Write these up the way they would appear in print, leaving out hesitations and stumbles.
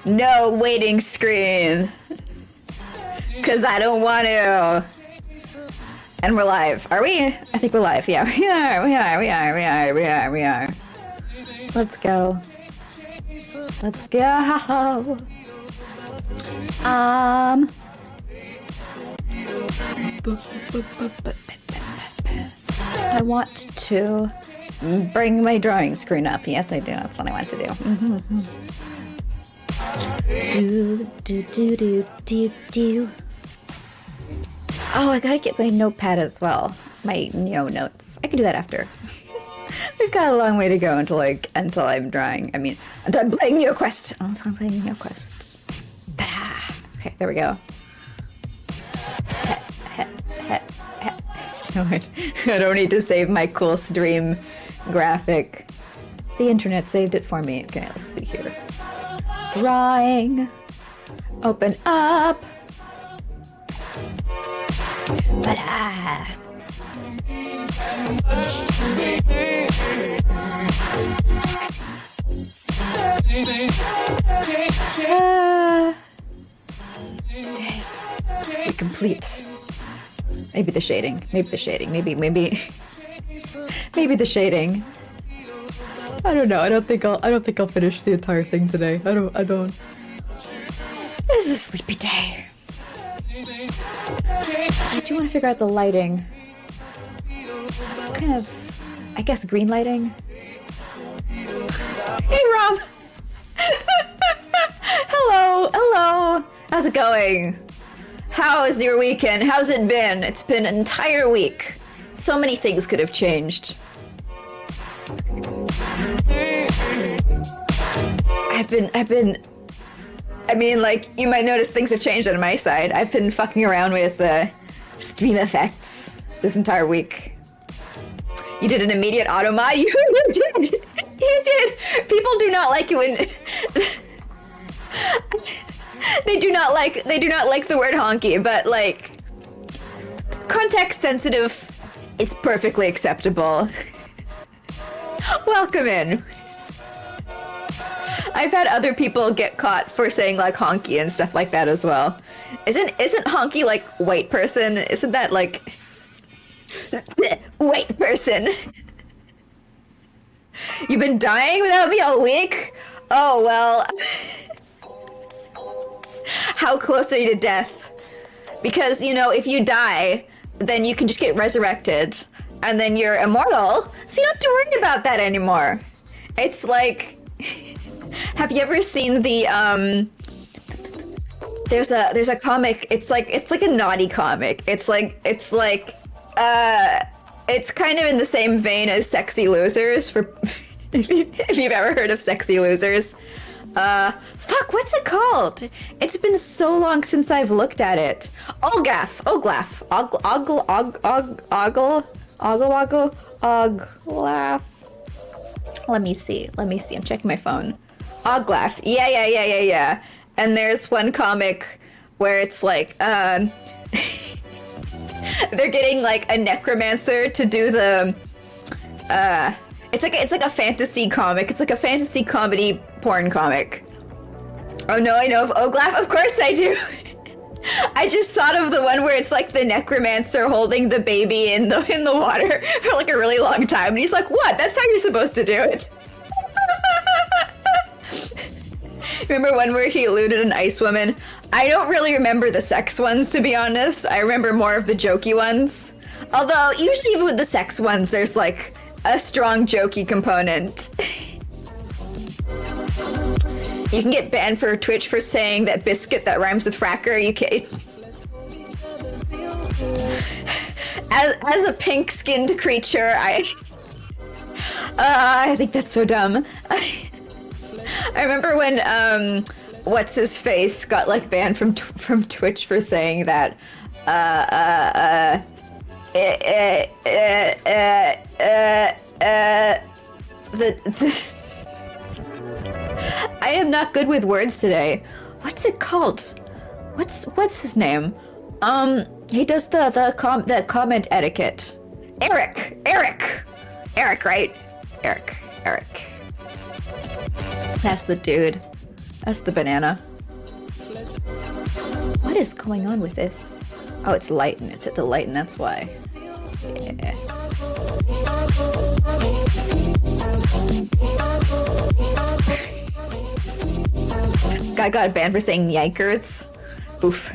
No waiting screen. Cause I don't want to. And we're live. Are we? I think we're live. Yeah, we are. Let's go. Let's go. I want to bring my drawing screen up. Yes, I do. That's what I want to do. Do. Oh, I gotta get my notepad as well. My notes. I can do that after. We've got a long way to go until I'm drawing. I mean, until I'm playing NeoQuest. Until I'm playing NeoQuest. Ta-da! Okay, there we go. I don't need to save my cool stream graphic. The internet saved it for me. Okay, let's see here. Drawing. Open up. Ta-da! Be complete. Maybe the shading. Maybe the shading. I don't know. I don't think I'll finish the entire thing today. I don't. This is a sleepy day. I do want to figure out the lighting. It's kind of, I guess, green lighting. Hey, Rob. Hello. How's it going? How is your weekend? How's it been? It's been an entire week. So many things could have changed. I mean, like, you might notice things have changed on my side. I've been fucking around with stream effects this entire week. You did an immediate auto mod? You did! You did! People do not like it when... They do not like the word honky, but, like, context sensitive, it's perfectly acceptable. Welcome in. I've had other people get caught for saying like honky and stuff like that as well. Isn't honky like white person? Isn't that like white person? You've been dying without me all week? Oh well. How close are you to death? Because, if you die, then you can just get resurrected and then you're immortal, so you don't have to worry about that anymore. It's like have you ever seen the there's a comic, it's like a naughty comic. It's kind of in the same vein as Sexy Losers for if you've ever heard of Sexy Losers. Fuck, what's it called? It's been so long since I've looked at it. Oglaf. Let me see. I'm checking my phone. Oglaf. Yeah. And there's one comic where it's like, they're getting like a necromancer to do the, it's like a fantasy comic. It's like a fantasy comedy porn comic. Oh no, I know of Oglaf. Of course I do. I just thought of the one where it's like the necromancer holding the baby in the water for like a really long time, and he's like, "What? That's how you're supposed to do it." Remember one where he eluded an ice woman? I don't really remember the sex ones, to be honest. I remember more of the jokey ones. Although usually even with the sex ones, there's like a strong jokey component. You can get banned for Twitch for saying that biscuit that rhymes with fracker. You can't. As a pink-skinned creature, I think that's so dumb. I remember when what's his face got like banned from Twitch for saying that I am not good with words today. What's it called? What's his name? He does the comment etiquette. Eric, right? Eric. That's the dude. That's the banana. What is going on with this? Oh, it's lighten. It's at the lighten, that's why. Yeah. Guy got banned for saying yankers. Oof.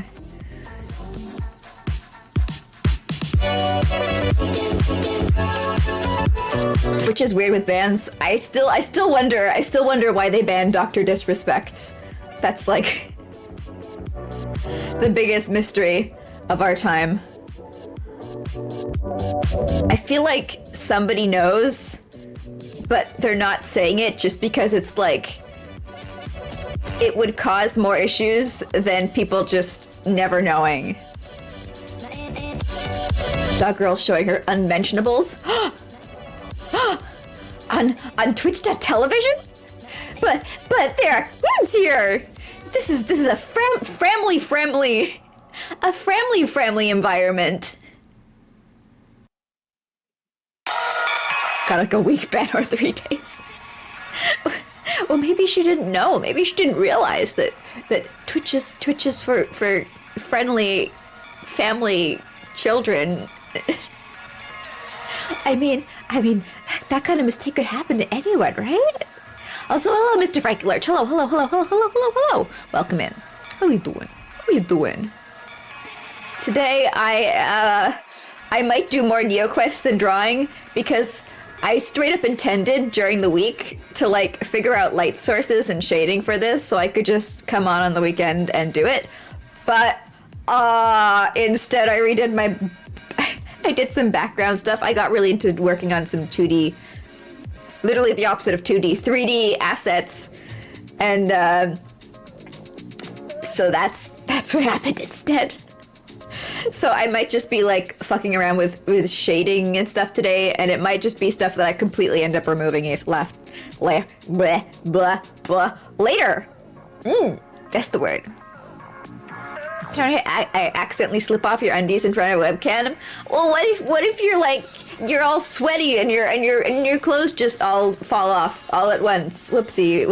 Which is weird with bans. I still wonder why they banned Dr. Disrespect. That's like the biggest mystery of our time. I feel like somebody knows, but they're not saying it just because it's like it would cause more issues than people just never knowing. Saw a girl showing her unmentionables on Twitch.television? But there, what's here? This is a family environment. Got like a week ban or 3 days. Well, maybe she didn't know. Maybe she didn't realize that Twitch is for friendly family children. I mean, that kind of mistake could happen to anyone, right? Also, hello, Mr. Frankie Lurch. Hello. Welcome in. How you doing? Today, I might do more NeoQuest than drawing because I straight up intended during the week to like figure out light sources and shading for this so I could just come on the weekend and do it. But instead I redid I did some background stuff. I got really into working on some 2D, literally the opposite of 2D, 3D assets. And so that's what happened instead. So I might just be like fucking around with shading and stuff today, and it might just be stuff that I completely end up removing if later. That's the word. I accidentally slip off your undies in front of a webcam. Well, what if you're like you're all sweaty and your clothes just all fall off all at once? Whoopsie.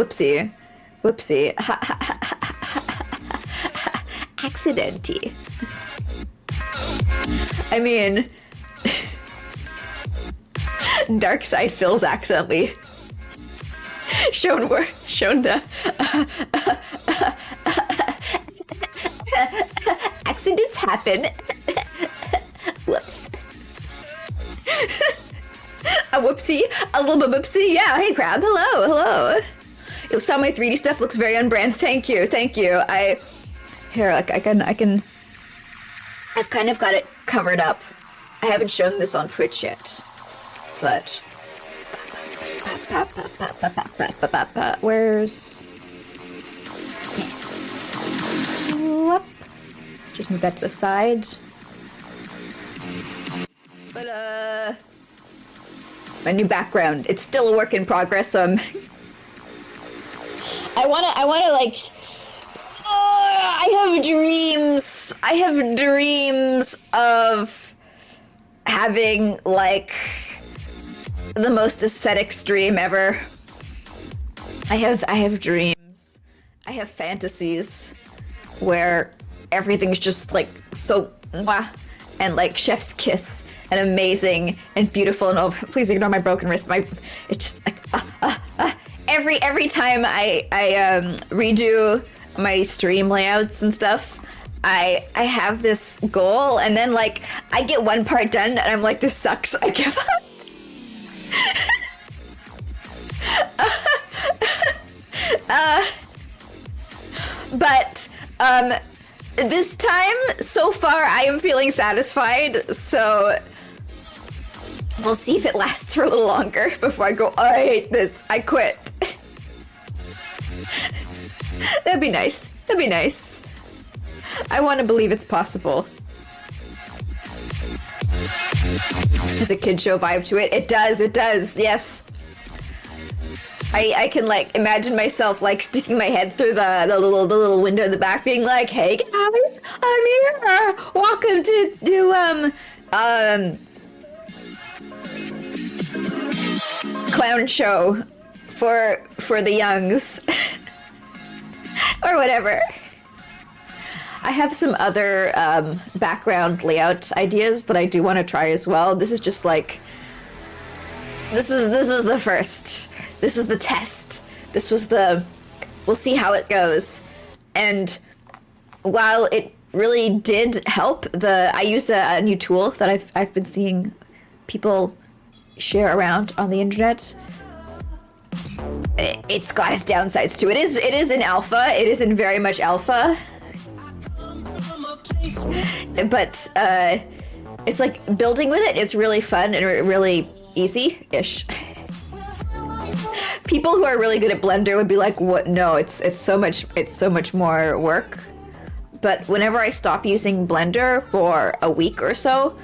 Accidenty. I mean, Dark Side Phil's accidentally shown the accidents happen. Whoops. A whoopsie, a little bit whoopsie. Yeah, hey Crab, hello. You saw my 3D stuff, looks very on brand. Thank you. I can. I've kind of got it covered up. I haven't shown this on Twitch yet, but where's? Whoop. Just move that to the side. But my new background. It's still a work in progress, so I'm. I wanna like. I have dreams of having like the most aesthetic stream ever. I have dreams. I have fantasies where everything's just like so mwah, and like chef's kiss and amazing and beautiful. And oh, please ignore my broken wrist. It's just like every time I redo my stream layouts and stuff, I have this goal, and then like I get one part done and I'm like, this sucks, I give up. But this time so far I am feeling satisfied, so we'll see if it lasts for a little longer before I go, oh, I hate this, I quit. That'd be nice. I want to believe it's possible. There's a kid show vibe to it. It does, yes. I can like imagine myself like sticking my head through the little window in the back being like, hey guys, I'm here. Welcome to clown show for the youngs. or whatever. I have some other background layout ideas that I do want to try as well. This is just like, this was the first. This was the test. This was the, we'll see how it goes. And while it really did help, I used a new tool that I've been seeing people share around on the internet. It's got its downsides too. It is in alpha. It is in very much alpha. But it's like building with it is really fun and really easy-ish. People who are really good at Blender would be like, "What? No, it's so much more work." But whenever I stop using Blender for a week or so,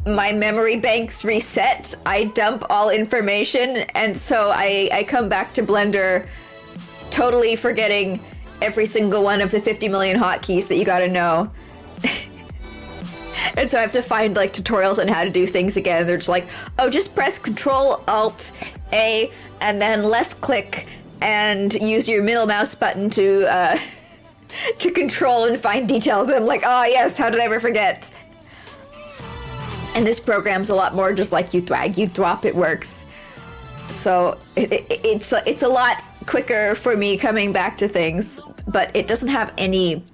my memory banks reset. I dump all information, and so I come back to Blender totally forgetting every single one of the 50 million hotkeys that you gotta know. And so I have to find like tutorials on how to do things again. They're just like, oh, just press Control Alt A and then left click and use your middle mouse button to control and find details. And I'm like, oh yes, how did I ever forget? And this program's a lot more just like you drag, you drop, it works. So it's a lot quicker for me coming back to things, but it doesn't have any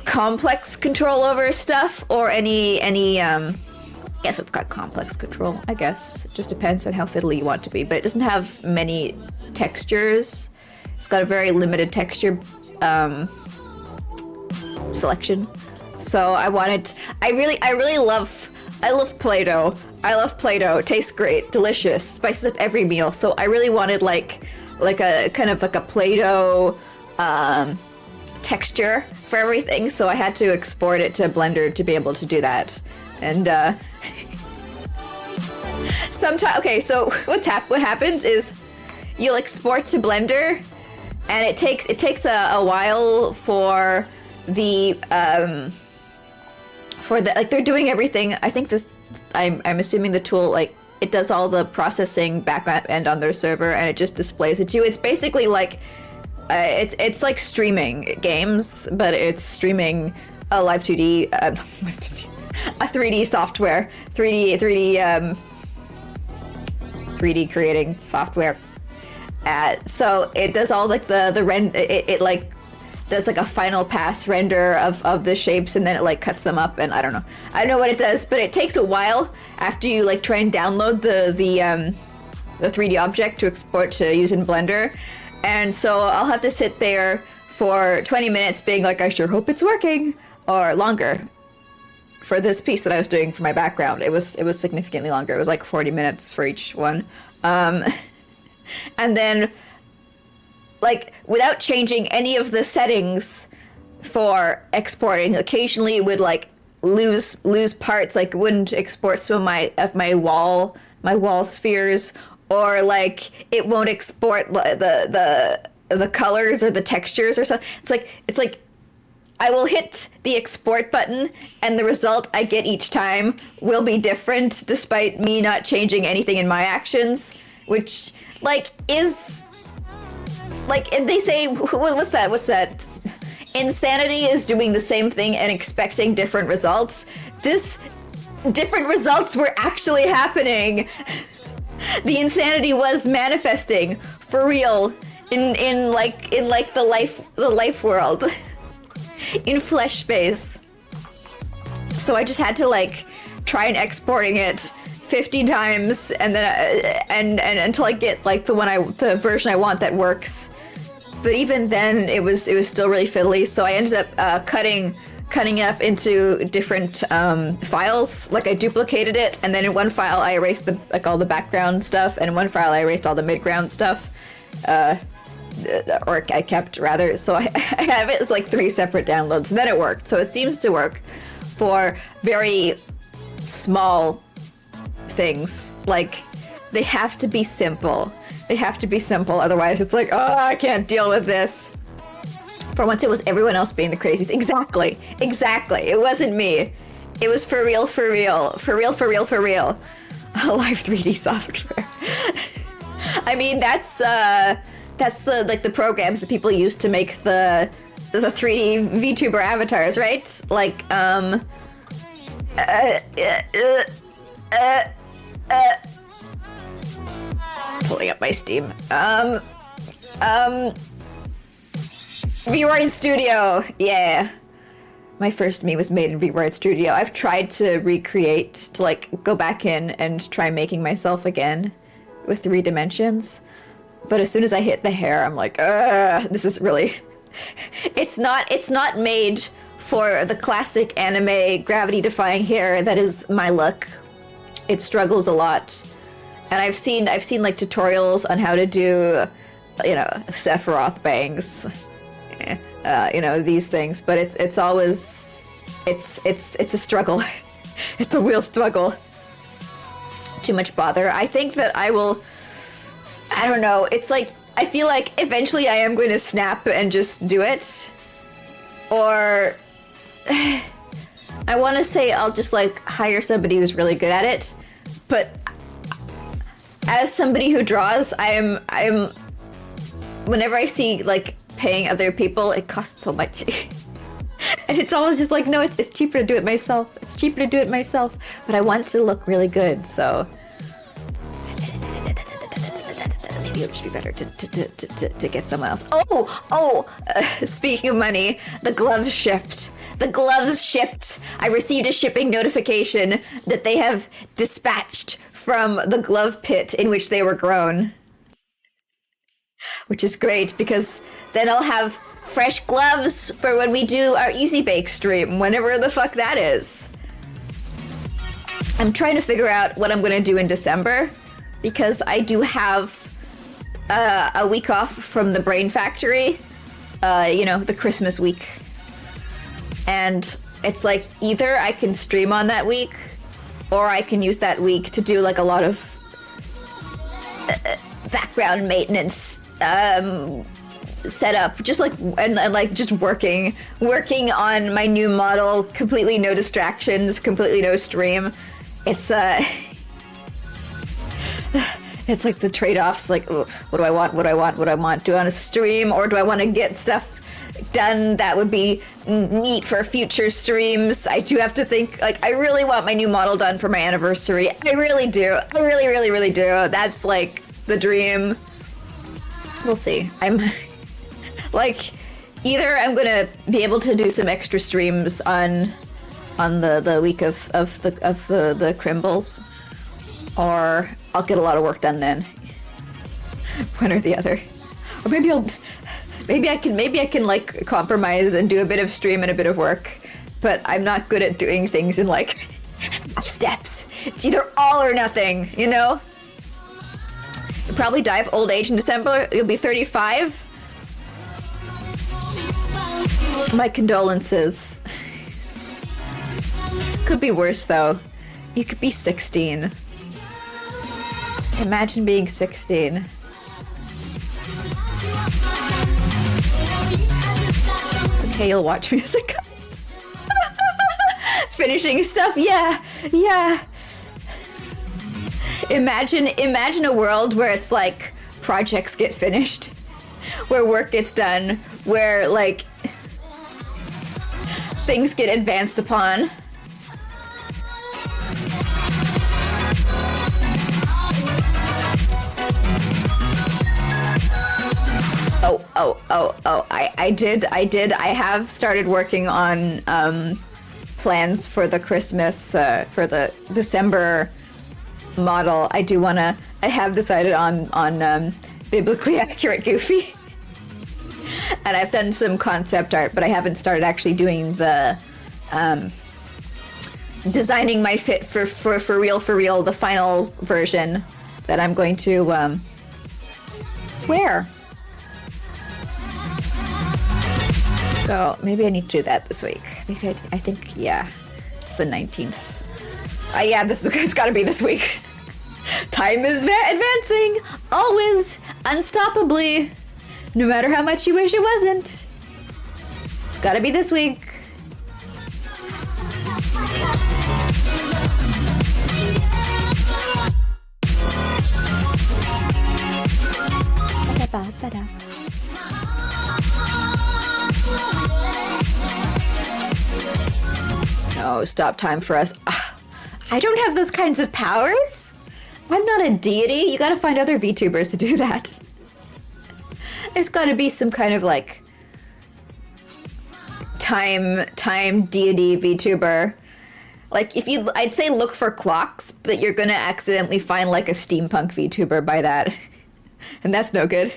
complex control over stuff or any yes, it's got complex control, I guess. It just depends on how fiddly you want to be, but it doesn't have many textures. It's got a very limited texture selection. So I love Play-Doh. I love Play-Doh. It tastes great, delicious, spices up every meal. So I really wanted like a kind of like a Play-Doh texture for everything. So I had to export it to Blender to be able to do that. And sometimes, okay, so what happens is you'll export to Blender, and it takes a while for the like they're doing everything. I think I'm assuming the tool, like, it does all the processing back end on their server, and it just displays it to you. It's basically like it's like streaming games, but it's streaming a live 2D a 3D software, 3D creating software. So it does all like the render. It like does like a final pass render of the shapes, and then it like cuts them up, and I don't know what it does, but it takes a while after you like try and download the 3D object to export to use in Blender. And so I'll have to sit there for 20 minutes being like, I sure hope it's working, or longer. For this piece that I was doing for my background, it was significantly longer. It was like 40 minutes for each one. And then, like, without changing any of the settings for exporting, occasionally it would like lose parts, like wouldn't export some of my wall spheres, or like it won't export the colors or the textures or something. It's like I will hit the export button, and the result I get each time will be different despite me not changing anything in my actions, which like is like, they say, what's that? Insanity is doing the same thing and expecting different results. This different results were actually happening. The insanity was manifesting for real in the life world. In flesh space. So I just had to like try and exporting it 50 times, and then and until I get like the version I want that works. But even then, it was still really fiddly. So I ended up cutting it up into different files. Like I duplicated it, and then in one file I erased all the background stuff, and in one file I erased all the midground stuff. Or I kept, rather. So I have it as like 3 separate downloads, and then it worked. So it seems to work for very small things. Like, they have to be simple. Otherwise it's like, oh, I can't deal with this. For once it was everyone else being the crazies. Exactly. It wasn't me. It was for real. A live 3D software. I mean, that's the like the programs that people use to make the 3D VTuber avatars, right? Like pulling up my Steam. VRoid Studio, yeah. My first me was made in VRoid Studio. I've tried to recreate, to like go back in and try making myself again with 3 dimensions. But as soon as I hit the hair, I'm like, this is really... It's not made for the classic anime gravity-defying hair that is my look. It struggles a lot. And I've seen like tutorials on how to do, you know, Sephiroth bangs. You know, these things, but it's always it's a struggle. It's a real struggle. Too much bother. I think that I don't know, it's like I feel like eventually I am going to snap and just do it, or I want to say I'll just like hire somebody who's really good at it, but as somebody who draws, I'm whenever I see like paying other people, it costs so much. And it's always just like, no, it's cheaper to do it myself. It's cheaper to do it myself. But I want it to look really good, so maybe it'll just be better to get someone else. Speaking of money, the gloves shipped. The gloves shipped. I received a shipping notification that they have dispatched from the glove pit in which they were grown. Which is great, because then I'll have fresh gloves for when we do our Easy Bake stream, whenever the fuck that is. I'm trying to figure out what I'm going to do in December, because I do have a week off from the Brain Factory, you know, the Christmas week. And it's like, either I can stream on that week, or I can use that week to do like a lot of background maintenance setup, just like and like just working on my new model, completely no distractions, completely no stream. It's it's like the trade-offs, like, ooh, what do I want? Do I want to stream, or do I want to get stuff done that would be neat for future streams? I do have to think, like, I really want my new model done for my anniversary. I really do. I really do. That's like the dream. We'll see. I'm like, either I'm gonna be able to do some extra streams on the week of the Crimbles, or I'll get a lot of work done then. One or the other. Or maybe I can like compromise and do a bit of stream and a bit of work, but I'm not good at doing things in like steps. It's either all or nothing, you know? You'll probably die of old age in December. You'll be 35. My condolences. Could be worse though. You could be 16. Imagine being 16. It's okay, you'll watch me as a ghost. Finishing stuff, yeah. Imagine a world where it's like projects get finished, where work gets done, where like things get advanced upon. I have started working on plans for the Christmas, for the December model. I have decided on biblically accurate Goofy. And I've done some concept art, but I haven't started actually doing the designing my fit for real, the final version that I'm going to wear. So maybe I need to do that this week. Maybe I think, yeah, it's the 19th. Yeah, it's gotta be this week. Time is advancing, always, unstoppably, no matter how much you wish it wasn't. It's gotta be this week. No, stop time for us. I don't have those kinds of powers. I'm not a deity. You gotta find other VTubers to do that. There's gotta be some kind of like time deity VTuber. Like I'd say look for clocks, but you're gonna accidentally find like a steampunk VTuber by that. And that's no good.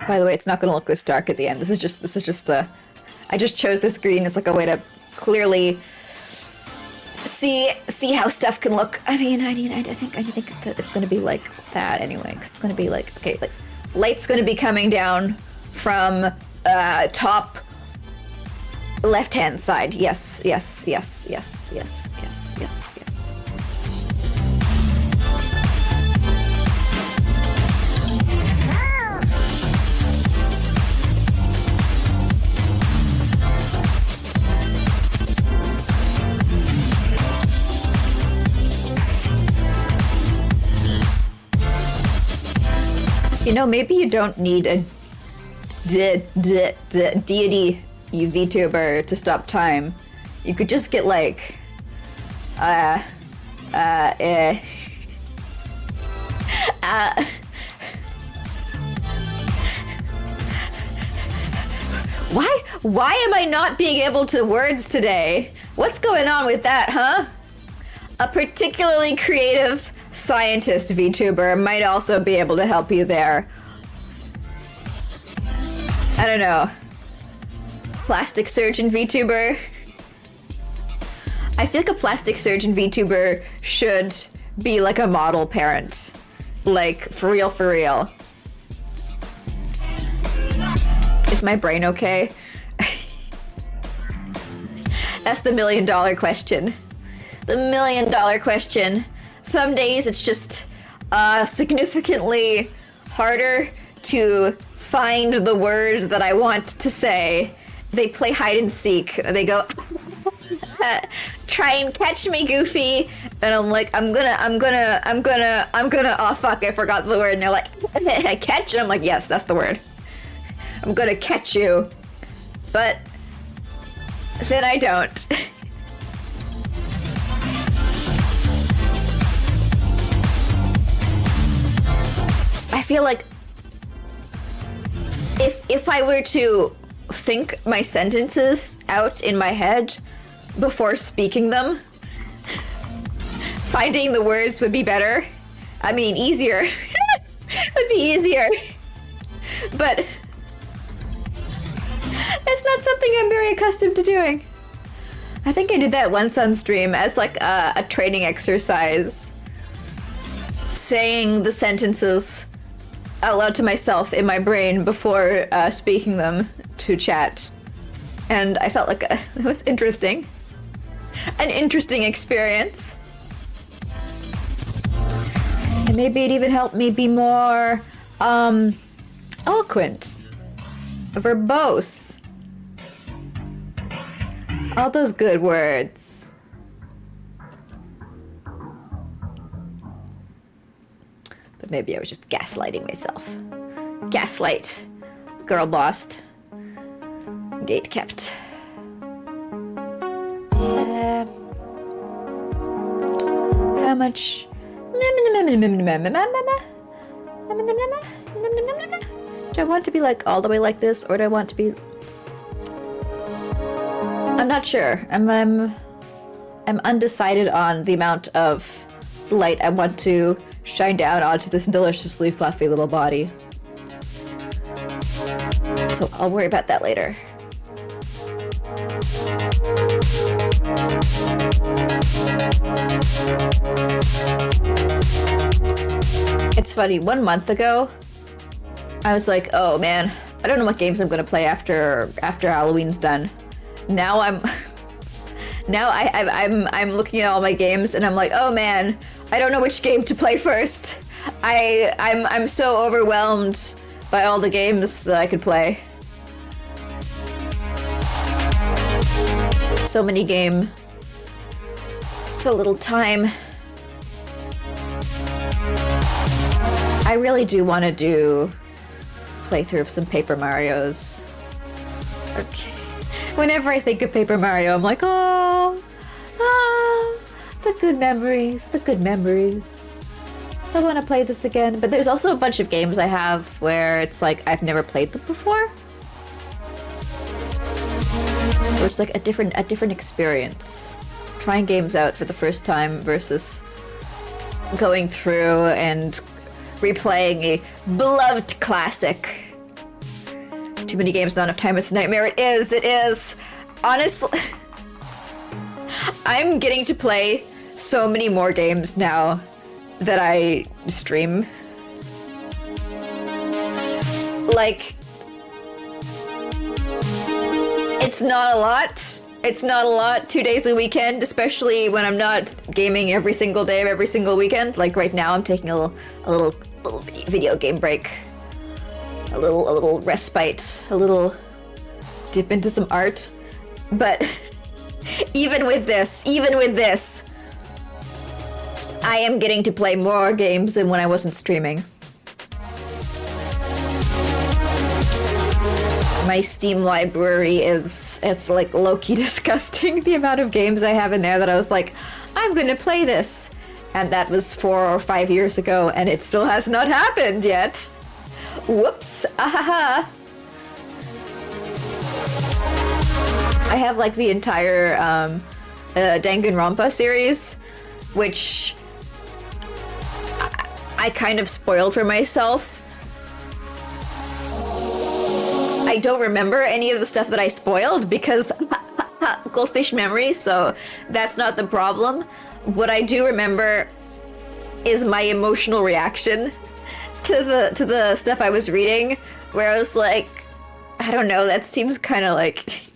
By the way, it's not gonna look this dark at the end. This is just I just chose this green as like a way to clearly see how stuff can look. I think that it's gonna be like that anyway, 'cause it's gonna be like, okay, like light's gonna be coming down from top left-hand side. Yes. You know, maybe you don't need a deity VTuber to stop time. You could just get like why am I not being able to words today? What's going on with that, huh? A particularly creative scientist VTuber might also be able to help you there. I don't know. Plastic surgeon VTuber? I feel like a plastic surgeon VTuber should be like a model parent. Like, for real. Is my brain okay? That's the $1 million question. The $1 million question. Some days it's just significantly harder to find the word that I want to say. They play hide and seek. They go, try and catch me, Goofy. And I'm like, I'm gonna, oh fuck, I forgot the word. And they're like, catch? And I'm like, yes, that's the word. I'm gonna catch you. But then I don't. I feel like if I were to think my sentences out in my head before speaking them, finding the words would be better. I mean, easier. Would be easier. But that's not something I'm very accustomed to doing. I think I did that once on stream as like a training exercise. Saying the sentences out loud to myself in my brain before speaking them to chat. And I felt like it was interesting. An interesting experience. And maybe it even helped me be more eloquent, verbose. All those good words. But maybe I was just gaslighting myself. Gaslight. Girl bossed. Gate kept. How much? Do I want to be like all the way like this, or do I want to be? I'm not sure. I'm undecided on the amount of light I want to shine down onto this deliciously fluffy little body. So I'll worry about that later. It's funny, 1 month ago, I was like, oh man, I don't know what games I'm gonna play after Halloween's done. Now I'm looking at all my games and I'm like, oh man, I don't know which game to play first. I'm so overwhelmed by all the games that I could play. so little time. I really do want to do playthrough of some Paper Marios. Okay. Whenever I think of Paper Mario, I'm like, oh, the good memories, the good memories. I want to play this again. But there's also a bunch of games I have where it's like I've never played them before. So it's like a different experience. Trying games out for the first time versus going through and replaying a beloved classic. Too many games, not enough time. It's a nightmare. It is. Honestly, I'm getting to play so many more games now that I stream. Like, it's not a lot. It's not a lot 2 days a weekend, especially when I'm not gaming every single day of every single weekend. Like right now, I'm taking a little video game break, a little respite, a little dip into some art. But even with this, I am getting to play more games than when I wasn't streaming. My Steam library it's like low-key disgusting, the amount of games I have in there that I was like, I'm gonna play this. And that was 4 or 5 years ago, and it still has not happened yet. Whoops. Ahaha. I have like the entire Danganronpa series, which I kind of spoiled for myself. I don't remember any of the stuff that I spoiled because goldfish memory, so that's not the problem. What I do remember is my emotional reaction to the stuff I was reading, where I was like, I don't know, that seems kind of like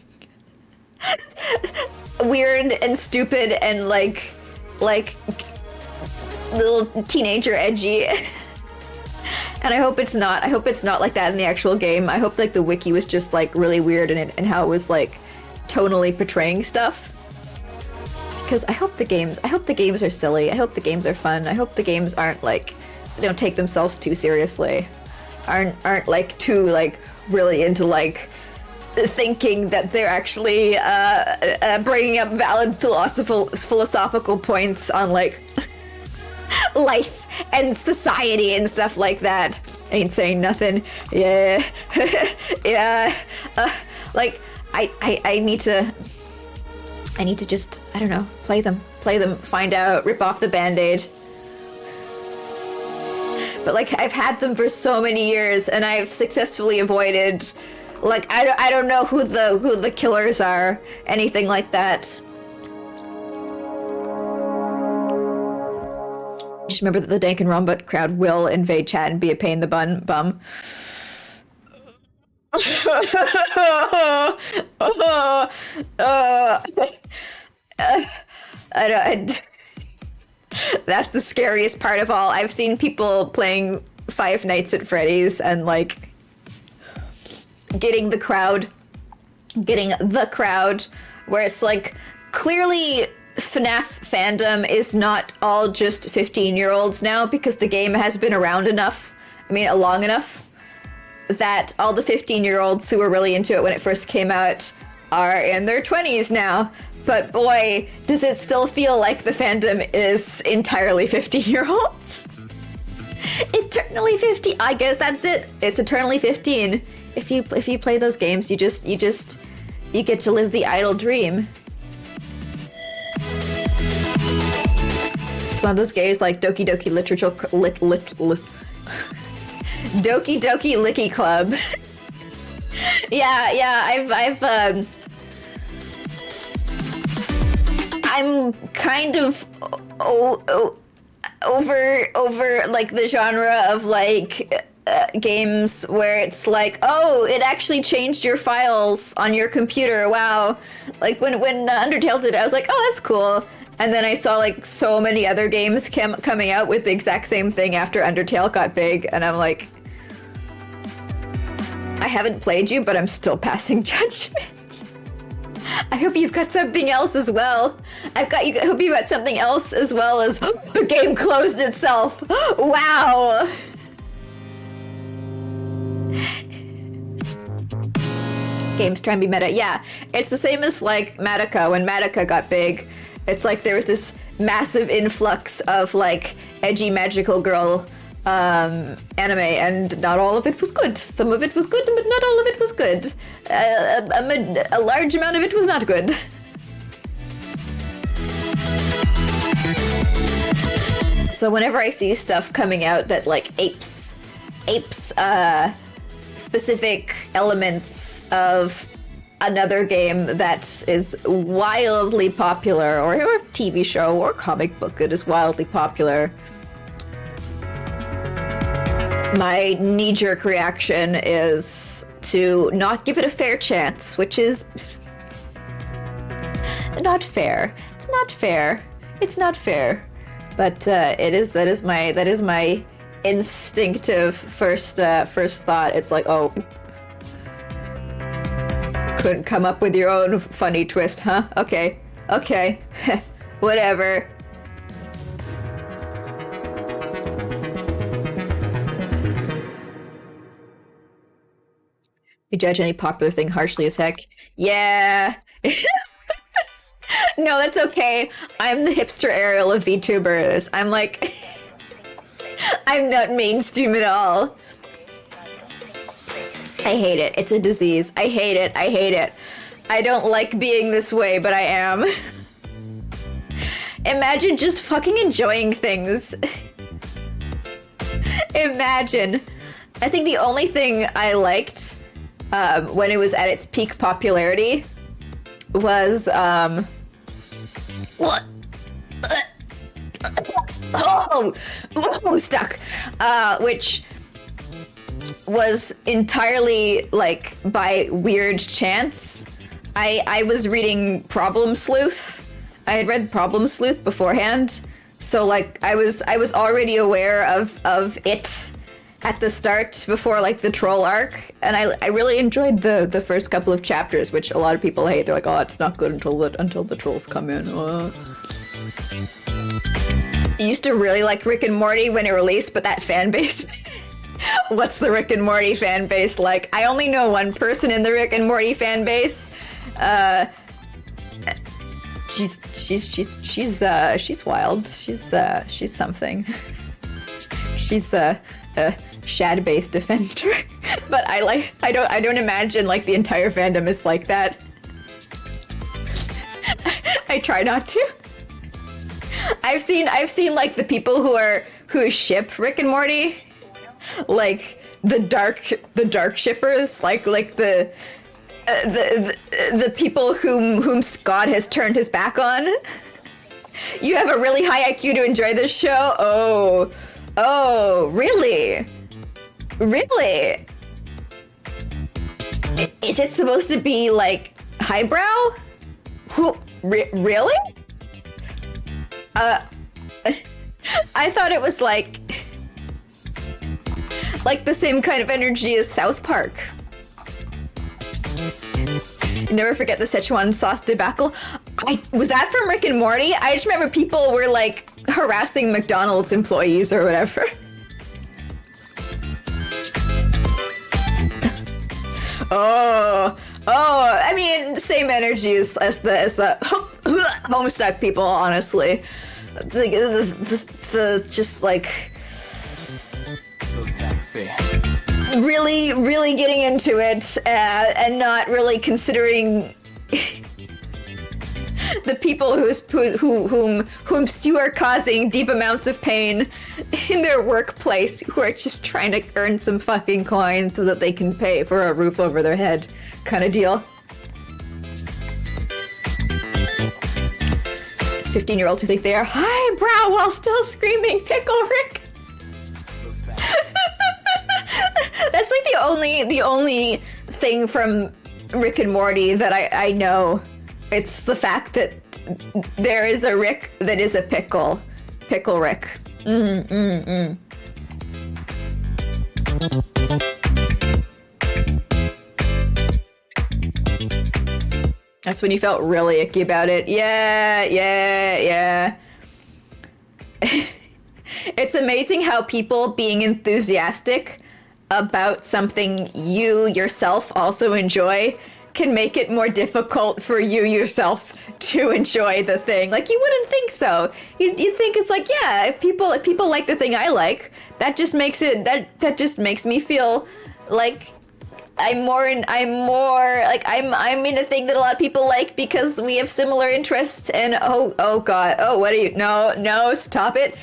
weird and stupid and like little teenager edgy. And I hope it's not. I hope it's not like that in the actual game. I hope like the wiki was just like really weird in it and how it was like tonally portraying stuff. Because I hope the games are silly. I hope the games are fun. I hope the games aren't like, they don't take themselves too seriously. Aren't like too like really into like thinking that they're actually bringing up valid philosophical points on like life and society and stuff like that. Ain't saying nothing. Yeah. Yeah. Like I need to just, I don't know, play them, find out, rip off the band-aid. But like I've had them for so many years and I've successfully avoided, like I don't know who the killers are, anything like that. Just remember that the Danganronpa crowd will invade chat and be a pain in the bum. That's the scariest part of all. I've seen people playing Five Nights at Freddy's and like getting the crowd where it's like clearly FNAF fandom is not all just 15-year-olds now, because the game has been around enough, long enough, that all the 15-year-olds who were really into it when it first came out are in their 20s now. But boy, does it still feel like the fandom is entirely 15-year-olds. Eternally 15. I guess that's it. It's eternally 15. If you play those games, you get to live the idle dream. It's one of those games like Doki Doki Literature Doki Doki Licky Club. yeah, I'm kind of over like the genre of like games where it's like, oh, it actually changed your files on your computer. Wow. Like when Undertale did it, I was like, oh, that's cool. And then I saw like so many other games coming out with the exact same thing after Undertale got big, and I'm like, I haven't played you, but I'm still passing judgment. I hope you've got something else as well. I hope you've got something else as well as the game closed itself. Wow. Games try and be meta. Yeah, it's the same as like Madoka. When Madoka got big, it's like there was this massive influx of like edgy magical girl anime, and not all of it was good. Some of it was good, but not all of it was good. A large amount of it was not good. So whenever I see stuff coming out that like apes specific elements of another game that is wildly popular, or a TV show or comic book that is wildly popular, my knee-jerk reaction is to not give it a fair chance, which is not fair. It's not fair. It's not fair. But that is my instinctive first thought. It's like, oh, couldn't come up with your own funny twist, huh? Okay, whatever. You judge any popular thing harshly as heck. Yeah. No, that's okay. I'm the hipster Ariel of VTubers. I'm like, I'm not mainstream at all. I hate it. It's a disease. I hate it. I hate it. I don't like being this way, but I am. Imagine just fucking enjoying things. Imagine. I think the only thing I liked when it was at its peak popularity was what? Stuck. Which was entirely like by weird chance. I was reading Problem Sleuth. I had read Problem Sleuth beforehand, so like I was already aware of it at the start before like the troll arc, and I really enjoyed the first couple of chapters, which a lot of people hate. They're like, oh, it's not good until the trolls come in. I used to really like Rick and Morty when it released, but that fan base. What's the Rick and Morty fan base like? I only know one person in the Rick and Morty fan base. She's wild. She's something. She's a shad-based defender. But I don't imagine like the entire fandom is like that. I try not to. I've seen like the people who ship Rick and Morty, like the dark shippers, like the people whom God has turned his back on. You have a really high IQ to enjoy this show? Oh, really? Really? Is it supposed to be like highbrow? Really? I thought it was like the same kind of energy as South Park. Never forget the Szechuan sauce debacle. Was that from Rick and Morty? I just remember people were like harassing McDonald's employees or whatever. So I mean, same energy as the Homestuck people, honestly. The just like sexy. really getting into it and not really considering the people whom you are causing deep amounts of pain in their workplace, who are just trying to earn some fucking coin so that they can pay for a roof over their head, kind of deal. 15-year-olds who think they are highbrow while still screaming Pickle Rick. That's like the only thing from Rick and Morty that I know. It's the fact that there is a Rick that is a pickle. Pickle Rick. That's when you felt really icky about it. Yeah, yeah, yeah. It's amazing how people being enthusiastic about something you yourself also enjoy can make it more difficult for you yourself to enjoy the thing. Like, you wouldn't think so. You think it's like, yeah, if people like the thing I like, that just makes it that just makes me feel like I'm in a thing that a lot of people like because we have similar interests. And oh god, what are you? No, stop it,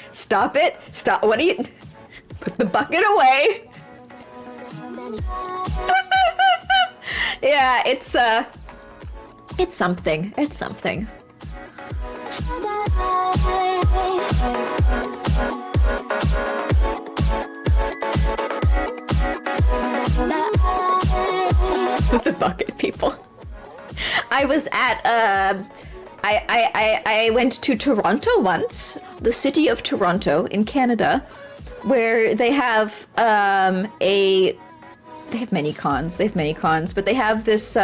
what are you? Put the bucket away. Yeah, it's something. It's something. The bucket people. I was at I went to Toronto once, the city of Toronto in Canada, where they have they have many cons. But they have this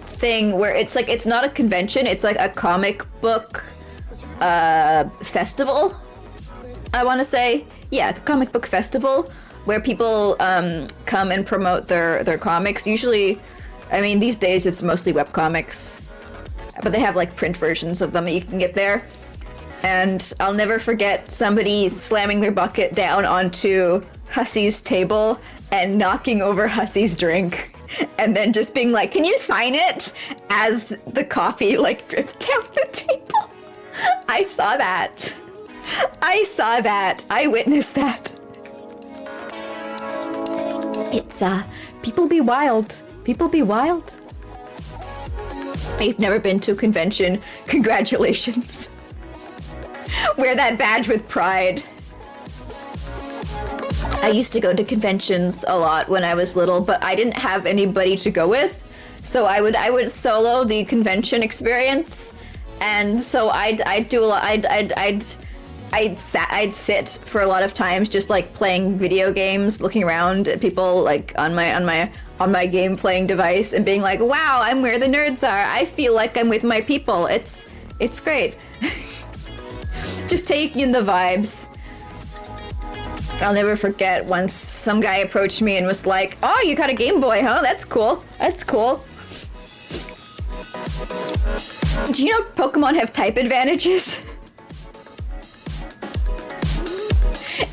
thing where it's like, it's not a convention, it's like a comic book festival, I want to say. Yeah, comic book festival where people come and promote their comics. Usually, I mean, these days it's mostly webcomics, but they have like print versions of them that you can get there. And I'll never forget somebody slamming their bucket down onto Hussey's table and knocking over Hussey's drink, and then just being like, "Can you sign it?" as the coffee like dripped down the table. I saw that. I witnessed that. It's people be wild. People be wild. I've never been to a convention. Congratulations. Wear that badge with pride. I used to go to conventions a lot when I was little, but I didn't have anybody to go with, so I would solo the convention experience, and so I'd do a lot. I'd sit for a lot of times just like playing video games, looking around at people like on my game playing device, and being like, "Wow, I'm where the nerds are. I feel like I'm with my people. It's great." Just taking in the vibes. I'll never forget once some guy approached me and was like, "Oh, you got a Game Boy, huh? That's cool. That's cool." Do you know Pokemon have type advantages?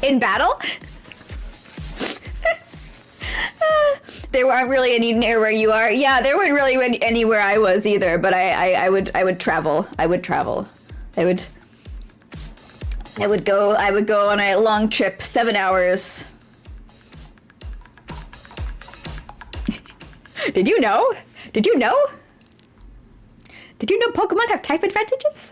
In battle? There weren't really any near where you are. Yeah, there weren't really any where I was either, but I would travel. I would go on a long trip, 7 hours. Did you know? Did you know Pokemon have type advantages?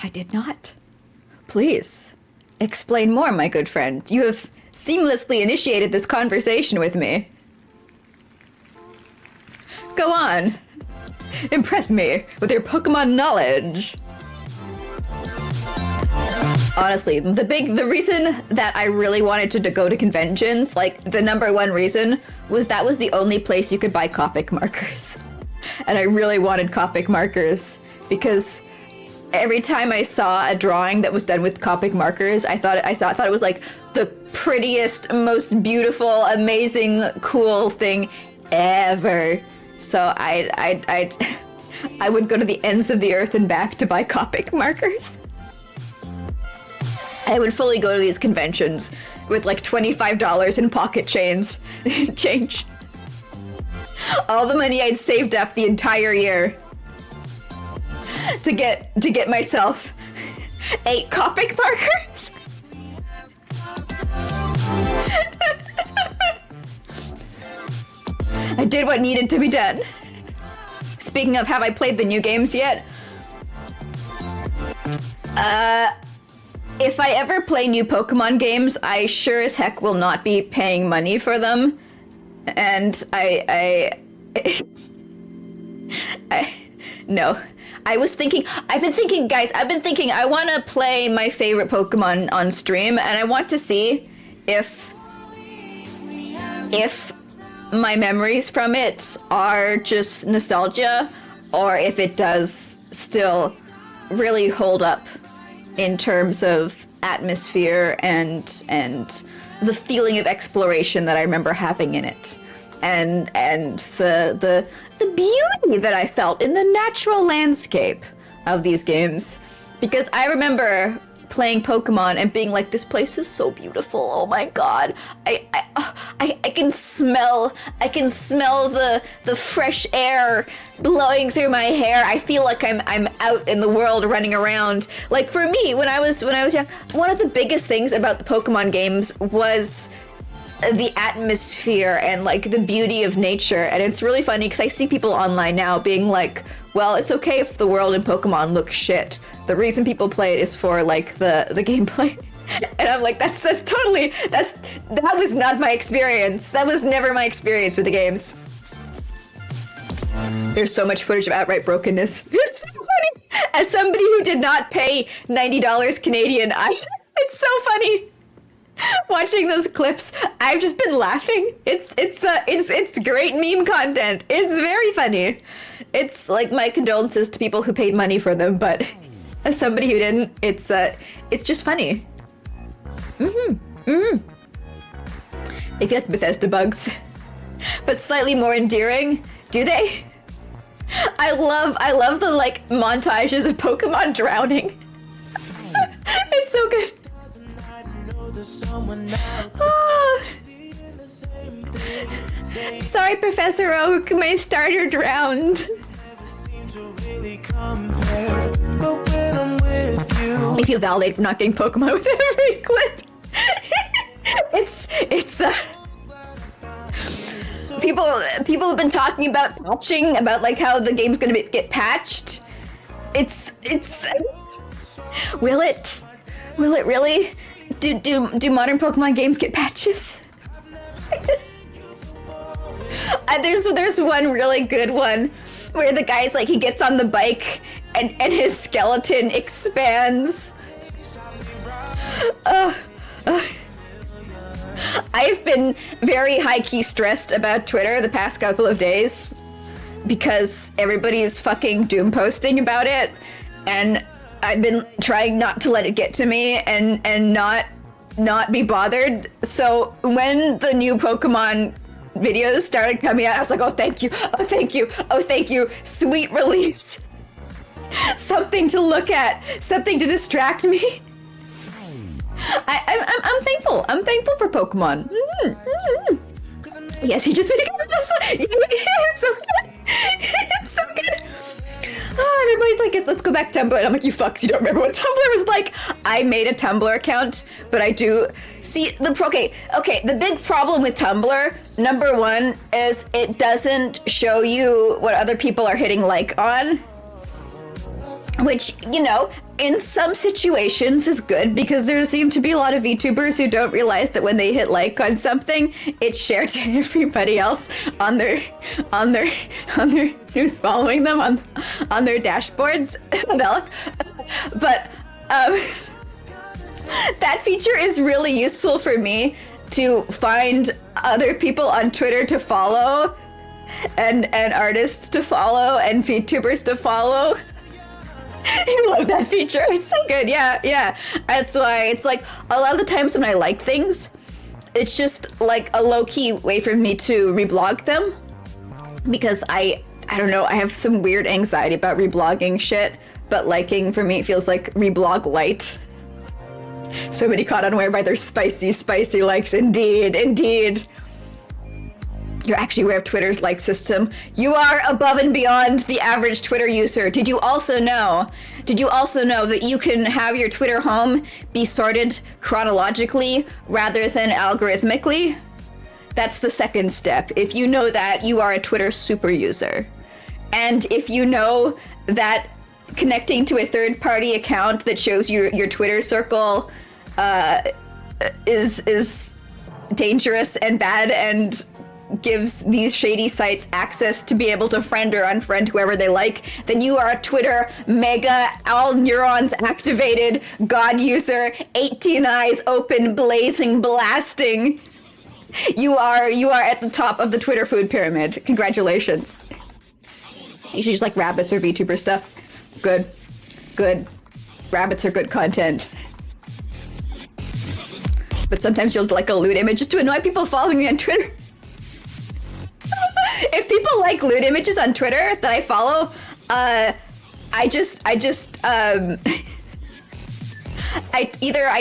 I did not. Please, explain more, my good friend. You have seamlessly initiated this conversation with me. Go on. Impress me with your Pokemon knowledge. Honestly, the reason that I really wanted to go to conventions, like the number one reason, was that was the only place you could buy Copic markers. And I really wanted Copic markers because every time I saw a drawing that was done with Copic markers, I thought it was like the prettiest, most beautiful, amazing, cool thing ever. So I would go to the ends of the earth and back to buy Copic markers. I would fully go to these conventions with like $25 in pocket change. All the money I'd saved up the entire year to get myself 8 Copic markers. I did what needed to be done. Speaking of, have I played the new games yet? If I ever play new Pokemon games, I sure as heck will not be paying money for them. And no. I've been thinking, I want to play my favorite Pokemon on stream, and I want to see if my memories from it are just nostalgia, or if it does still really hold up in terms of atmosphere and the feeling of exploration that I remember having in it, and the beauty that I felt in the natural landscape of these games, because I remember playing Pokemon and being like, this place is so beautiful. Oh my god. I can smell the fresh air blowing through my hair. I feel like I'm out in the world running around. Like for me, when I was young, one of the biggest things about the Pokemon games was the atmosphere and like the beauty of nature. And it's really funny because I see people online now being like, well, it's okay if the world in Pokemon looks shit. The reason people play it is for like the gameplay. And I'm like, that was not my experience. That was never my experience with the games. There's so much footage of outright brokenness. It's so funny. As somebody who did not pay $90 Canadian, it's so funny. Watching those clips, I've just been laughing. It's great meme content. It's very funny. It's like my condolences to people who paid money for them, but as somebody who didn't, it's just funny. They feel like Bethesda bugs, but slightly more endearing. Do they? I love the like montages of Pokemon drowning. It's so good. Oh. Sorry, Professor Oak, my starter drowned. I feel validated for not getting Pokemon with every clip. it's people have been talking about patching, about like how the game's gonna get patched. It's will it really? Do modern Pokemon games get patches? There's one really good one where the guy's like, he gets on the bike and his skeleton expands. I've been very high-key stressed about Twitter the past couple of days because everybody's fucking doom posting about it, and I've been trying not to let it get to me and not be bothered. So when the new Pokemon videos started coming out, I was like, oh thank you, sweet release. Something to look at, something to distract me. I'm thankful. I'm thankful for Pokemon. Yes, he just becomes this. It's so good. It's so good. Oh, everybody's like, let's go back to Tumblr. And I'm like, you fucks, you don't remember what Tumblr was like? I made a Tumblr account, but I do see the big problem with Tumblr, number one, is it doesn't show you what other people are hitting like on. Which, you know, in some situations is good, because there seem to be a lot of VTubers who don't realize that when they hit like on something, it's shared to everybody else on their who's following them on their dashboards. But that feature is really useful for me to find other people on Twitter to follow, and artists to follow, and VTubers to follow. I love that feature. It's so good. Yeah. That's why it's like a lot of the times when I like things, it's just like a low-key way for me to reblog them, because I don't know, I have some weird anxiety about reblogging shit, but liking for me feels like reblog light. So many caught unaware by their spicy likes. Indeed. You're actually aware of Twitter's like system. You are above and beyond the average Twitter user. Did you also know that you can have your Twitter home be sorted chronologically rather than algorithmically? That's the second step. If you know that, you are a Twitter super user. And if you know that connecting to a third-party account that shows your Twitter circle is dangerous and bad and gives these shady sites access to be able to friend or unfriend whoever they like, then you are a Twitter mega, all neurons activated, god user, 18 eyes open, blazing, blasting. You are at the top of the Twitter food pyramid. Congratulations. You should just like rabbits or VTuber stuff. Good. Good. Rabbits are good content. But sometimes you'll like a lewd image just to annoy people following me on Twitter. If people like lewd images on Twitter that I follow, I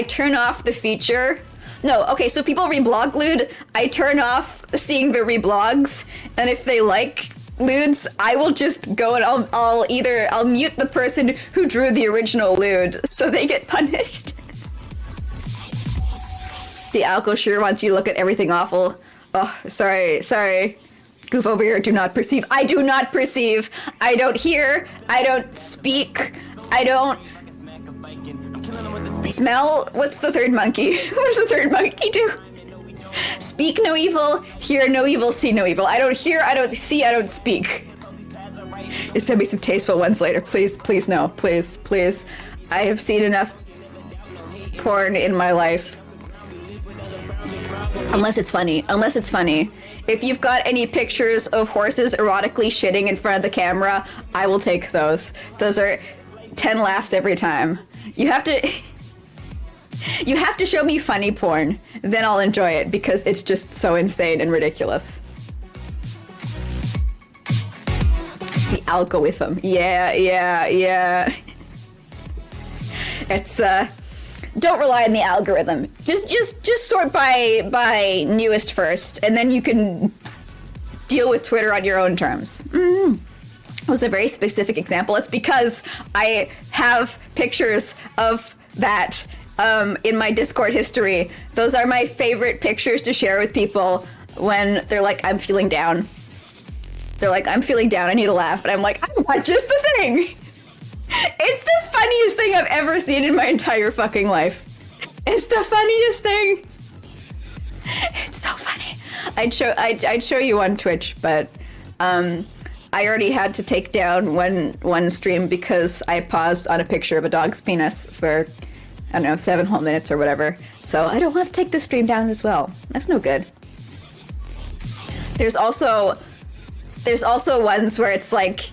turn off the feature. No, okay, so if people reblog lewd, I turn off seeing the reblogs, and if they like lewds, I will just go and I'll mute the person who drew the original lewd so they get punished. The alco sure wants you to look at everything awful. Oh, sorry. Goof over here, do not perceive. I do not perceive. I don't hear. I don't speak. I don't smell. What's the third monkey? What does the third monkey do? Speak no evil, hear no evil, see no evil. I don't hear, I don't see, I don't speak. Just send me some tasteful ones later. Please no. Please. I have seen enough porn in my life. Unless it's funny. If you've got any pictures of horses erotically shitting in front of the camera, I will take those. Those are 10 laughs every time. You have to show me funny porn, then I'll enjoy it because it's just so insane and ridiculous. The algorithm. Yeah. It's don't rely on the algorithm. Just sort by newest first, and then you can deal with Twitter on your own terms. It was a very specific example. It's because I have pictures of that in my Discord history. Those are my favorite pictures to share with people when they're like, I'm feeling down. They're like, I'm feeling down, I need to laugh. And I'm like, I want just the thing. It's the funniest thing I've ever seen in my entire fucking life. It's the funniest thing. It's so funny. I'd show you on Twitch, but I already had to take down one stream because I paused on a picture of a dog's penis for, I don't know, 7 whole minutes or whatever. So I don't want to take the stream down as well. That's no good. There's also ones where it's like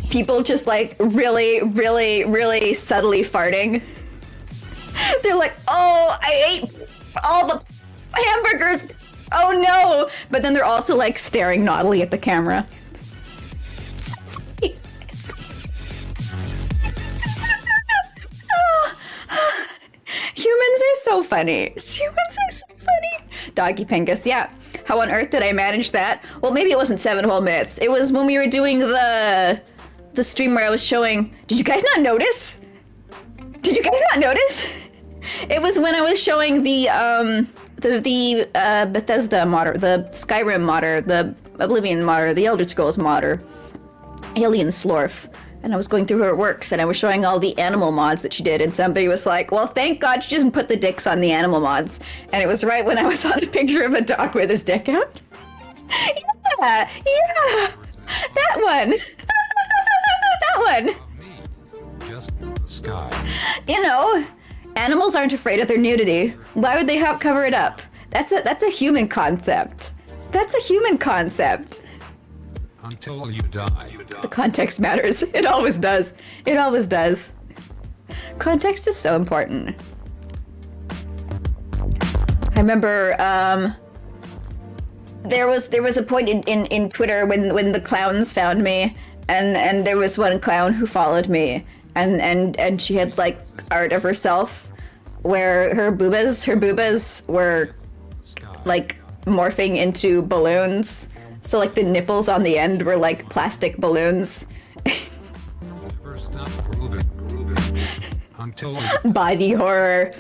people just like really subtly farting. They're like, oh, I ate all the hamburgers. Oh no. But then they're also like staring naughtily at the camera. Humans are so funny. Doggy Pingus, yeah. How on earth did I manage that? Well, maybe it wasn't 7 whole minutes. It was when we were doing the stream where I was showing. Did you guys not notice? It was when I was showing the Bethesda modder, the Skyrim modder, the Oblivion modder, the Elder Scrolls modder, Alien Slorf. And I was going through her works, and I was showing all the animal mods that she did, and somebody was like, well, thank God she doesn't put the dicks on the animal mods. And it was right when I was on a picture of a dog with his dick out. Yeah, that one. That one. Just sky. You know, animals aren't afraid of their nudity. Why would they cover it up? That's a human concept. Until you die. The context matters. It always does. Context is so important. I remember there was a point in Twitter when the clowns found me, and there was one clown who followed me, and she had like art of herself where her boobas were like morphing into balloons. So like the nipples on the end were like plastic balloons. Never stop grooving. Until Body horror.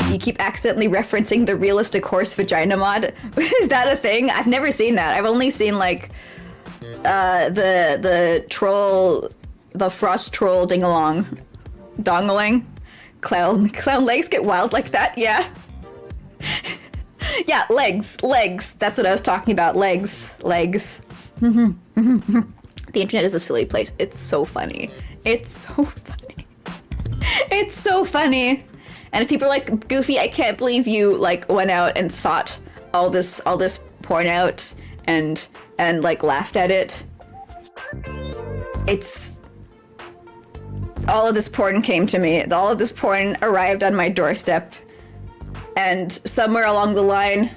You keep accidentally referencing the realistic horse vagina mod. Is that a thing? I've never seen that. I've only seen like the troll, the frost troll ding-along. Dongaling. Clown legs get wild like that, yeah. Yeah, legs. That's what I was talking about. Legs. The internet is a silly place. It's so funny. It's so funny. It's so funny. And if people are like, Goofy, I can't believe you like went out and sought all this porn out and like laughed at it. It's all of this porn came to me. All of this porn arrived on my doorstep. And somewhere along the line,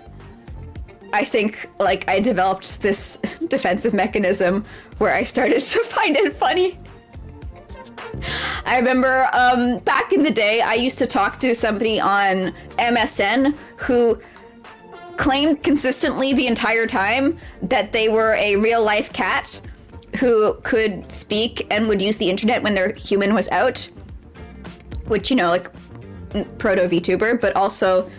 I think like I developed this defensive mechanism where I started to find it funny. I remember back in the day, I used to talk to somebody on MSN who claimed consistently the entire time that they were a real life cat who could speak and would use the internet when their human was out, which, you know, like proto VTuber, but also,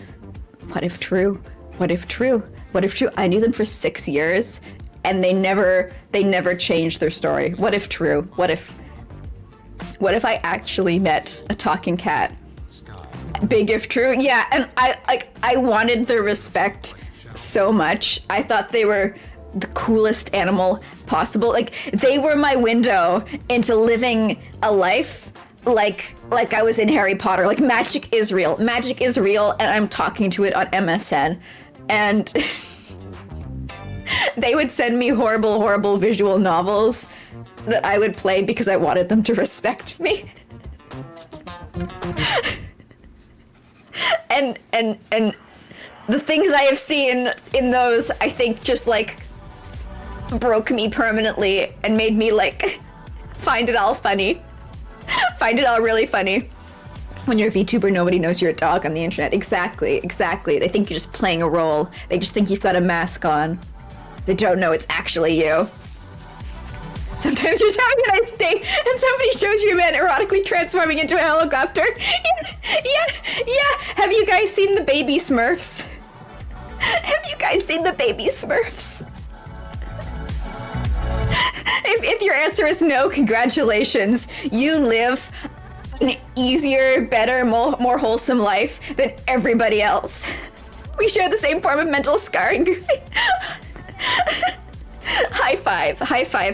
what if true? What if true? What if true? I knew them for 6 years and they never changed their story. What if true? What if I actually met a talking cat? Big if true. Yeah, and I wanted their respect so much. I thought they were the coolest animal possible. Like, they were my window into living a life like I was in Harry Potter. Like, magic is real. Magic is real, and I'm talking to it on MSN. And they would send me horrible visual novels that I would play because I wanted them to respect me. and the things I have seen in those, I think, just like broke me permanently and made me like find it all funny. Find it all really funny. When you're a VTuber, nobody knows you're a dog on the internet. Exactly. They think you're just playing a role. They just think you've got a mask on. They don't know it's actually you. Sometimes you're just having a nice day and somebody shows you a man erotically transforming into a helicopter. Yeah. Have you guys seen the baby Smurfs? Have you guys seen the baby Smurfs? If your answer is no, congratulations. You live an easier, better, more wholesome life than everybody else. We share the same form of mental scarring. High five,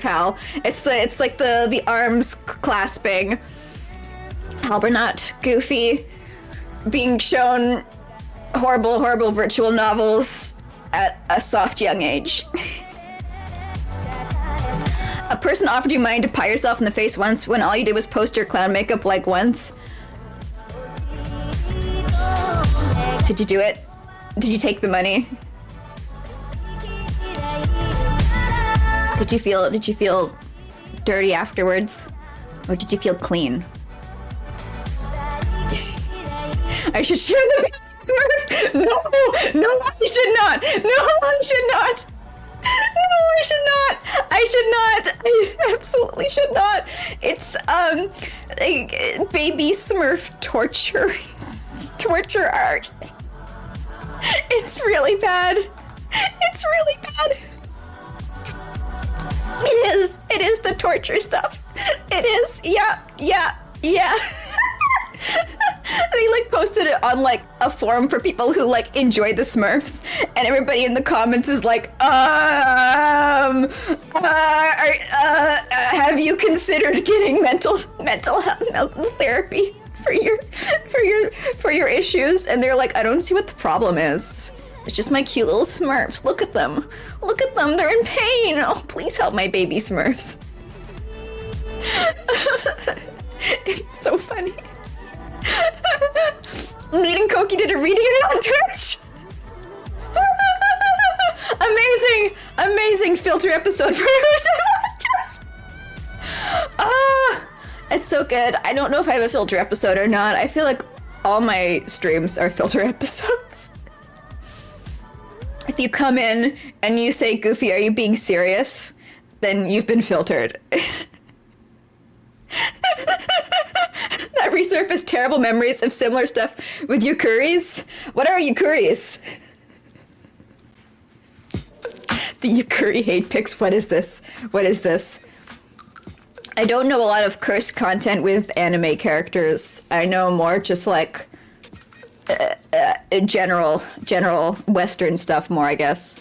Hal. It's like the arms clasping. Halbernaut, Goofy, being shown horrible virtual novels at a soft young age. A person offered you money to pie yourself in the face once when all you did was post your clown makeup like once. Did you do it? Did you take the money? Did you feel dirty afterwards? Or did you feel clean? I should share the baby Smurfs. No, I should not. I absolutely should not. It's baby Smurf torture art. It's really bad. It is the torture stuff. It is. Yeah. They like posted it on like a forum for people who like enjoy the Smurfs, and everybody in the comments is like, have you considered getting mental therapy for your issues? And they're like, I don't see what the problem is. It's just my cute little Smurfs. Look at them. They're in pain. Oh, please help my baby Smurfs. It's so funny. Meeting Koki did a reading of it on Twitch. Amazing filter episode for it's so good. I don't know if I have a filter episode or not. I feel like all my streams are filter episodes. If you come in and you say, Goofy, are you being serious? Then you've been filtered. That resurfaced terrible memories of similar stuff with Yukuris. What are Yukuris? The Yukuri hate pics. What is this? I don't know a lot of cursed content with anime characters. I know more just like general Western stuff more, I guess.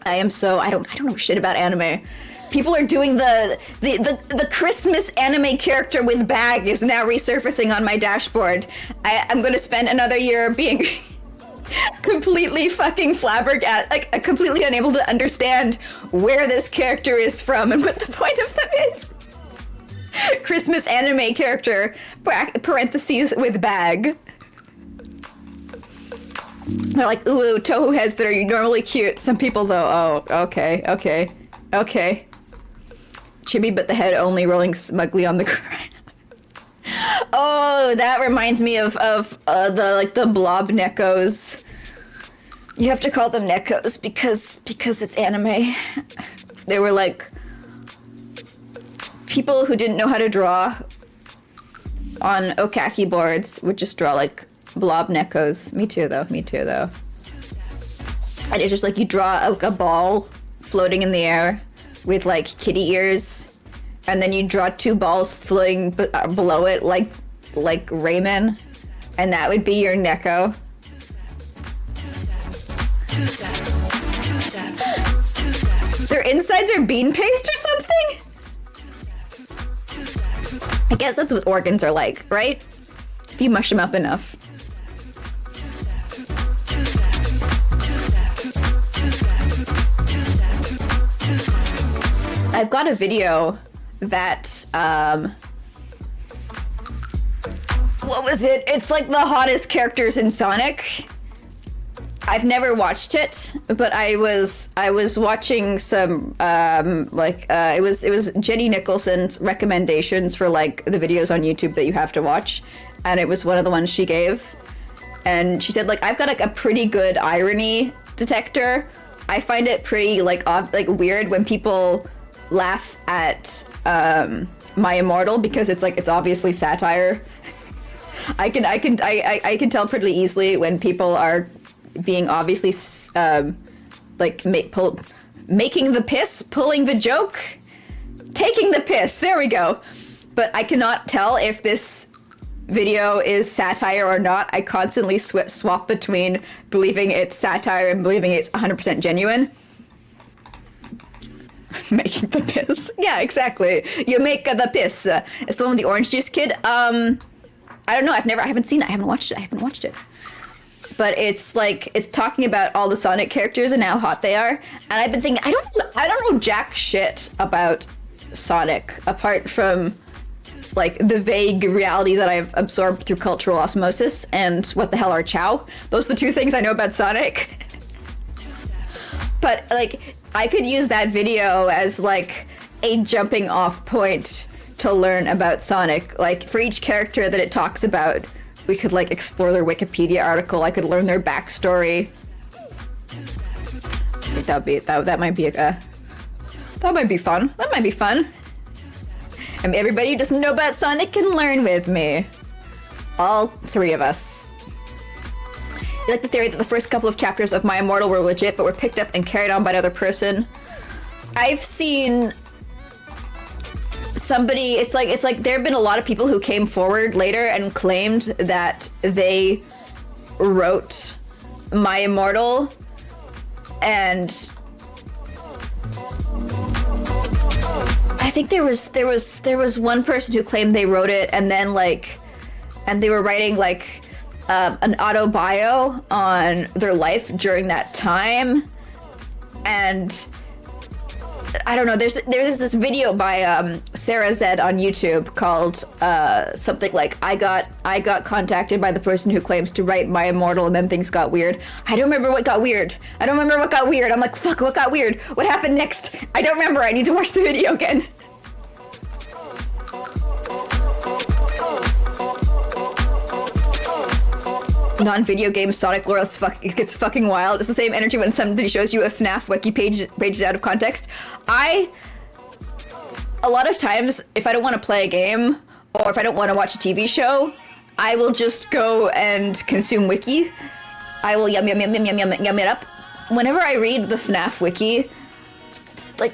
I don't know shit about anime. People are doing the Christmas anime character with bag is now resurfacing on my dashboard. I'm gonna spend another year being completely fucking flabbergasted, like completely unable to understand where this character is from and what the point of them is. Christmas anime character, parentheses with bag. They're like, ooh, tohu heads that are normally cute. Some people though, oh, okay. Chibi but the head only rolling smugly on the ground. Oh, that reminds me of the blob Nekkos. You have to call them Nekkos because it's anime. They were like people who didn't know how to draw on Okaki boards would just draw like blob Nekkos. Me too though. And it's just like you draw a ball floating in the air with like kitty ears, and then you draw two balls floating below it like Rayman, and that would be your Nekko. Their insides are bean paste or something? I guess that's what organs are like, right? If you mush them up enough. I've got a video that, what was it? It's like the hottest characters in Sonic. I've never watched it, but I was watching some, it was Jenny Nicholson's recommendations for like the videos on YouTube that you have to watch. And it was one of the ones she gave. And she said like, I've got like a pretty good irony detector. I find it pretty like weird when people laugh at My Immortal because it's obviously satire. I can tell pretty easily when people are being obviously making the piss, pulling the joke, taking the piss. There we go. But I cannot tell if this video is satire or not. I constantly swap between believing it's satire and believing it's 100% genuine. Making the piss. Yeah, exactly. You make the piss. It's the one with the orange juice kid. I don't know. I haven't seen it. I haven't watched it. But it's like, it's talking about all the Sonic characters and how hot they are. And I've been thinking, I don't know jack shit about Sonic apart from like the vague reality that I've absorbed through cultural osmosis and what the hell are Chow. Those are the two things I know about Sonic. But like, I could use that video as like a jumping off point to learn about Sonic. Like for each character that it talks about, we could like explore their Wikipedia article. I could learn their backstory. That might be fun. That might be fun. I mean, everybody who doesn't know about Sonic can learn with me. All three of us. I like the theory that the first couple of chapters of My Immortal were legit, but were picked up and carried on by another person. I've seen somebody, it's like there have been a lot of people who came forward later and claimed that they wrote My Immortal, and I think there was one person who claimed they wrote it, and then and they were writing an auto bio on their life during that time, and I don't know. There's this video by Sarah Zed on YouTube called something like I got contacted by the person who claims to write My Immortal and then things got weird. I don't remember what got weird. I'm like, fuck, what got weird? What happened next? I don't remember. I need to watch the video again. Non-video game Sonic lore it gets fucking wild. It's the same energy when somebody shows you a FNAF wiki page out of context. A lot of times, if I don't want to play a game, or if I don't want to watch a TV show, I will just go and consume wiki. I will yum it up. Whenever I read the FNAF wiki, like,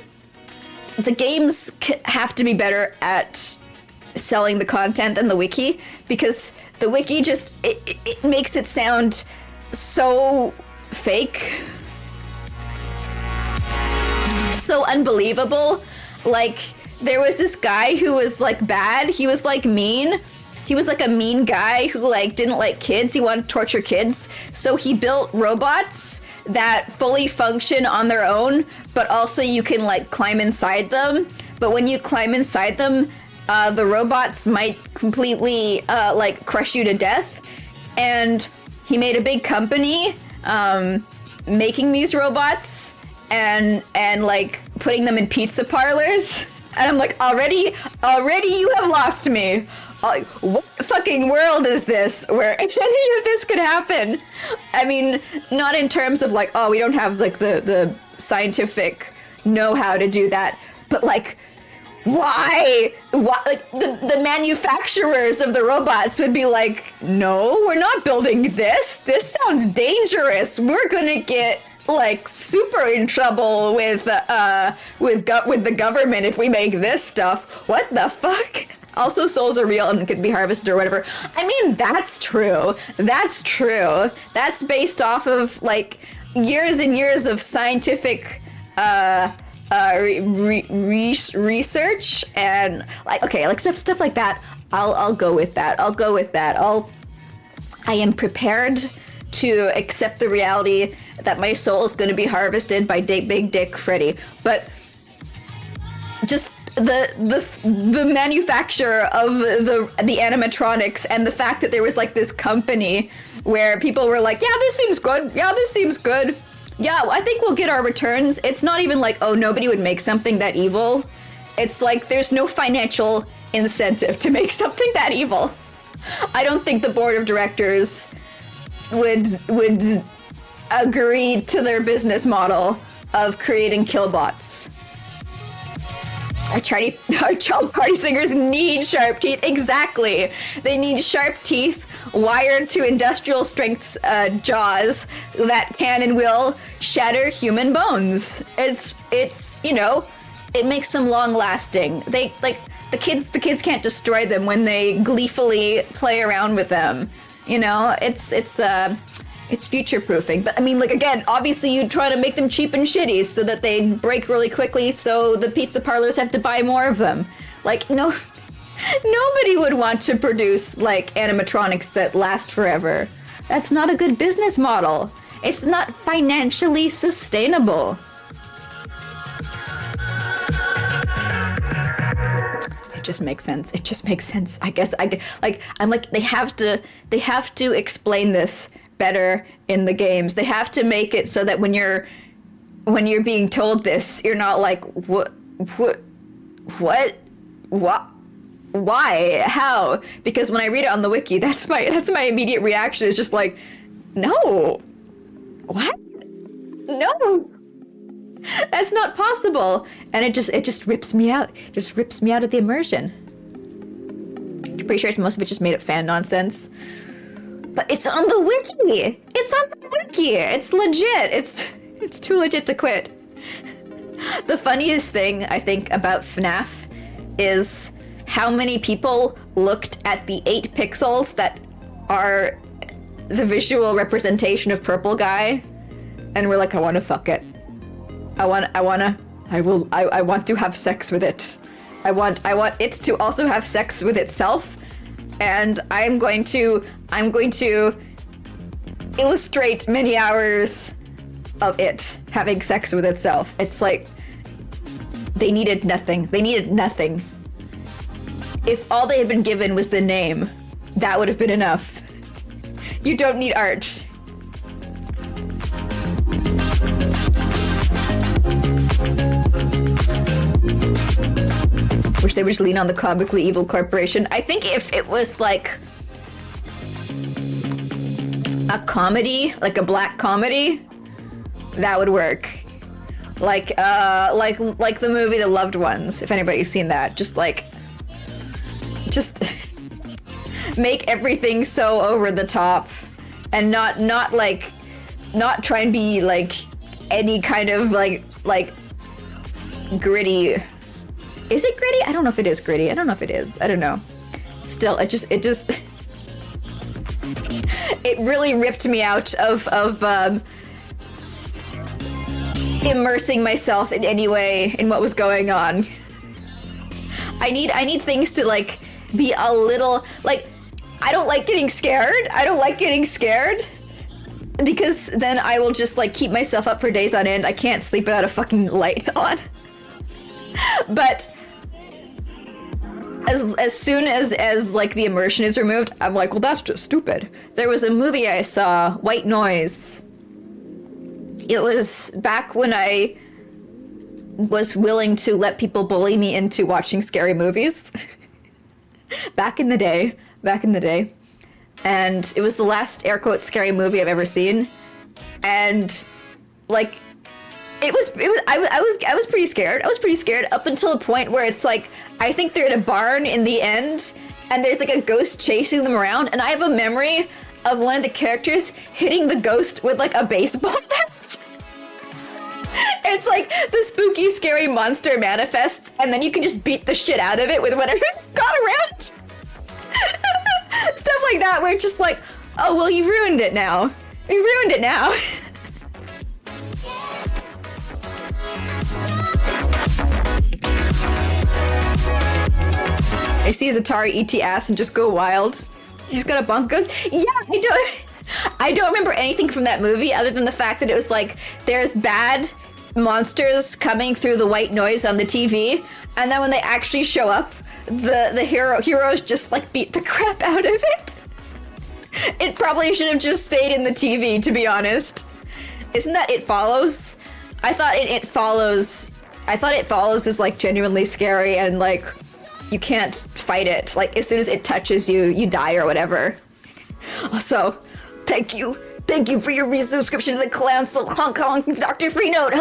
the games have to be better at selling the content than the wiki, because the wiki just, it makes it sound so fake. So unbelievable. Like, there was this guy who was like bad. He was like mean. He was like a mean guy who like didn't like kids. He wanted to torture kids. So he built robots that fully function on their own, but also you can like climb inside them. But when you climb inside them, the robots might completely like crush you to death. And he made a big company making these robots and like putting them in pizza parlors. And I'm like, already you have lost me. What fucking world is this where any of this could happen? I mean, not in terms of like, oh, we don't have like the scientific know-how to do that, but like, why? Like the manufacturers of the robots would be like, no, we're not building this. This sounds dangerous. We're gonna get like super in trouble with the government if we make this stuff. What the fuck? Also, souls are real and can be harvested or whatever. I mean, that's true. That's true. That's based off of like years and years of scientific research and like, okay, like stuff like that. I'll go with that. I'll go with that. I am prepared to accept the reality that my soul is going to be harvested by Big Dick Freddy. But just the manufacture of the animatronics and the fact that there was like this company where people were like, yeah, this seems good. Yeah, this seems good. Yeah, I think we'll get our returns. It's not even like, oh, nobody would make something that evil. It's like there's no financial incentive to make something that evil. I don't think the board of directors would agree to their business model of creating killbots. Our child party singers need sharp teeth. Exactly. They need sharp teeth wired to industrial strength jaws that can and will shatter human bones. It's you know, it makes them long lasting. They like the kids can't destroy them when they gleefully play around with them. You know, it's future proofing. But I mean, like, again, obviously you'd try to make them cheap and shitty so that they break really quickly so the pizza parlors have to buy more of them. Like, no, nobody would want to produce like animatronics that last forever. That's not a good business model. It's not financially sustainable. It just makes sense. It just makes sense. I guess I'm like they have to explain this better in the games. They have to make it so that when you're being told this, you're not like what, why, how? Because when I read it on the wiki, that's my immediate reaction is just like, no, what? No, that's not possible. And it just rips me out. It just rips me out of the immersion. I'm pretty sure most of it just made up fan nonsense. But it's on the wiki. It's on the wiki. It's legit. It's too legit to quit. The funniest thing I think about FNAF is how many people looked at the 8 pixels that are the visual representation of Purple Guy and were like, I want to fuck it. I want to have sex with it. I want it to also have sex with itself. And I'm going to illustrate many hours of it having sex with itself. It's like they needed nothing. They needed nothing. If all they had been given was the name, that would have been enough. You don't need art. Wish they would just lean on the comically evil corporation. I think if it was like a comedy, like a black comedy, that would work. Like the movie The Loved Ones, if anybody's seen that. Just make everything so over the top and not try and be like any kind of like gritty. Is it gritty? I don't know if it is gritty. I don't know if it is. I don't know. Still, it really ripped me out of immersing myself in any way in what was going on. I need things to like be a little like I don't like getting scared. I don't like getting scared because then I will just like keep myself up for days on end. I can't sleep without a fucking light on. But as soon as like the immersion is removed, I'm like, well, that's just stupid. There was a movie I saw, White Noise. It was back when I was willing to let people bully me into watching scary movies. back in the day. And it was the last air quote scary movie I've ever seen. And like I was pretty scared. I was pretty scared up until the point where it's like I think they're in a barn in the end and there's like a ghost chasing them around, and I have a memory of one of the characters hitting the ghost with like a baseball bat. It's like the spooky, scary monster manifests, and then you can just beat the shit out of it with whatever got around. Stuff like that, where it's just like, oh, well, you've ruined it now. You've ruined it now. I see his Atari ET ass and just go wild. You just got a bunk goes, yeah, I don't remember anything from that movie other than the fact that it was like, there's bad monsters coming through the white noise on the TV, and then when they actually show up, the heroes just like beat the crap out of it. It probably should have just stayed in the TV, to be honest. Isn't that It Follows? I thought It Follows is like genuinely scary and like you can't fight it. Like as soon as it touches you, you die or whatever. Also, thank you for your resubscription to the Council Hong Kong Dr. Freenote.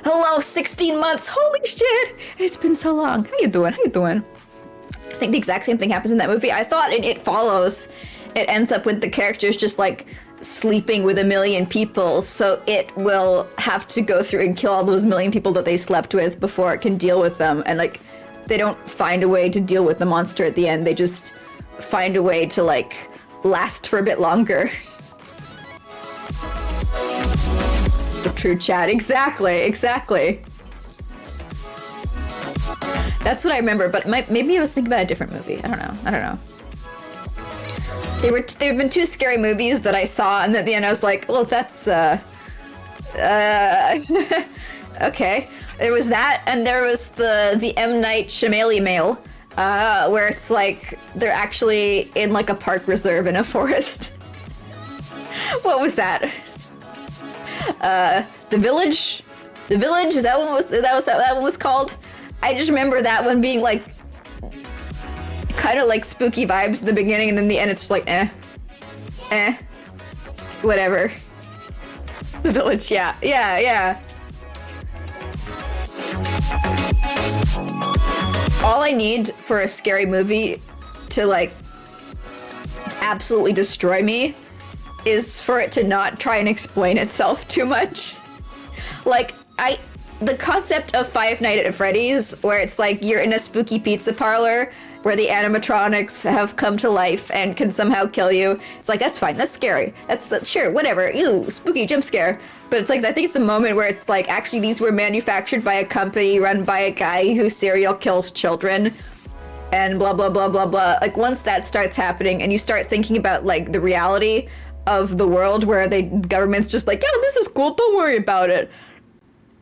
Hello, 16 months. Holy shit, it's been so long. How you doing? I think the exact same thing happens in that movie. I thought in It Follows, it ends up with the characters just like sleeping with a million people, so it will have to go through and kill all those million people that they slept with before it can deal with them, and like they don't find a way to deal with the monster at the end. They just find a way to like last for a bit longer. The true chat. Exactly. That's what I remember, but maybe I was thinking about a different movie. I don't know. There have been two scary movies that I saw, and at the end I was like, well, that's okay. There was that, and there was the M. Night Shyamalan where it's like they're actually in like a park reserve in a forest. What was that? The Village. The Village, is that what that one was called? I just remember that one being like kind of like spooky vibes in the beginning, and then the end it's just like whatever. The Village, yeah. All I need for a scary movie to like absolutely destroy me is for it to not try and explain itself too much. Like the concept of Five Nights at Freddy's, where it's like you're in a spooky pizza parlor where the animatronics have come to life and can somehow kill you. It's like, that's fine, that's scary. That's sure, whatever, ew, spooky jump scare. But it's like, I think it's the moment where it's like, actually these were manufactured by a company run by a guy who serial kills children and blah, blah, blah, blah, blah. Like once that starts happening and you start thinking about like the reality of the world where the government's just like, yeah, this is cool, don't worry about it.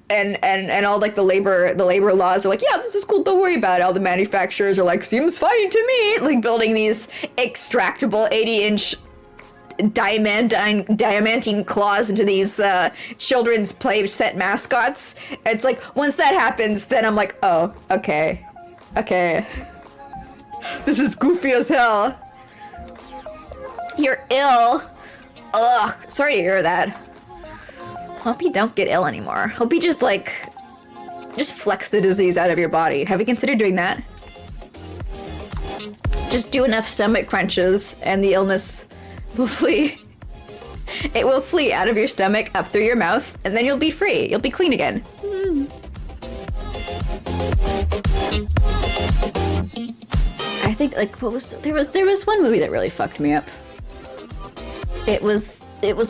And all like the labor laws are like, yeah, this is cool, don't worry about it. All the manufacturers are like, seems fine to me, like building these extractable 80-inch diamantine claws into these children's play set mascots. It's like once that happens, then I'm like, oh, okay, this is goofy as hell. You're ill. Ugh, sorry to hear that. Hope you don't get ill anymore. Hope you just flex the disease out of your body. Have you considered doing that? Just do enough stomach crunches and the illness will flee. It will flee out of your stomach, up through your mouth, and then you'll be free. You'll be clean again. I think like there was one movie that really fucked me up. It was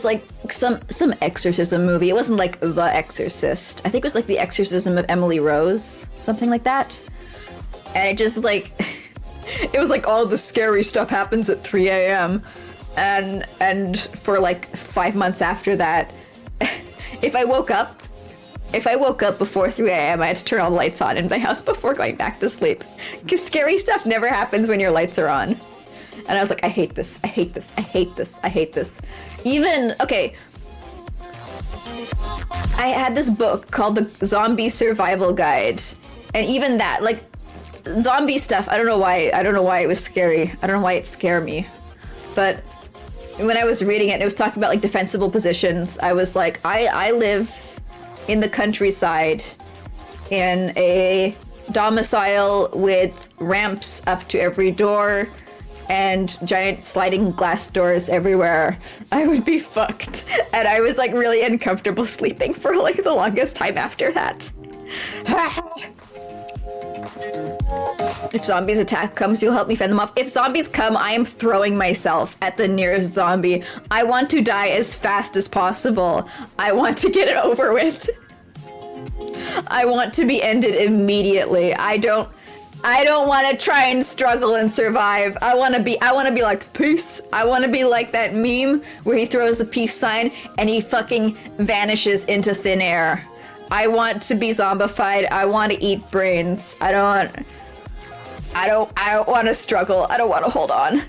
like some exorcism movie. It wasn't like The Exorcist. I think it was like The Exorcism of Emily Rose, something like that. and it just like it was like all the scary stuff happens at 3 a.m. and for like 5 months after that, if I woke up before 3 a.m., I had to turn all the lights on in my house before going back to sleep. Because scary stuff never happens when your lights are on. And I was like, I hate this, I hate this, I hate this, I hate this. Even, okay, I had this book called The Zombie Survival Guide. And even that, like, zombie stuff, I don't know why it was scary. I don't know why it scared me. But when I was reading it, and it was talking about like defensible positions, I was like, I live in the countryside in a domicile with ramps up to every door and giant sliding glass doors everywhere. I would be fucked. And I was like really uncomfortable sleeping for like the longest time after that. If zombies attack comes, you'll help me fend them off. If zombies come, I am throwing myself at the nearest zombie. I want to die as fast as possible. I want to get it over with. I want to be ended immediately. I don't want to try and struggle and survive. I want to be like peace. I want to be like that meme where he throws a peace sign and he fucking vanishes into thin air. I want to be zombified. I want to eat brains. I don't want to struggle. I don't want to hold on.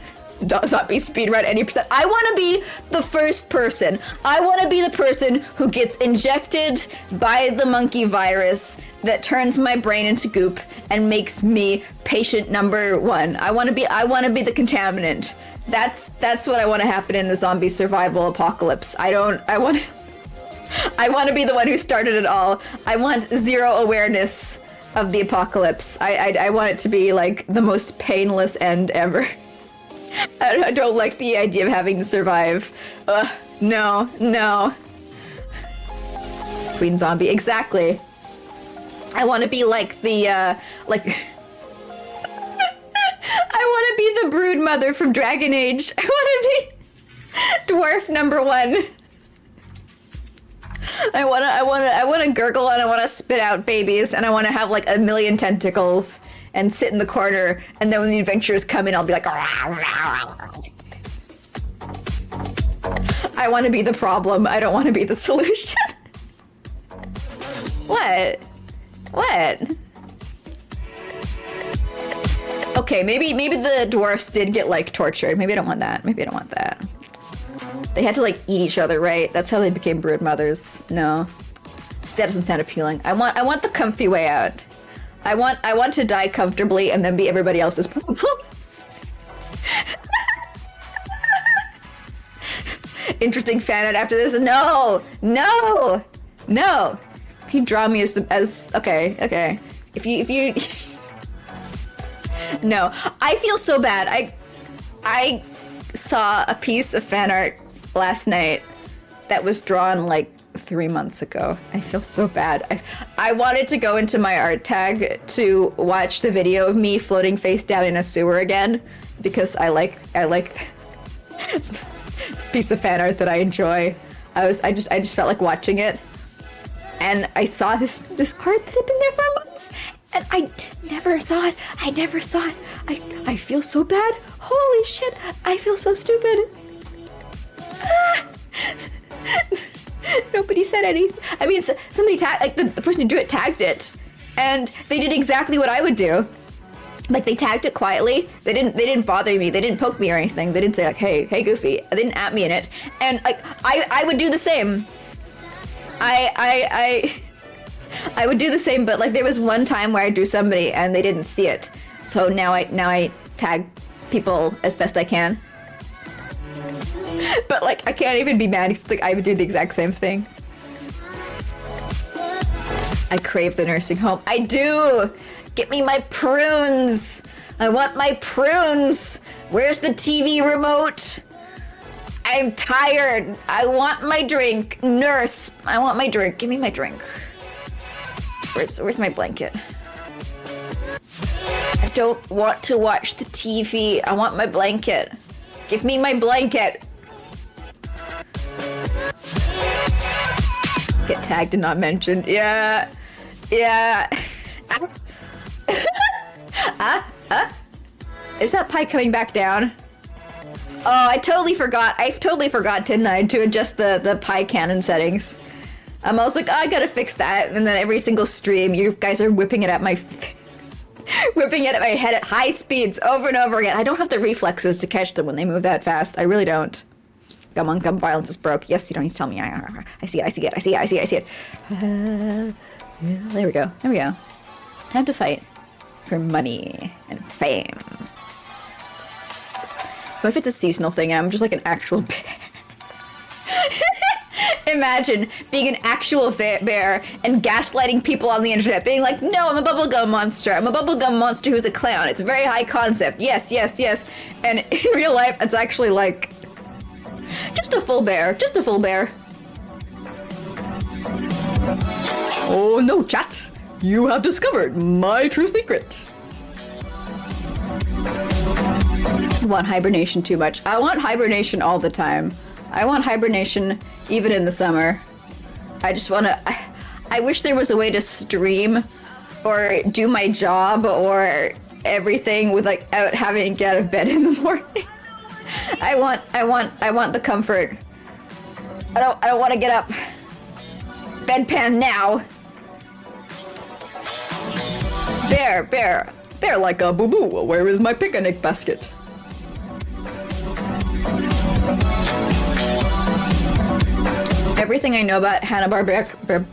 Zombie speedrun any percent. I want to be the first person. I want to be the person who gets injected by the monkey virus that turns my brain into goop and makes me patient number 1. I want to be the contaminant. That's what I want to happen in the zombie survival apocalypse. I want to be the one who started it all. I want zero awareness of the apocalypse. I want it to be like the most painless end ever. I don't like the idea of having to survive. No. Queen Zombie, exactly. I want to be like the, I want to be the brood mother from Dragon Age. I want to be dwarf number 1. I want to gurgle and I want to spit out babies and I want to have like a million tentacles and sit in the corner, and then when the adventurers come in, I'll be like, I want to be the problem. I don't want to be the solution. What? Okay, maybe the dwarfs did get like tortured. Maybe I don't want that. They had to like eat each other, right? That's how they became brood mothers. No, that doesn't sound appealing. I want the comfy way out. I want to die comfortably and then be everybody else's problem. Interesting fan art after this. No. If you draw me as okay. If you no, I feel so bad. I saw a piece of fan art last night that was drawn like 3 months ago. I feel so bad. I wanted to go into my art tag to watch the video of me floating face down in a sewer again because I like it's a piece of fan art that I enjoy. I just felt like watching it, and I saw this art that had been there for months, and I never saw it. I feel so bad. Holy shit! I feel so stupid. Nobody said anything. I mean, somebody the person who drew it tagged it, and they did exactly what I would do. Like, they tagged it quietly. They didn't bother me. They didn't poke me or anything. They didn't say like, hey Goofy. They didn't at me in it. And like, I would do the same. I would do the same, but like there was one time where I drew somebody and they didn't see it. So now I tag people as best I can. But like, I can't even be mad. It's like I would do the exact same thing. I crave the nursing home. I do! Get me my prunes! I want my prunes! Where's the TV remote? I'm tired. I want my drink. Nurse, I want my drink. Give me my drink. Where's my blanket? I don't want to watch the TV. I want my blanket. Give me my blanket. Get tagged and not mentioned. Yeah. Is that pie coming back down? Oh, I totally forgot. I totally forgot, didn't I, to adjust the pie cannon settings. I was like, oh, I gotta fix that. And then every single stream, you guys are whipping it at my whipping it at my head at high speeds over and over again. I don't have the reflexes to catch them when they move that fast. I really don't. Come on, gum violence is broke. Yes, you don't need to tell me. I see it, I see it, I see it, I see it, I see it. There we go, there we go. Time to fight for money and fame. What if it's a seasonal thing and I'm just like an actual bear? Imagine being an actual bear and gaslighting people on the internet, being like, no, I'm a bubblegum monster. I'm a bubblegum monster who's a clown. It's a very high concept. Yes, yes, yes. And in real life, it's actually like, just a full bear. Just a full bear. Oh no, chat. You have discovered my true secret. I want hibernation too much. I want hibernation all the time. I want hibernation even in the summer. I just want to... I wish there was a way to stream or do my job or everything without having to get out of bed in the morning. I want the comfort. I don't want to get up. Bedpan now. Bear like a boo-boo. Where is my picnic basket? Everything I know about Hanna-Barbera...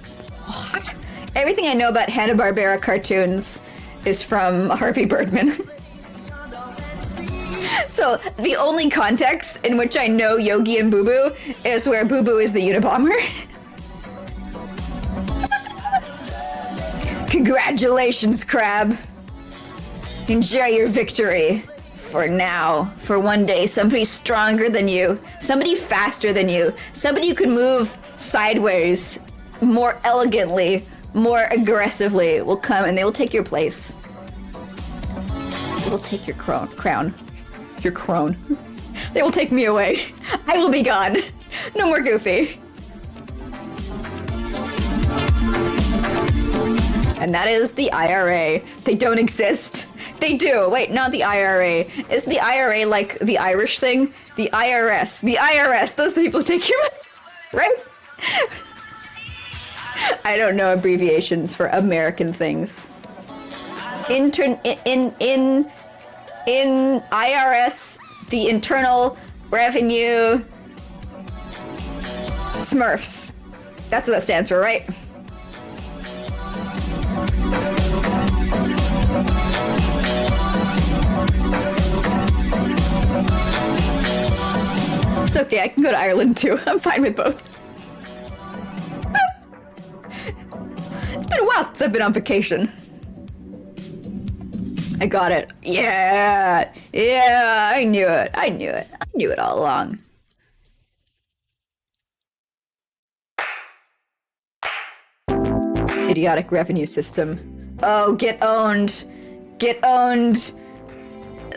Everything I know about Hanna-Barbera cartoons is from Harvey Birdman. So, the only context in which I know Yogi and Boo Boo is where Boo Boo is the Unabomber. Congratulations, Crab. Enjoy your victory. For now. For one day, somebody stronger than you. Somebody faster than you. Somebody who can move sideways more elegantly, more aggressively will come and they will take your place. They will take your crown. Your crone. They will take me away. I will be gone. No more Goofy. And that is the IRA. They don't exist. They do. Wait, not the IRA. Is the IRA like the Irish thing? The IRS. The IRS. Those are the people who take your money. Right? I don't know abbreviations for American things. In IRS, the Internal Revenue Smurfs. That's what that stands for, right? It's okay, I can go to Ireland too. I'm fine with both. It's been a while since I've been on vacation. I got it. Yeah! Yeah, I knew it. I knew it. I knew it all along. Idiotic revenue system. Oh, get owned. Get owned.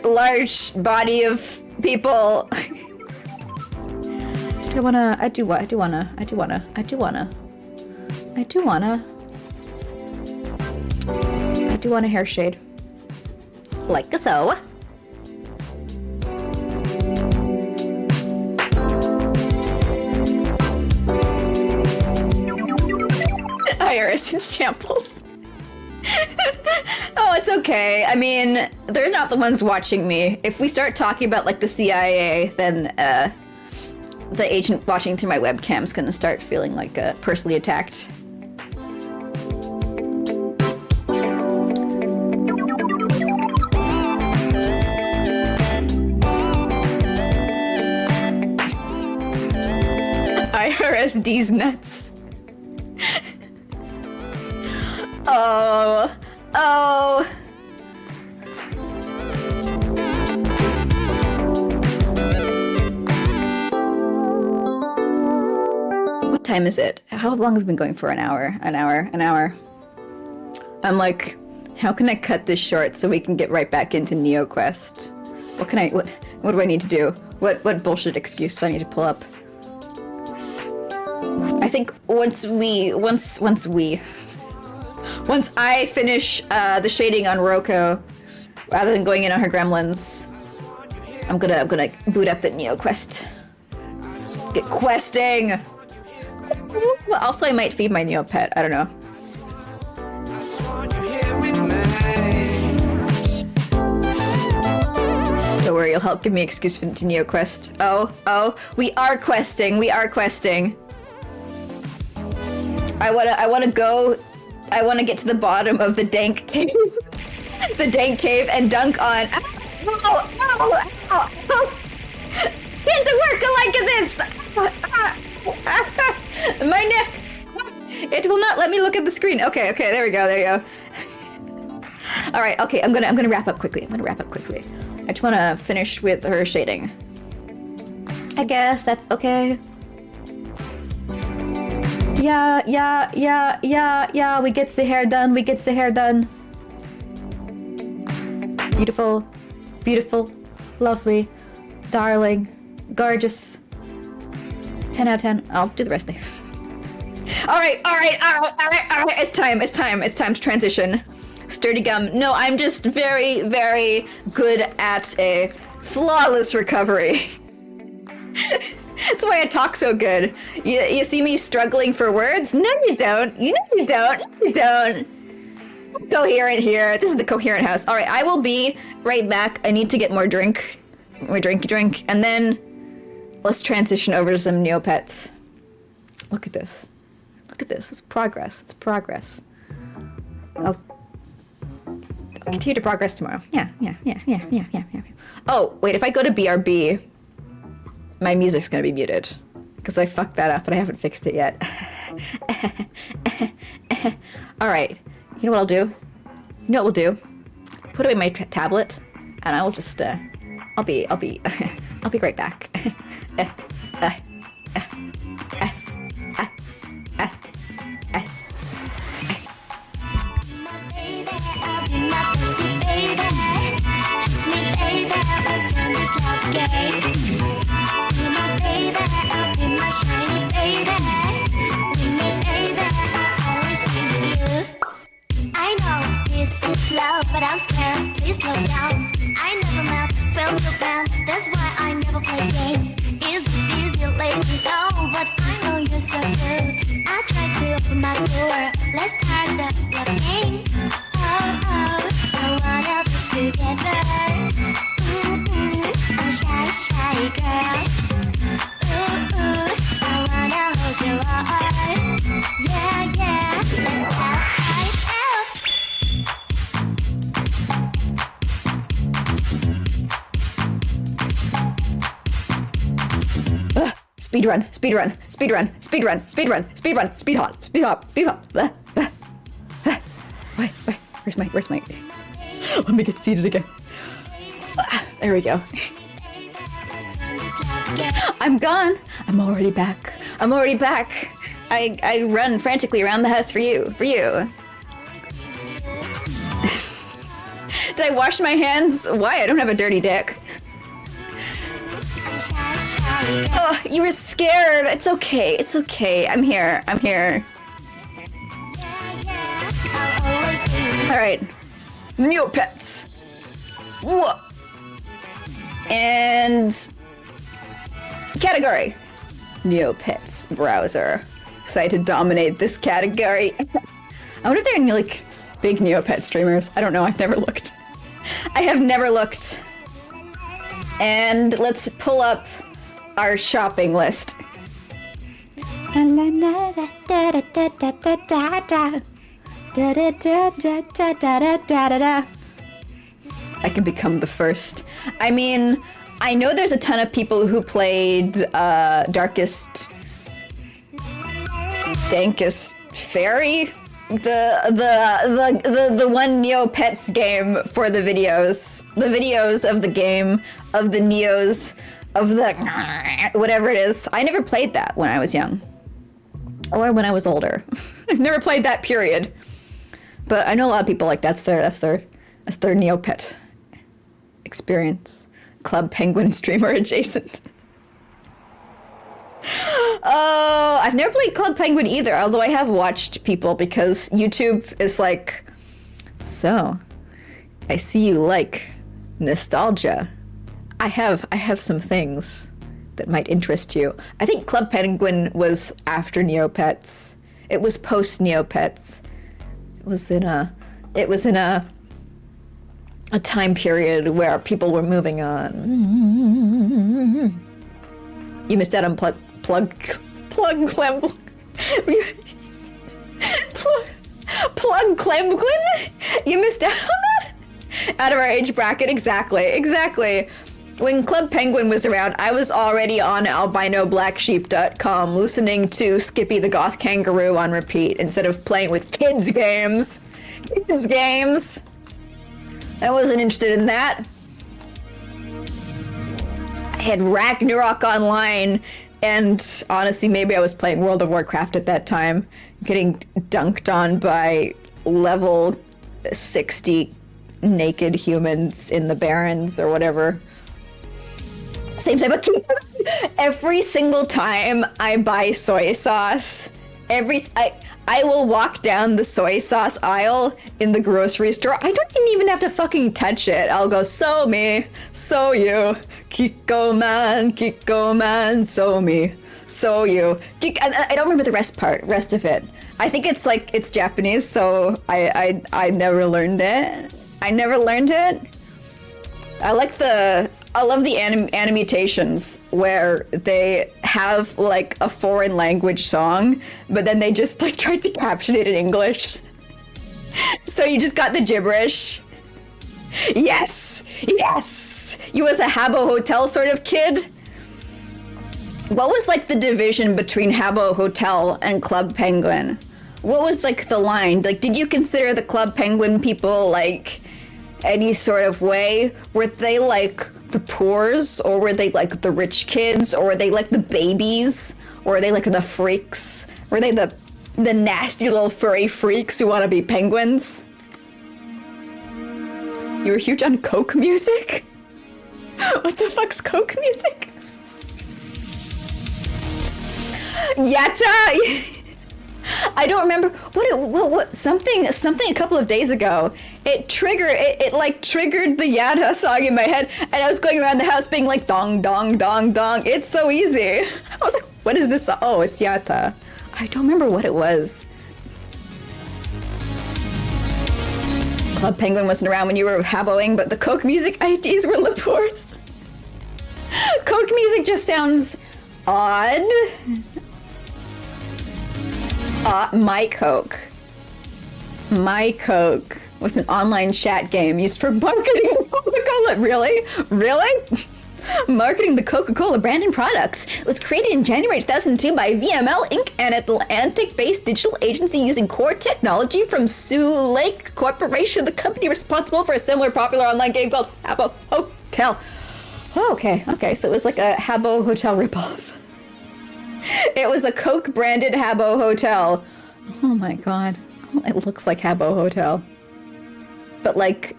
Large body of people. I do want a hair shade. Like so. IRS in shambles. Oh, it's okay. I mean, they're not the ones watching me. If we start talking about like the CIA, then the agent watching through my webcam's gonna start feeling like personally attacked. IRSD's nuts. Oh. What time is it? How long have we been going for? An hour. I'm like, how can I cut this short so we can get right back into NeoQuest? What do I need to do? What bullshit excuse do I need to pull up? I think once I finish the shading on Roko, Rather than going in on her gremlins, I'm gonna boot up the Neo Quest. Let's get questing. Also, I might feed my Neopet. I don't know. Don't worry, you'll help give me an excuse to Neo Quest. Oh, we are questing. We are questing. I wanna get to the bottom of the dank cave. The dank cave and dunk on. Can't work like this. My neck. It will not let me look at the screen. Okay, there we go. There you go. All right. Okay, I'm gonna wrap up quickly. I just wanna finish with her shading. I guess that's okay. Yeah. We get the hair done. Beautiful, lovely, darling, gorgeous. 10 out of 10. I'll do the rest later. All right. It's time to transition. Sturdy gum. No, I'm just very, very good at a flawless recovery. That's why I talk so good. You see me struggling for words? No, you don't. You don't. Coherent here. This is the coherent house. All right, I will be right back. I need to get more drink, and then let's transition over to some Neopets. Look at this. It's progress. I'll continue to progress tomorrow. Yeah. Oh, wait, if I go to BRB, my music's gonna be muted. Because I fucked that up, but I haven't fixed it yet. Alright, you know what I'll do? Put away my tablet, and I will just, I'll be right back. I know this is love, but I'm scared. Please slow down. I never met, felt so bad. That's why I never play games. Easy, lazy, no, but I know you're so good. I tried to open my door. Let's start the game. Oh, I wanna be together. I'm shy girl. I wanna hold your heart. Yeah, let's have Speed run. Speed hop. Wait, where's my? Let me get seated again. There we go. I'm gone. I'm already back. I run frantically around the house for you. Did I wash my hands? Why? I don't have a dirty dick. Oh, you were scared. It's okay. I'm here. All right. Neopets. Whoa. And category. Neopets browser. Excited to dominate this category. I wonder if there are any like big Neopet streamers. I don't know. I've never looked. I have never looked. And let's pull up our shopping list. I can become the first. I mean, I know there's a ton of people who played Darkest Dankest Fairy, the one Neopets game for the videos of the game, of the Neos, of the whatever it is. I never played that when I was young, or when I was older. I've never played that, period. But I know a lot of people like that's their Neopet experience. Club Penguin streamer adjacent. Oh, I've never played Club Penguin either, although I have watched people because YouTube is like, so, I see you like nostalgia. I have some things that might interest you. I think Club Penguin was after Neopets. It was post Neopets. It was in a time period where people were moving on. You missed out on plug Clem. Plug Clemglin? You missed out on that? Out of our age bracket, exactly. When Club Penguin was around, I was already on albinoblacksheep.com listening to Skippy the Goth Kangaroo on repeat instead of playing with kids games. I wasn't interested in that. I had Ragnarok Online, and honestly, maybe I was playing World of Warcraft at that time, getting dunked on by level 60 naked humans in the Barrens or whatever. Same type of thing. Every single time I buy soy sauce, I will walk down the soy sauce aisle in the grocery store. I don't even have to fucking touch it. I'll go, so me, so you, Kiko man, so me, so you. I don't remember the rest of it. I think it's Japanese, so I never learned it. I love the animations where they have like a foreign language song, but then they just like tried to caption it in English. So you just got the gibberish. Yes! You was a Habbo Hotel sort of kid? What was like the division between Habbo Hotel and Club Penguin? What was like the line? Like, did you consider the Club Penguin people like any sort of way? Were they like the poors, or were they like the rich kids, or were they like the babies, or were they like the freaks? Were they the nasty little furry freaks who want to be penguins? You were huge on Coke music? What the fuck's Coke music? Yatta! I don't remember what something a couple of days ago. It triggered the Yatta song in my head, and I was going around the house being like dong dong dong dong. It's so easy. I was like, what is this song? Oh, it's Yatta. I don't remember what it was. Club Penguin wasn't around when you were Habboing, but the Coke music IDs were Lapours. Coke music just sounds odd. My Coke was an online chat game used for marketing Coca-Cola. Really? Marketing the Coca-Cola brand and products. It was created in January 2002 by VML Inc., an Atlantic-based digital agency using core technology from Sioux Lake Corporation, the company responsible for a similar popular online game called Habbo Hotel. Oh, okay, so it was like a Habbo Hotel ripoff. It was a Coke-branded Habbo Hotel. Oh my god. It looks like Habbo Hotel. But like,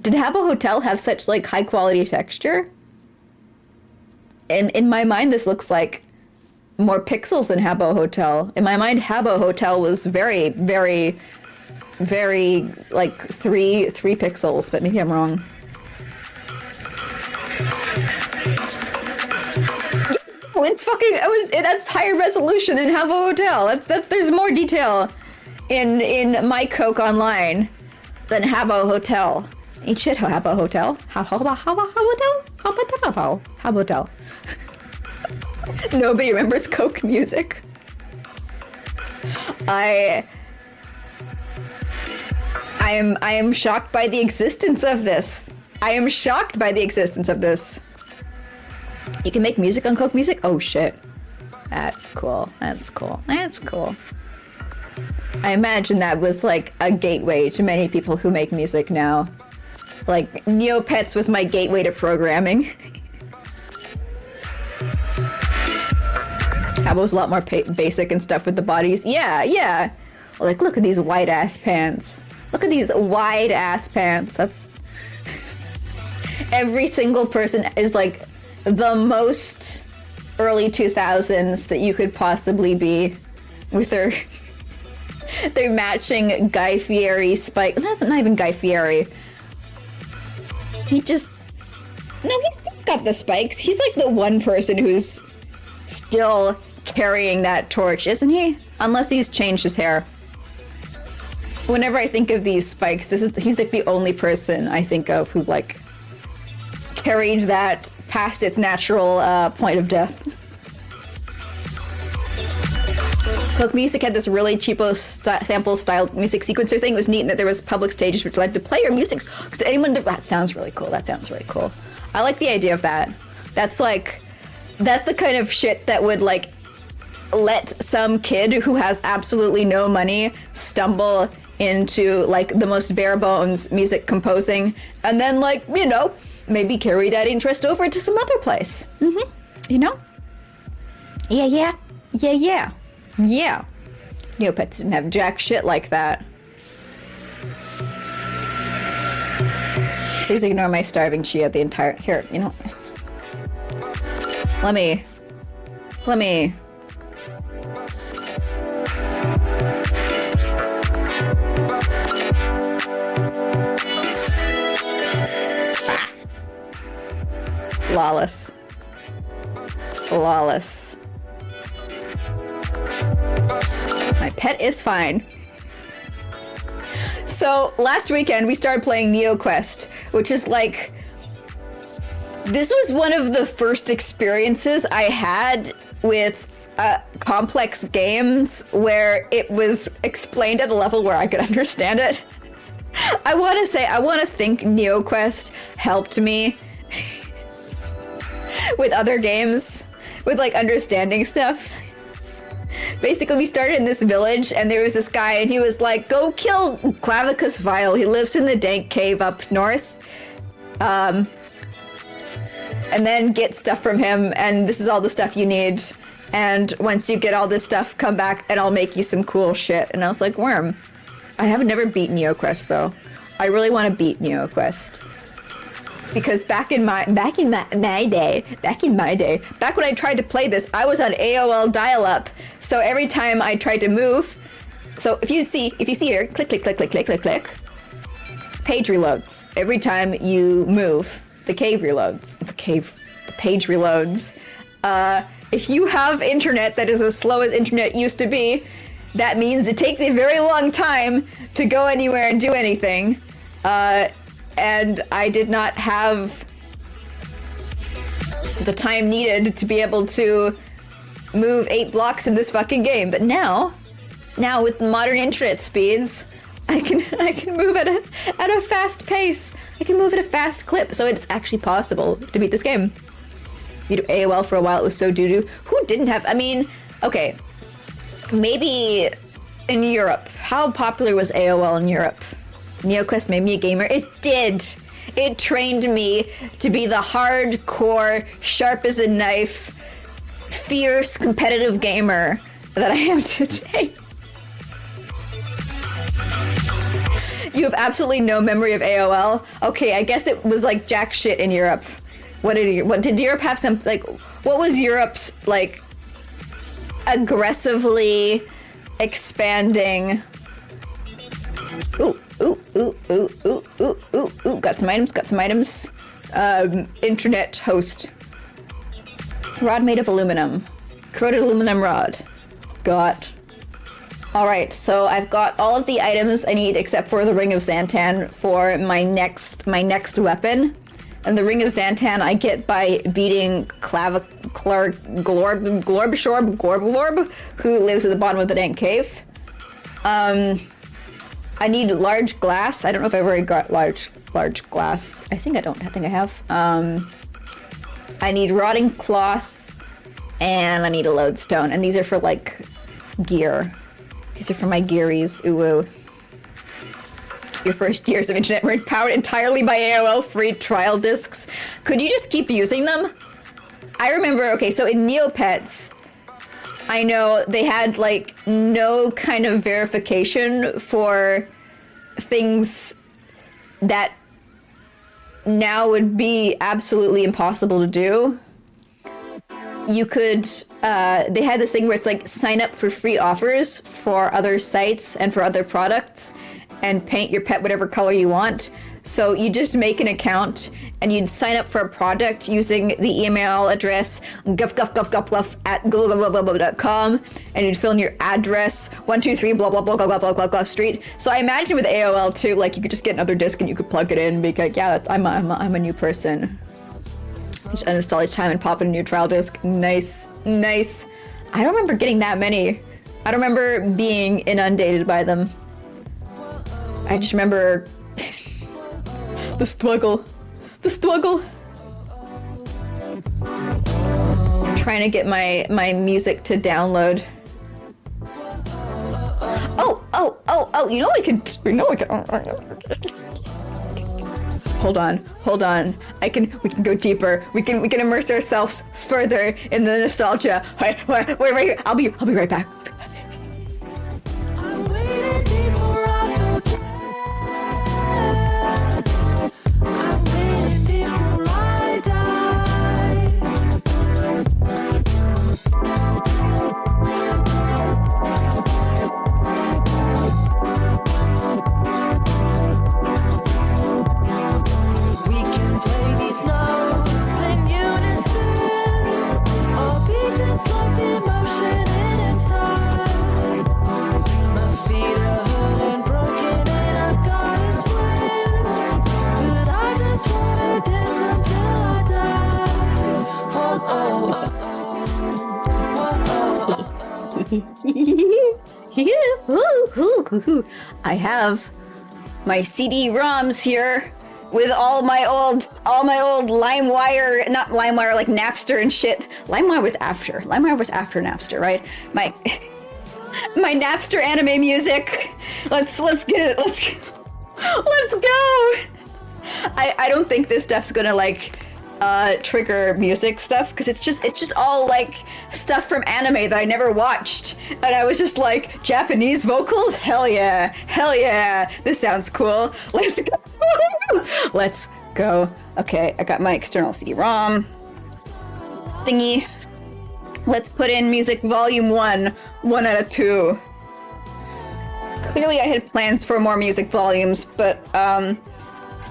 did Habbo Hotel have such like high-quality texture? And in my mind, this looks like more pixels than Habbo Hotel. In my mind, Habbo Hotel was very, very, very like three pixels, but maybe I'm wrong. That's higher resolution than Habbo Hotel. That's there's more detail in My Coke Online than Habbo Hotel. Eat shit, Habbo Hotel. Habbo Hotel. Nobody remembers Coke music. I am shocked by the existence of this. You can make music on Coke Music? Oh shit. That's cool. I imagine that was like a gateway to many people who make music now. Like, Neopets was my gateway to programming. Habbo's a lot more basic and stuff with the bodies. Yeah. Like, look at these wide-ass pants. That's... Every single person is like the most early 2000s that you could possibly be with their They're matching Guy Fieri spike. No, it's not even Guy Fieri. He just... No, he's got the spikes. He's like the one person who's still carrying that torch, isn't he? Unless he's changed his hair. Whenever I think of these spikes, he's like the only person I think of who like carried that past its natural point of death. Cook Music had this really cheapo sample styled music sequencer thing. It was neat in that there was public stages which led to play your music. Because anyone that sounds really cool. That sounds really cool. I like the idea of that. That's the kind of shit that would like let some kid who has absolutely no money stumble into like the most bare bones music composing, and then like, you know, maybe carry that interest over to some other place. You know? Yeah. Neopets didn't have jack shit like that. Please ignore my starving Chia the entire... Here, you know... Let me... Flawless. My pet is fine. So, last weekend we started playing NeoQuest, which is like... This was one of the first experiences I had with complex games where it was explained at a level where I could understand it. I want to think NeoQuest helped me with other games, with like understanding stuff. Basically, we started in this village, and there was this guy, and he was like, go kill Clavicus Vile. He lives in the dank cave up north. And then get stuff from him, and this is all the stuff you need. And once you get all this stuff, come back, and I'll make you some cool shit. And I was like, Worm. I have never beat NeoQuest, though. I really want to beat NeoQuest. Because back in my day, back when I tried to play this, I was on AOL dial-up. So every time I tried to move, so if you see here, click, page reloads. Every time you move, the page reloads. If you have internet that is as slow as internet used to be, that means it takes a very long time to go anywhere and do anything. And I did not have the time needed to be able to move 8 blocks in this fucking game. But now with modern internet speeds, I can move at a fast pace. I can move at a fast clip, so it's actually possible to beat this game. You do AOL for a while, it was so doo-doo. Who didn't have, I mean, okay, maybe in Europe. How popular was AOL in Europe? NeoQuest made me a gamer. It did. It trained me to be the hardcore, sharp as a knife, fierce, competitive gamer that I am today. You have absolutely no memory of AOL? Okay, I guess it was like jack shit in Europe. What did Europe have some, like, what was Europe's, like, aggressively expanding... Ooh, got some items. Internet host. Rod made of aluminum. Corroded aluminum rod. Got. Alright, so I've got all of the items I need except for the Ring of Zantan for my next weapon. And the Ring of Zantan I get by beating Glorbshorb, who lives at the bottom of the dank cave. I need large glass. I don't know if I've already got large glass. I think I don't. I think I have. I need rotting cloth, and I need a lodestone. And these are for like gear. These are for my gearies. Ooh. Your first years of internet were powered entirely by AOL free trial discs. Could you just keep using them? I remember. Okay, so in Neopets, I know they had like no kind of verification for things that now would be absolutely impossible to do. you could they had this thing where it's like sign up for free offers for other sites and for other products and paint your pet whatever color you want. So you just make an account and you'd sign up for a product using the email address guff at google.com, and you'd fill in your address 123 blah blah blah blah blah blah blah blah street. So I imagine with AOL too, like you could just get another disc and you could plug it in and be like, yeah, I'm a new person. Just uninstall each time and pop in a new trial disc. Nice. I don't remember getting that many. I don't remember being inundated by them. I just remember the struggle. Trying to get my music to download. Oh, you know we could. Hold on. We can go deeper. We can immerse ourselves further in the nostalgia. Wait right here. I'll be right back. I'm waiting before I forget. I'm waiting before I die. We can play these notes in unison, or be just like the emotion in time. My feet are hurt and broken and I've got a split, but I just wanna dance until I die. I have my CD-ROMs here with all my old LimeWire, not LimeWire, like Napster and shit. LimeWire was after Napster, right? My Napster anime music. Let's get it. Let's go. I don't think this stuff's gonna like trigger music stuff because it's just all like stuff from anime that I never watched, and I was just like, Japanese vocals, hell yeah, this sounds cool. Let's go. Okay, I got my external CD-ROM thingy. Let's put in music volume 1 out of 2. Clearly I had plans for more music volumes, but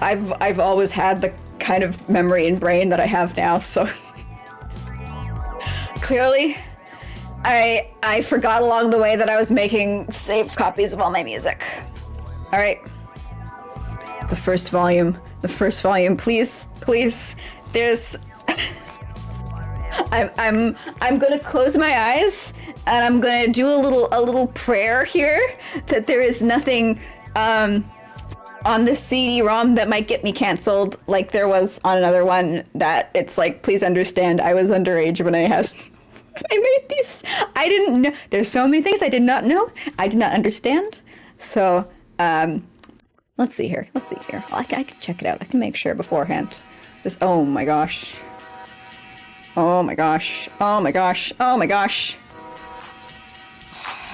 I've always had the kind of memory and brain that I have now, so clearly I forgot along the way that I was making saved copies of all my music. All right, the first volume, please. There's I'm gonna close my eyes and I'm gonna do a little prayer here that there is nothing on this CD-ROM that might get me canceled, like there was on another one that it's like, please understand, I was underage when I made these. I didn't know. There's so many things I did not know. I did not understand. So, let's see here. I can check it out. I can make sure beforehand. Oh my gosh.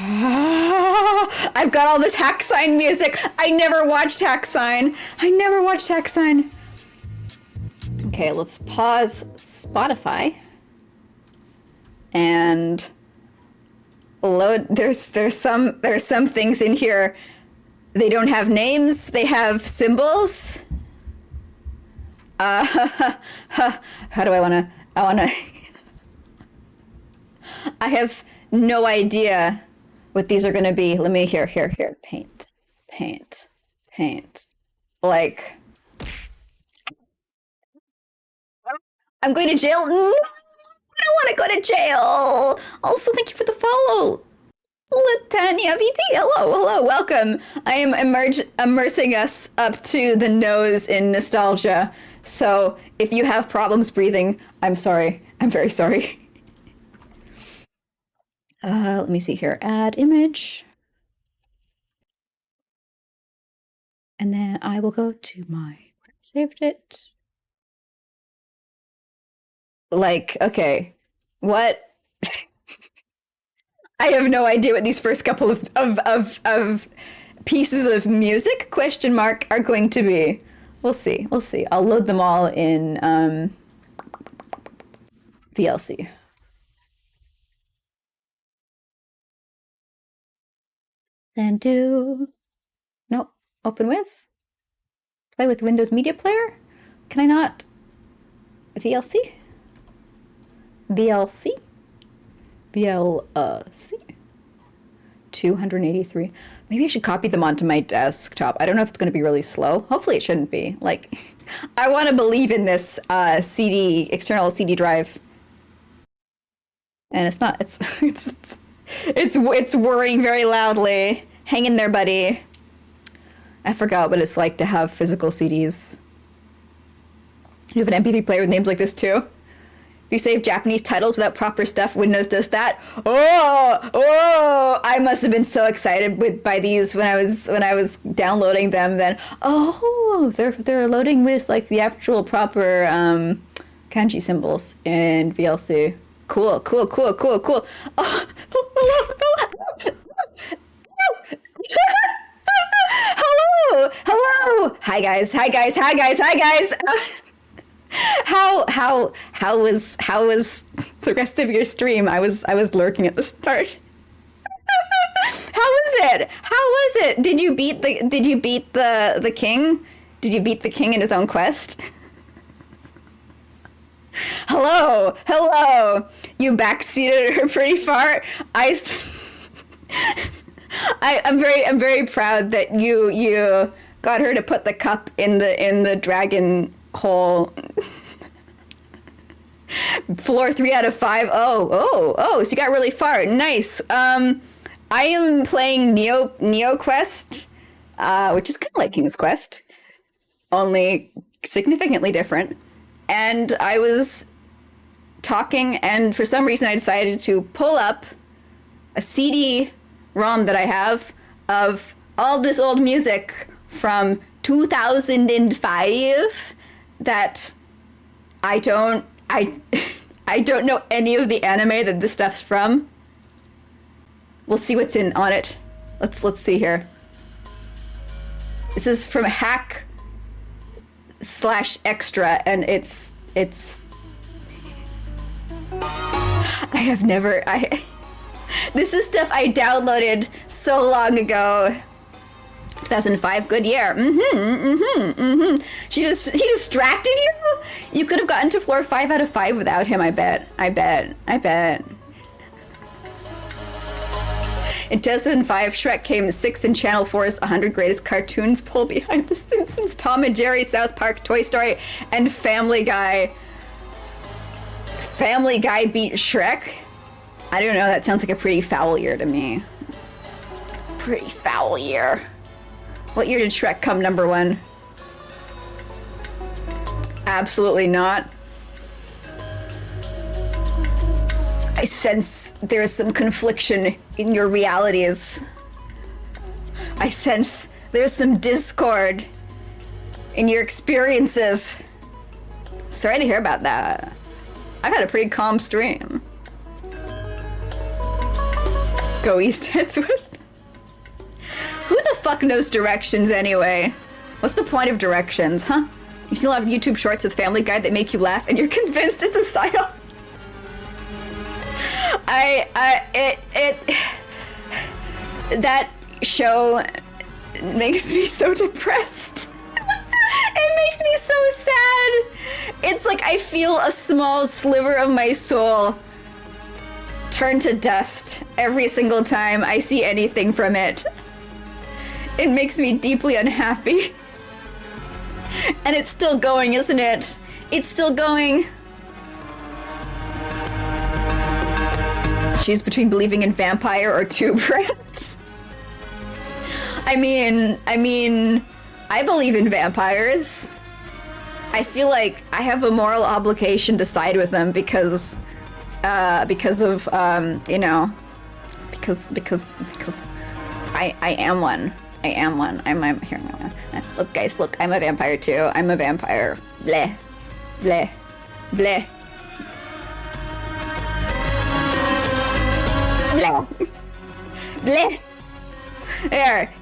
I've got all this Hack Sign music. I never watched Hack Sign. Okay, let's pause Spotify and load. There's some things in here. They don't have names. They have symbols. How do I wanna? I have no idea what these are gonna be. Let me here. Paint. Like, I'm going to jail. No, I don't want to go to jail. Also, thank you for the follow, Latanya VT. Hello, welcome. I am immersing us up to the nose in nostalgia. So if you have problems breathing, I'm sorry. I'm very sorry. Let me see here. Add image. And then I will go to where I saved it. Like, okay, what? I have no idea what these first couple of pieces of music are going to be. We'll see. I'll load them all in VLC. Then do... No, open with? Play with Windows Media Player? Can I not? VLC? VLC? VLC? 283. Maybe I should copy them onto my desktop. I don't know if it's going to be really slow. Hopefully it shouldn't be. Like, I want to believe in this external CD drive. And it's not. It's whirring very loudly. Hang in there, buddy. I forgot what it's like to have physical CDs. You have an MP3 player with names like this too? If you save Japanese titles without proper stuff, Windows does that. Oh! I must have been so excited by these when I was downloading them. Then they're loading with like the actual proper kanji symbols in VLC. Cool. Oh. Hello. Hi guys. How was the rest of your stream? I was lurking at the start. How was it? Did you beat the king? Did you beat the king in his own quest? Hello. You backseated her pretty far. I'm very proud that you got her to put the cup in the dragon hole. Floor 3 out of 5. Oh, so you got really far. Nice. I am playing Neo Quest, which is kind of like King's Quest, only significantly different. And I was talking, and for some reason I decided to pull up a CD-ROM that I have of all this old music from 2005 that I don't know any of the anime that this stuff's from. We'll see what's on it. Let's see here. This is from Hack/Extra, and it's this is stuff I downloaded so long ago. 2005, good year. He distracted you? You could have gotten to floor 5 out of 5 without him, I bet. In 2005, Shrek came 6th in Channel 4's 100 Greatest Cartoons poll behind The Simpsons, Tom and Jerry, South Park, Toy Story, and Family Guy. Family Guy beat Shrek? I don't know, that sounds like a pretty foul year to me. Pretty foul year. What year did Shrek come number 1? Absolutely not. I sense there is some confliction in your realities. I sense there's some discord in your experiences. Sorry to hear about that. I've had a pretty calm stream. Go east, heads west. Who the fuck knows directions anyway? What's the point of directions, huh? You still have YouTube shorts with Family Guy that make you laugh and you're convinced it's a psyop? That show makes me so depressed. It makes me so sad. It's like I feel a small sliver of my soul turn to dust every single time I see anything from it. It makes me deeply unhappy. And it's still going, isn't it? It's still going. Choose between believing in vampire or Tube Rat. I mean, I believe in vampires. I feel like I have a moral obligation to side with them because of you know, because I am one. I am one. I'm here. Look, guys, look. I'm a vampire too. I'm a vampire. Bleh, bleh, bleh. Bleh. Bleh.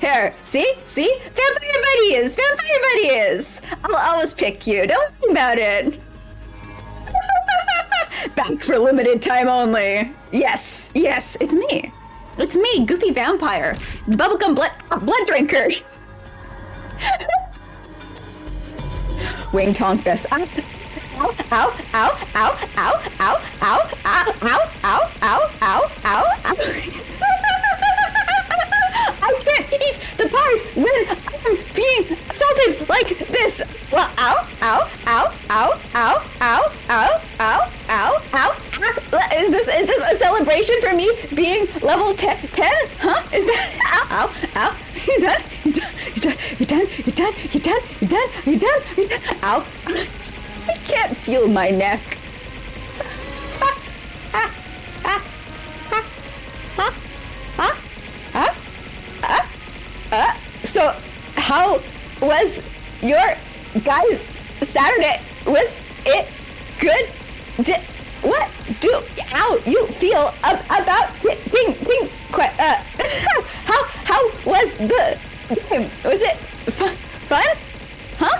Here. See? Vampire buddy is. I'll always pick you. Don't think about it. Back for limited time only. Yes, it's me. It's me, Goofy Vampire, the bubblegum blood drinker. Wing Tonk best. Ow, ow, ow, ow, ow, ow, ow, ow, ow, ow, ow, ow, ow, ow. I can't eat the pies when I'm being assaulted like this. Well, ow, ow, ow, ow, ow, ow, ow, ow, ow, ow. Is this a celebration for me being level 10? Huh? Is that ow, ow, ow? You done? You done? You done? You done? You done? You done? You done? Ow. I can't feel my neck. So, how was your guys' Saturday? Was it good? What do you feel about things? How was the game? Was it fun? Huh?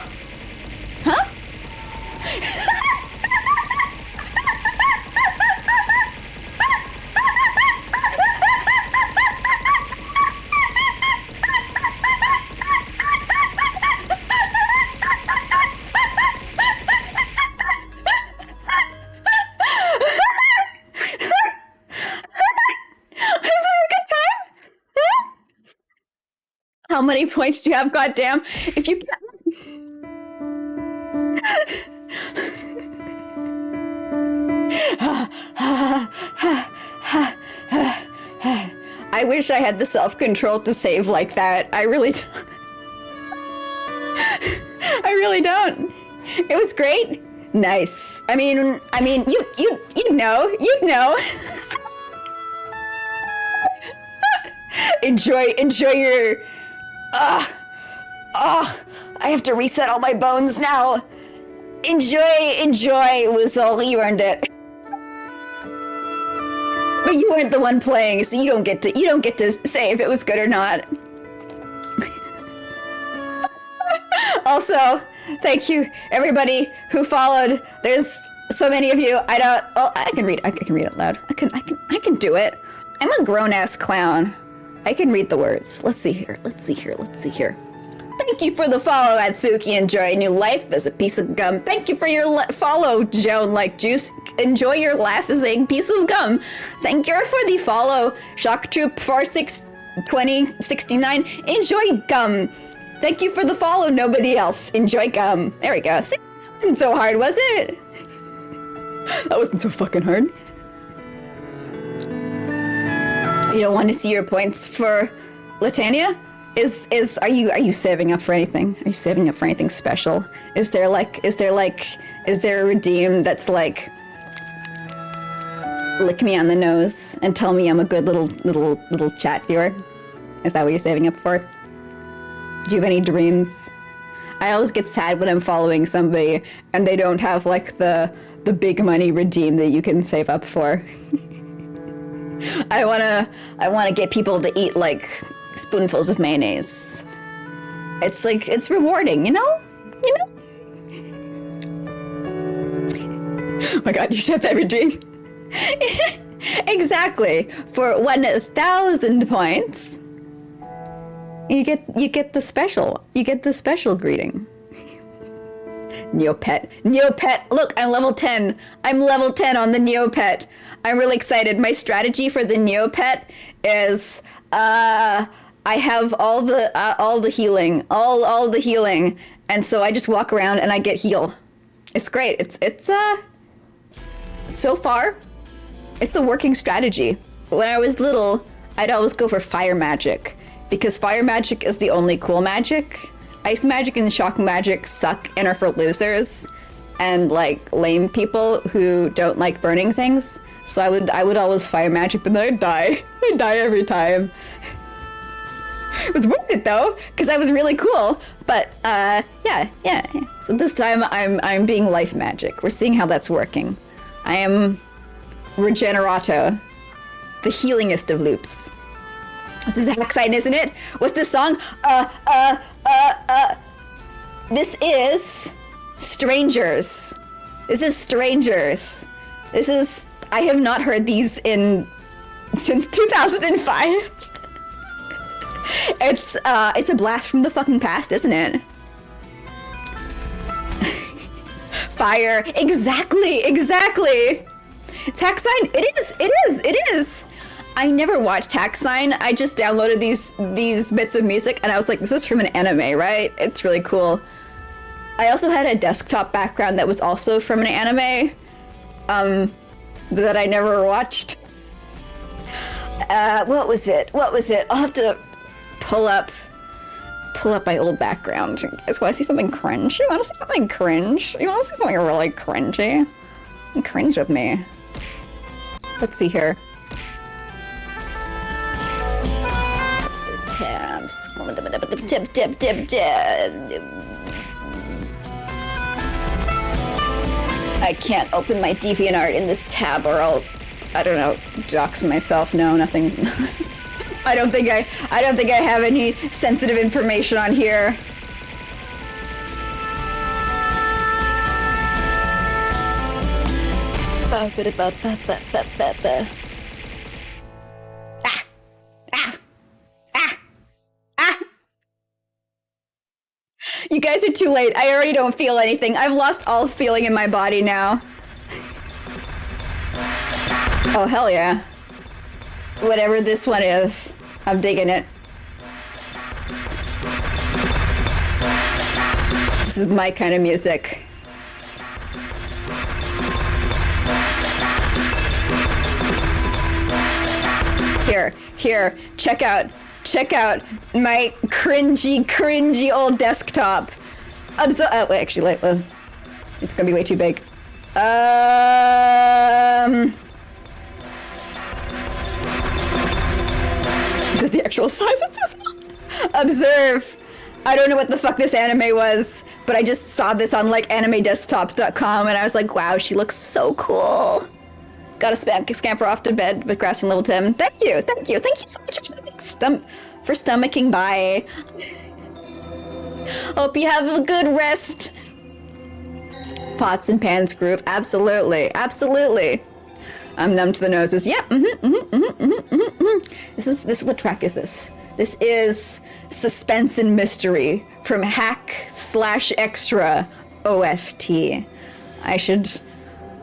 How many points do you have? Goddamn! If you I wish I had the self-control to save like that. I really don't. I really don't. It was great. Nice. I mean, you'd know. Enjoy your. I have to reset all my bones now. Enjoy, Wuzzle, you earned it. But you weren't the one playing, so you don't get to say if it was good or not. Also, thank you everybody who followed. There's so many of you. I can read it loud. I can do it. I'm a grown-ass clown. I can read the words. Let's see here. Thank you for the follow, Atsuki. Enjoy new life as a piece of gum. Thank you for your follow, Joan Like Juice. Enjoy your laugh as a piece of gum. Thank you for the follow, Shock Troop 462069. Enjoy gum. Thank you for the follow, nobody else. Enjoy gum. There we go. See, that wasn't so hard, was it? That wasn't so fucking hard. You don't want to see your points for Latania? Are you saving up for anything? Are you saving up for anything special? Is there a redeem that's like lick me on the nose and tell me I'm a good little chat viewer? Is that what you're saving up for? Do you have any dreams? I always get sad when I'm following somebody and they don't have like the big money redeem that you can save up for. I wanna get people to eat like spoonfuls of mayonnaise. It's rewarding, you know? Oh my god, you should have every dream. Exactly. For 1,000 points, you get the special. You get the special greeting. Neopet. Look, I'm level 10. I'm level 10 on the Neopet. I'm really excited. My strategy for the Neopet is I have all the healing, all the healing, and so I just walk around and I get heal. It's great. It's so far, it's a working strategy. When I was little, I'd always go for fire magic because fire magic is the only cool magic. Ice magic and shock magic suck and are for losers and like lame people who don't like burning things. So I would always fire magic, but then I'd die. I'd die every time. It was worth it though, because I was really cool. But yeah. So this time I'm being life magic. We're seeing how that's working. I am Regenerato, the healingest of loops. This is exciting, isn't it? What's this song? This is Strangers. This is I have not heard these in since 2005. It's a blast from the fucking past, isn't it? Fire. Exactly. Tax Sign. It is. I never watched Tax Sign. I just downloaded these bits of music and I was like, this is from an anime, right? It's really cool. I also had a desktop background that was also from an anime, that I never watched. What was it? I'll have to pull up my old background. You guys want to see something cringe? You want to see something cringe? You want to see something really cringy? Cringe with me. Let's see here. Tabs. I can't open my DeviantArt in this tab or I don't know, dox myself. No, nothing. I don't think I have any sensitive information on here. You guys are too late. I already don't feel anything. I've lost all feeling in my body now. Oh, hell yeah. Whatever this one is, I'm digging it. This is my kind of music. Here, check out my cringy old desktop. Wait, actually, it's gonna be way too big. This is the actual size. It's so small. Observe. I don't know what the fuck this anime was, but I just saw this on like animedesktops.com and I was like, wow, she looks so cool. Gotta scamper off to bed with Grass from level 10. Thank you so much for stomaching by. Hope you have a good rest. Pots and Pans group, absolutely. I'm numb to the noses. Yeah. This is what track is this? This is Suspense and Mystery from Hack/Extra OST.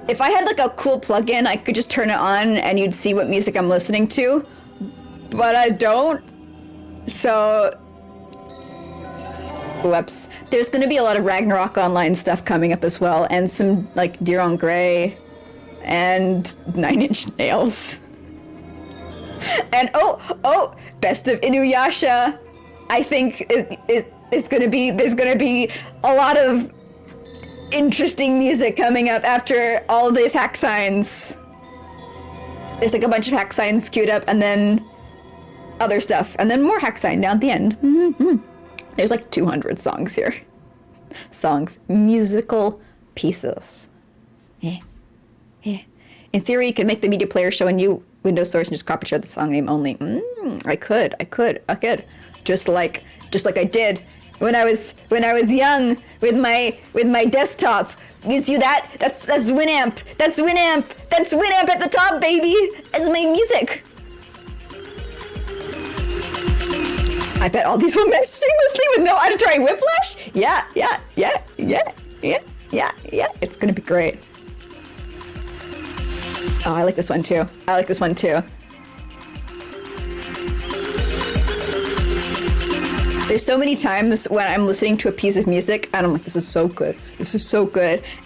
If I had like a cool plugin, I could just turn it on and you'd see what music I'm listening to, but I don't. So, whoops. There's gonna be a lot of Ragnarok Online stuff coming up as well, and some like Deer on Grey and Nine Inch Nails. And oh, Best of Inuyasha. I think there's gonna be a lot of interesting music coming up after all these hack signs. There's like a bunch of hack signs queued up and then other stuff and then more hack sign down at the end. There's like 200 songs here. Musical pieces. Yeah. In theory, you could make the media player show a new Windows source and just copy share the song name only. I could. Just like I did when I was young with my desktop. You see that? That's Winamp. That's Winamp at the top, baby. That's my music. I bet all these will mesh seamlessly with no auditory whiplash. Yeah. It's gonna be great. Oh, I like this one too. There's so many times when I'm listening to a piece of music and I'm like, this is so good.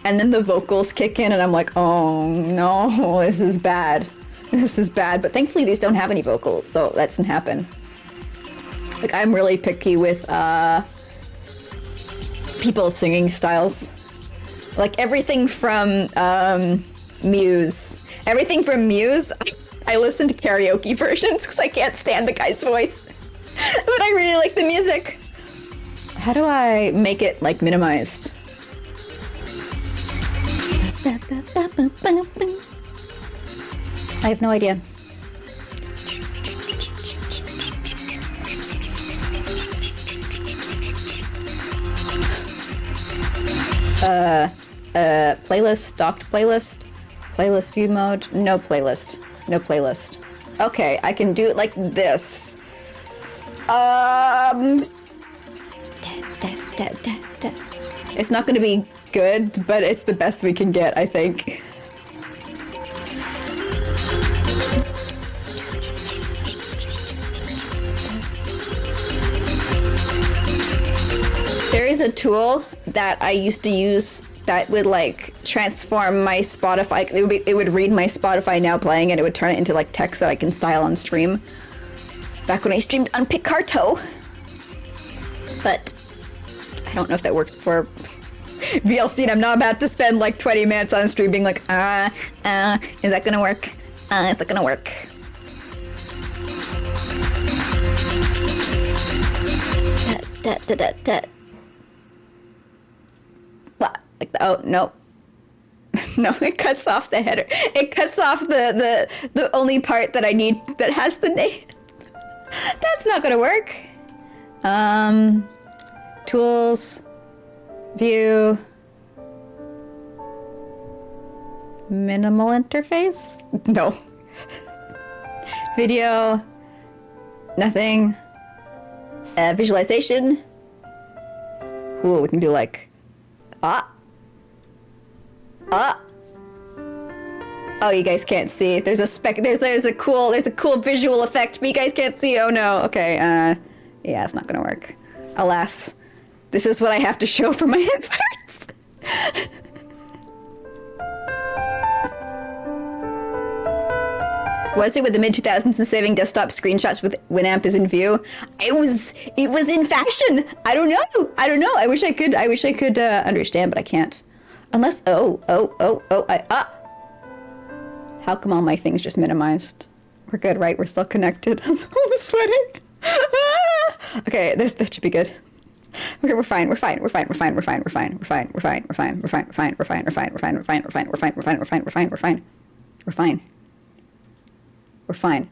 And then the vocals kick in and I'm like, oh no, this is bad. But thankfully these don't have any vocals, so that doesn't happen. Like, I'm really picky with people's singing styles. Like everything from Muse. I listen to karaoke versions because I can't stand the guy's voice. But I really like the music. How do I make it like minimized? I have no idea. Playlist, docked playlist, playlist view mode, no playlist. Okay, I can do it like this. Da, da, da, da. It's not gonna be good, but it's the best we can get, I think. There is a tool that I used to use that would like transform my Spotify. It would read my Spotify Now playing and it would turn it into like text that I can style on stream. Back when I streamed on Picarto. But I don't know if that works for VLC, and I'm not about to spend like 20 minutes on stream being like, is that gonna work? Is that gonna work? What? Like oh no. No, it cuts off the header. It cuts off the only part that I need that has the name. That's not gonna work. Tools, view, minimal interface? No. Video, nothing. Visualization. Ooh, we can do like, Oh, you guys can't see. There's a cool visual effect, but you guys can't see. Oh no. Okay. Yeah, it's not gonna work. Alas, this is what I have to show for my headphones. Was it with the mid-2000s and saving desktop screenshots with Winamp is in view? It was in fashion. I don't know. I wish I could understand, but I can't. Unless how come all my things just minimized? We're good, right? We're still connected. I'm sweating. Okay, that should be good. Okay, we're fine. We're fine.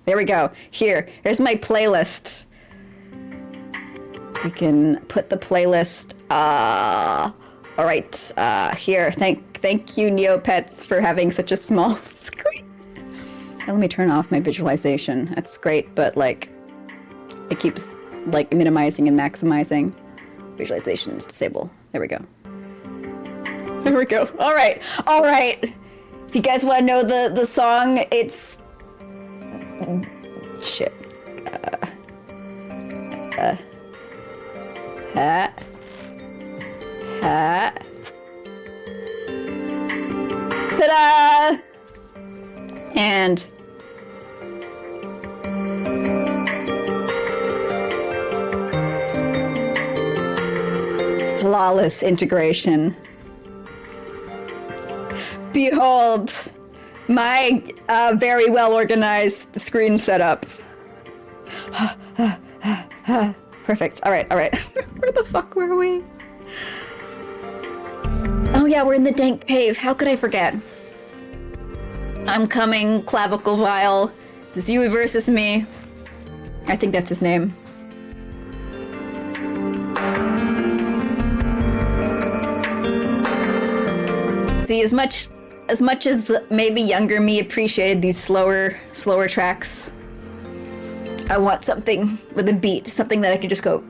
There we go. Here's my playlist. We can put the playlist. All right. Here. Thank you, Neopets, for having such a small screen. Let me turn off my visualization. That's great, but like, it keeps like minimizing and maximizing. Visualization is disabled. There we go. There we go. All right. If you guys want to know the song, it's shit. Ta-da! And flawless integration. Behold my very well organized screen setup. Perfect. All right. Where the fuck were we? Oh yeah, we're in the dank cave. How could I forget? I'm coming, Clavicle Vile. It's you versus me. I think that's his name. See, as much as maybe younger me appreciated these slower tracks, I want something with a beat, something that I could just go.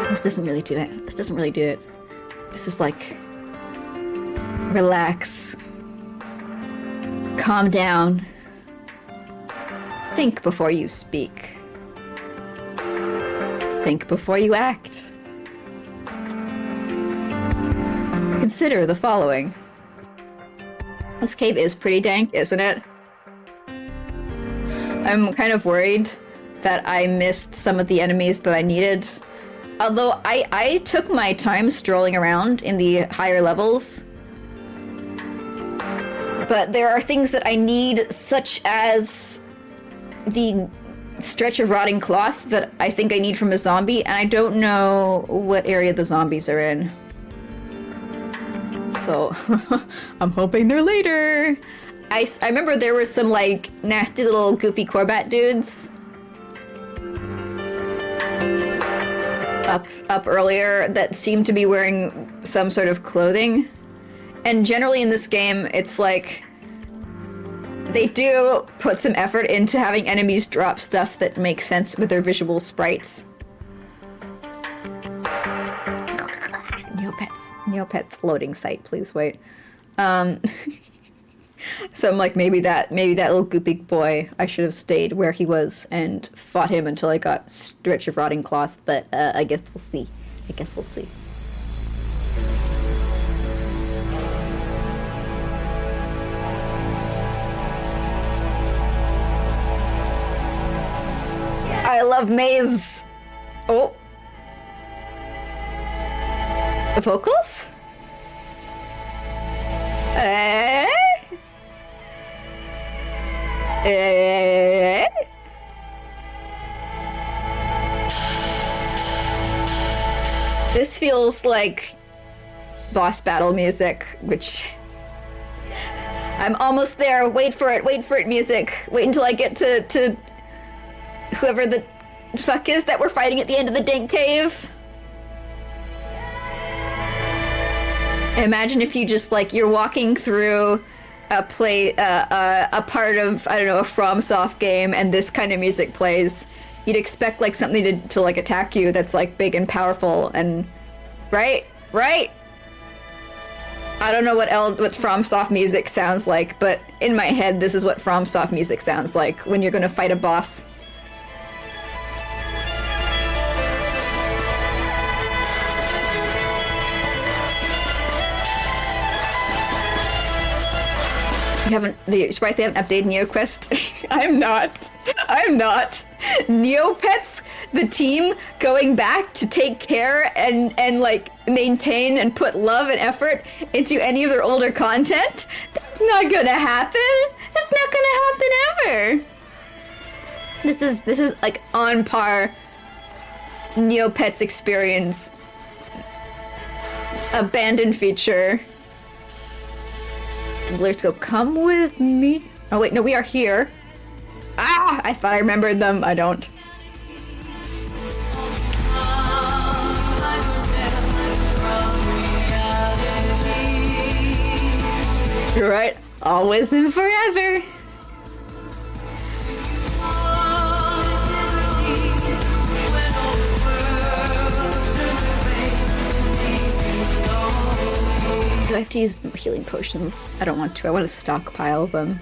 This doesn't really do it. This is like, relax, calm down, think before you speak, think before you act. Consider the following. This cave is pretty dank, isn't it? I'm kind of worried that I missed some of the enemies that I needed. Although I took my time strolling around in the higher levels. But there are things that I need, such as the stretch of rotting cloth that I think I need from a zombie, and I don't know what area the zombies are in. So, I'm hoping they're later. I remember there were some, like, nasty little goopy Corbat dudes up earlier that seemed to be wearing some sort of clothing. And generally in this game, it's like they do put some effort into having enemies drop stuff that makes sense with their visual sprites. Neopets loading site, please wait. So I'm like, maybe that little goopy boy, I should have stayed where he was and fought him until I got Stretch of Rotting Cloth, but I guess we'll see. I love Maze. Oh. The vocals? This feels like boss battle music, which I'm almost there. Wait for it, music. Wait until I get to whoever the fuck is that we're fighting at the end of the Dank Cave. Imagine if you just, like, you're walking through a part of, I don't know, a FromSoft game, and this kind of music plays. You'd expect, like, something to like, attack you that's, like, big and powerful, and... Right? I don't know what FromSoft music sounds like, but in my head, this is what FromSoft music sounds like when you're gonna fight a boss. You're surprised they haven't updated NeoQuest? I'm not. Neopets, the team going back to take care and like maintain and put love and effort into any of their older content? That's not gonna happen. That's not gonna happen ever. This is like on par Neopets experience. Abandoned feature. Let's go. Come with me. Oh wait, no, we are here. Ah! I thought I remembered them. I don't. You're right. Always and forever. Do I have to use healing potions? I don't want to. I want to stockpile them.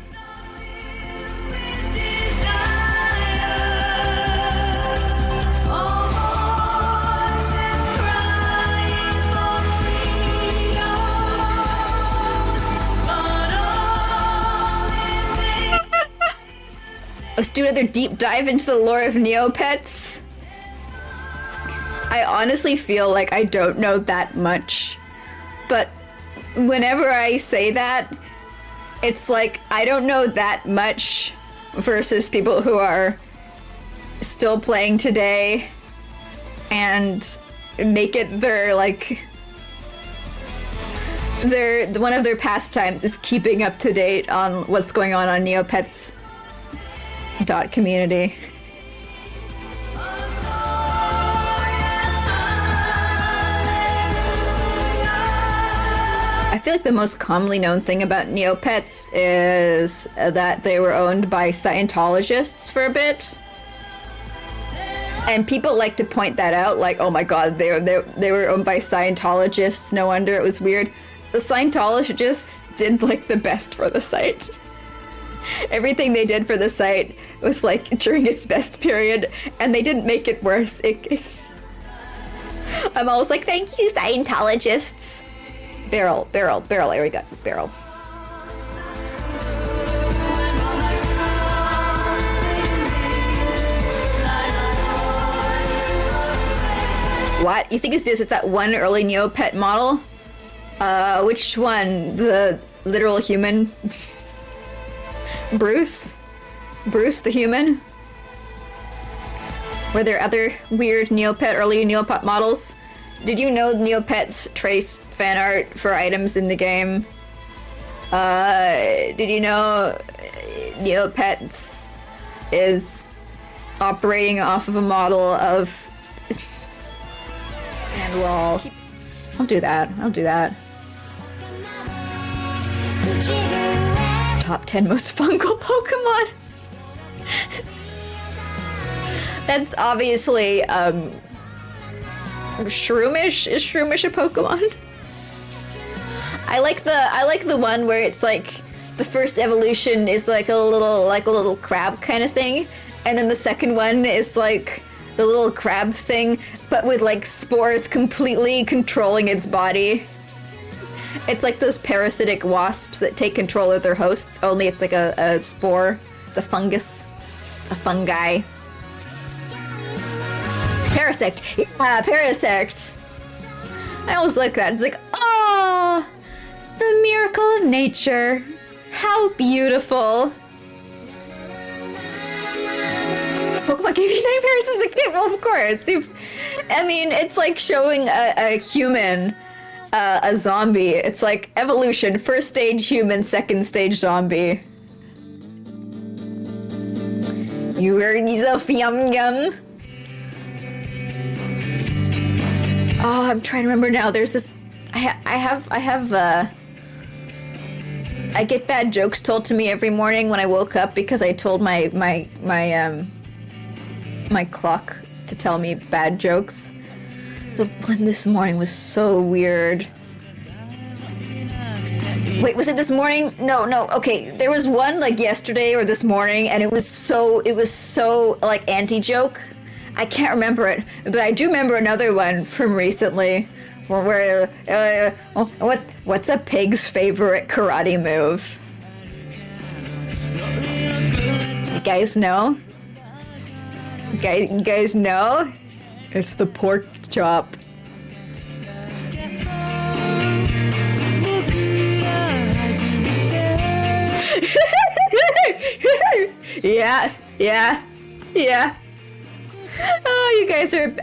Let's do another deep dive into the lore of Neopets. I honestly feel like I don't know that much, but whenever I say that, it's like I don't know that much versus people who are still playing today and make it their, like, one of their pastimes is keeping up to date on what's going on Neopets.community. I feel like the most commonly known thing about Neopets is that they were owned by Scientologists for a bit. And people like to point that out, like, oh my god, they were owned by Scientologists, no wonder it was weird. The Scientologists did, like, the best for the site. Everything they did for the site was, like, during its best period, and they didn't make it worse. I'm always like, thank you, Scientologists. Barrel, there we go, barrel. What? You think it's that one early Neopet model? Which one? The literal human? Bruce the human? Were there other weird early Neopet models? Did you know Neopets trace fan art for items in the game? Did you know Neopets is operating off of a model of... And well, I'll do that. Top 10 most fungal Pokemon. That's obviously, Shroomish? Is Shroomish a Pokemon? I like the one where it's like, the first evolution is like a little crab kind of thing, and then the second one is like the little crab thing, but with like spores completely controlling its body. It's like those parasitic wasps that take control of their hosts, only it's like a spore. It's a fungus. It's a fungi. Parasect. Yeah, Parasect. I always like that. It's like, oh, the miracle of nature. How beautiful. Pokemon gave you nightmares as a kid? Well, of course. I mean, it's like showing a human, a zombie. It's like evolution. First stage human, second stage zombie. You heard these yum yum. Oh, I'm trying to remember now. There's this. I get bad jokes told to me every morning when I woke up because I told my clock to tell me bad jokes. The one this morning was so weird. Wait, was it this morning? No, okay. There was one like yesterday or this morning, and it was so like anti-joke. I can't remember it, but I do remember another one from recently where what's a pig's favorite karate move? You guys know? You guys know? It's the pork chop. Yeah. Oh, you guys are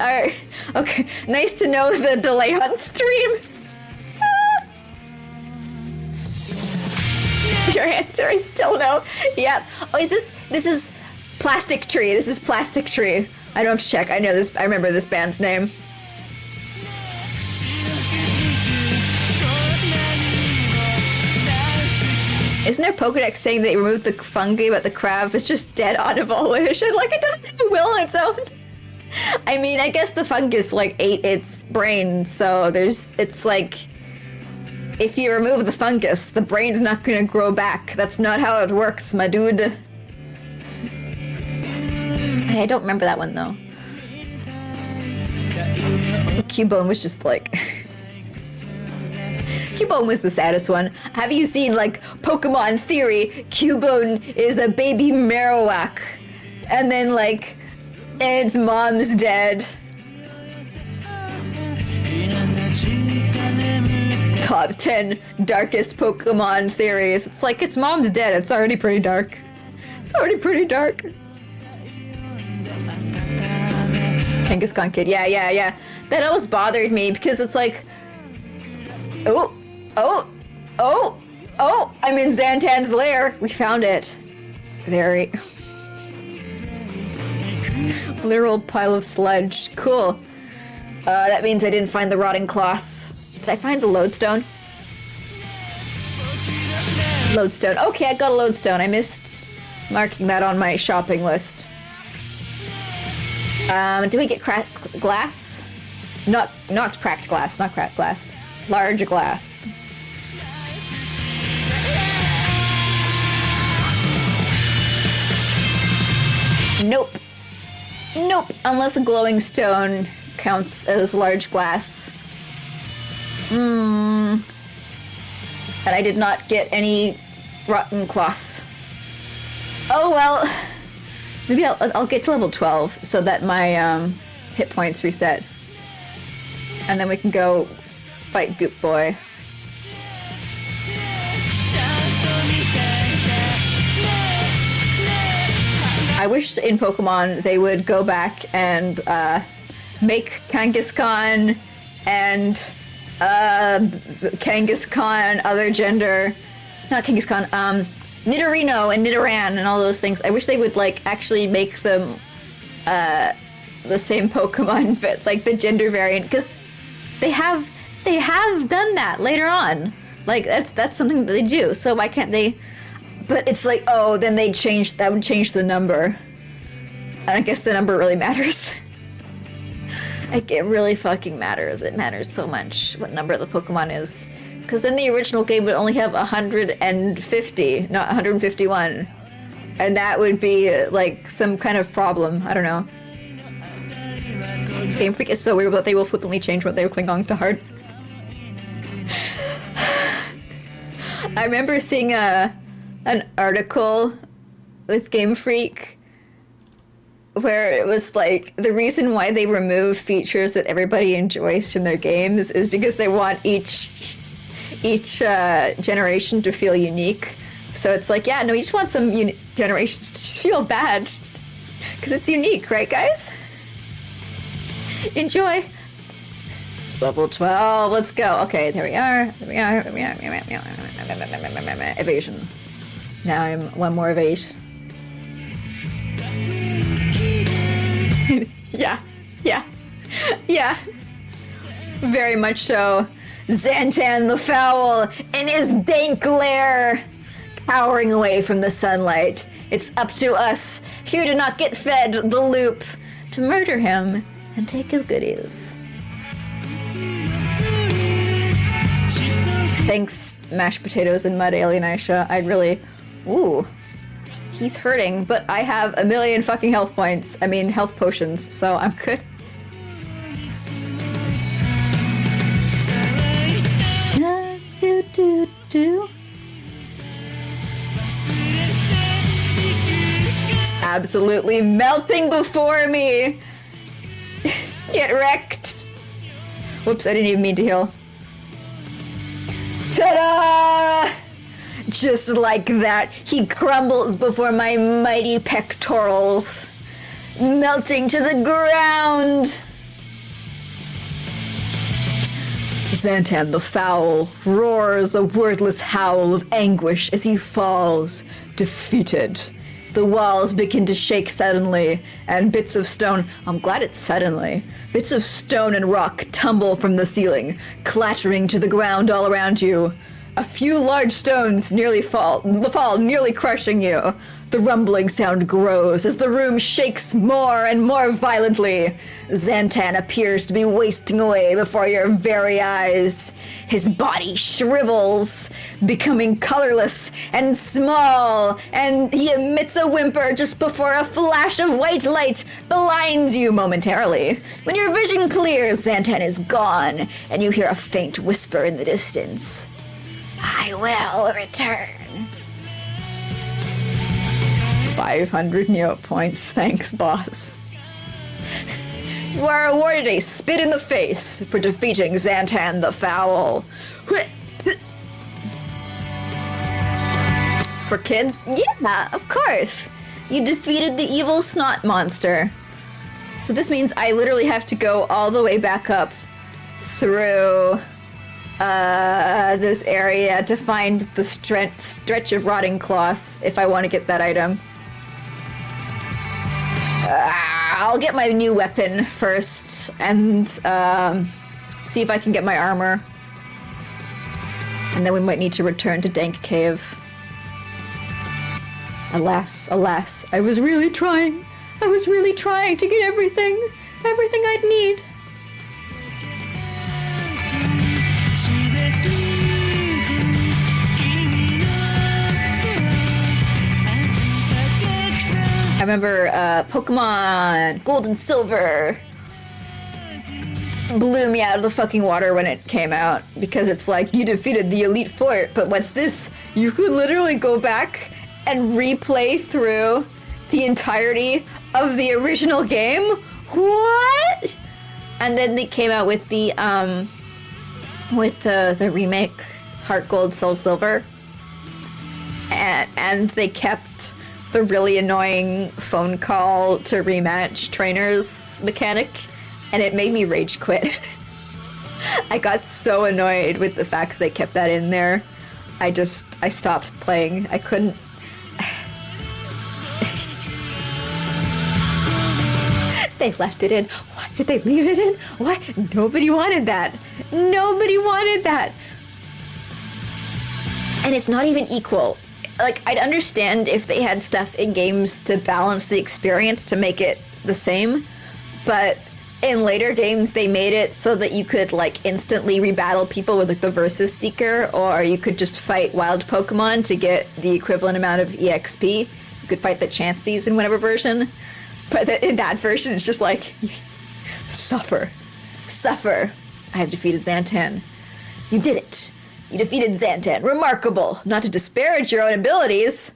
okay. Nice to know the delay on stream. Your answer is still no. Yeah. Oh, this is Plastic Tree. This is Plastic Tree. I don't have to check. I know this. I remember this band's name. Isn't there Pokedex saying they removed the fungi, but the crab is just dead out of all wish? And like, it doesn't have a will on its own. I mean, I guess the fungus like ate its brain, so it's like, if you remove the fungus, the brain's not gonna grow back. That's not how it works, my dude. I don't remember that one though. Cubone was just like... Cubone was the saddest one. Have you seen, like, Pokemon Theory? Cubone is a baby Marowak. And then, like, its mom's dead. Top 10 darkest Pokemon theories. It's like, its mom's dead. It's already pretty dark. It's already pretty dark. Kangaskhan Kid. Yeah. That always bothered me because it's like... Oh! I'm in Xantan's lair. We found it. Very... literal pile of sludge. Cool. That means I didn't find the rotting cloth. Did I find the lodestone? Lodestone. Okay, I got a lodestone. I missed marking that on my shopping list. Do we get cracked glass? Not cracked glass. Not cracked glass. Large glass. Nope. Unless a glowing stone counts as large glass. And I did not get any rotten cloth. Oh well. Maybe I'll get to level 12 so that my hit points reset. And then we can go fight Goop Boy. I wish in Pokemon they would go back and make Kangaskhan and Kangaskhan other gender, not Kangaskhan, Nidorino and Nidoran and all those things. I wish they would like actually make them the same Pokemon, but like the gender variant, because they have done that later on. Like that's something that they do. So why can't they? But it's like, oh, then that would change the number. And I guess the number really matters. Like, it really fucking matters. It matters so much what number the Pokemon is. Because then the original game would only have 150, not 151. And that would be, like, some kind of problem. I don't know. Game Freak is so weird, but they will flippantly change what they cling on to heart. I remember seeing an article with Game Freak where it was like the reason why they remove features that everybody enjoys from their games is because they want each generation to feel unique. So it's like, yeah, no, you just want some generations to feel bad because it's unique, right, guys? Enjoy. Level 12, let's go. Okay, there we are. Evasion. Now I'm one more evade. Yeah. Very much so. Xantan the Foul in his dank lair, cowering away from the sunlight. It's up to us, here to not get fed the loop, to murder him and take his goodies. Thanks, mashed potatoes and mud, Alien Aisha. I really... Ooh. He's hurting, but I have a million fucking health points. I mean, health potions, so I'm good. Absolutely melting before me! Get wrecked! Whoops, I didn't even mean to heal. Ta-da! Just like that, he crumbles before my mighty pectorals, melting to the ground. Xantan the Foul roars a wordless howl of anguish as he falls, defeated. The walls begin to shake suddenly, and bits of stone, I'm glad it's suddenly, bits of stone and rock tumble from the ceiling, clattering to the ground all around you. A few large stones nearly fall, nearly crushing you. The rumbling sound grows as the room shakes more and more violently. Xantan appears to be wasting away before your very eyes. His body shrivels, becoming colorless and small, and he emits a whimper just before a flash of white light blinds you momentarily. When your vision clears, Xantan is gone, and you hear a faint whisper in the distance. I will return. 500 Neo points, thanks, boss. You are awarded a spit in the face for defeating Xantan the Foul. For kids? Yeah, of course. You defeated the evil snot monster. So this means I literally have to go all the way back up through this area to find the stretch of rotting cloth if I want to get that item. I'll get my new weapon first and see if I can get my armor. And then we might need to return to Dank Cave. Alas, alas, I was really trying to get everything I'd need. I remember Pokemon Gold and Silver blew me out of the fucking water when it came out, because it's like, you defeated the Elite Four, but what's this? You could literally go back and replay through the entirety of the original game? What? And then they came out with the remake, Heart Gold, Soul Silver, and they kept the really annoying phone call to rematch trainers mechanic, and it made me rage quit. I got so annoyed with the fact they kept that in there. I stopped playing. I couldn't. They left it in. Why did they leave it in? Why? Nobody wanted that. Nobody wanted that. And it's not even equal. like, I'd understand if they had stuff in games to balance the experience to make it the same, but in later games they made it so that you could like instantly rebattle people with like the Versus Seeker, or you could just fight wild Pokemon to get the equivalent amount of EXP. You could fight the Chanseys in whatever version, but in that version it's just like, suffer. I have defeated Xantan. You did it. You defeated Xantan. Remarkable. Not to disparage your own abilities,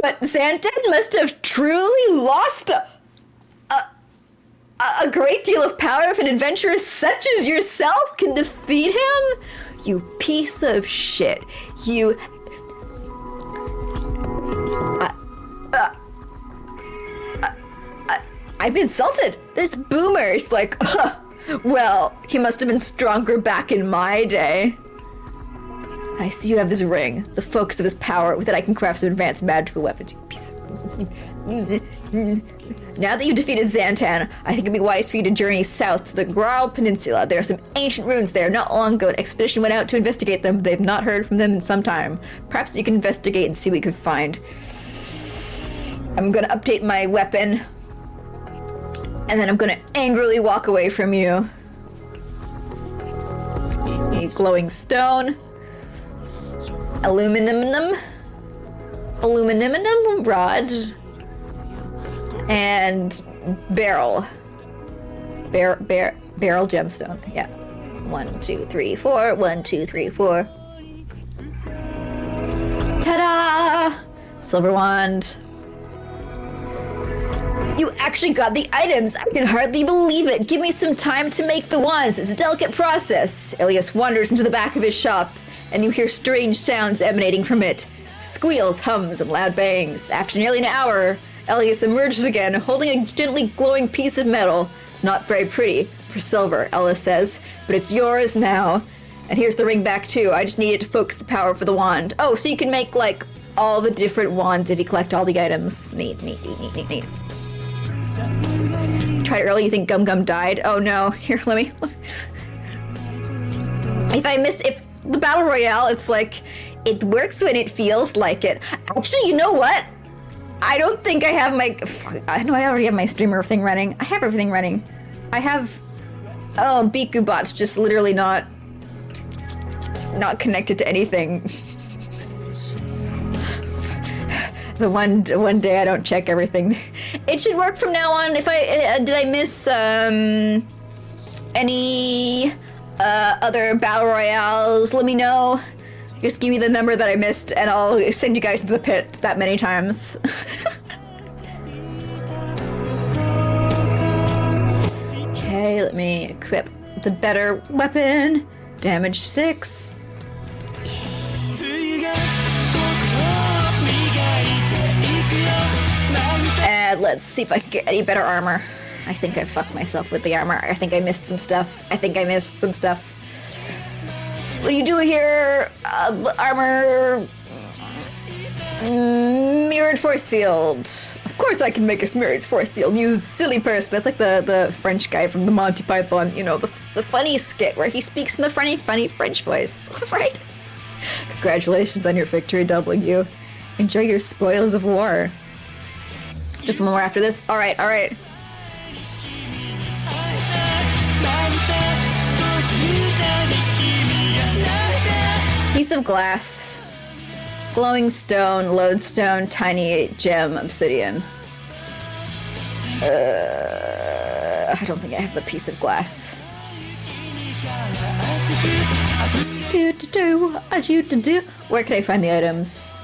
but Xantan must have truly lost a great deal of power if an adventurer such as yourself can defeat him? You piece of shit. You... I'm insulted. This boomer is like, well, he must have been stronger back in my day. I see you have his ring, the focus of his power. With it I can craft some advanced magical weapons. You piece of... Now that you've defeated Xantan, I think it'd be wise for you to journey south to the Grau Peninsula. There are some ancient ruins there. Not long ago, an expedition went out to investigate them. They've not heard from them in some time. Perhaps you can investigate and see what you can find. I'm gonna update my weapon, and then I'm gonna angrily walk away from you. A glowing stone. Aluminum rod. And barrel gemstone. Yeah. 1, 2, 3, 4. 1, 2, 3, 4. Ta-da! Silver wand. You actually got the items. I can hardly believe it. Give me some time to make the wands. It's a delicate process. Elias wanders into the back of his shop, and you hear strange sounds emanating from it. Squeals, hums, and loud bangs. After nearly an hour, Elias emerges again, holding a gently glowing piece of metal. It's not very pretty for silver, Ellis says, but it's yours now. And here's the ring back too. I just needed to focus the power for the wand. Oh, so you can make like all the different wands if you collect all the items. Neat. Tried it early, you think Gum Gum died? Oh no, here, let me... If the Battle Royale, it's like, it works when it feels like it. Actually, you know what? I don't think I have my... I know I already have my streamer thing running. I have everything running. I have... Oh, BikuBot's just literally not connected to anything. The one day I don't check everything. It should work from now on. If did I miss any other battle royales? Let me know. Just give me the number that I missed, and I'll send you guys into the pit that many times. Okay, let me equip the better weapon. Damage 6. And let's see if I can get any better armor. I think I fucked myself with the armor. I think I missed some stuff. What do you do here? Armor... Mirrored force field. Of course I can make a mirrored force field. You silly person. That's like the French guy from the Monty Python, you know, the funny skit where he speaks in the funny French voice, right? Congratulations on your victory, W. Enjoy your spoils of war. Just one more after this. All right. Piece of glass, glowing stone, lodestone, tiny gem, obsidian. I don't think I have the piece of glass. Where can I find the items?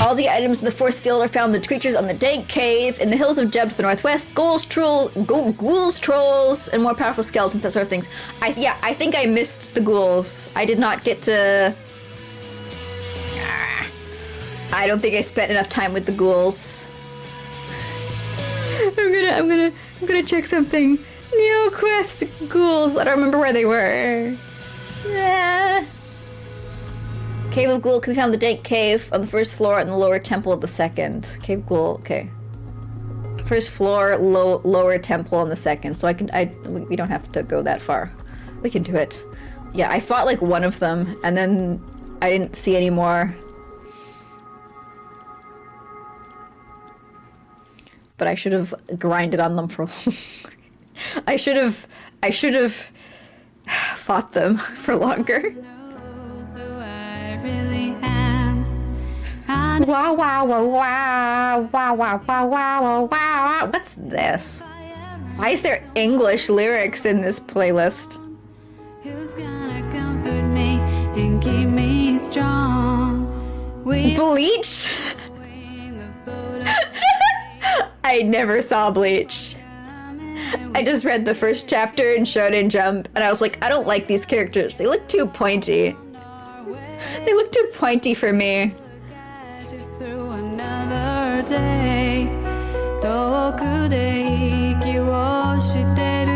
All the items in the force field are found in the creatures on the Dank Cave, in the hills of Jeb to the northwest, ghouls, trolls, and more powerful skeletons, that sort of things. I think I missed the ghouls. I did not get to... I don't think I spent enough time with the ghouls. I'm gonna check something. NeoQuest ghouls. I don't remember where they were. Cave of Ghoul can be found in the Dank Cave on the first floor and the lower temple of the second. Cave Ghoul, okay. First floor, lower temple on the second. So we don't have to go that far. We can do it. Yeah, I fought like one of them, and then I didn't see any more. But I should have grinded on them for I should have fought them for longer. Wow, wow, wow, wow, wow, wow, wow, wow, wow. What's this? Why is there English lyrics in this playlist? Who's gonna comfort me and keep me strong? We Bleach? I never saw Bleach. I just read the first chapter in Shonen Jump, and I was like, I don't like these characters. They look too pointy. They look too pointy for me. through another day. 遠くで息をしてる。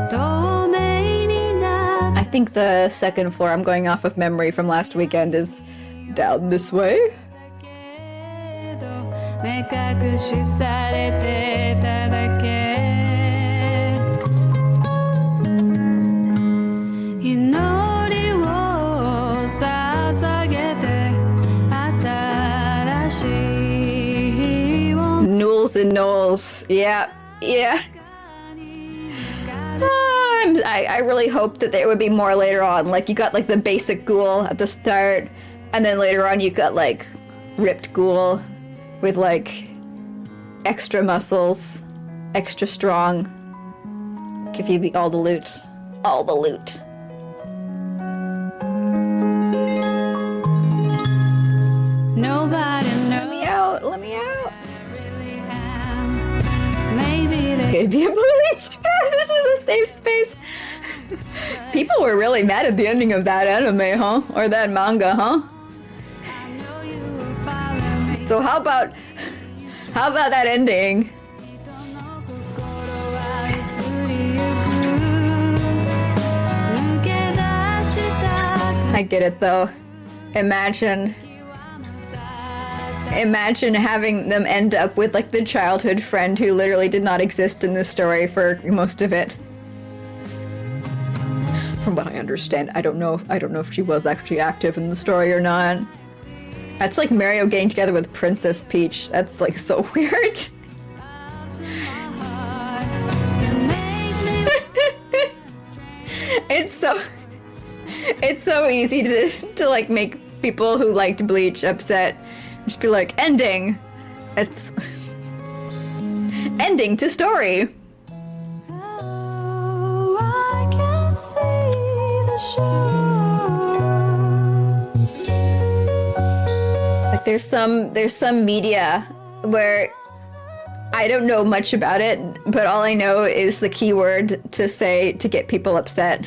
透明になっ I think the second floor, I'm going off of memory from last weekend, is down this way. たけど目隠しされてただけ。祈りを捧げて新しいを Newells and Knowles. Yeah, yeah. I really hope that there would be more later on. Like, you got, like, the basic ghoul at the start, and then later on you got, like, ripped ghoul with, like, extra muscles, extra strong. Give you all the loot. All the loot. Nobody Let me knows out, let me out. I really am. Maybe they Could be a Bleach. This is a safe space. People were really mad at the ending of that anime, huh? Or that manga, huh? know you will follow me. So how about that ending? 心は移りゆく抜け出した I get it though. Imagine having them end up with like the childhood friend who literally did not exist in this story for most of it. From what I understand, I don't know if she was actually active in the story or not. That's like Mario getting together with Princess Peach. That's like so weird. It's so easy to like make people who liked Bleach upset. Just be like, ending. It's ending to story. Oh, I can see the shore. Like there's some media where I don't know much about it, but all I know is the keyword to say to get people upset.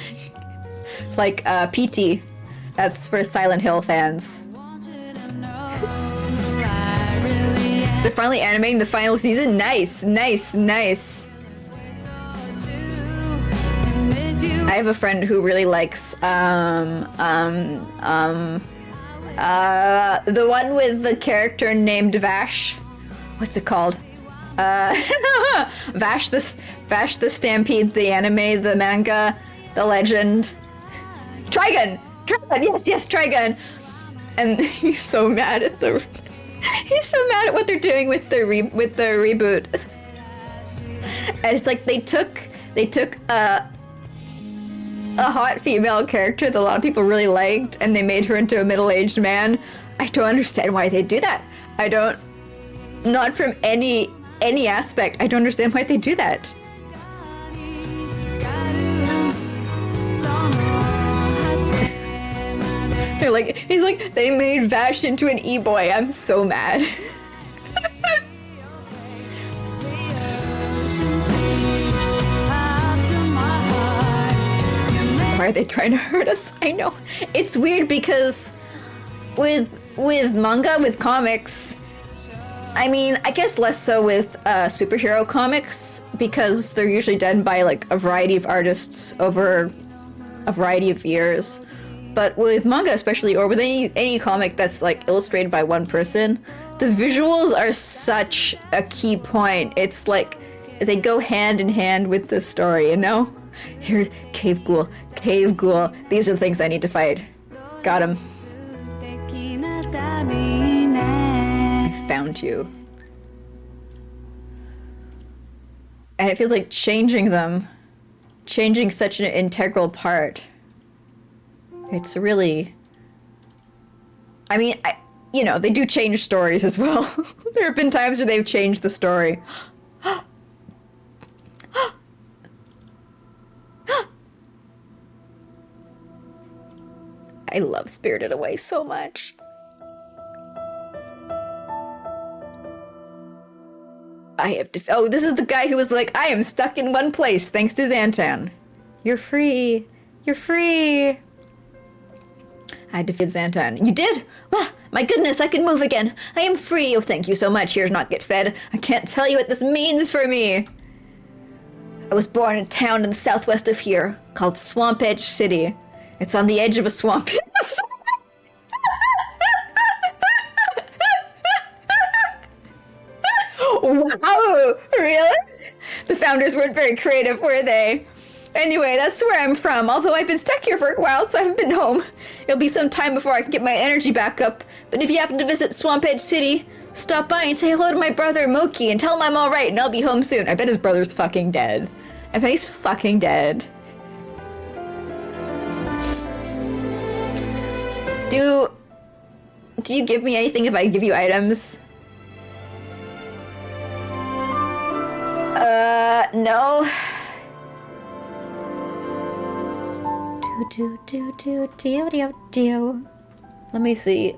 Like PT. That's for Silent Hill fans. Want you to know I really am. They're finally animating the final season. Nice, nice, nice. And if you I have a friend who really likes the one with the character named Vash. What's it called? Vash the Stampede, the anime, the manga, the legend. Trigun! Yes, Trigun! And he's so mad at what they're doing with the reboot. And it's like they took a hot female character that a lot of people really liked and they made her into a middle-aged man. I don't understand why they do that. Not from any aspect. I don't understand why they do that. He's like, they made Vash into an e-boy. I'm so mad. Why are they trying to hurt us? I know. It's weird because with manga, with comics, I mean, I guess less so with superhero comics because they're usually done by like a variety of artists over a variety of years. But with manga especially, or with any comic that's like illustrated by one person, the visuals are such a key point. It's like they go hand in hand with the story, you know? Here's Cave Ghoul. These are the things I need to fight. Got him. 素敵な旅ね Found you. And it feels like changing such an integral part. It's really... I mean, you know, they do change stories as well. There have been times where they've changed the story. I love Spirited Away so much. Oh, this is the guy who was like, I am stuck in one place thanks to Xantan. You're free. You're free. I had to feed Xantan. You did? Ah, my goodness, I can move again. I am free. Oh, thank you so much. Here's not get fed. I can't tell you what this means for me. I was born in a town in the southwest of here called Swamp Edge City. It's on the edge of a swamp. Wow, really? The founders weren't very creative, were they? Anyway, that's where I'm from, although I've been stuck here for a while, so I haven't been home. It'll be some time before I can get my energy back up, but if you happen to visit Swamp Edge City, stop by and say hello to my brother Moki and tell him I'm alright and I'll be home soon. I bet his brother's fucking dead. I bet he's fucking dead. Do you give me anything if I give you items? No. Do. Let me see.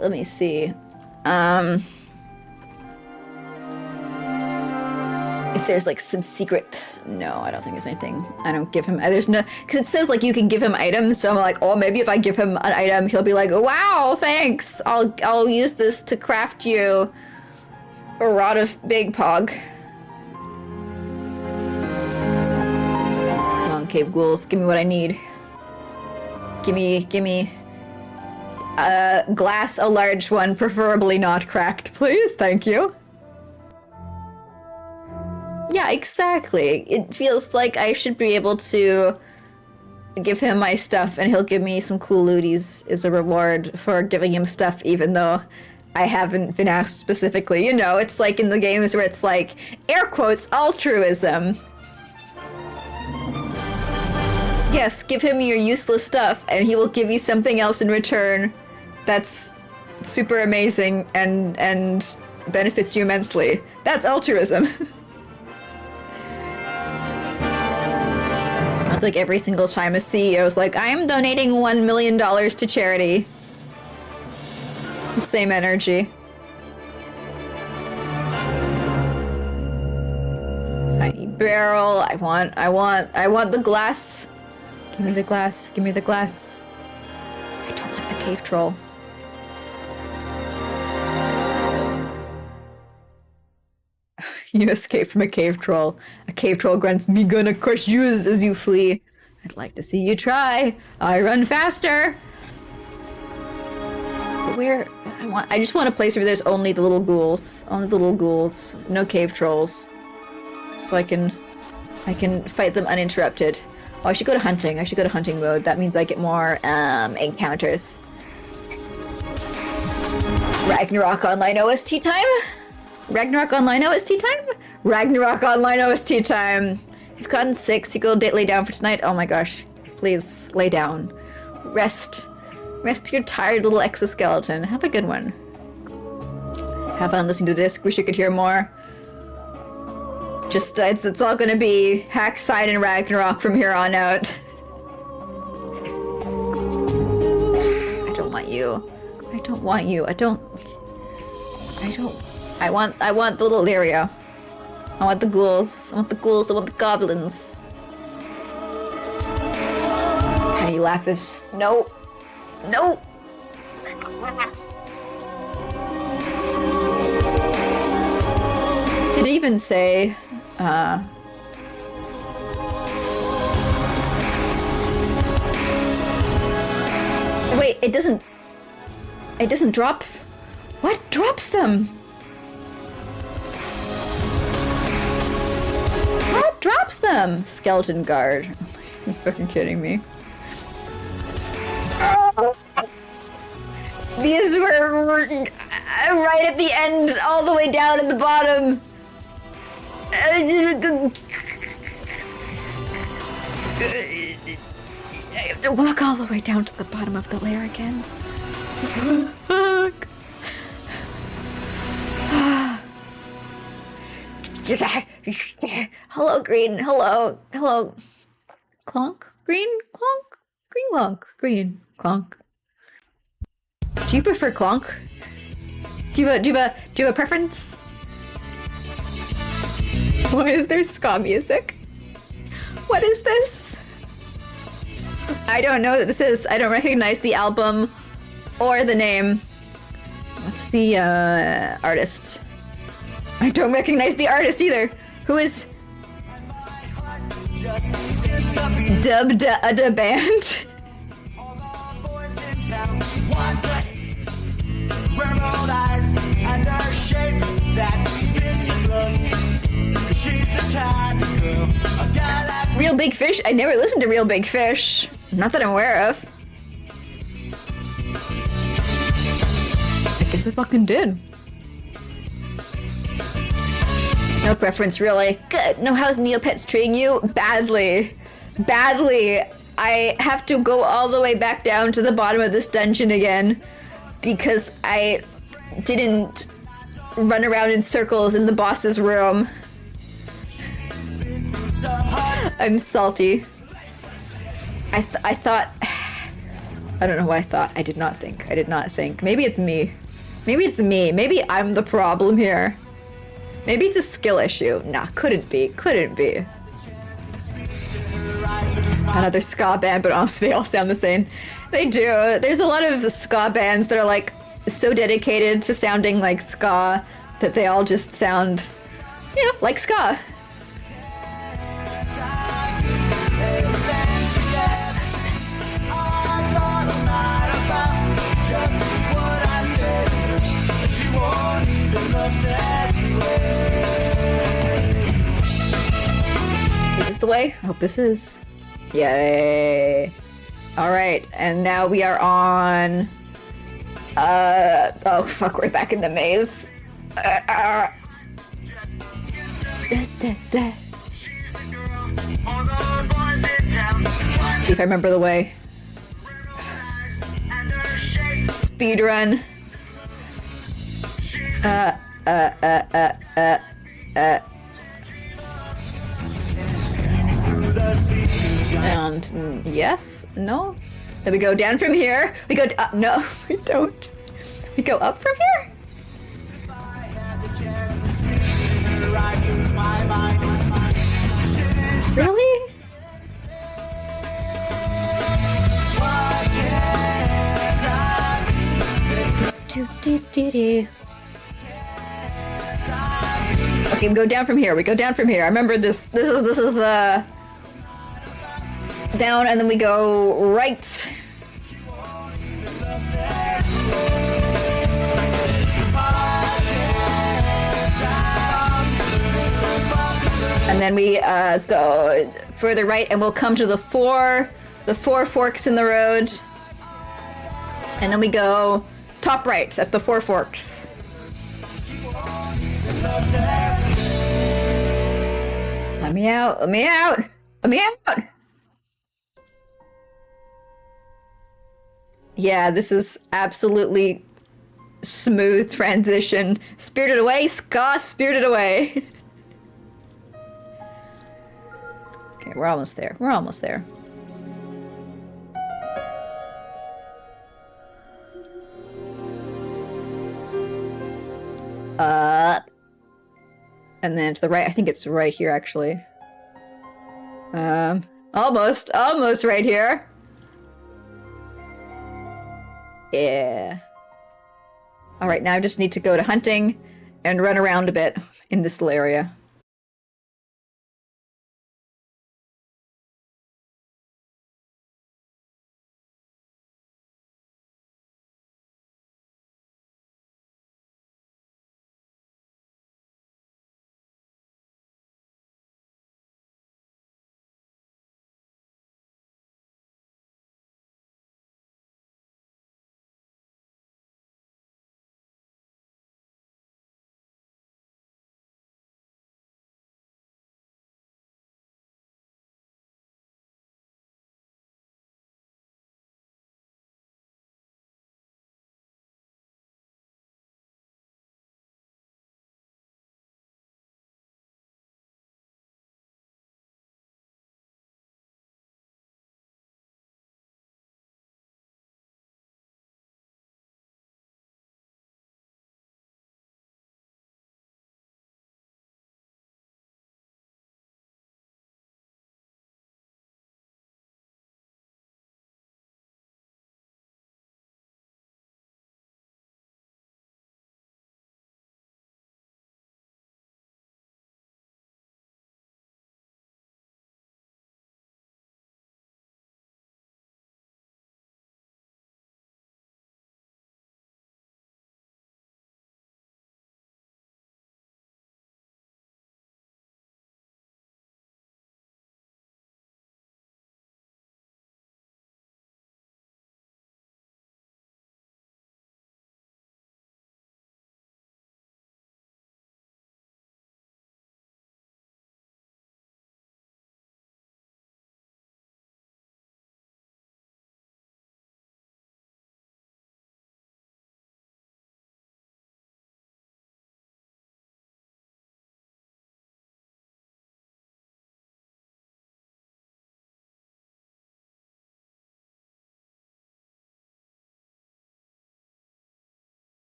If there's like some secret, no, I don't think there's anything. I don't give him, there's no, because it says like you can give him items, so I'm like, oh, maybe if I give him an item, he'll be like, wow, thanks, I'll use this to craft you a rod of Big Pog. Come on, cave ghouls, give me what I need. Give me glass, a large one, preferably not cracked, please, thank you. Yeah, exactly. It feels like I should be able to give him my stuff and he'll give me some cool looties as a reward for giving him stuff, even though I haven't been asked specifically. You know, it's like in the games where it's like, air quotes, altruism. Yes, give him your useless stuff and he will give you something else in return that's super amazing and benefits you immensely. That's altruism. It's like every single time a CEO is like, I am donating $1 million to charity. The same energy. Tiny barrel. I want the glass. Give me the glass. Give me the glass. I don't want the cave troll. You escape from a cave troll. A cave troll grunts, "Me gonna crush yous" as you flee. I'd like to see you try. I run faster. But where? I just want a place where there's only the little ghouls. Only the little ghouls. No cave trolls. So I can fight them uninterrupted. Oh, I should go to hunting. I should go to hunting mode. That means I get more encounters. Ragnarok Online OST time? Ragnarok Online OST time? Ragnarok Online OST time! You've gotten 6, you go lay down for tonight. Oh my gosh. Please, lay down. Rest. Rest your tired little exoskeleton. Have a good one. Have fun listening to the disc. Wish you could hear more. Just, it's all gonna be Hack, Side, and Ragnarok from here on out. I don't want you. I don't want you. I want the little area. I want the ghouls. I want the ghouls. I want the goblins. Tiny lapis. No. No. Did it even say, wait, it doesn't drop. What drops them? What drops them? Skeleton guard. Are you fucking kidding me? These were right at the end, all the way down at the bottom. I have to walk all the way down to the bottom of the layer again. Fuck. Hello, green. Hello. Hello. Clonk? Green? Clonk? Green clonk. Green clonk. Do you prefer clonk? Do you have a preference? Why is there ska music? What is this? I don't know what this is. I don't recognize the album or the name. What's the artist? I don't recognize the artist either. Who is dubbed a band? Real Big Fish? I never listened to Real Big Fish. Not that I'm aware of. I guess I fucking did. No preference, really. Good. No, how's Neopets treating you? Badly. Badly. I have to go all the way back down to the bottom of this dungeon again because I didn't run around in circles in the boss's room. I'm salty. I thought... I don't know what I thought. I did not think. I did not think. Maybe it's me. Maybe it's me. Maybe I'm the problem here. Maybe it's a skill issue. Nah, couldn't be. Couldn't be. Another ska band, but honestly, they all sound the same. They do. There's a lot of ska bands that are like so dedicated to sounding like ska that they all just sound, you know, like ska. Is this the way? I hope this is. Yay. Alright, and now we are on... oh fuck, we're back in the maze. See if I remember the way. Speed run. And yes, no. Then we go down from here. We go up. No, we don't. We go up from here. Really? Okay, we go down from here. We go down from here. I remember this. This is the down, and then we go right. And then we go further right, and we'll come to the four forks in the road. And then we go top right at the 4 forks. Let me out! Let me out! Let me out! Yeah, this is absolutely smooth transition. Spirited Away, ska, Spirited Away. Okay, we're almost there. We're almost there. Up. And then to the right, I think it's right here, actually. Almost right here. Yeah. Alright, now I just need to go to hunting and run around a bit in this little area.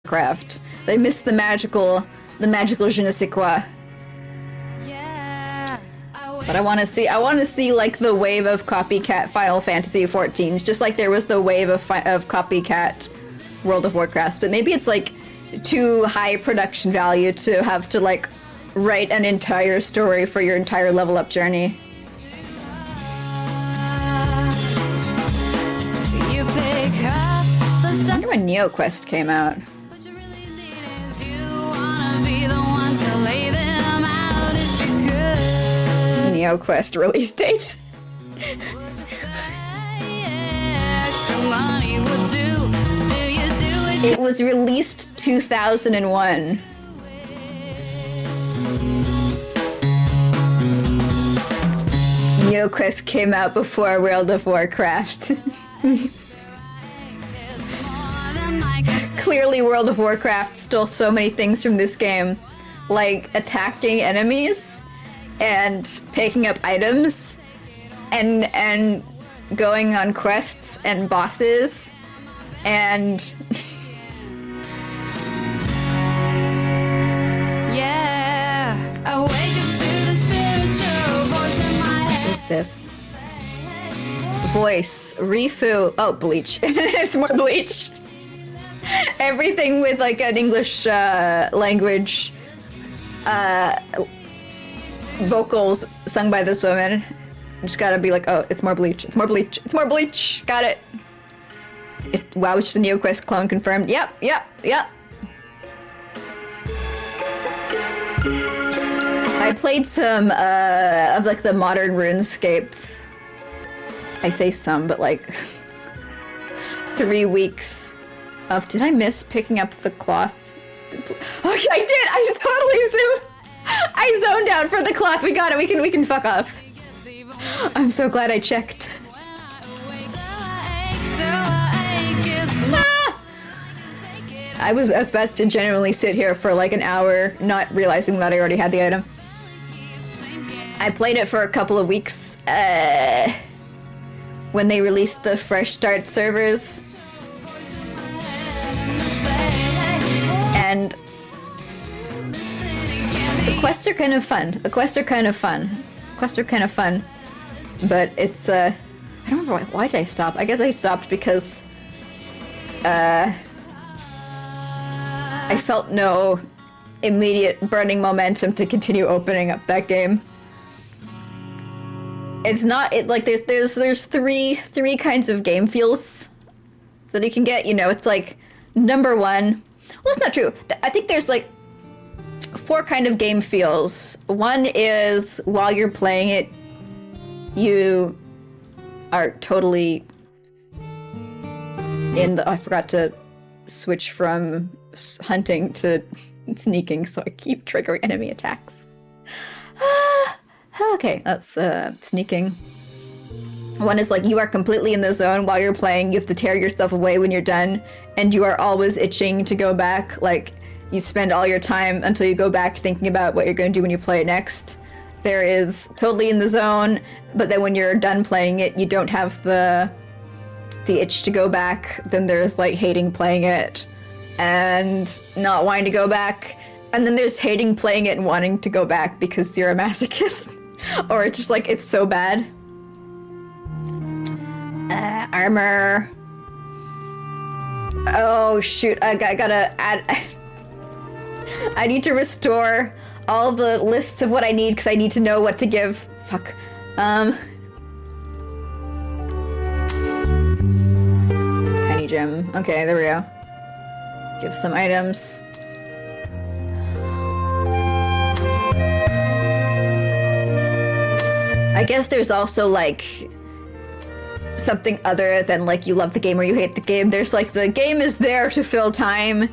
Warcraft. They missed the magical je ne sais quoi. Yeah. But I want to see like the wave of copycat Final Fantasy 14s, just like there was the wave of copycat World of Warcraft. But maybe it's like too high production value to have to like write an entire story for your entire level up journey. You pick up the I stuff. wonder when NeoQuest came out. What you really need is you wanna be the one to lay them out if you could. NeoQuest release date. Would you say extra money would do? Do you do it? It was released 2001. NeoQuest came out before World of Warcraft. More than my guts. Clearly, World of Warcraft stole so many things from this game, like attacking enemies and picking up items and going on quests and bosses and Yeah, I wake up to the spiritual voice in my head. what is this? Voice, Rifu. Oh, Bleach. It's more Bleach. Everything with like an English language vocals sung by this woman. Just gotta be like, oh, it's more Bleach. It's more Bleach. It's more Bleach. Got it. Wow, it's just a NeoQuest clone confirmed. Yep. I played some of like the modern RuneScape. I say some, but like 3 weeks of. Did I miss picking up the cloth? Okay, I did. I zoned out for the cloth. We got it. We can fuck off. I'm so glad I checked. I was about to genuinely sit here for like an hour, not realizing that I already had the item. I played it for a couple of weeks when they released the Fresh Start servers. And the quests are kind of fun. But it's, I don't remember why did I stop? I guess I stopped because I felt no immediate burning momentum to continue opening up that game. It's not like there's three kinds of game feels that you can get. You know, it's like number one. Well, it's not true. I think there's like 4 kind of game feels. One is while you're playing it, you are totally in the. I forgot to switch from hunting to sneaking, so I keep triggering enemy attacks. Okay, that's sneaking. One is like you are completely in the zone while you're playing. You have to tear yourself away when you're done, and you are always itching to go back. Like you spend all your time until you go back thinking about what you're going to do when you play it next. There is totally in the zone, but then when you're done playing it, you don't have the itch to go back. Then there's like hating playing it and not wanting to go back. And then there's hating playing it and wanting to go back because you're a masochist. Or it's just like, it's so bad. Armor. Oh shoot, I gotta add... I need to restore all the lists of what I need because I need to know what to give. Fuck. Tiny gem. Okay, there we go. Give some items. I guess there's also like something other than like you love the game or you hate the game. There's like the game is there to fill time.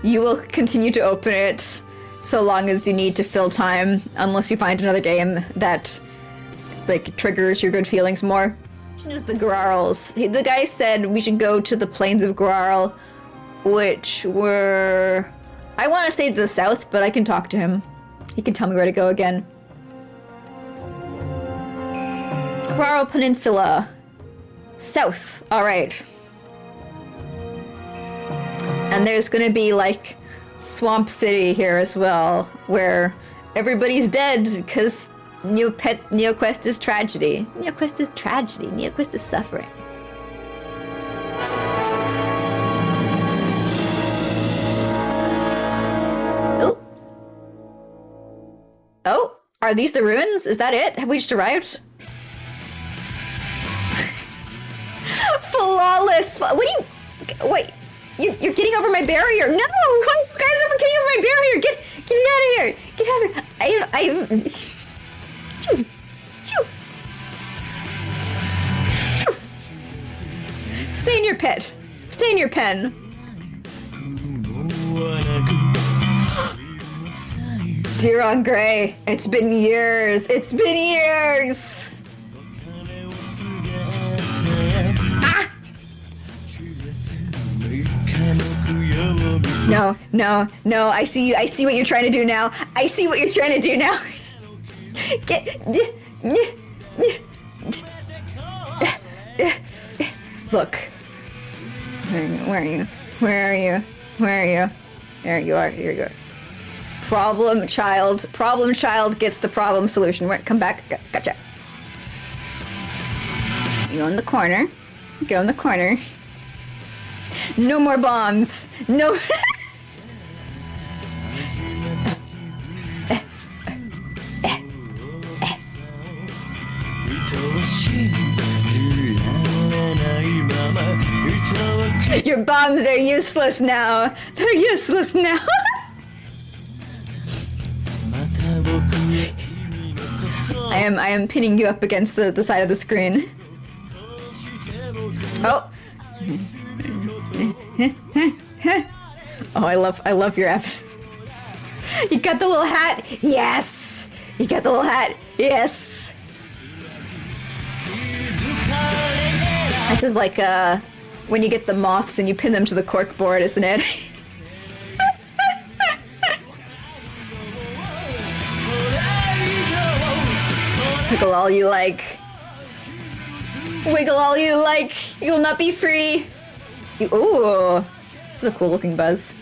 You will continue to open it so long as you need to fill time, unless you find another game that like triggers your good feelings more. Is the Grarls. The guy said we should go to the plains of Grarl, which were, I want to say to the south, but I can talk to him. He can tell me where to go again. Grarl Peninsula. South. Alright. And there's gonna be like Swamp City here as well, where everybody's dead because NeoQuest is tragedy. NeoQuest is tragedy. NeoQuest is suffering. Oh. Oh, are these the ruins? Is that it? Have we just arrived? Flawless. What do you? Wait, you're getting over my barrier? No, why you guys are getting over my barrier? Get out of here! Get out of here! I Choo. Choo. Choo. Stay in your pet. Stay in your pen. Dear on Grey, it's been years. It's been years. Ah! No. I see you. I see what you're trying to do now. I see what you're trying to do now. Look. Where are you? Where are you? Where are you? There you are. Here you go. Problem child. Problem child gets the problem solution. Come back. Gotcha. You go in the corner. Go in the corner. No more bombs. No. Your bombs are useless now. They're useless now. I am pinning you up against the side of the screen. Oh. Oh, I love your app. You got the little hat. Yes. You got the little hat. Yes. This is like when you get the moths and you pin them to the cork board, isn't it? Wiggle all you like. Wiggle all you like. You'll not be free. Ooh, this is a cool looking buzz.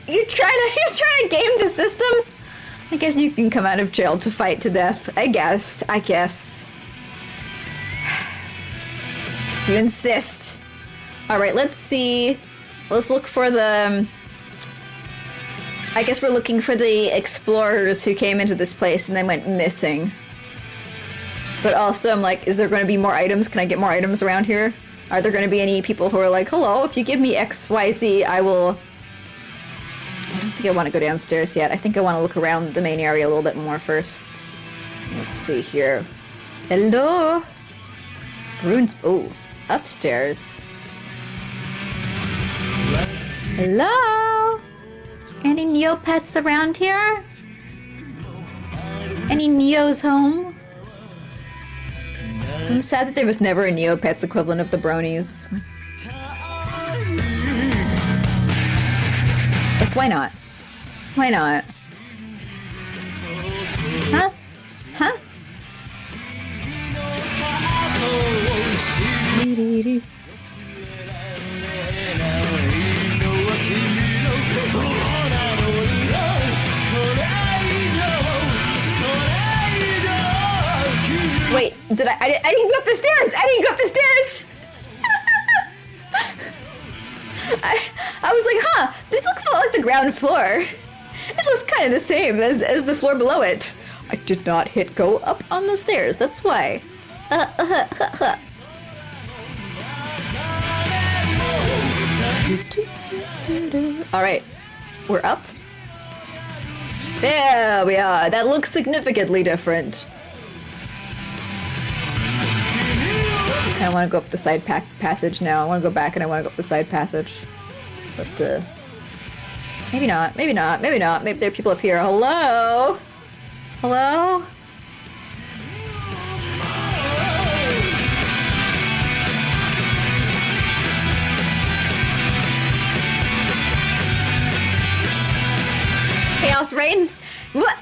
You're trying to game the system? I guess you can come out of jail to fight to death. I guess. You insist. Alright, let's see. Let's look for the... I guess we're looking for the explorers who came into this place and then went missing. But also, I'm like, is there going to be more items? Can I get more items around here? Are there going to be any people who are like, hello, if you give me XYZ, I will... I don't think I want to go downstairs yet. I think I want to look around the main area a little bit more first. Let's see here. Hello? Runes... Oh, upstairs. Hello? Any Neopets around here? Any Neos home? I'm sad that there was never a Neopets equivalent of the Bronies. Like, why not? Why not? Huh? Huh? Wait, I didn't go up the stairs! I didn't go up the stairs! I was like, huh, this looks a lot like the ground floor. It looks kind of the same as the floor below it. I did not hit go up on the stairs, that's why. Alright, we're up. There we are, that looks significantly different. I kind of want to go up the side passage now. I want to go back and I want to go up the side passage. But, maybe not. Maybe not. Maybe not. Maybe there are people up here. Hello? Hello? chaos reigns. What?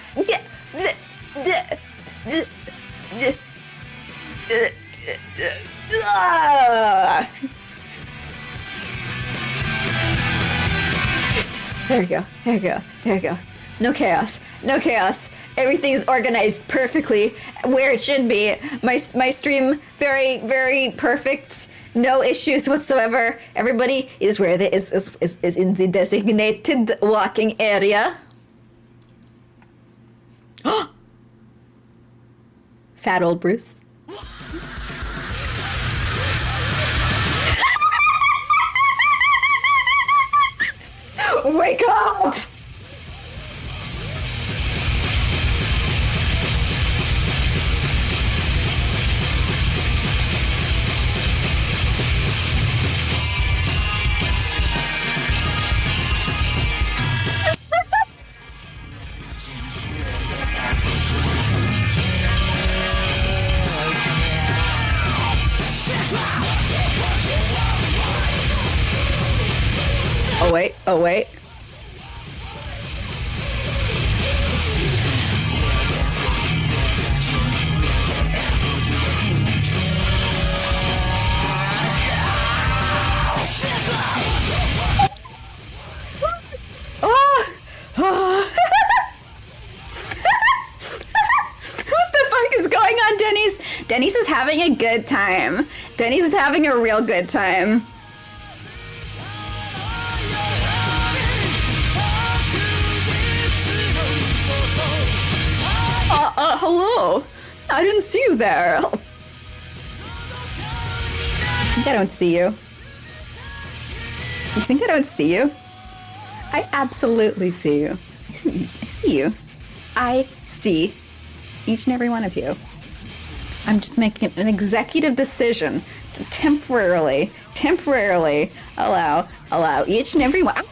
There we go. There we go. There we go. No chaos. No chaos. Everything is organized perfectly where it should be. My stream very, very perfect. No issues whatsoever. Everybody is where they is in the designated walking area. Fat old Bruce. Wake up! Oh wait, oh wait. Oh! Oh. What the fuck is going on, Denny's? Denny's is having a good time. Denny's is having a real good time. Hello. I didn't see you there. I think I don't see you. You think I don't see you? I absolutely see you. I see you. I see each and every one of you. I'm just making an executive decision to temporarily allow each and every one.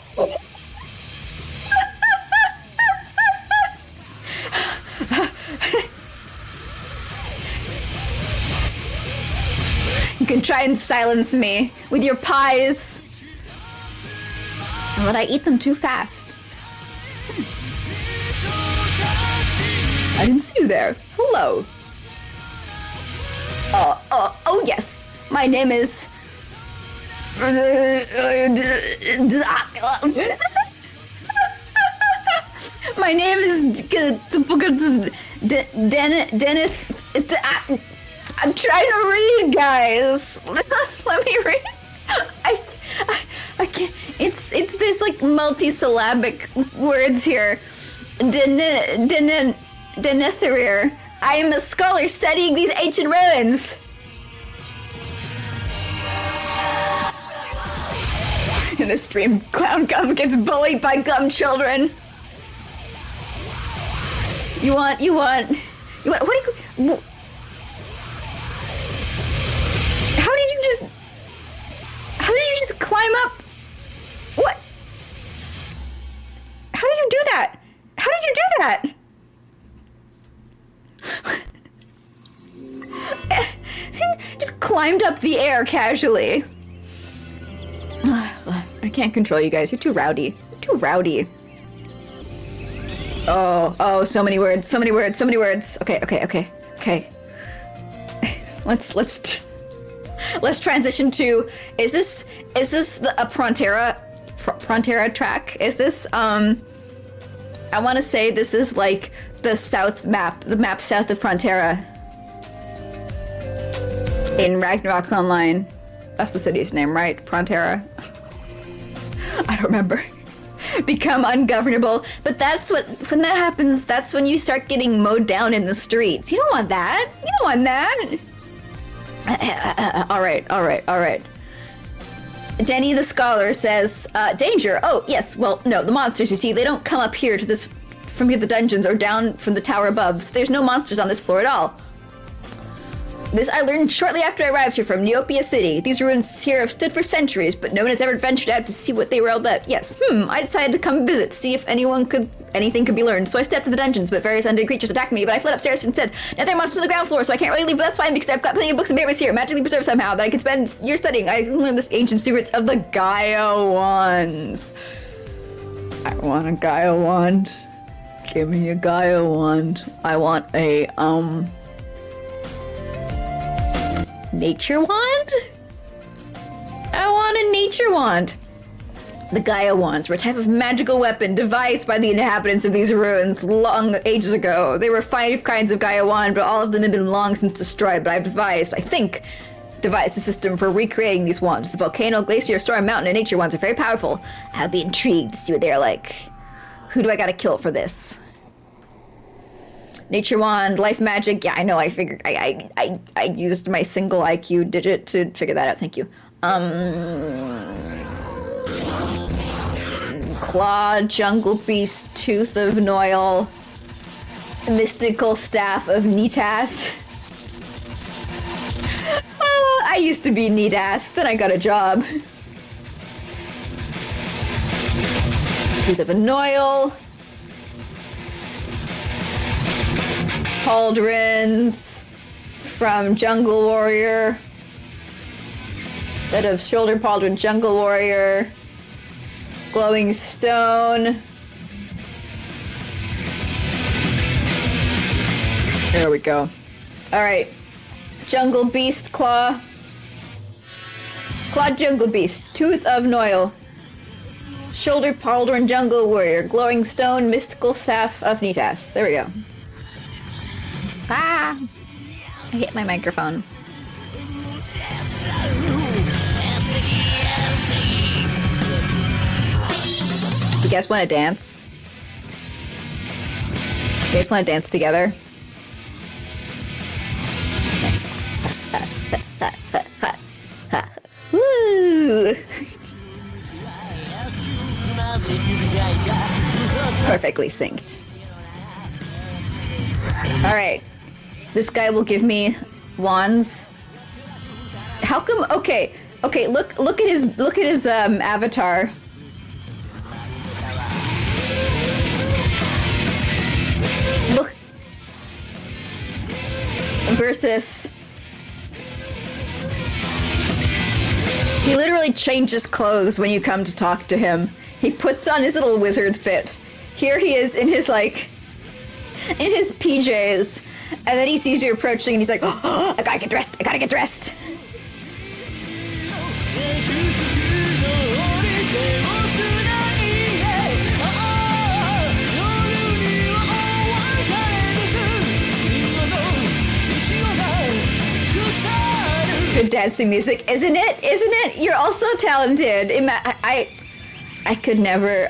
You can try and silence me with your pies. But I eat them too fast. I didn't see you there. Hello. Oh yes. My name is... My name is Dennis. I'm trying to read, guys. Let me read. I can't. It's there's like multi-syllabic words here. Denethrir. I am a scholar studying these ancient ruins. In the stream, Clown Gum gets bullied by gum children. You want, what do you... How did you just climb up? What? How did you do that? How did you do that? Just climbed up the air casually. I can't control you guys. You're too rowdy. You're too rowdy. Oh, so many words. Okay. Let's transition to, is this a Prontera track? Is this, I want to say this is like the south map, the map south of Prontera in Ragnarok Online. That's the city's name, right? Prontera? I don't remember. Become ungovernable. But that's when that happens, that's when you start getting mowed down in the streets. You don't want that. You don't want that. All right. Denny the Scholar says, danger. Oh, yes. Well, no, the monsters, you see, they don't come up here to this, from here to the dungeons or down from the tower above. There's no monsters on this floor at all. This I learned shortly after I arrived here from Neopia City. These ruins here have stood for centuries, but no one has ever ventured out to see what they were all about. Yes, I decided to come visit, see if anything could be learned. So I stepped to the dungeons, but various undead creatures attacked me, but I fled upstairs instead. Now there are monsters on the ground floor, so I can't really leave, but that's fine because I've got plenty of books and papers here, magically preserved somehow, that I can spend years studying. I learned the ancient secrets of the Gaia wands. I want a Gaia wand. Give me a Gaia wand. I want a, nature wand? I want a nature wand. The Gaia wands were a type of magical weapon devised by the inhabitants of these ruins long ages ago. There were 5 kinds of Gaia wand, but all of them have been long since destroyed. But I've devised a system for recreating these wands. The volcano, glacier, storm, mountain, and nature wands are very powerful. I'll be intrigued to see what they're like. Who do I gotta kill for this? Nature wand, life magic. Yeah, I know. I figured. I used my single IQ digit to figure that out. Thank you. Claw, jungle beast, tooth of Noil, mystical staff of Nitas. I used to be Nitas, then I got a job. Tooth of Noil. Pauldrons from Jungle Warrior. Set of shoulder pauldron Jungle Warrior. Glowing stone. There we go. Alright. Jungle beast claw. Claw jungle beast. Tooth of Noil. Shoulder pauldron jungle warrior. Glowing stone mystical staff of Nitas. There we go. Ah! I hit my microphone. You guys want to dance? You guys want to dance together? Woo! Perfectly synced. All right. This guy will give me wands. How come? Okay. Look at his avatar. Look. Versus. He literally changes clothes when you come to talk to him. He puts on his little wizard fit. Here he is in his in his PJs. And then he sees you approaching and he's like, oh, I gotta get dressed. Good dancing music, isn't it? You're also talented. I could never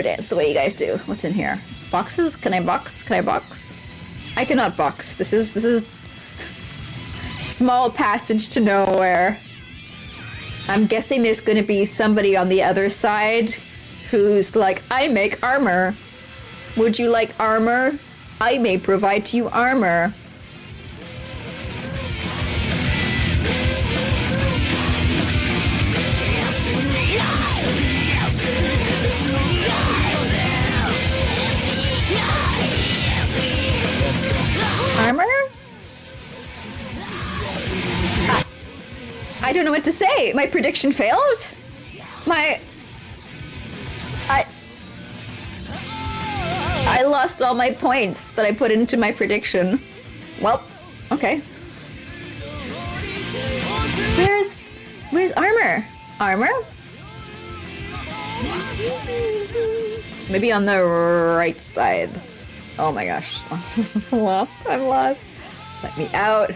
dance the way you guys do. What's in here? Boxes? Can I box? I cannot box. This is small passage to nowhere. I'm guessing there's gonna be somebody on the other side who's like, I make armor. Would you like armor? I may provide to you armor. Armor? I don't know what to say. My prediction failed? I lost all my points that I put into my prediction. Well, okay. Where's armor? Armor? Maybe on the right side. Oh my gosh. I'm lost. Let me out.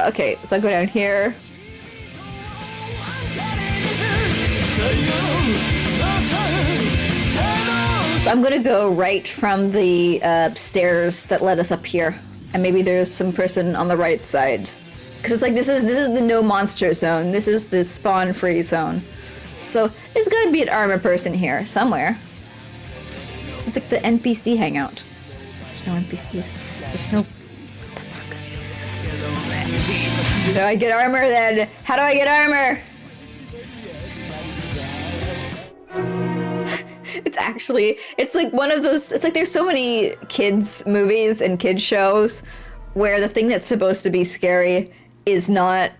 Okay, so I go down here. So I'm gonna go right from the stairs that led us up here. And maybe there's some person on the right side. Because it's like, this is the no monster zone. This is the spawn free zone. So there's gotta be an armor person here, somewhere. It's like the NPC hangout. There's no NPCs. There's no... How do I get armor then? How do I get armor? It's like one of those, it's like there's so many kids movies and kids shows where the thing that's supposed to be scary is not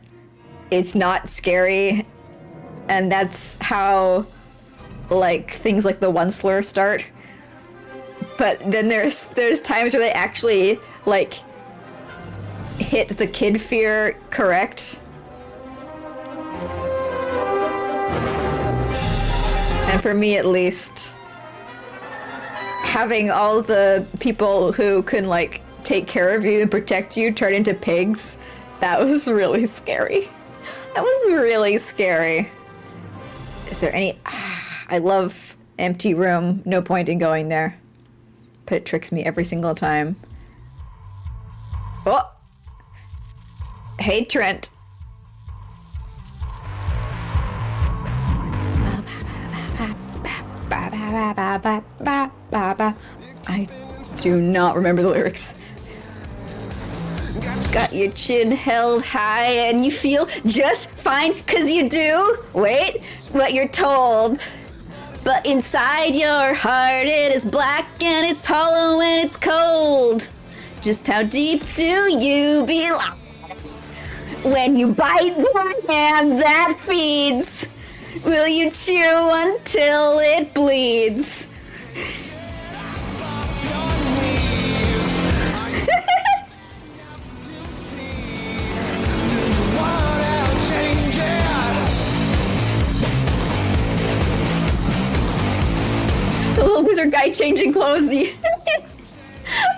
it's not scary, and that's how like things like the one slur start. But then there's times where they actually like hit the kid fear correct. And for me at least, having all the people who can like take care of you and protect you turn into pigs, that was really scary. That was really scary. Is there any... I love empty room, no point in going there. But it tricks me every single time. Oh! Hey, Trent. I do not remember the lyrics. Got your chin held high and you feel just fine, 'cause you do. Wait, what you're told. But inside your heart it is black and it's hollow and it's cold. Just how deep do you belong? When you bite the hand that feeds, will you chew until it bleeds? The little wizard guy changing clothes.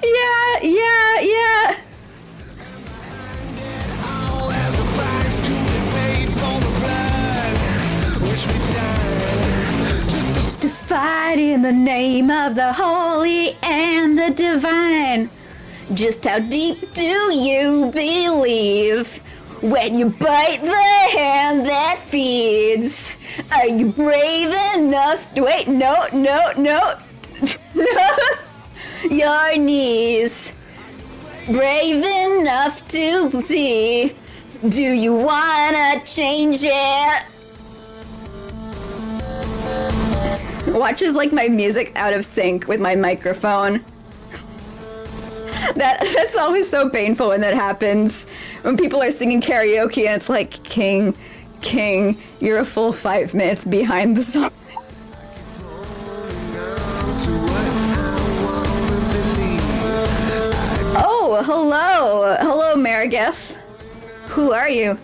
Yeah. Just to fight in the name of the holy and the divine. Just how deep do you believe when you bite the hand that feeds? Are you brave enough? Wait, no. No. Your knees. Brave enough to see. Do you wanna change it? Watch as like my music out of sync with my microphone. That's always so painful when that happens. When people are singing karaoke and it's like, King, you're a full 5 minutes behind the song. Oh, hello, Marigeth. Who are you?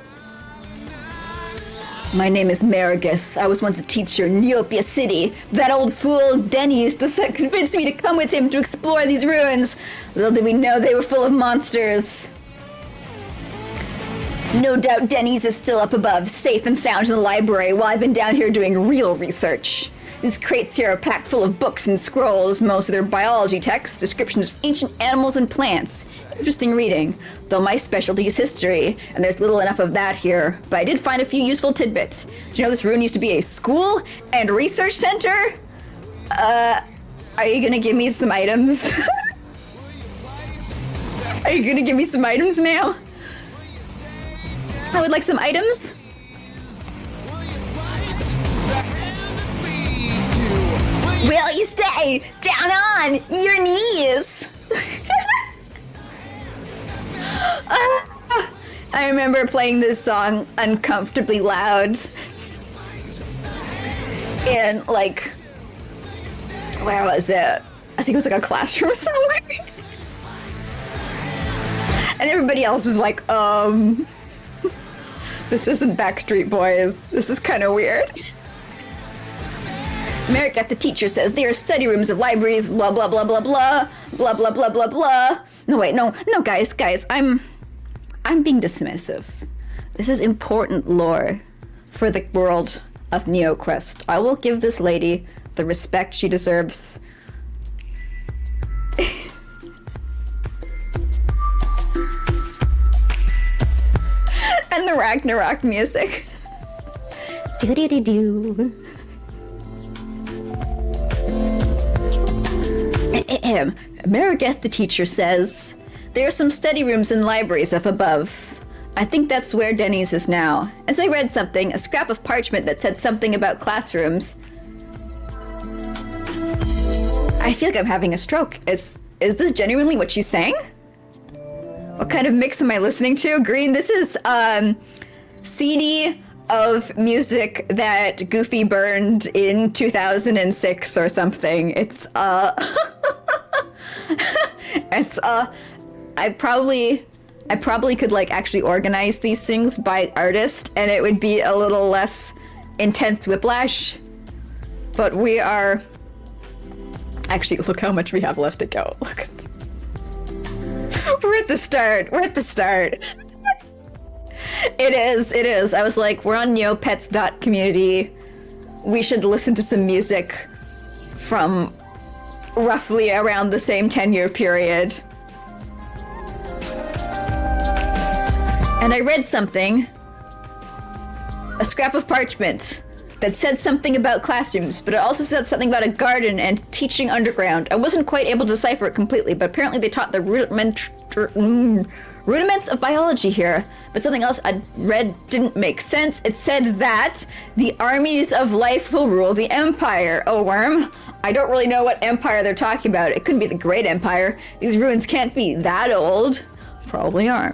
My name is Marigeth. I was once a teacher in Neopia City. That old fool Denny used to convince me to come with him to explore these ruins. Little did we know they were full of monsters. No doubt Denny's is still up above, safe and sound in the library, while I've been down here doing real research. These crates here are packed full of books and scrolls, most of their biology texts, descriptions of ancient animals and plants. Interesting reading, though my specialty is history, and there's little enough of that here, but I did find a few useful tidbits. Do you know this ruin used to be a school and research center? Are you gonna give me some items? Are you gonna give me some items, Mail? I would like some items. Will you stay down on your knees? I remember playing this song uncomfortably loud. And like, where was it? I think it was like a classroom somewhere. And everybody else was like, this isn't Backstreet Boys. This is kind of weird. Marigeth, the teacher, says there are study rooms of libraries, blah blah blah blah blah, blah blah blah blah blah. No wait, no, guys, I'm being dismissive. This is important lore for the world of NeoQuest. I will give this lady the respect she deserves. And the Ragnarok music. Do-do-do-do. Marigeth, the teacher, says there are some study rooms and libraries up above. I think that's where Denny's is now. As I read something, a scrap of parchment that said something about classrooms. I feel like I'm having a stroke. Is this genuinely what she's saying? What kind of mix am I listening to? Green, this is CD of music that Goofy burned in 2006 or something. It's it's I probably could like actually organize these things by artist and it would be a little less intense whiplash. But we are actually, look how much we have left to go. Look at we're at the start. We're at the start. It is. I was like, we're on neopets.community. We should listen to some music from roughly around the same 10-year period. And I read something, a scrap of parchment, that said something about classrooms, but it also said something about a garden and teaching underground. I wasn't quite able to decipher it completely, but apparently they taught the rudiments of biology here. But something else I read didn't make sense. It said that the armies of life will rule the empire. Oh, worm. I don't really know what empire they're talking about. It couldn't be the Great Empire. These ruins can't be that old. Probably are.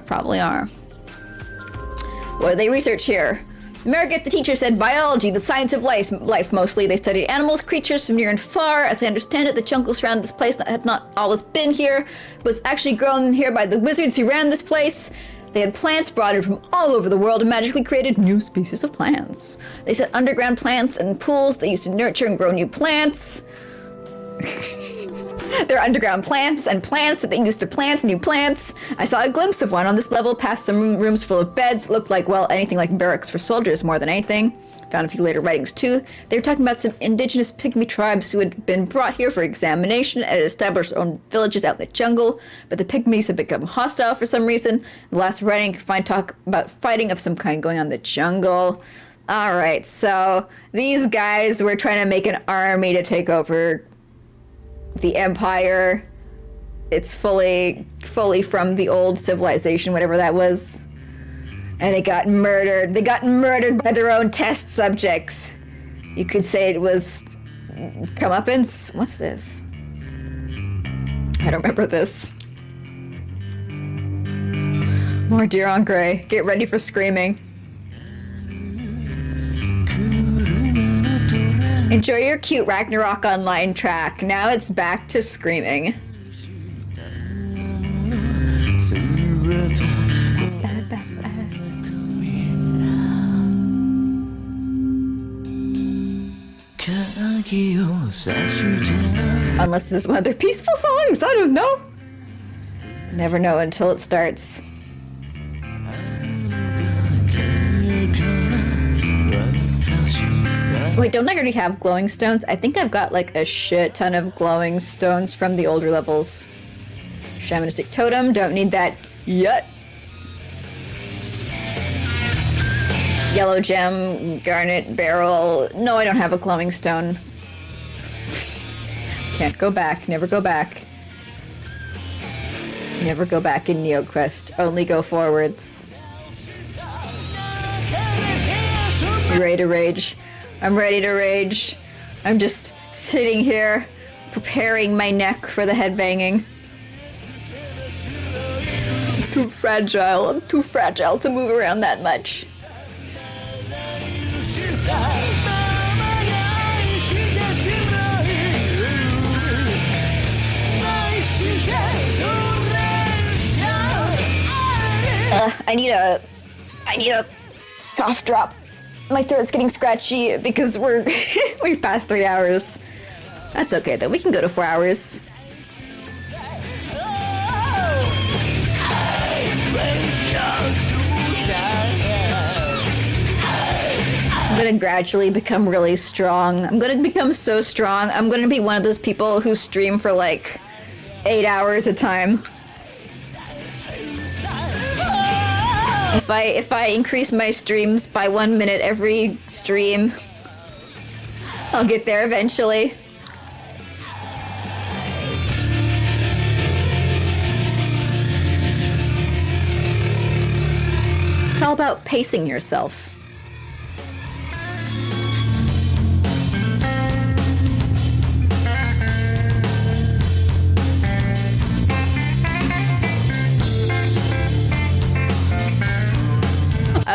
What do they research here? Marigat, the teacher, said biology, the science of life mostly. They studied animals, creatures from near and far. As I understand it, the jungle surrounding this place had not always been here. It was actually grown here by the wizards who ran this place. They had plants brought in from all over the world and magically created new species of plants. They set underground plants and pools they used to nurture and grow new plants. There are underground plants and plants that they used to plant new plants. I saw a glimpse of one on this level past some rooms full of beds that looked like, well, anything like barracks for soldiers more than anything. Found a few later writings too. They were talking about some indigenous pygmy tribes who had been brought here for examination and had established their own villages out in the jungle, but the pygmies had become hostile for some reason. The last writing could find talk about fighting of some kind going on in the jungle. Alright, so these guys were trying to make an army to take over the empire. It's fully from the old civilization, whatever that was. And they got murdered. They got murdered by their own test subjects. You could say it was comeuppance. What's this? I don't remember this. More Diron Gray. Get ready for screaming. Enjoy your cute Ragnarok Online track. Now it's back to screaming. Unless this is one of their peaceful songs, I don't know. Never know until it starts. Wait, don't I already have glowing stones? I think I've got like a shit ton of glowing stones from the older levels. Shamanistic totem, don't need that yet. Yellow gem, garnet barrel. No, I don't have a glowing stone. Can't go back, never go back. Never go back in NeoQuest, only go forwards. You ready to rage? I'm ready to rage. I'm just sitting here, preparing my neck for the headbanging. I'm too fragile. I'm too fragile to move around that much. I need a cough drop. My throat's getting scratchy because we've passed 3 hours. That's okay though, we can go to 4 hours. I'm gonna gradually become really strong. I'm gonna become so strong. I'm gonna be one of those people who stream for like 8 hours a time. If I increase my streams by 1 minute every stream, I'll get there eventually. It's all about pacing yourself.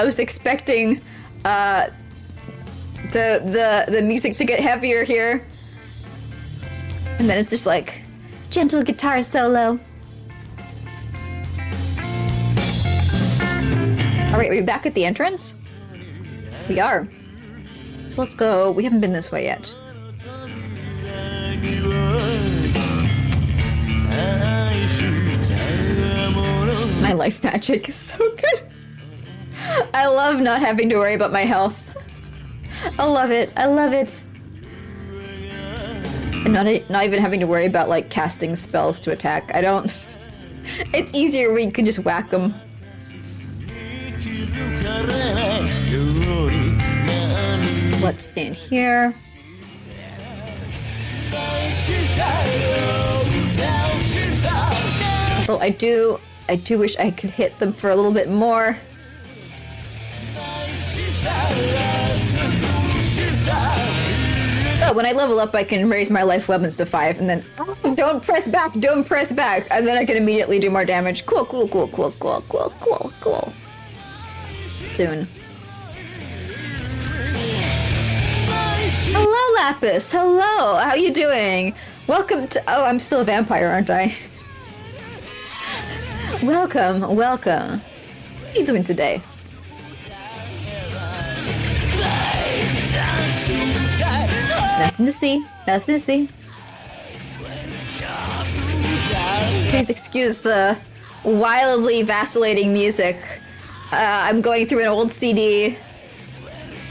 I was expecting the music to get heavier here. And then it's just like gentle guitar solo. Alright, are we back at the entrance? We are. So let's go. We haven't been this way yet. My life magic is so good. I love not having to worry about my health. I love it. I love it. And not even having to worry about like casting spells to attack. I don't. It's easier when you can just whack them. What's in here? Although I do wish I could hit them for a little bit more. Oh, when I level up, I can raise my life weapons to 5, and then don't press back, and then I can immediately do more damage. Cool. Soon. Hello, Lapis. Hello. How you doing? Welcome to. Oh, I'm still a vampire, aren't I? Welcome. What are you doing today? Nothing to see. Please excuse the wildly vacillating music. I'm going through an old CD,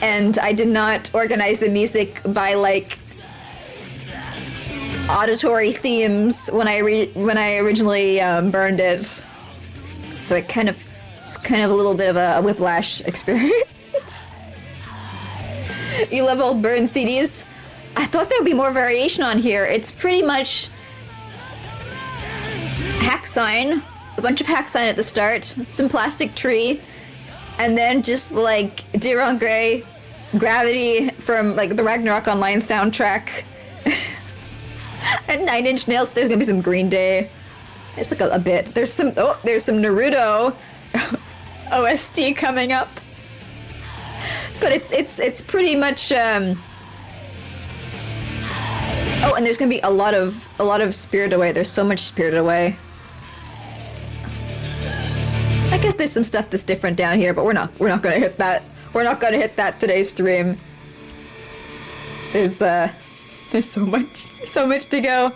and I did not organize the music by like auditory themes when I originally burned it. So it's kind of a little bit of a whiplash experience. You love old burned CDs? I thought there would be more variation on here. It's pretty much hack sign, a bunch of hack sign at the start, some plastic tree, and then just like Dir en Grey, Gravity from like the Ragnarok Online soundtrack, and 9 Inch Nails. There's gonna be some Green Day. It's like a bit. There's some Naruto OST coming up. But it's pretty much Oh, and there's gonna be a lot of Spirited Away. There's so much Spirited Away. I guess there's some stuff that's different down here, but we're not gonna hit that. We're not gonna hit that today's stream. There's so much to go.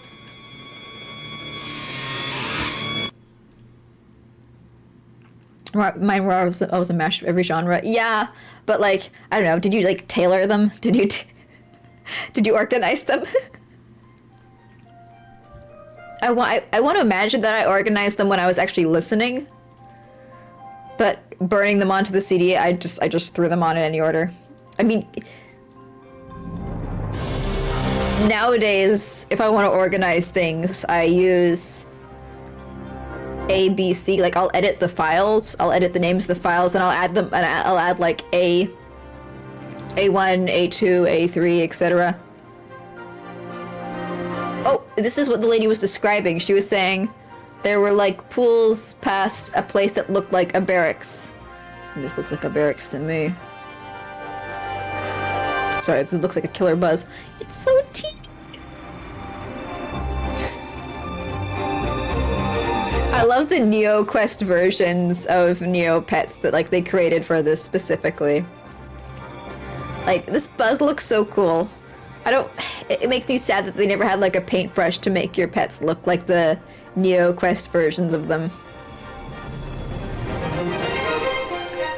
Mine were always a mash of every genre. Yeah, but like, I don't know, did you like tailor them? Did you organize them? I want to imagine that I organized them when I was actually listening. But burning them onto the CD, I just threw them on in any order. I mean, nowadays, if I want to organize things, I use A, B, C. Like, I'll edit the files. I'll edit the names of the files, and I'll add them. And I'll add like A1, A2, A3, etc. Oh, this is what the lady was describing. She was saying there were like pools past a place that looked like a barracks. And this looks like a barracks to me. Sorry, this looks like a killer buzz. It's so teeny. I love the NeoQuest versions of Neopets that like they created for this specifically. Like, this buzz looks so cool. It makes me sad that they never had like a paintbrush to make your pets look like the NeoQuest versions of them.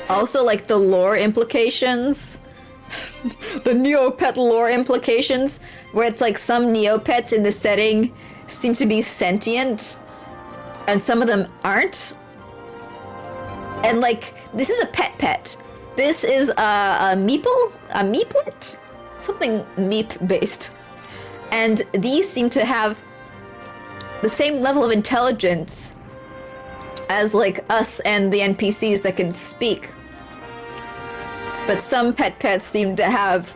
Also, like the lore implications. The Neopet lore implications, where it's like some Neopets in the setting seem to be sentient, and some of them aren't. And like, this is a pet. This is a meeple? A meeplet? Something meep based. And these seem to have the same level of intelligence as like us and the NPCs that can speak. But some pets seem to have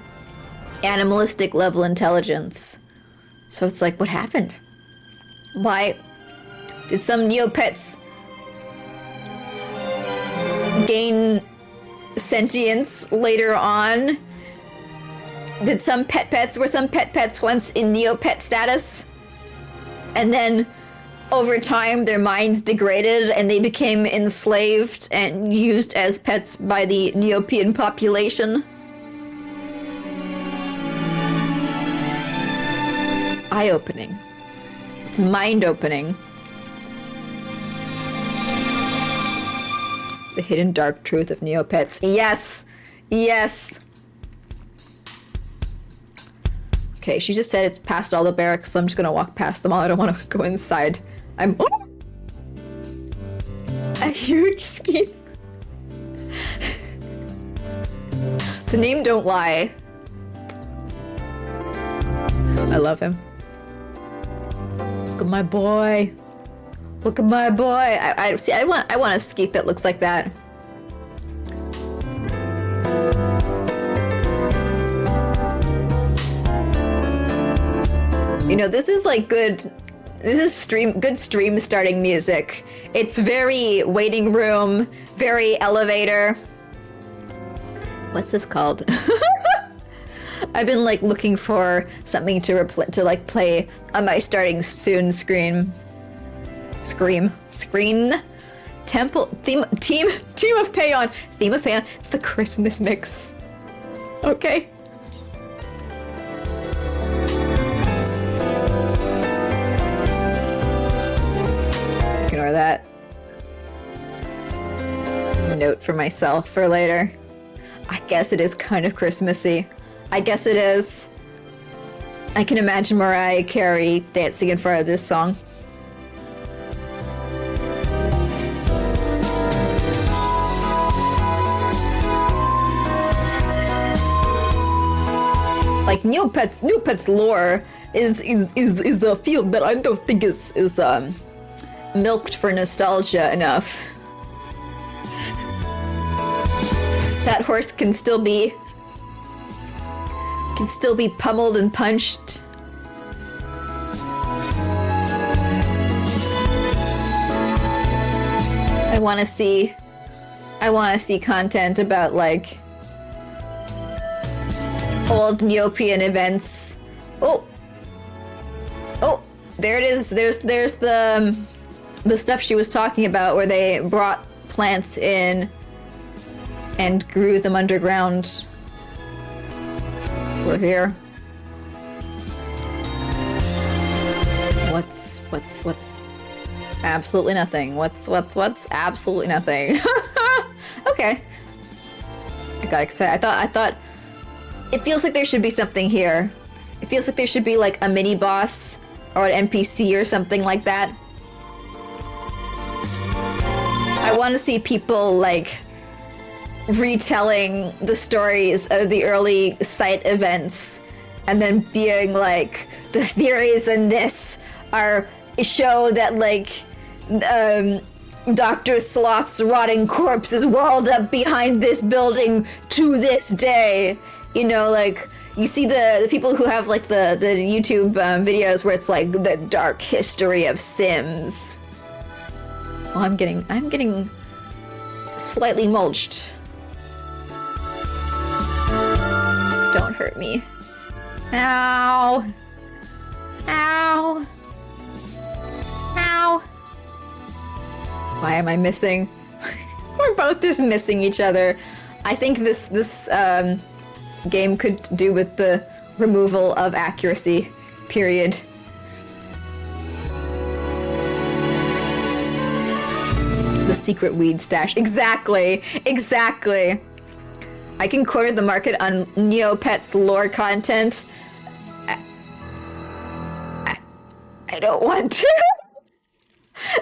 animalistic level intelligence. So it's like, what happened? Why did some Neopets gain sentience later on. Were some pet pets once in Neopet status? And then over time their minds degraded and they became enslaved and used as pets by the Neopian population. It's eye-opening. It's mind-opening. The hidden dark truth of Neopets. Yes! Yes! Okay, she just said it's past all the barracks, so I'm just gonna walk past them all. I don't want to go inside. I'm a huge skeet. The name don't lie. I love him. Look at my boy. Look at my boy. I see. I want a skeet that looks like that. You know, this is like good. This is good stream starting music. It's very waiting room, very elevator. What's this called? I've been like looking for something to play on my starting soon screen. Temple theme of Payon. Theme of Payon. It's the Christmas mix. Okay. Ignore that. Note for myself for later. I guess it is kind of Christmassy. I guess it is. I can imagine Mariah Carey dancing in front of this song. Like Neopets lore is a field that I don't think is milked for nostalgia enough. That horse can still be pummeled and punched. I want to see content about like old Neopian events. Oh, there it is. There's the stuff she was talking about where they brought plants in and grew them underground. We're here. What's absolutely nothing. What's absolutely nothing. Okay. I got excited. I thought it feels like there should be something here. It feels like there should be like a mini boss or an NPC or something like that. I want to see people like retelling the stories of the early site events and then being like, the theories in this show that like Dr. Sloth's rotting corpse is walled up behind this building to this day. You know, like you see the people who have like the YouTube videos where it's like the dark history of Sims. Well, I'm getting slightly mulched. Don't hurt me. Ow. Ow. Ow. Why am I missing? We're both just missing each other. I think this game could do with the removal of accuracy, period. The secret weed stash. Exactly. I can corner the market on Neopets lore content. I don't want to.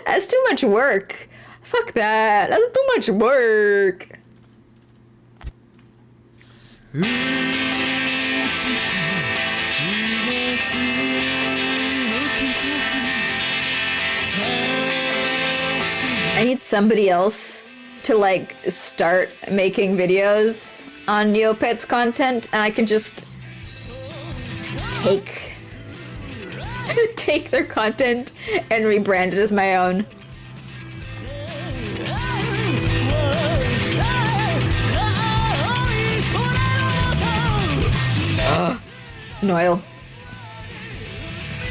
That's too much work. Fuck that. That's too much work. I need somebody else to like start making videos on Neopets content, and I can just take their content and rebrand it as my own. Noil.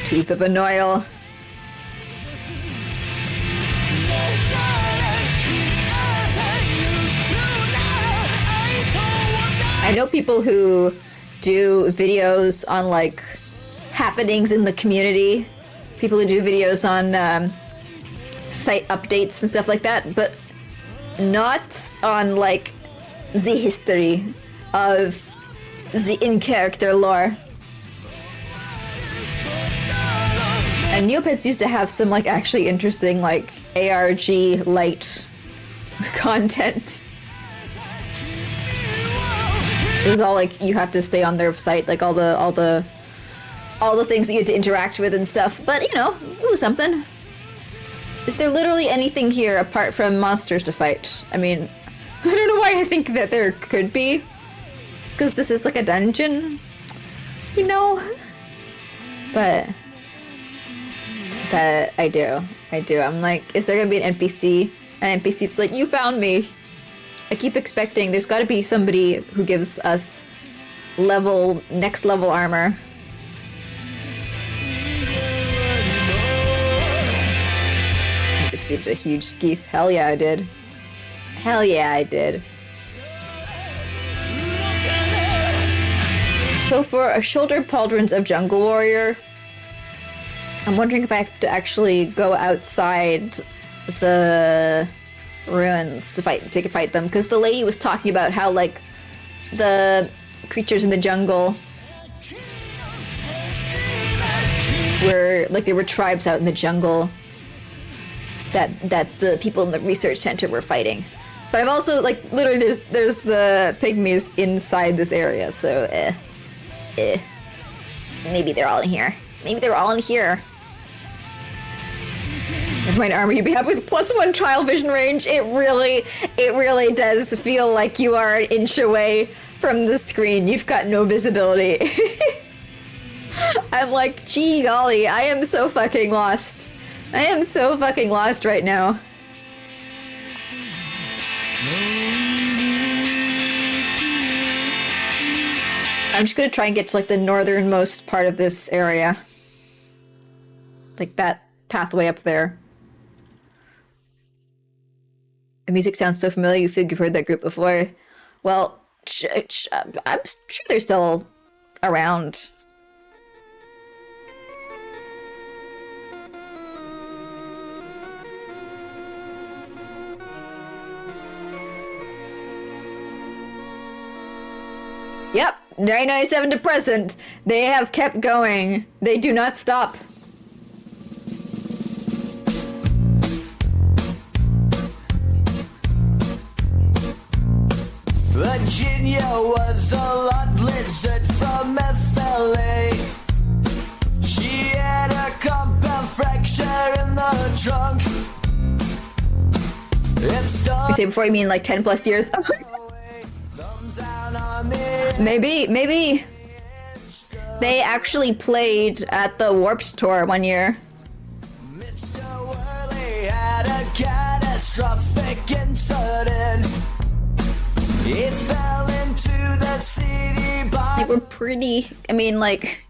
Tooth of a Noil. I know people who do videos on like happenings in the community, people who do videos on site updates and stuff like that, but not on like the history of the in-character lore. And Neopets used to have some like actually interesting like ARG light content. It was all like you have to stay on their site, like all the things that you had to interact with and stuff. But you know, it was something. Is there literally anything here apart from monsters to fight? I mean, I don't know why I think that there could be. Because this is like a dungeon, you know? But I do. I'm like, is there gonna be an NPC? An NPC that's like, you found me. I keep expecting there's gotta be somebody who gives us next level armor. I defeated a huge Skeeth. Hell yeah, I did. Hell yeah, I did. So for a shoulder pauldrons of Jungle Warrior, I'm wondering if I have to actually go outside the ruins to fight them, because the lady was talking about how like the creatures in the jungle were like there were tribes out in the jungle that the people in the research center were fighting. But I've also like literally there's the pygmies inside this area, so maybe they're all in here. Maybe they're all in here. Never mind armor, you'd be happy with +1 trial vision range. It really does feel like you are an inch away from the screen. You've got no visibility. I'm like, gee golly, I am so fucking lost. I am so fucking lost right now. I'm just gonna try and get to like the northernmost part of this area. Like that pathway up there. The music sounds so familiar, you feel you've heard that group before. Well, I'm sure they're still around. Yep, 997 to present. They have kept going. They do not stop. Virginia was a lot lizard from FLA. She had a compound fracture in the trunk. You say before you mean like 10 plus years? Maybe they actually played at the Warped Tour one year. Mr. Whirly had a catastrophic incident. He fell into the city by... They were pretty, I mean, like,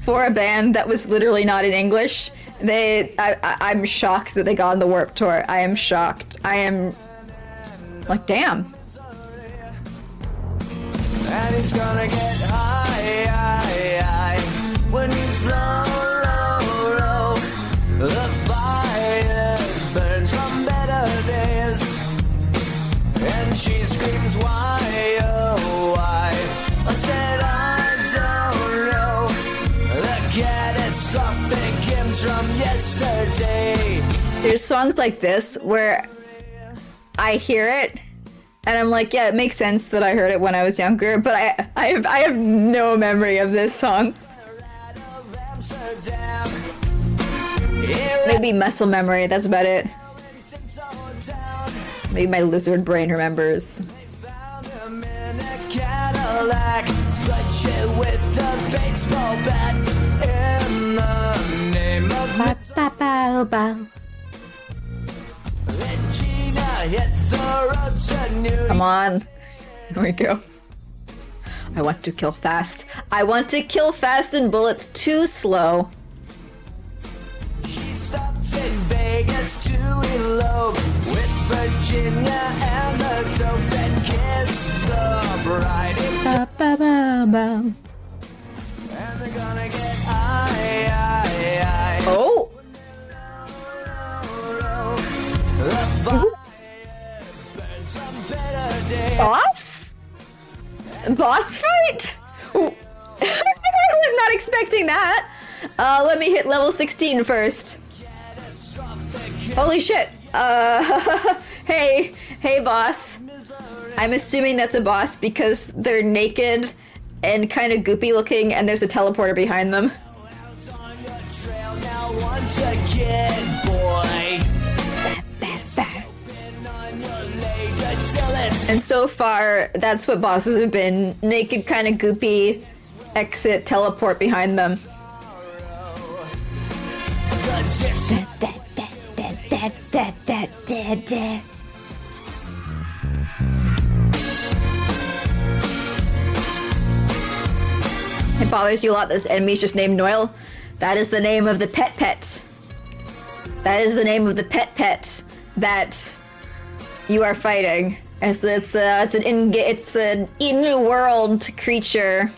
for a band that was literally not in English, I'm shocked that they got on the Warped Tour. I am shocked. I am, like, damn. And he's gonna get high when he's low. The fire burns from better days. And she screams, why, oh, why? I said, I don't know. The catastrophic hymns from yesterday. There's songs like this where I hear it and I'm like, yeah, it makes sense that I heard it when I was younger, but I have no memory of this song. Maybe muscle memory, that's about it. Maybe my lizard brain remembers. Come on. Here we go. I want to kill fast. I want to kill fast and bullets too slow. She stopped in Vegas to elope with Virginia and the dope, then kissed the bride. Ba, ba, ba, ba. And they're gonna get high. Oh! The fire burns from better days. Boss? Boss fight? Ooh. I was not expecting that. Let me hit level 16 first. Holy shit. Hey, boss. I'm assuming that's a boss because they're naked and kind of goopy looking and there's a teleporter behind them. On your trail now once again, boy. Been on your leg until it's And so far, that's what bosses have been. Naked, kind of goopy, exit, teleport behind them. 'cause it's It bothers you a lot that this enemy's just named Noel. That is the name of the pet. That is the name of the pet that you are fighting. It's an in-world creature.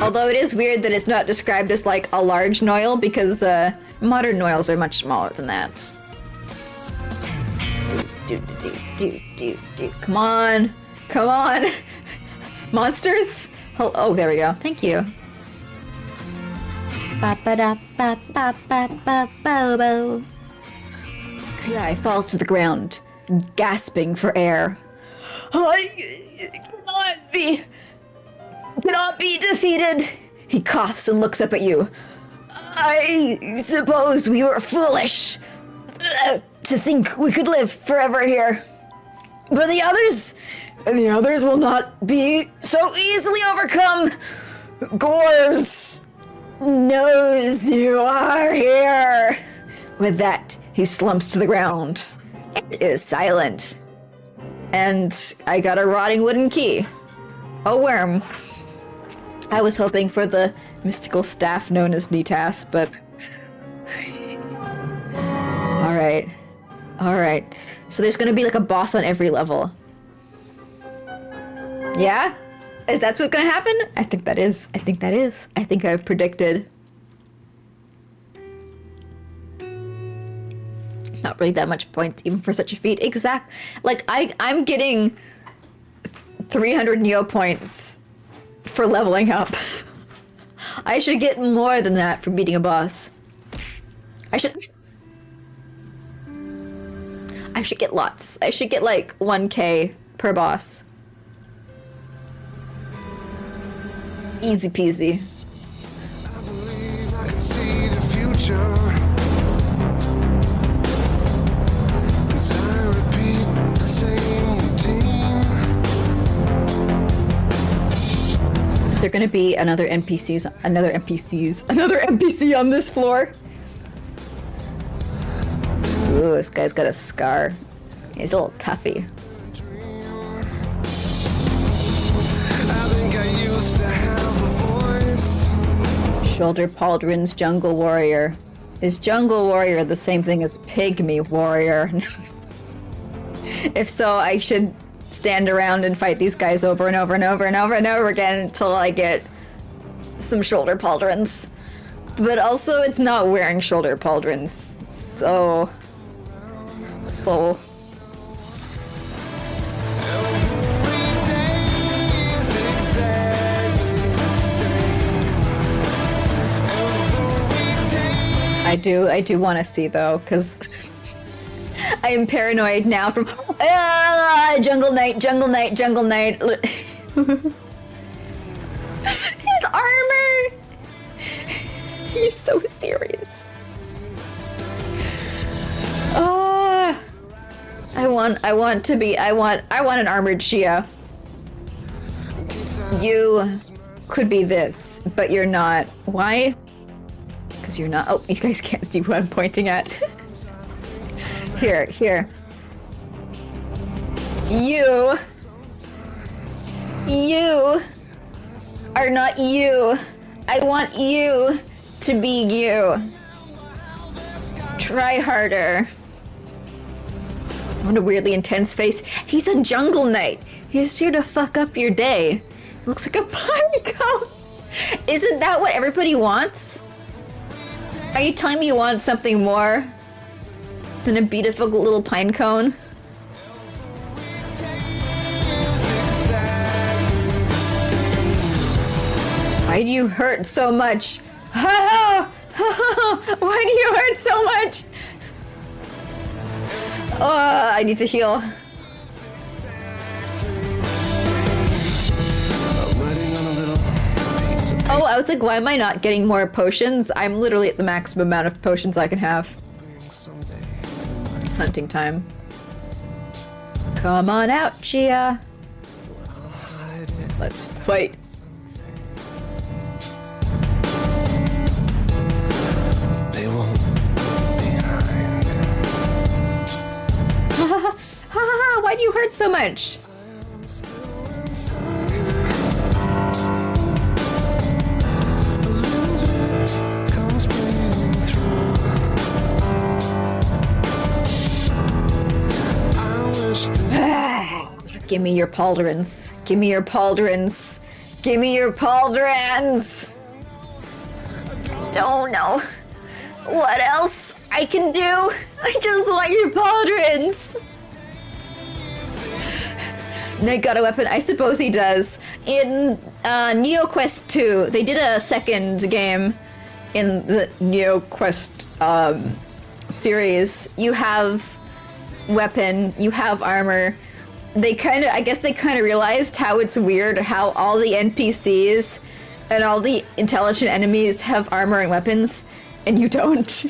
Although it is weird that it's not described as like a large Noel because modern Noels are much smaller than that. Do. Come on. Monsters? Oh, there we go. Thank you. I fall to the ground, gasping for air. I cannot be defeated. He coughs and looks up at you. I suppose we were foolish to think we could live forever here. But the others will not be so easily overcome. Gors knows you are here. With that, he slumps to the ground. It is silent. And I got a rotting wooden key. A worm. I was hoping for the mystical staff known as Nitas, but... Alright. So there's gonna be like a boss on every level. Yeah? Is that what's gonna happen? I think that is. I think I've predicted. Not really that much points even for such a feat. Exact. Like, I'm getting 300 Neo points for leveling up. I should get more than that for beating a boss. I should get lots. I should get like 1k per boss. Easy peasy. I believe I can see the future. As I repeat the same routine. Is there gonna be another NPC on this floor? Ooh, this guy's got a scar. He's a little toughy. I think I used to have a voice. Shoulder Pauldron's Jungle Warrior. Is Jungle Warrior the same thing as Pygmy Warrior? If so, I should stand around and fight these guys over and over and over and over and over again until I get some shoulder pauldrons. But also, it's not wearing shoulder pauldrons, so... Every day is exactly the same. Every day. I do want to see though, because I am paranoid now from Jungle Knight. His armor. He's so serious. Oh, I want an armored Shia. You could be this, but you're not. Why? Because you're not. Oh, you guys can't see who I'm pointing at. Here. You You are not you. I want you to be you. Try harder. What a weirdly intense face. He's a jungle knight. He's here to fuck up your day. Looks like a pine cone. Isn't that what everybody wants? Are you telling me you want something more than a beautiful little pine cone? Why do you hurt so much? Why do you hurt so much? I need to heal. I'm riding on a little piece of Oh, I was like, why am I not getting more potions? I'm literally at the maximum amount of potions I can have. someday. Hunting time. Come on out, Chia. Let's fight. They won't be behind. Why do you hurt so much? Comes bleeding through. I wish this Give me your pauldrons. Give me your pauldrons. Give me your pauldrons. Don't know what else I can do. I just want your pauldrons. Knight got a weapon. I suppose he does. In NeoQuest 2, they did a second game in the NeoQuest series. You have weapon, you have armor. I guess they kind of realized how it's weird how all the NPCs and all the intelligent enemies have armor and weapons, and you don't.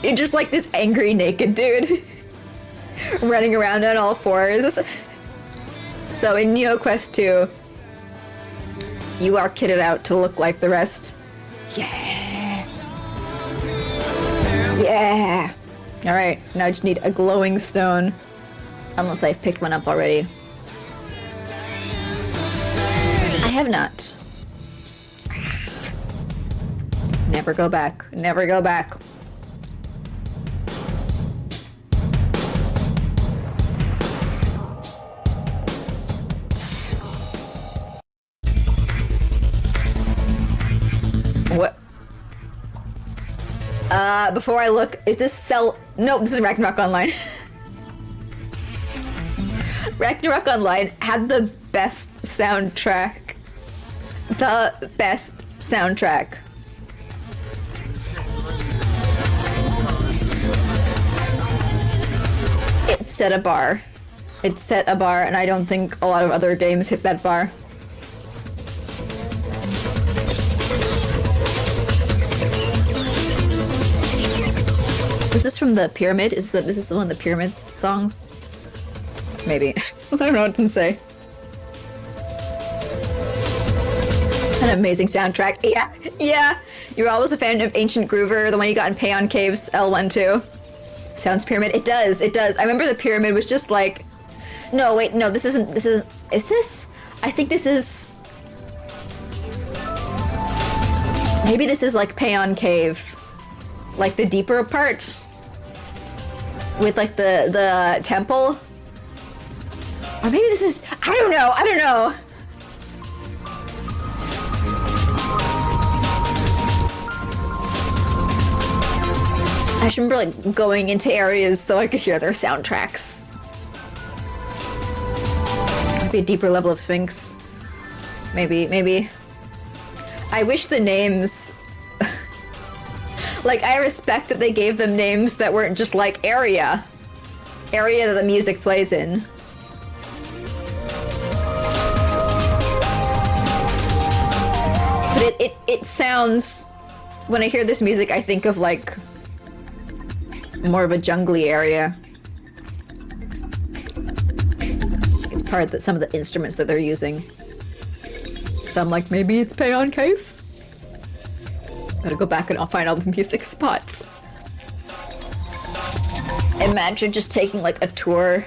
You're just like this angry naked dude running around on all fours. So in NeoQuest 2, you are kitted out to look like the rest. Yeah. Yeah. Alright, now I just need a glowing stone. Unless I've picked one up already. I have not. Never go back. Never go back. What? Before I look, is this Cell? No, this is Ragnarok Online. Ragnarok Online had the best soundtrack. The best soundtrack. It set a bar. It set a bar, and I don't think a lot of other games hit that bar. Was this from the Pyramid? Is this one of the Pyramid songs? Maybe. I don't know what to say. An amazing soundtrack. Yeah, yeah. You're always a fan of Ancient Groover, the one you got in Payon Caves L1 too. Sounds Pyramid. It does, it does. I remember the Pyramid was just like... No, wait, no, this isn't... Is this? I think this is... Maybe this is like Payon Cave. Like the deeper part. With like the temple. Or maybe this is... I don't know, I don't know. I just remember like going into areas so I could hear their soundtracks. Maybe a deeper level of Sphinx. Maybe. I wish the names... Like, I respect that they gave them names that weren't just like area. Area that the music plays in. But it sounds... When I hear this music, I think of like... more of a jungly area. It's part of some of the instruments that they're using. So I'm like, maybe it's Payon Cave? Gotta go back and I'll find all the music spots. Imagine just taking like a tour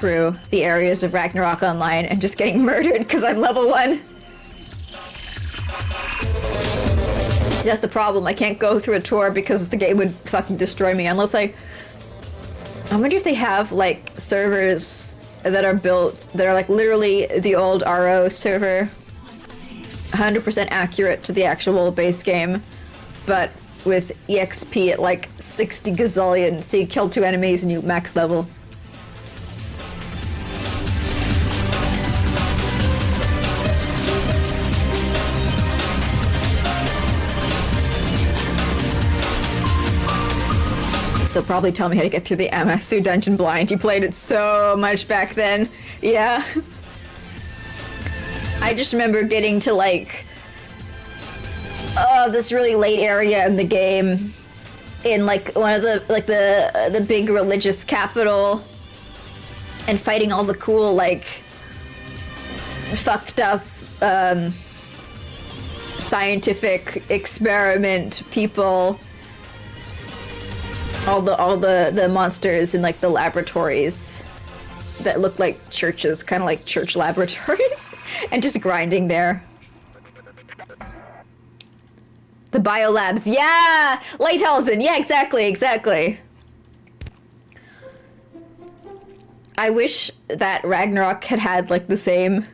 through the areas of Ragnarok Online and just getting murdered because I'm level 1. See, that's the problem. I can't go through a tour because the game would fucking destroy me unless I wonder if they have, like, servers that are built that are, like, literally the old RO server. 100% accurate to the actual base game, but with EXP at, like, 60 gazillion, so you kill 2 enemies and you max level. So probably tell me how to get through the Amasu dungeon blind. You played it so much back then. Yeah. I just remember getting to like this really late area in the game in like one of the big religious capital and fighting all the cool like fucked up scientific experiment people. All the monsters in like the laboratories that look like churches, kind of like church laboratories, and just grinding there. The biolabs, yeah! Lighthausen, yeah, exactly. I wish that Ragnarok had like the same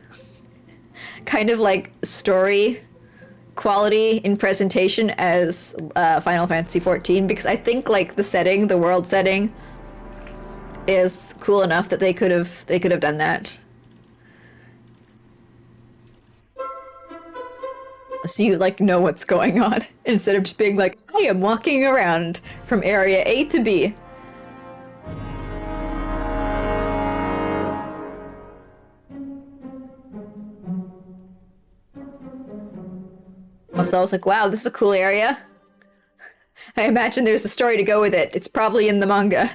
kind of like story quality in presentation as Final Fantasy XIV, because I think like the world setting is cool enough that they could have done that. So you like know what's going on instead of just being like, I am walking around from area A to B. So I was like, wow, this is a cool area. I imagine there's a story to go with it. It's probably in the manga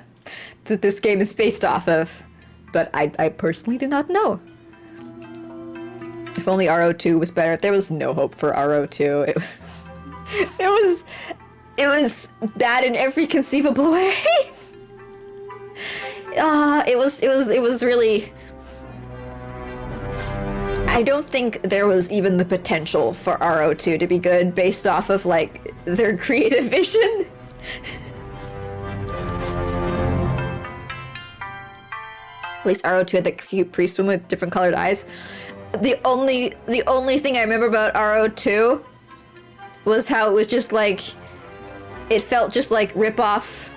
that this game is based off of. But I personally do not know. If only RO2 was better. There was no hope for RO2. It was bad in every conceivable way. It was really... I don't think there was even the potential for RO2 to be good based off of, like, their creative vision. At least RO2 had the cute priest woman with different colored eyes. The only thing I remember about RO2 was how it was just like, it felt just like rip-off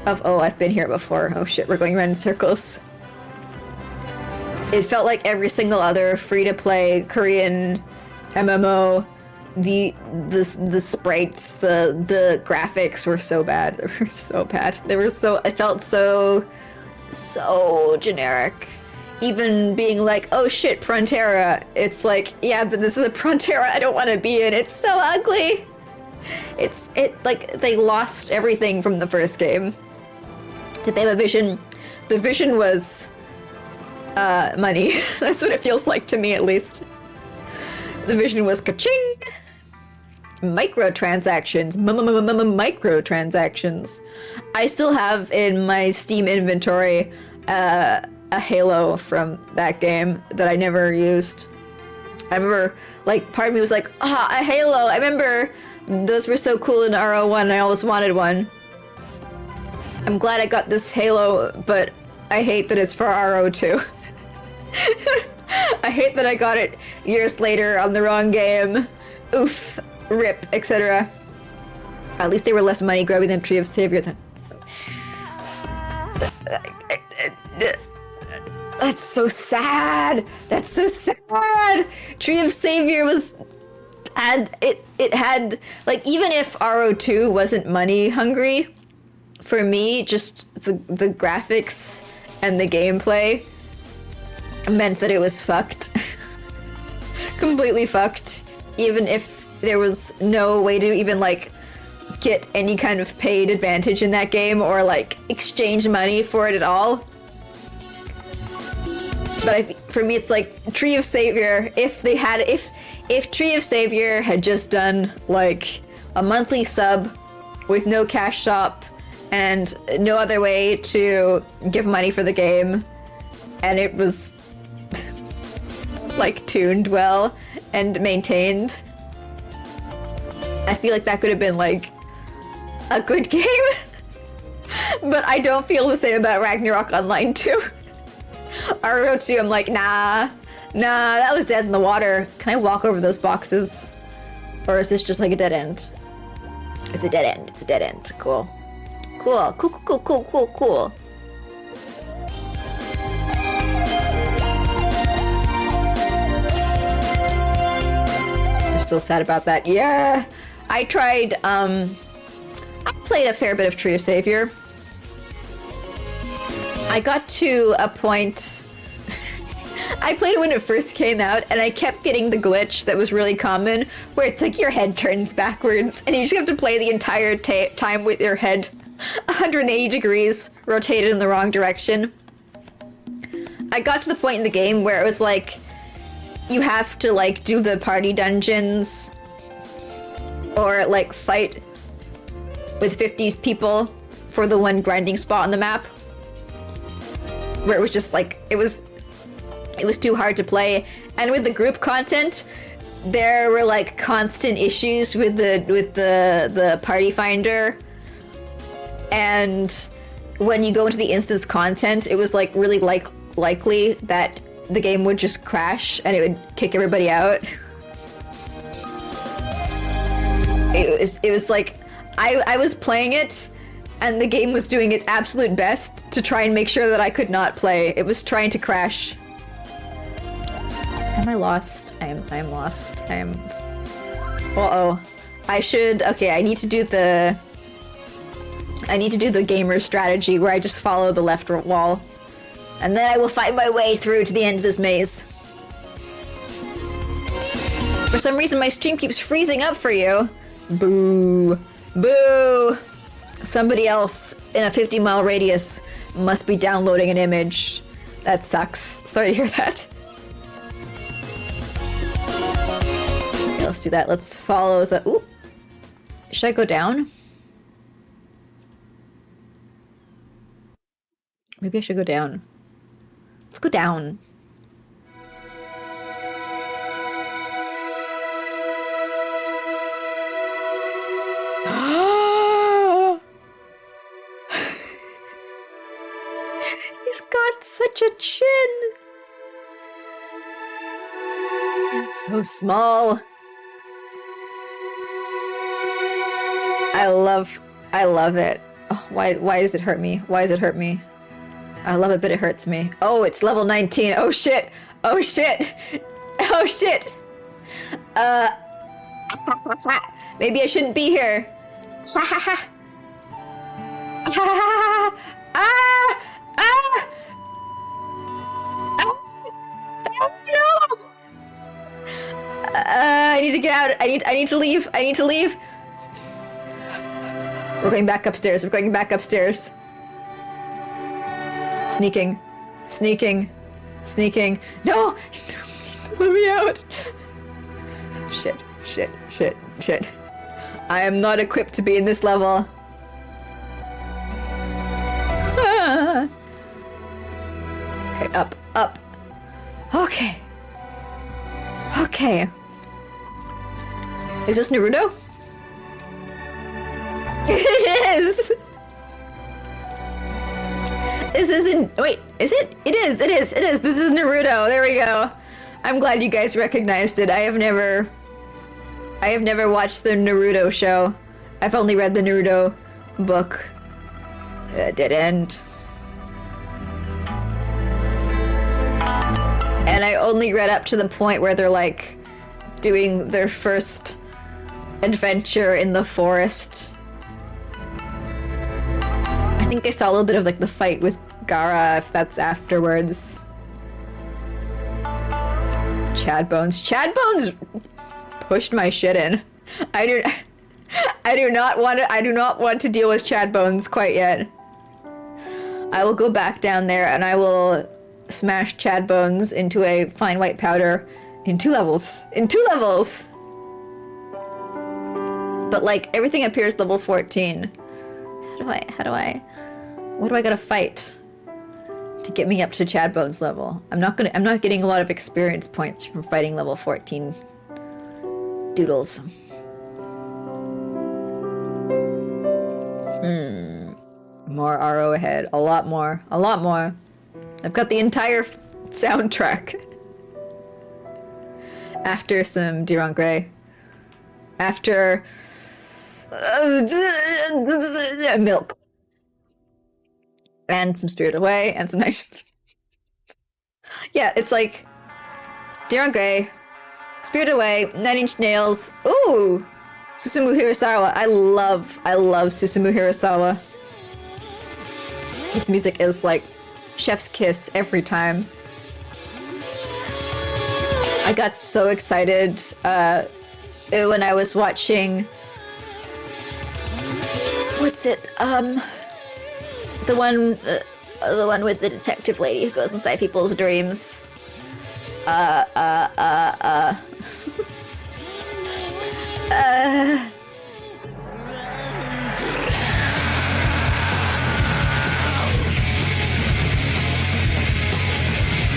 of, oh, I've been here before. Oh shit, we're going around in circles. It felt like every single other free-to-play Korean MMO. The sprites, the graphics were so bad. They were so bad. It felt so generic. Even being like, oh shit, Frontera. It's like, yeah, but this is a Frontera I don't want to be in. It's so ugly. Like, they lost everything from the first game. Did they have a vision? The vision was money. That's what it feels like to me, at least. The vision was ka-ching! Microtransactions. Microtransactions. I still have in my Steam inventory a Halo from that game that I never used. I remember, like, part of me was like, a Halo! I remember those were so cool in RO1 and I always wanted one. I'm glad I got this Halo, but I hate that it's for RO2. I hate that I got it years later on the wrong game. Oof, rip, etc. At least they were less money grabbing than Tree of Savior than... That's so sad. That's so sad. Tree of Savior had like, even if RO2 wasn't money hungry, for me, just the graphics and the gameplay meant that it was fucked. Completely fucked. Even if there was no way to even, like, get any kind of paid advantage in that game or, like, exchange money for it at all. But for me, it's like Tree of Savior. If Tree of Savior had just done like a monthly sub with no cash shop and no other way to give money for the game, and it was like tuned well and maintained. I feel like that could have been like a good game. But I don't feel the same about Ragnarok Online 2. RO 2, I'm like, nah, that was dead in the water. Can I walk over those boxes? Or is this just like a dead end? It's a dead end, it's a dead end. Cool. Cool. I'm still sad about that. Yeah, I tried, I played a fair bit of Tree of Savior. I got to a point... I played it when it first came out, and I kept getting the glitch that was really common, where it's like your head turns backwards, and you just have to play the entire time with your head 180 degrees, rotated in the wrong direction. I got to the point in the game where it was like, you have to like do the party dungeons, or like fight with 50 people for the one grinding spot on the map. Where it was just like, it was too hard to play. And with the group content, there were like constant issues with the party finder. And when you go into the instance content, it was like really likely that the game would just crash and it would kick everybody out. It was like, I was playing it, and the game was doing its absolute best to try and make sure that I could not play. It was trying to crash. Am I lost? I'm lost. Uh-oh. Okay, I need to do the gamer strategy where I just follow the left wall. And then I will find my way through to the end of this maze. For some reason, my stream keeps freezing up for you. Boo. Boo. Somebody else in a 50-mile radius must be downloading an image. That sucks. Sorry to hear that. Okay, let's do that. Let's follow the... Ooh. Should I go down? Maybe I should go down. Let's go down. He's got such a chin. It's so small. I love it. Oh, why does it hurt me? Why does it hurt me? I love it, but it hurts me. Oh, it's level 19. Oh shit. Oh shit. Oh shit. Maybe I shouldn't be here. Ha ha ha. Ha ha ha. I need to get out. I need to leave. I need to leave. We're going back upstairs. We're going back upstairs. Sneaking. Sneaking. Sneaking. No! Let me out. Shit. Shit. Shit. Shit. I am not equipped to be in this level. Ah. Okay, up. Up. Okay. Okay. Is this Naruto? It is! This isn't... Wait, is it? It is. This is Naruto. There we go. I'm glad you guys recognized it. I have never watched the Naruto show. I've only read the Naruto book. Dead end. And I only read up to the point where they're like doing their first adventure in the forest. I think I saw a little bit of like the fight with Gaara, if that's afterwards. Chad Bones pushed my shit in. I do not want to deal with Chad Bones quite yet. I will go back down there and I will smash Chad Bones into a fine white powder in 2 levels. In 2 levels! But like everything appears level 14. What do I gotta fight? to get me up to Chad Bones level. I'm not getting a lot of experience points from fighting level 14 doodles. More RO ahead. A lot more. A lot more. I've got the entire soundtrack. After some Diron Gray. After... Milk. And some Spirited Away, and some nice... Yeah, it's like... Diron Gray, Spirited Away, Nine Inch Nails. Ooh! Susumu Hirasawa. I love Susumu Hirasawa. His music is like chef's kiss every time. I got so excited when I was watching... What's it? The one with the detective lady who goes inside people's dreams. I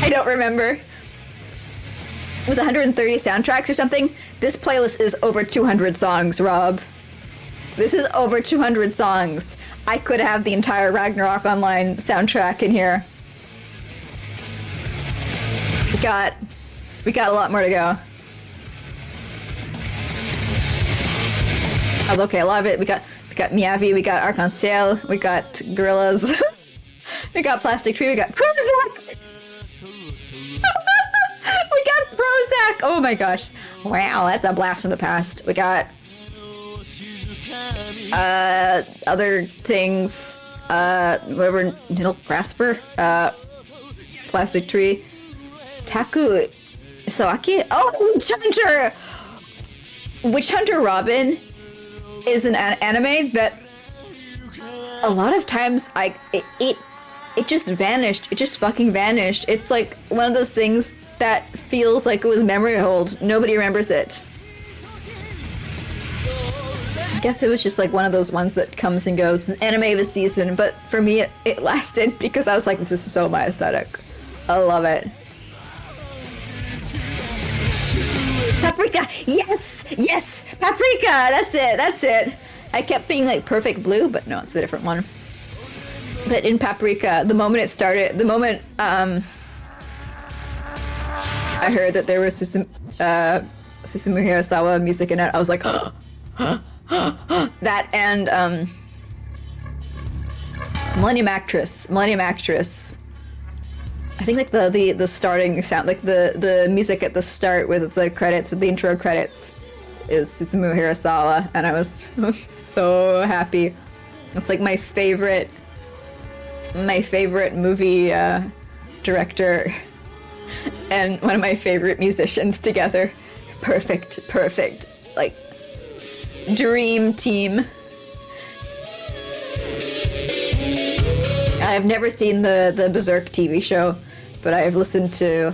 don't remember. It was 130 soundtracks or something. This playlist is over 200 songs, Rob. This is over 200 songs. I could have the entire Ragnarok Online soundtrack in here. We got a lot more to go. Oh, okay, a lot of it. We got Miyavi, we got Arc-en-Ciel, we got Gorillaz, we got Plastic Tree, we got Prozac! We got Prozac! Oh my gosh. Wow, that's a blast from the past. We got other things, whatever, Needle Grasper, Plastic Tree, Taku, Sawaki. Oh, Witch Hunter! Witch Hunter Robin is an anime that a lot of times it just vanished. It just fucking vanished. It's like one of those things that feels like it was memory hold. Nobody remembers it. I guess it was just like one of those ones that comes and goes. It's anime of a season, but for me it lasted because I was like, this is so my aesthetic. I love it. Paprika! Yes! Yes! Paprika! That's it! I kept being like Perfect Blue, but no, it's the different one. But in Paprika, the moment it started, the moment I heard that there was Susumu Hirasawa music in it, I was like, that and Millennium Actress. I think like the starting sound, like the music at the start with the credits, with the intro credits, is Susumu Hirasawa, and I was so happy. It's like my favorite movie director and one of my favorite musicians together. Perfect, like dream team. I've never seen the Berserk TV show, but I've listened to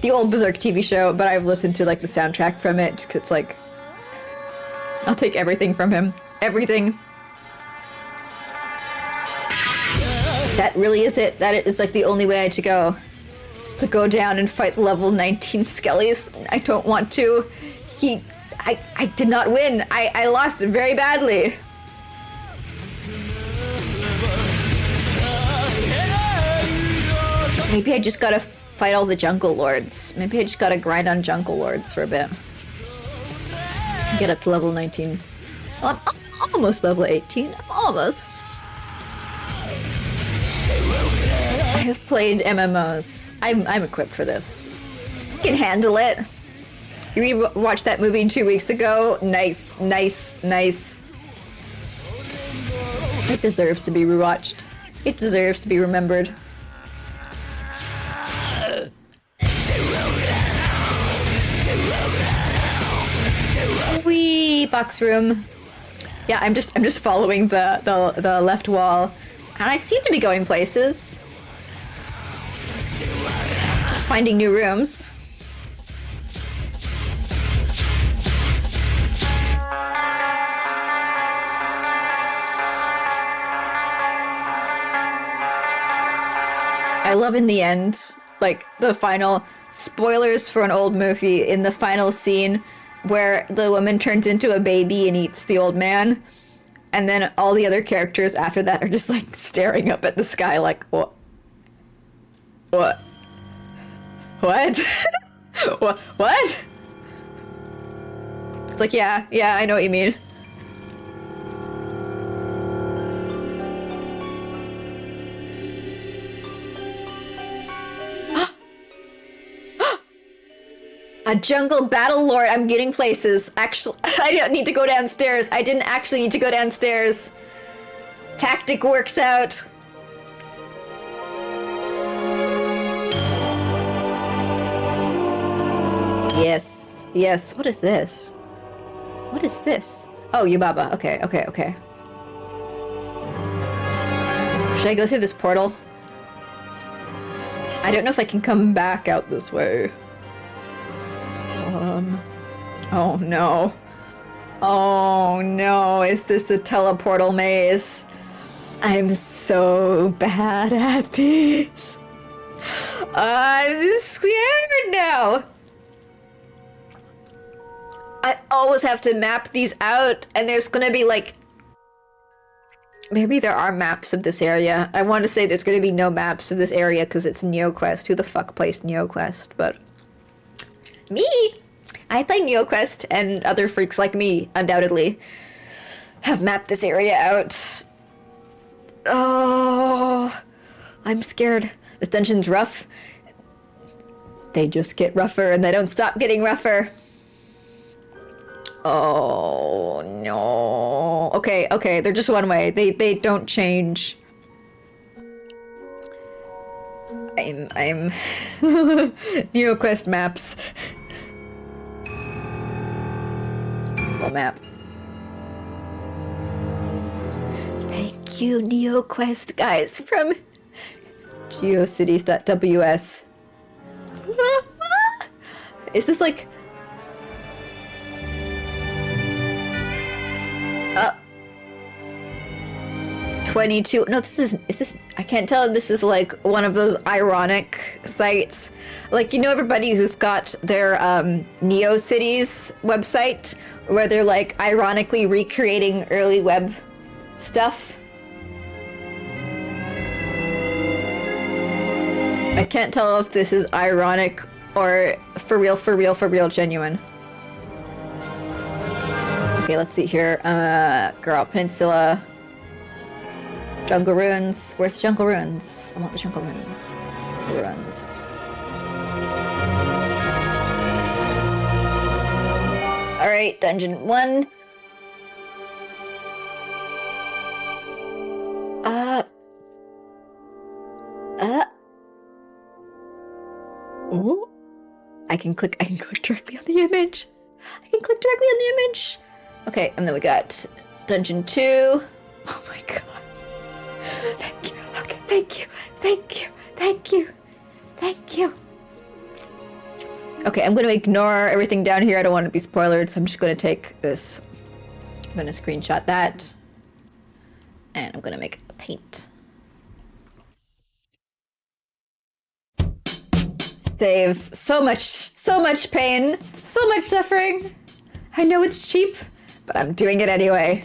the old Berserk TV show, but I've listened to like the soundtrack from it, 'cause it's like, I'll take everything from him. Everything. That really is it. That is like the only way to go. It's to go down and fight the level 19 Skellies. I don't want to. I did not win. I lost very badly. Maybe I just gotta fight all the Jungle Lords. Maybe I just gotta grind on Jungle Lords for a bit. Get up to level 19. Well, I'm almost level 18. Almost. I have played MMOs. I'm equipped for this. I can handle it. You watched that movie 2 weeks ago? Nice. It deserves to be rewatched. It deserves to be remembered. Wee box room. Yeah, I'm just following the left wall, and I seem to be going places. Finding new rooms. I love in the end, like the final spoilers for an old movie in the final scene where the woman turns into a baby and eats the old man. And then all the other characters after that are just like staring up at the sky like, what? What? What? What? It's like, yeah, I know what you mean. A jungle battle lord. I'm getting places. Actually, I don't need to go downstairs. I didn't actually need to go downstairs. Tactic works out. Yes. Yes. What is this? What is this? Oh, Yubaba. Okay. Should I go through this portal? I don't know if I can come back out this way. Oh no. Oh no, is this a teleportal maze? I'm so bad at these. I'm scared now. I always have to map these out, and there's gonna be like... Maybe there are maps of this area. I want to say there's gonna be no maps of this area because it's NeoQuest. Who the fuck plays NeoQuest? But... Me! I play NeoQuest, and other freaks like me, undoubtedly, have mapped this area out. Oh, I'm scared. This dungeon's rough. They just get rougher, and they don't stop getting rougher. Oh, no. Okay, they're just one way. They don't change. I'm... NeoQuest maps. Well, map. Thank you, NeoQuest guys from geocities.ws. Is this like... 22. No, is this, I can't tell if this is like one of those ironic sites. Like, you know, everybody who's got their NeoCities website where they're like ironically recreating early web stuff. I can't tell if this is ironic or for real genuine. Okay, let's see here. Girl Peninsula. Jungle Ruins. Where's the Jungle Ruins? I want the Jungle Ruins. Ruins. Alright, Dungeon 1. Ooh. I can click directly on the image. Okay, and then we got Dungeon 2. Oh my god. Thank you. Okay, thank you. Okay, I'm going to ignore everything down here. I don't want to be spoiled, so I'm just going to take this. I'm going to screenshot that. And I'm going to make a paint. Save so much pain, so much suffering. I know it's cheap, but I'm doing it anyway.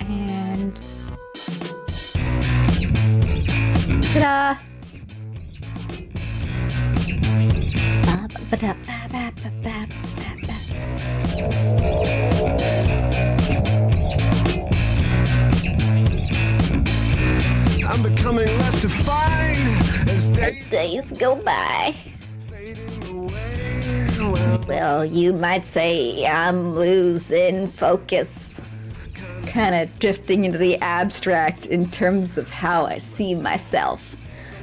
And ta-da! I'm becoming less defined as Days go by. fading away. Well, you might say I'm losing focus. Kind of drifting into the abstract in terms of how I see myself.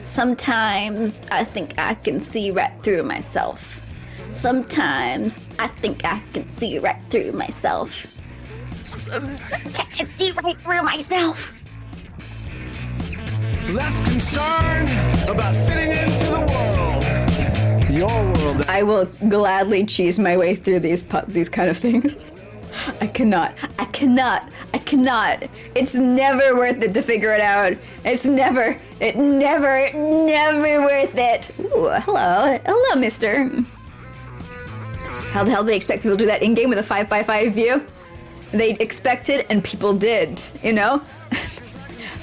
Sometimes I think I can see right through myself. Sometimes I think I can see right through myself. Sometimes I can see right through myself. less concerned about fitting into the world. Your world. I will gladly cheese my way through these kind of things. I cannot. It's never worth it to figure it out. It's never worth it. Ooh, hello, mister. How the hell do they expect people to do that in-game with a 5x5 view? They expected, and people did, you know?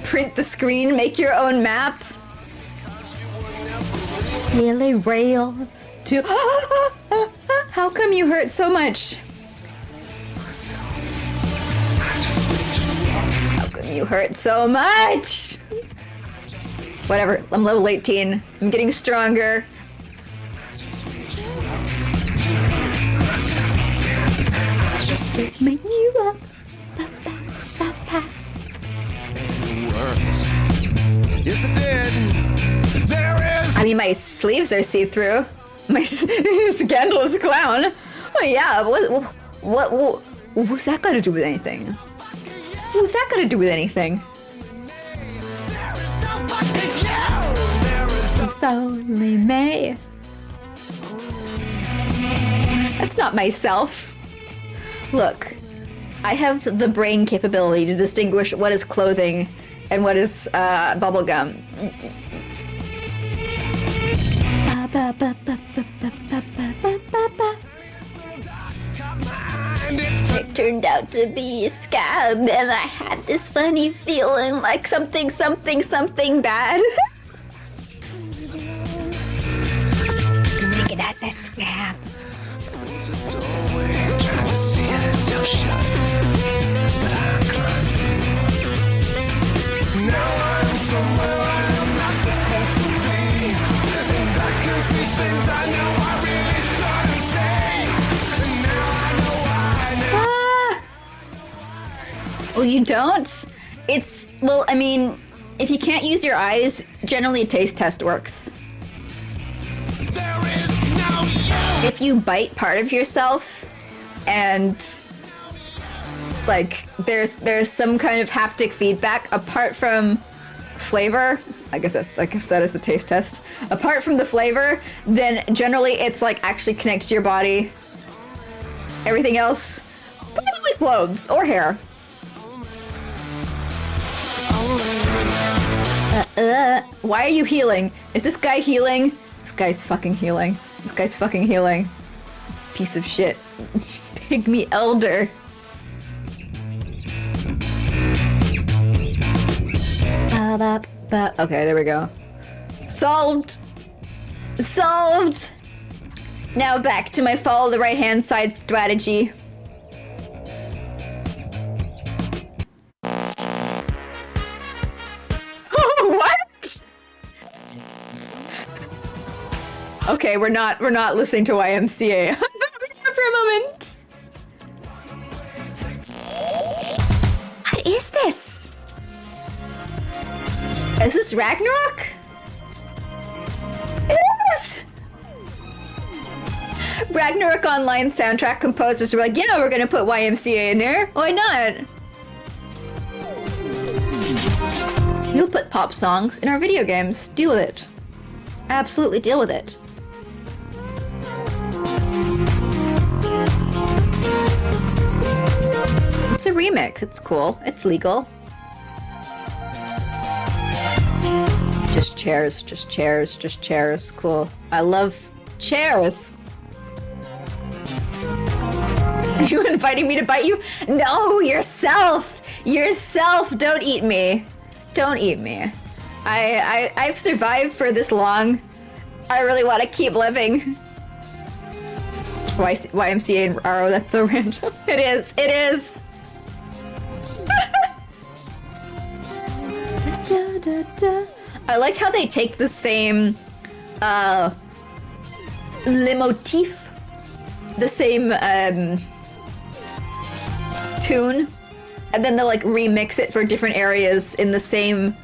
Print the screen, make your own map. Really rail to... How come you hurt so much? How come you hurt so much? Whatever, I'm level 18. I'm getting stronger. Make you up. Yes, it did. There is. I mean, my sleeves are see-through. My scandalous clown. Oh yeah, what's that got to do with anything? What's that got to do with anything? It's only me. That's not myself. Look, I have the brain capability to distinguish what is clothing and what is bubblegum. It turned out to be a scab, and I had this funny feeling like something bad. Look at that scab. Well, you don't? Well, I mean, if you can't use your eyes, generally a taste test works. If you bite part of yourself and like there's some kind of haptic feedback apart from flavor, I guess that is the taste test. Apart from the flavor, then generally it's like actually connects to your body. Everything else, probably clothes or hair. Why are you healing? Is this guy healing? This guy's fucking healing. Piece of shit. Pygmy elder. Okay, there we go. Solved! Now back to my follow the right hand side strategy. What? Okay, we're not listening to YMCA for a moment. What is this? Is this Ragnarok? It is! Ragnarok Online soundtrack composers were like, yeah, we're gonna put YMCA in there. Why not? You'll put pop songs in our video games. Deal with it. Absolutely deal with it. It's a remix. It's cool. It's legal. Just chairs. Cool. I love chairs. Are you inviting me to bite you? No, yourself. Don't eat me. Don't eat me. I've survived for this long. I really want to keep living. YMCA and RO, that's so random. It is. I like how they take the same leitmotif, the same tune, and then they'll like remix it for different areas in the same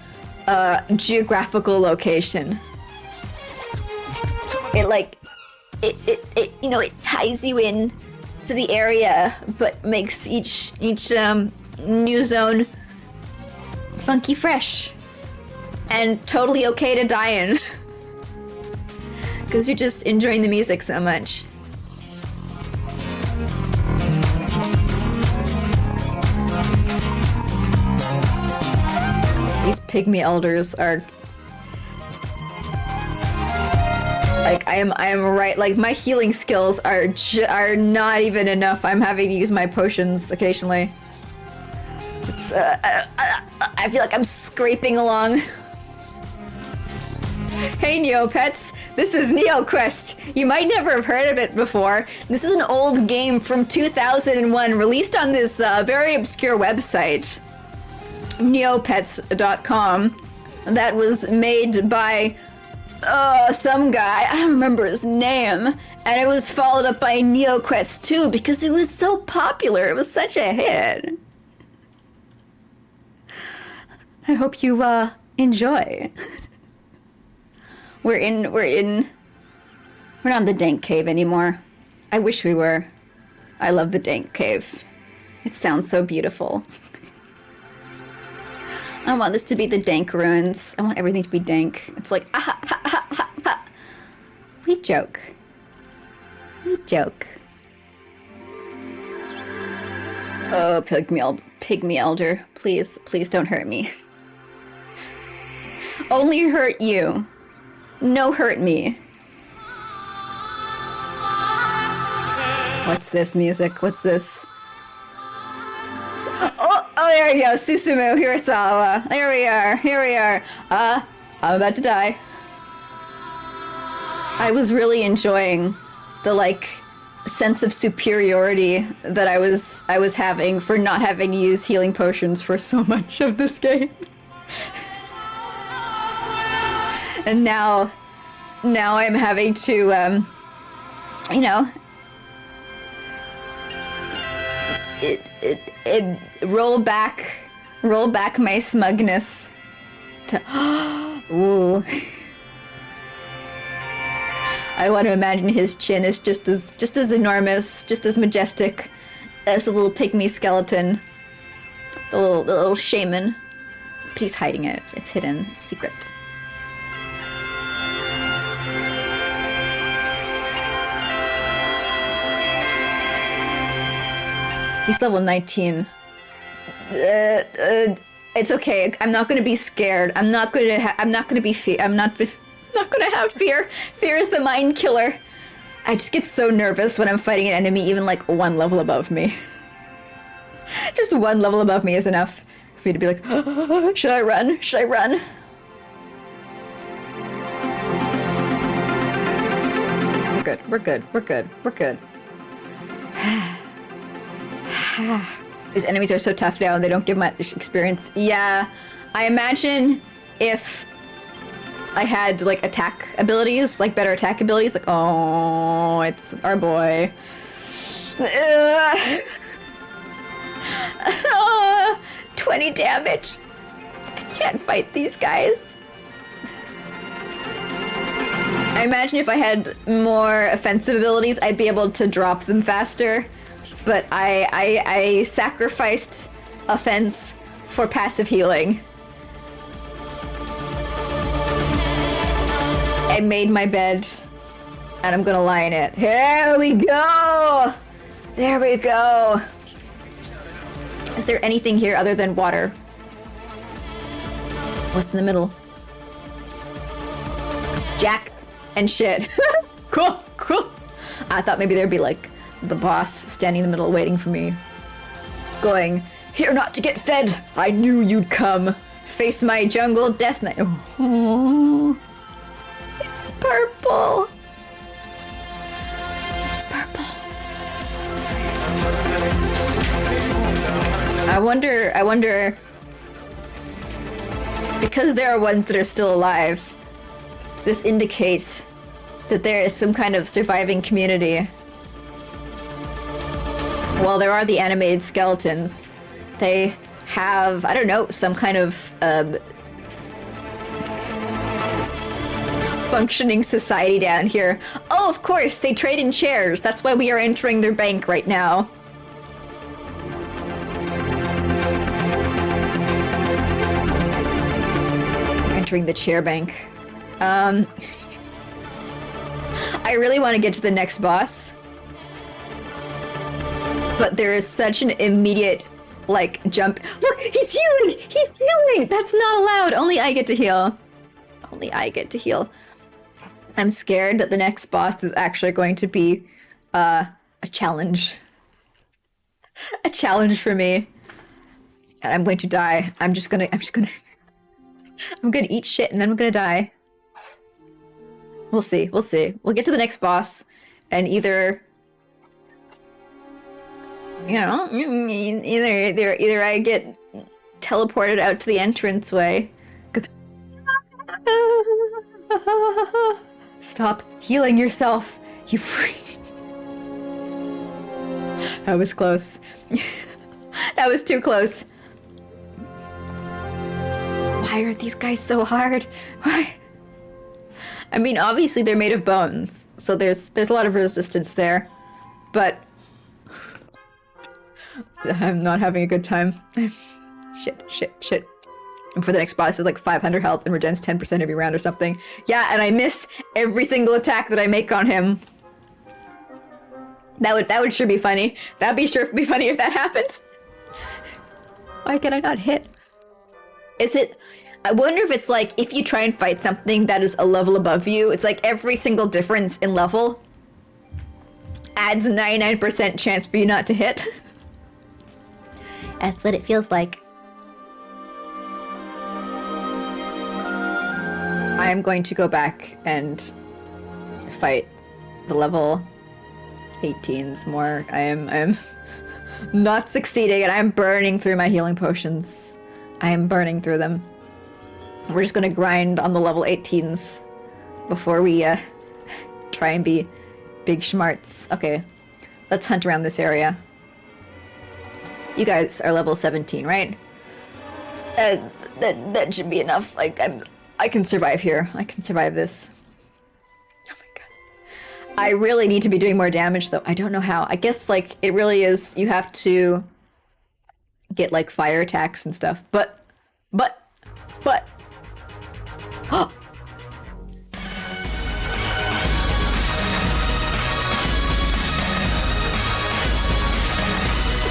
geographical location. It you know, it ties you in to the area, but makes each new zone funky fresh. and totally okay to die in. Because you're just enjoying the music so much. These pygmy elders are like I am right, like my healing skills are not even enough. I'm having to use my potions occasionally. It's I feel like I'm scraping along. Hey Neopets, this is NeoQuest. You might never have heard of it before. This is an old game from 2001 released on this very obscure website, neopets.com, that was made by some guy, I don't remember his name, and it was followed up by NeoQuest 2 because it was so popular. It was such a hit. I hope you enjoy. We're not in the Dank Cave anymore. I wish we were. I love the Dank Cave. It sounds so beautiful. I want this to be the Dank Ruins. I want everything to be dank. It's like, ah, ha, ha, ha, ha. We joke. We joke. Oh, pygmy elder. Please, please don't hurt me. Only hurt you. No hurt me. What's this music? What's this? Oh, there we go. Susumu Hirasawa. There we are. Here we are. I'm about to die. I was really enjoying the like sense of superiority that I was having for not having used healing potions for so much of this game. And now I'm having to, you know, roll back my smugness to, ooh. I want to imagine his chin is just as enormous, just as majestic as the little pygmy skeleton, the little shaman. But he's hiding it. It's hidden. It's secret. He's level 19. It's okay. I'm not gonna be scared. I'm not gonna have fear. Fear is the mind killer. I just get so nervous when I'm fighting an enemy even like one level above me. Just one level above me is enough for me to be like, should I run? Should I run? We're good. We're good. We're good. We're good. These enemies are so tough now and they don't give much experience. Yeah, I imagine if I had like attack abilities, like better attack abilities, like, oh, it's our boy. 20 damage. I can't fight these guys. I imagine if I had more offensive abilities, I'd be able to drop them faster. But I sacrificed offense for passive healing. I made my bed, and I'm gonna lie in it. Here we go! There we go! Is there anything here other than water? What's in the middle? Jack and shit. Cool, cool. I thought maybe there'd be like the boss standing in the middle waiting for me. Going, here not to get fed. I knew you'd come. Face my jungle death knight. Oh, it's purple. It's purple. I wonder, because there are ones that are still alive, this indicates that there is some kind of surviving community. While there are the animated skeletons, they have, I don't know, some kind of functioning society down here. Oh, of course, they trade in chairs. That's why we are entering their bank right now. entering the chair bank. I really want to get to the next boss. But there is such an immediate, like, jump. Look, he's healing! He's healing! That's not allowed! Only I get to heal. Only I get to heal. I'm scared that the next boss is actually going to be, a challenge. A challenge for me. And I'm going to die. I'm gonna eat shit and then I'm gonna die. We'll see, we'll see. We'll get to the next boss, and either... You know, either I get teleported out to the entranceway. Stop healing yourself, you freak. That was close. That was too close. Why are these guys so hard? Why? I mean, obviously they're made of bones, so there's a lot of resistance there, but I'm not having a good time. Shit. And for the next boss, there's like 500 health and regens 10% every round or something. Yeah, and I miss every single attack that I make on him. That would sure be funny. That'd be sure be funny if that happened. Why can I not hit? Is it... I wonder if it's like, if you try and fight something that is a level above you, it's like every single difference in level adds a 99% chance for you not to hit. That's what it feels like. I am going to go back and fight the level 18s more. I am not succeeding, and I'm burning through my healing potions. I am burning through them. We're just gonna grind on the level 18s before we try and be big schmarts. Okay, let's hunt around this area. You guys are level 17, right? That should be enough. Like, I can survive here. I can survive this. Oh my god. I really need to be doing more damage, though. I don't know how. I guess, like, it really is... You have to get, like, fire attacks and stuff. But... Oh!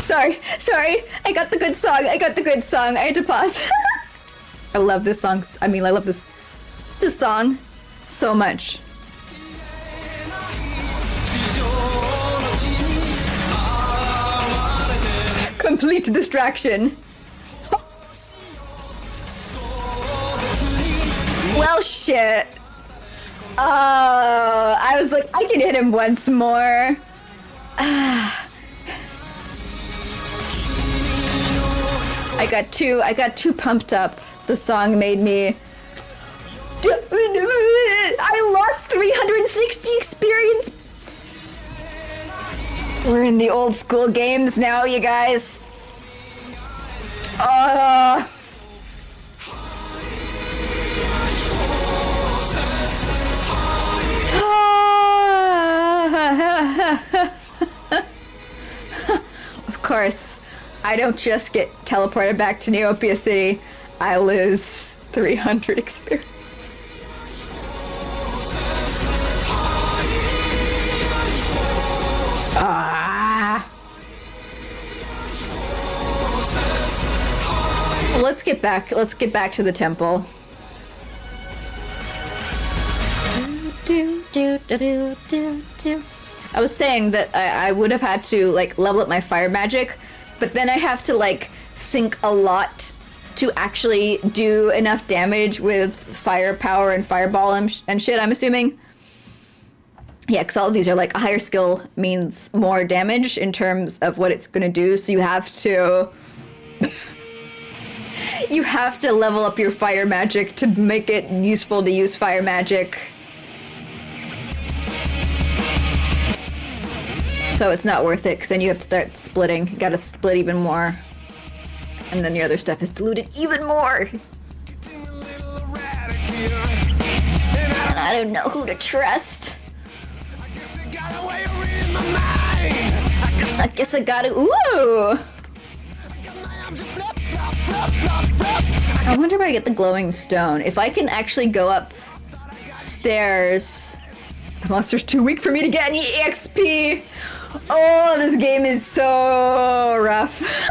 Sorry. I got the good song. I had to pause. I love this song. I mean, I love this song so much. Complete distraction. Well, shit. I was like, I can hit him once more. I got too pumped up. The song made me... I lost 360 experience. We're in the old school games now, you guys. Of course, I don't just get teleported back to Neopia City. I lose 300 experience. Let's get back to the temple. I was saying that I would have had to like level up my fire magic, but then I have to like sink a lot to actually do enough damage with firepower and fireball and shit, I'm assuming. Yeah, because all of these are like a higher skill means more damage in terms of what it's gonna do, so you have to you have to level up your fire magic to make it useful to use fire magic. So it's not worth it, because then you have to start splitting. You gotta split even more. And then your other stuff is diluted even more. And I don't know who to trust. I guess I gotta... Ooh! I wonder where I get the glowing stone. If I can actually go up stairs. The monster's too weak for me to get any EXP. Oh, this game is so rough.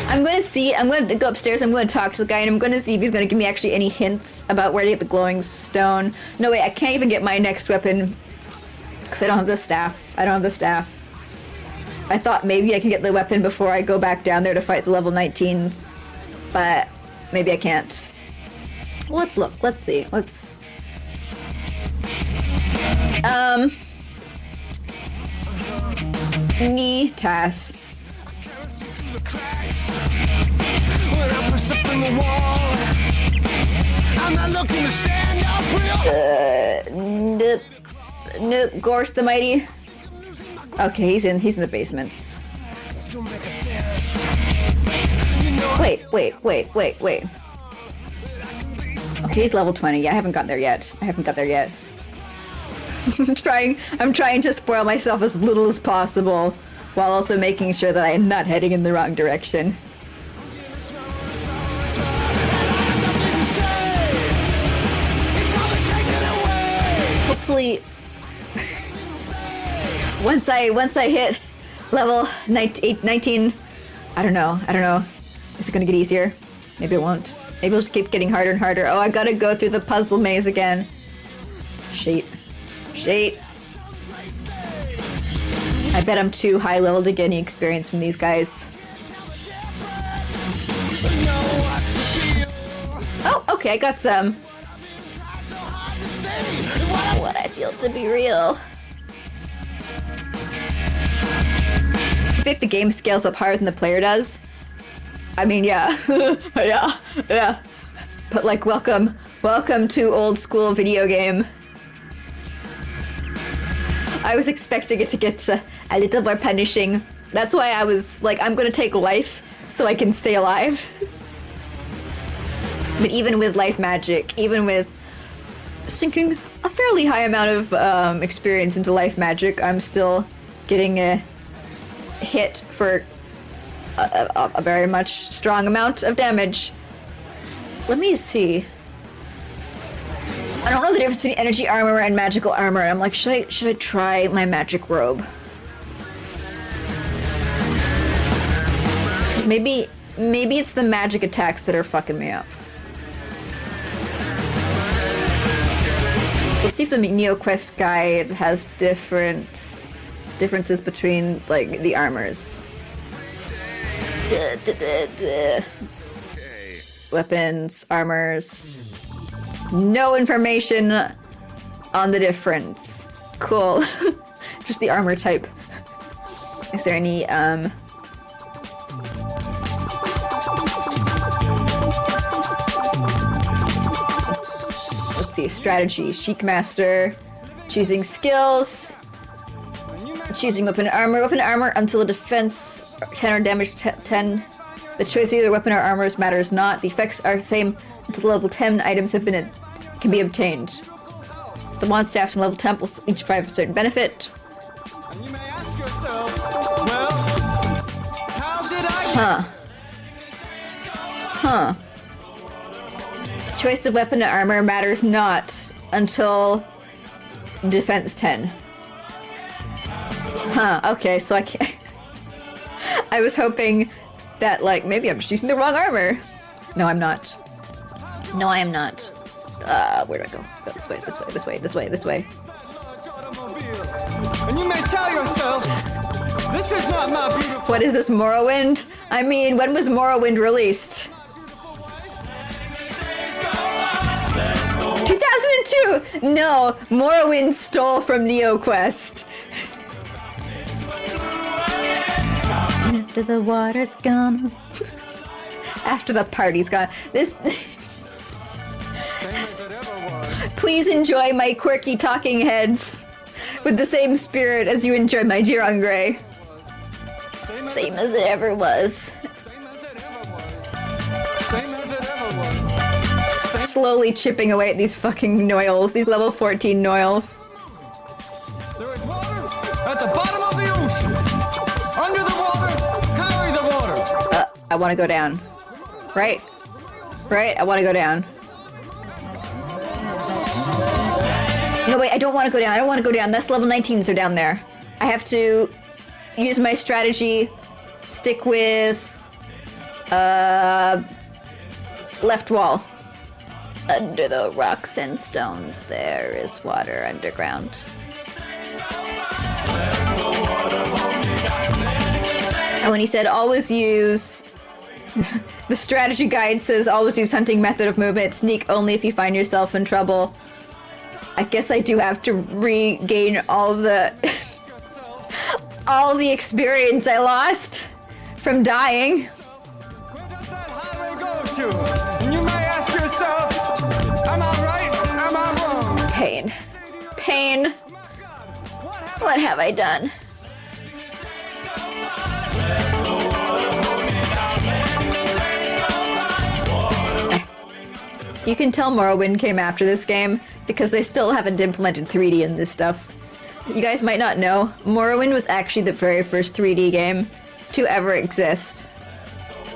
I'm gonna go upstairs, I'm gonna talk to the guy, and I'm gonna see if he's gonna give me actually any hints about where to get the glowing stone. No, wait, I can't even get my next weapon because I don't have the staff. I thought maybe I can get the weapon before I go back down there to fight the level 19s, but maybe I can't. Well, let's look. Let's see. Nitas. When I press up in the wall, I'm not looking to stand up real. Nope. Gorse the Mighty. Okay, he's in the basements. Wait. Okay, he's level 20. Yeah, I haven't got there yet. I'm trying to spoil myself as little as possible while also making sure that I am not heading in the wrong direction. Hopefully, once I hit level 19, I don't know. Is it gonna get easier? Maybe it won't. Maybe it'll just keep getting harder and harder. Oh, I gotta go through the puzzle maze again. Shit. I bet I'm too high level to get any experience from these guys. Oh, okay, I got some. What I feel to be real. It's like the game scales up higher than the player does. I mean, yeah. yeah. But like, welcome to old school video game. I was expecting it to get a little more punishing. That's why I was like, I'm gonna take life so I can stay alive. But even with life magic, even with sinking a fairly high amount of experience into life magic, I'm still getting a hit for a very much strong amount of damage. Let me see. I don't know the difference between energy armor and magical armor. I'm like, should I try my magic robe? Maybe it's the magic attacks that are fucking me up. Let's see if the NeoQuest guide has differences between like the armors. Weapons, armors. No information on the difference. Cool. Just the armor type. Is there any let's see, strategy, Chic Master, choosing skills, choosing weapon and armor. Weapon and armor until the defense 10 or damage 10. The choice of either weapon or armor matters not. The effects are the same until level 10 items can be obtained. The wand staffs from level 10 will each provide a certain benefit. And you may ask yourself, well, how did I Huh. Choice of weapon and armor matters not until defense 10. Huh, okay, so I can't... I was hoping that, like, maybe I'm just using the wrong armor. No, I'm not. No, I am not. Where do I go? Go this way. And you may tell yourself, this is not my beautiful... What is this, Morrowind? I mean, when was Morrowind released? 2002! No, Morrowind stole from NeoQuest. After the water's gone. After the party's gone. Please enjoy my quirky talking heads with the same spirit as you enjoy my Jiran Grey. Same as it ever was. Slowly chipping away at these fucking Noils, these level 14 Noils. There is water at the bottom of the ocean. Under the water, carry the water. I want to go down. Right? Right? I want to go down. No, wait, I don't want to go down. I don't want to go down. That's level 19s are down there. I have to use my strategy, stick with left wall. Under the rocks and stones there is water underground. And when he said always use the strategy guide says always use hunting method of movement, sneak only if you find yourself in trouble. I guess I do have to regain all the all the experience I lost from dying. And you might ask yourself, am I right? Am I wrong? Pain. Pain. What have I done? You can tell Morrowind came after this game because they still haven't implemented 3D in this stuff. You guys might not know, Morrowind was actually the very first 3D game to ever exist.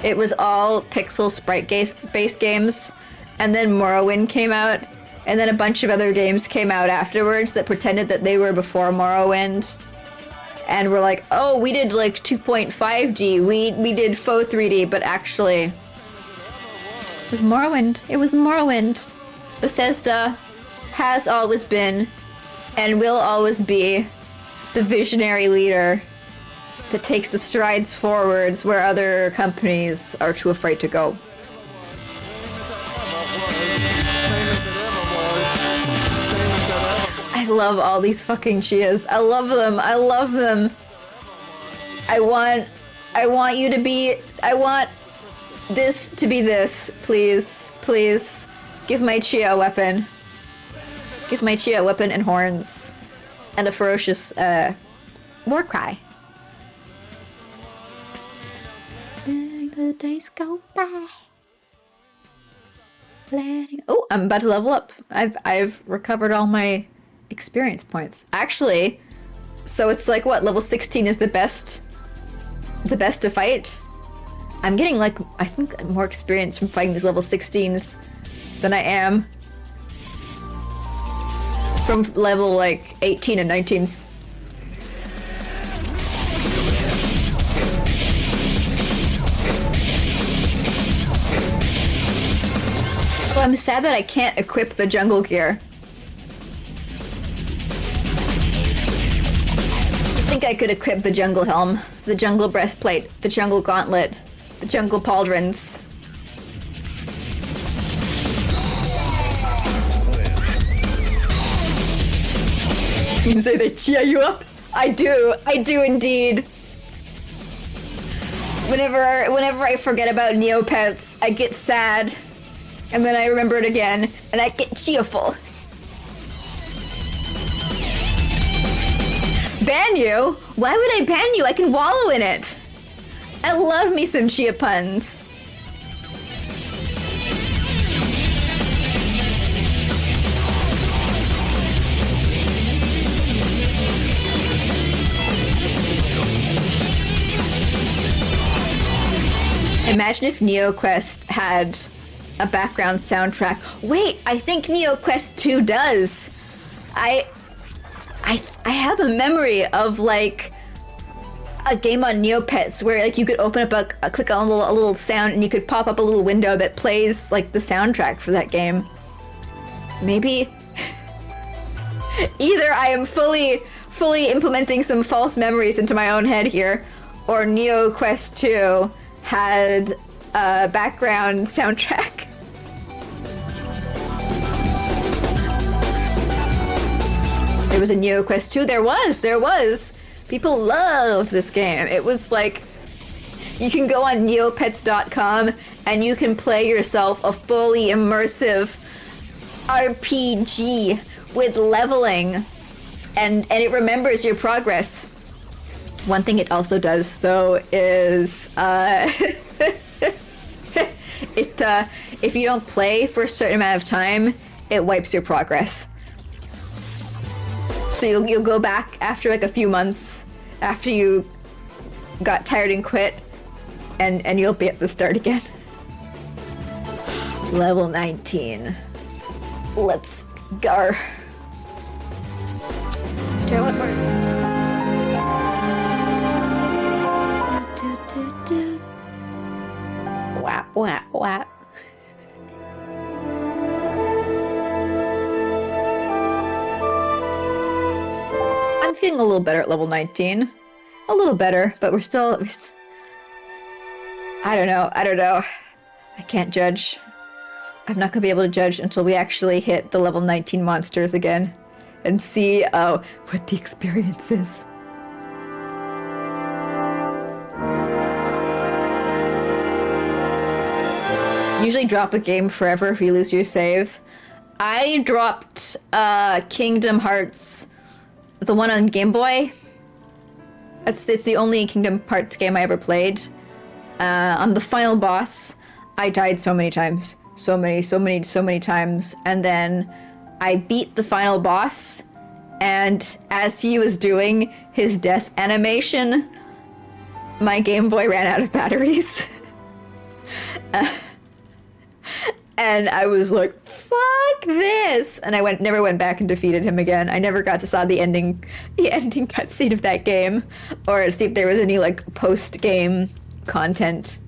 It was all pixel sprite-based games, and then Morrowind came out, and then a bunch of other games came out afterwards that pretended that they were before Morrowind. And were like, oh, we did like 2.5D, we did faux 3D, but actually, it was Morrowind. It was Morrowind. Bethesda has always been, and will always be, the visionary leader that takes the strides forwards where other companies are too afraid to go. I love all these fucking Chias. I love them. I love them. I want you to be, I want this to be this. Please, please. Give my Chia a weapon. Give my Chia a weapon and horns. And a ferocious, war cry. Letting the days go by. Oh, I'm about to level up. I've recovered all my experience points. Actually, so it's like what, level 16 is the best to fight? I'm getting like, I think more experience from fighting these level 16s than I am from level like 18 and 19s. Well, I'm sad that I can't equip the jungle gear. I think I could equip the jungle helm, the jungle breastplate, the jungle gauntlet, the jungle pauldrons. You can say they cheer you up? I do indeed. Whenever I forget about Neopets, I get sad. And then I remember it again, and I get cheerful. Ban you? Why would I ban you? I can wallow in it. I love me some Chia puns. Imagine if NeoQuest had a background soundtrack. Wait, I think NeoQuest 2 does. I have a memory of like a game on Neopets where like you could open up a click on a little sound and you could pop up a little window that plays like the soundtrack for that game. Maybe either I am fully implementing some false memories into my own head here, or NeoQuest 2 had a background soundtrack. There was a NeoQuest 2. There was. People loved this game. It was like, you can go on neopets.com and you can play yourself a fully immersive RPG with leveling, and it remembers your progress. One thing it also does, though, is if you don't play for a certain amount of time, it wipes your progress. So you'll go back after like a few months after you got tired and quit, and you'll be at the start again. Level 19. Let's go. Do I want more? Whap, whap, whap. I'm feeling a little better at level 19. A little better, but we're still... I don't know. I can't judge. I'm not gonna be able to judge until we actually hit the level 19 monsters again and see what the experience is. Usually drop a game forever if you lose your save. I dropped Kingdom Hearts, the one on Game Boy. It's the only Kingdom Hearts game I ever played. On the final boss, I died so many times. So many times. And then I beat the final boss, and as he was doing his death animation, my Game Boy ran out of batteries. And I was like, fuck this! And I never went back and defeated him again. I never got to saw the ending cutscene of that game, or see if there was any like post-game content.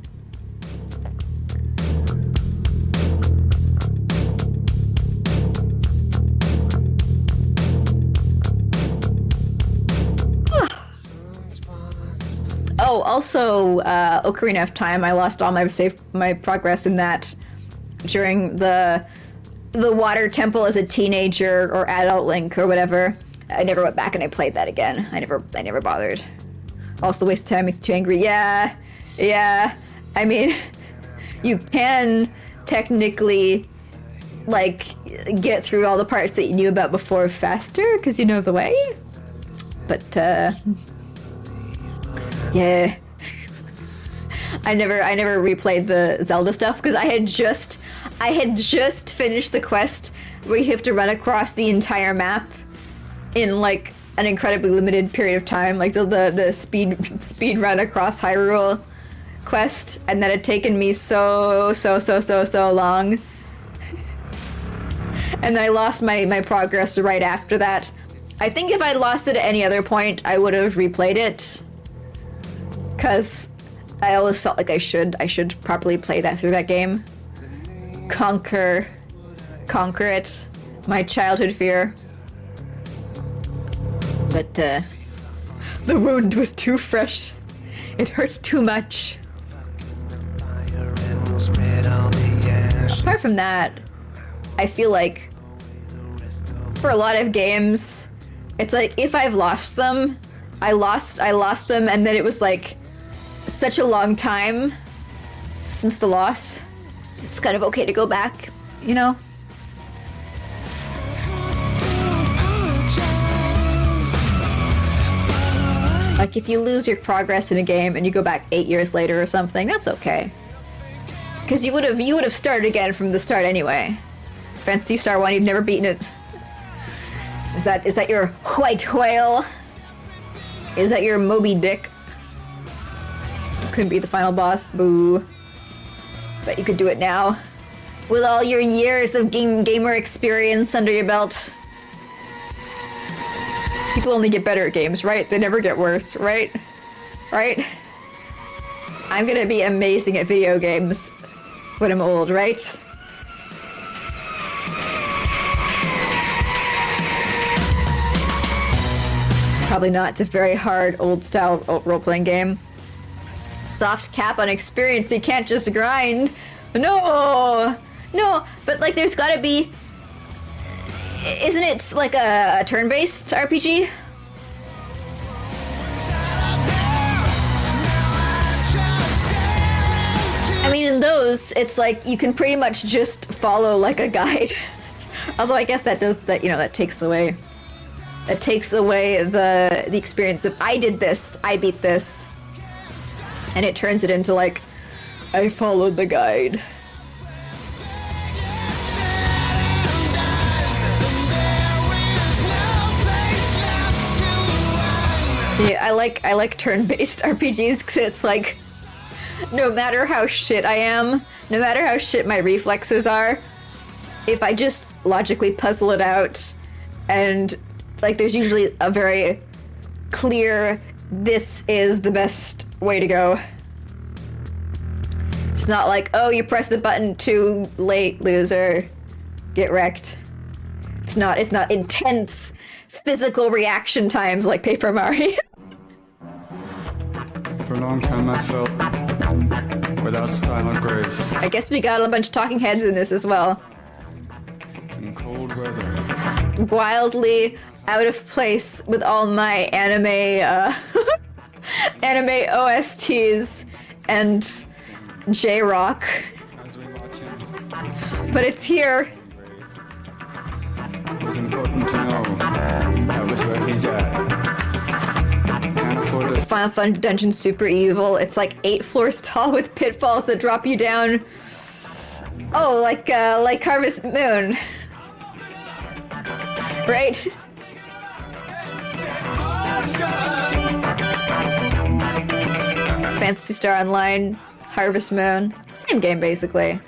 Oh, also, Ocarina of Time. I lost all my progress in that during the water temple as a teenager or adult Link or whatever. I never went back and I played that again. I never bothered. Also, the waste of time makes you too angry. Yeah. I mean, you can technically like get through all the parts that you knew about before faster because you know the way. But yeah. I never replayed the Zelda stuff because I had just finished the quest where you have to run across the entire map in like an incredibly limited period of time, like the speed run across Hyrule quest, and that had taken me so long. And I lost my progress right after that. I think if I'd lost it at any other point, I would have replayed it. Because I always felt like I should properly play that through that game. Conquer it. My childhood fear. But the wound was too fresh. It hurts too much. Apart from that, I feel like for a lot of games, it's like if I've lost them, I lost them, and then it was like such a long time since the loss. It's kind of okay to go back, you know? Like if you lose your progress in a game and you go back 8 years later or something, that's okay. Because you would have started again from the start anyway. Phantasy Star 1, you've never beaten it. Is that your white whale? Is that your Moby Dick? Couldn't be the final boss, boo. Bet you could do it now. With all your years of gamer experience under your belt. People only get better at games, right? They never get worse, right? Right? I'm gonna be amazing at video games when I'm old, right? Probably not. It's a very hard, old-style role-playing game. Soft cap on experience. You can't just grind. No, but like, there's gotta be. Isn't it like a turn-based RPG? I mean, in those, it's like you can pretty much just follow like a guide. Although I guess that takes away. That takes away the experience of I did this, I beat this. And it turns it into like, I followed the guide. Yeah, I like turn-based RPGs because it's like no matter how shit I am, no matter how shit my reflexes are, if I just logically puzzle it out, and like there's usually a very clear, this is the best way to go. It's not like, oh, you press the button too late, loser. Get wrecked. It's not intense physical reaction times like Paper Mario. For a long time I felt without style or grace. I guess we got a bunch of talking heads in this as well. In cold weather. Wildly out of place with all my anime anime OSTs and J-Rock. As we watch him, But it's here. it was important to know that was where he's at. Can't afford to Final Fun Dungeon super evil. It's like 8 floors tall with pitfalls that drop you down. Oh, like Harvest Moon. Right? Phantasy Star Online, Harvest Moon. Same game, basically.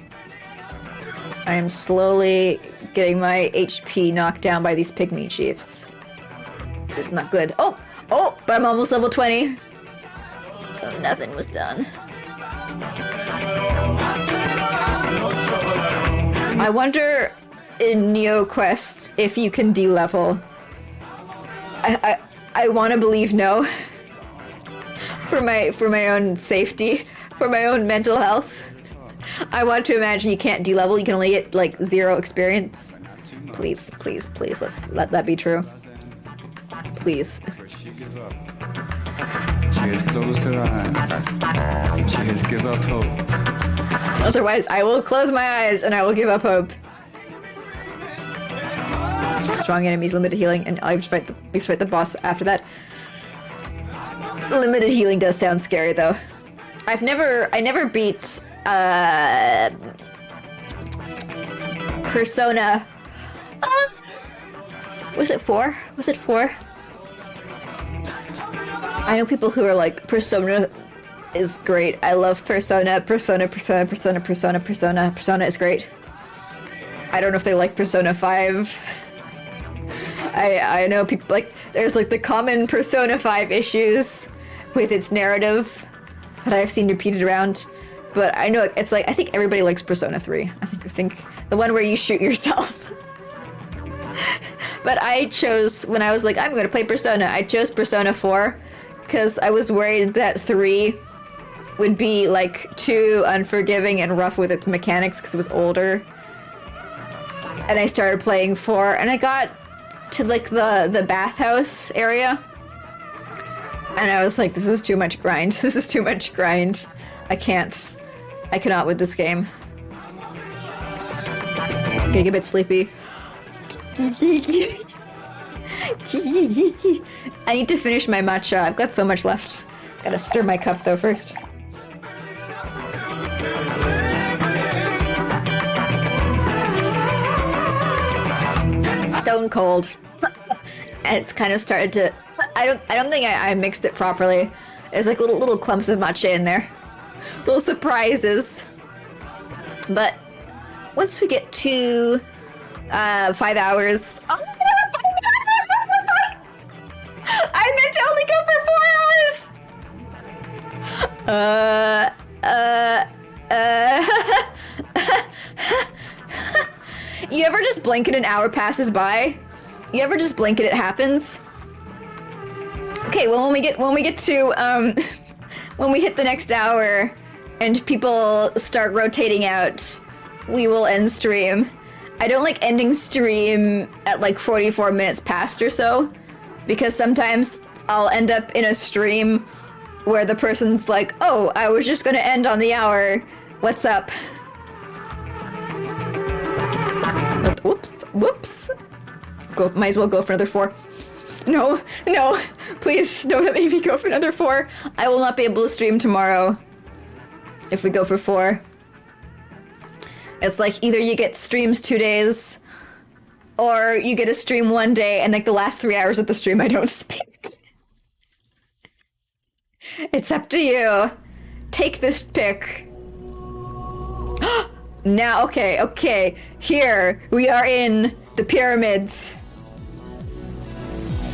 I am slowly getting my HP knocked down by these pygmy chiefs. It's not good. Oh! Oh! But I'm almost level 20. So nothing was done. I wonder in NeoQuest if you can de-level. I want to believe no. For my own safety, for my own mental health. I want to imagine you can't de-level, you can only get like 0 experience. Please, please, please, let that be true. Please. she give up. She has closed her eyes. She has give up hope. Otherwise, I will close my eyes and I will give up hope. Strong enemies, limited healing, and I have to fight the boss after that. Limited healing does sound scary though. I never beat Persona. Was it 4? Was it 4? I know people who are like, Persona is great. I love Persona. Persona is great. I don't know if they like Persona 5. I know people like, there's like the common Persona 5 issues with its narrative that I've seen repeated around. But I know it's like, I think everybody likes Persona 3. I think the one where you shoot yourself. But I chose, when I was like, I'm going to play Persona, I chose Persona 4 because I was worried that 3 would be like too unforgiving and rough with its mechanics because it was older. And I started playing 4 and I got to like the bathhouse area. And I was like, this is too much grind. This is too much grind. I cannot with this game. Getting a bit sleepy. I need to finish my matcha. I've got so much left. Gotta stir my cup though first. Stone cold. And it's kind of started to, I don't think I mixed it properly. There's like little clumps of matcha in there. Little surprises. But once we get to 5 hours. Oh, I meant to only go for 4 hours. You ever just blink and an hour passes by? You ever just blink and it happens? Okay, well when we get to when we hit the next hour and people start rotating out, we will end stream. I don't like ending stream at like 44 minutes past or so, because sometimes I'll end up in a stream where the person's like, oh, I was just gonna end on the hour. What's up? Whoops. Might as well go for another 4. No, please don't make me go for another 4. I will not be able to stream tomorrow if we go for 4. It's like either you get streams 2 days, or you get a stream 1 day, and like the last 3 hours of the stream I don't speak. It's up to you. take this pick. Now, okay. Here, we are in the pyramids.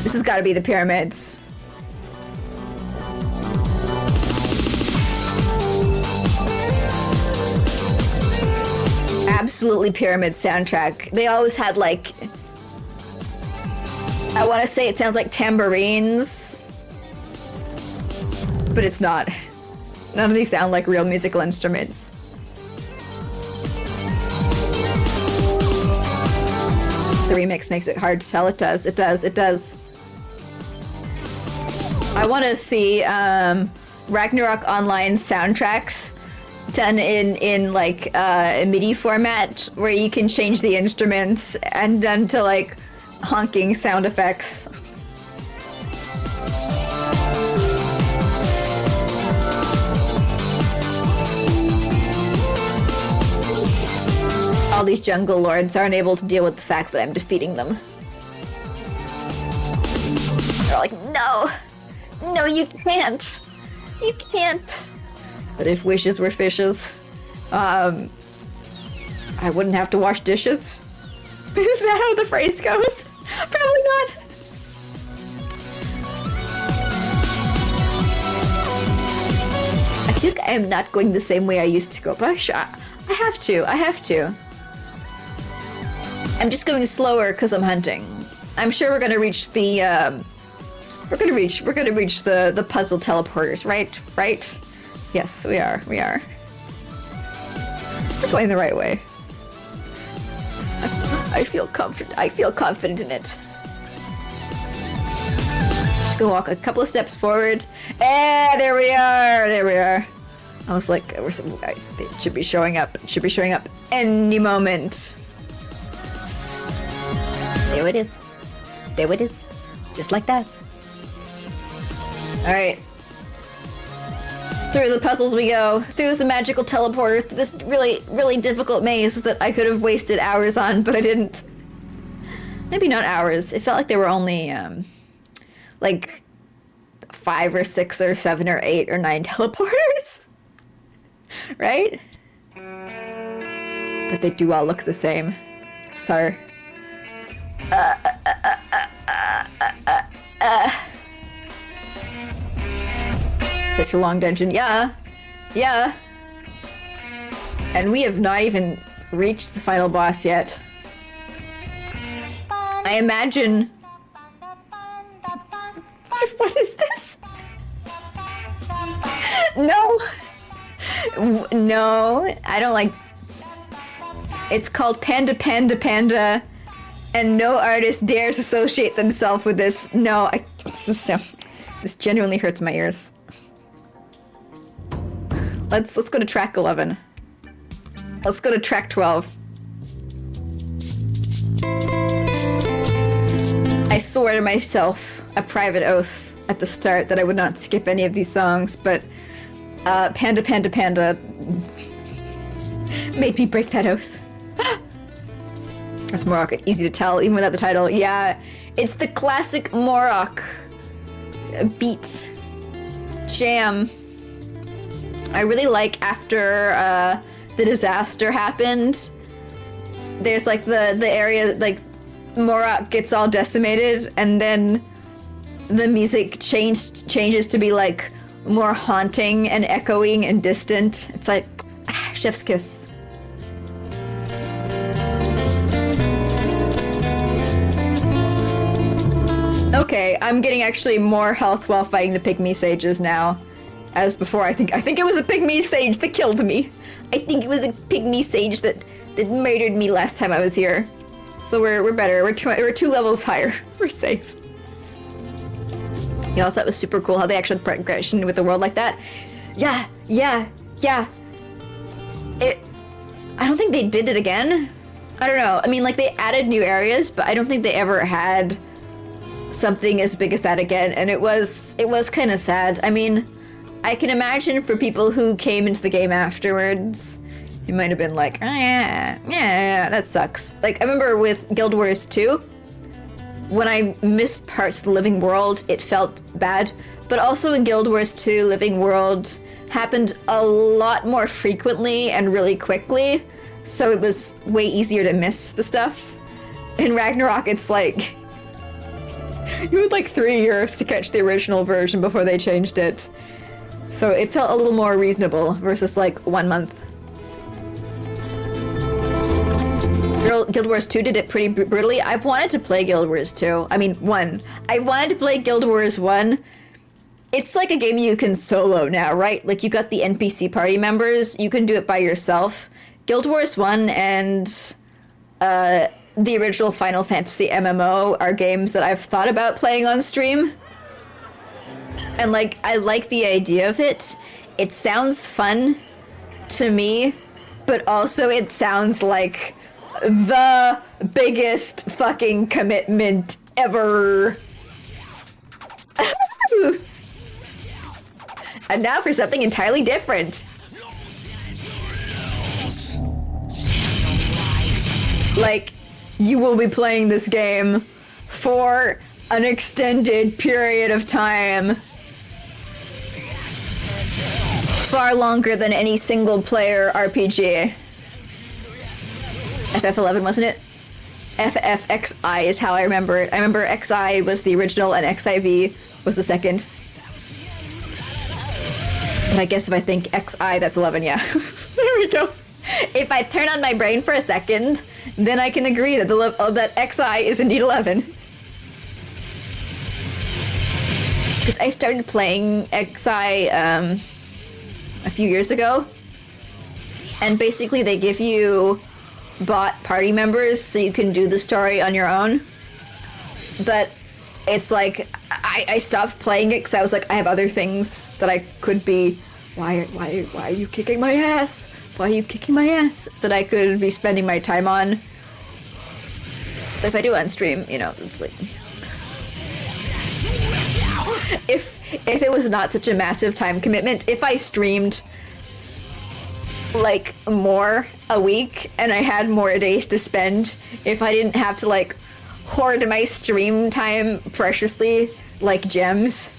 This has got to be the pyramids. Absolutely pyramid soundtrack. They always had like, I want to say it sounds like tambourines, but it's not. None of these sound like real musical instruments. The remix makes it hard to tell. It does. I want to see Ragnarok Online soundtracks done in like a MIDI format where you can change the instruments and done to like honking sound effects. All these jungle lords aren't able to deal with the fact that I'm defeating them. They're like, no, you can't. But if wishes were fishes, I wouldn't have to wash dishes. Is that how the phrase goes? Probably not. I think I am not going the same way I used to go, but I have to. I'm just going slower because I'm hunting. I'm sure we're gonna reach the we're gonna reach the puzzle teleporters, right? Yes, we are. We're going the right way. I feel confident in it. Just gonna walk a couple of steps forward. There we are. I was like, it should be showing up. It should be showing up any moment. There it is. Just like that. Alright. Through the puzzles we go. Through this magical teleporter. Through this really, really difficult maze that I could have wasted hours on, but I didn't. Maybe not hours. It felt like there were only, like 5 or 6 or 7 or 8 or 9 teleporters. Right? But they do all look the same. So... Such a long dungeon. Yeah. And we have not even reached the final boss yet. I imagine... What is this? No, I don't like... It's called Panda Panda Panda, and no artist dares associate themselves with this. No, this genuinely hurts my ears. Let's go to track 11. Let's go to track 12. I swore to myself a private oath at the start that I would not skip any of these songs, but Panda Panda Panda made me break that oath. That's Morok, easy to tell even without the title. Yeah, it's the classic Morok beat jam. I really like after the disaster happened, there's like the area, like Morok gets all decimated, and then the music changes to be like more haunting and echoing and distant. It's like chef's kiss. Okay, I'm getting actually more health while fighting the pygmy sages now. As before, I think it was a pygmy sage that killed me. I think it was a pygmy sage that murdered me last time I was here. So we're better. We're 2 levels higher. We're safe. Yeah, also that was super cool how they actually had progression with the world like that. Yeah. I don't think they did it again. I don't know. I mean, like, they added new areas, but I don't think they ever had something as big as that again, and it was kind of sad. I mean, I can imagine for people who came into the game afterwards, it might have been like, oh, yeah, that sucks. Like, I remember with Guild Wars 2, when I missed parts of the Living World, it felt bad. But also in Guild Wars 2 Living World, happened a lot more frequently and really quickly, so it was way easier to miss the stuff. In Ragnarok, it's like you had like 3 years to catch the original version before they changed it. So it felt a little more reasonable versus like 1 month. Guild Wars 2 did it pretty brutally. I've wanted to play Guild Wars 2. I mean, 1. I wanted to play Guild Wars 1. It's like a game you can solo now, right? Like, you got the NPC party members. You can do it by yourself. Guild Wars 1 and the original Final Fantasy MMO are games that I've thought about playing on stream. And, like, I like the idea of it. It sounds fun to me, but also it sounds like the biggest fucking commitment ever. And now for something entirely different. Like, you will be playing this game for an extended period of time. Far longer than any single player RPG. FF11, wasn't it? FFXI is how I remember it. I remember XI was the original and XIV was the second. And I guess if I think XI, that's 11, yeah. There we go. If I turn on my brain for a second, then I can agree that that XI is indeed 11. Because I started playing XI a few years ago. And basically they give you bot party members so you can do the story on your own. But it's like, I stopped playing it because I was like, I have other things that I could be. Why are you kicking my ass? Why are you kicking my ass? That I could be spending my time on. But if I do it on stream, you know, it's like, if it was not such a massive time commitment, if I streamed like more a week and I had more days to spend, if I didn't have to like hoard my stream time preciously like gems,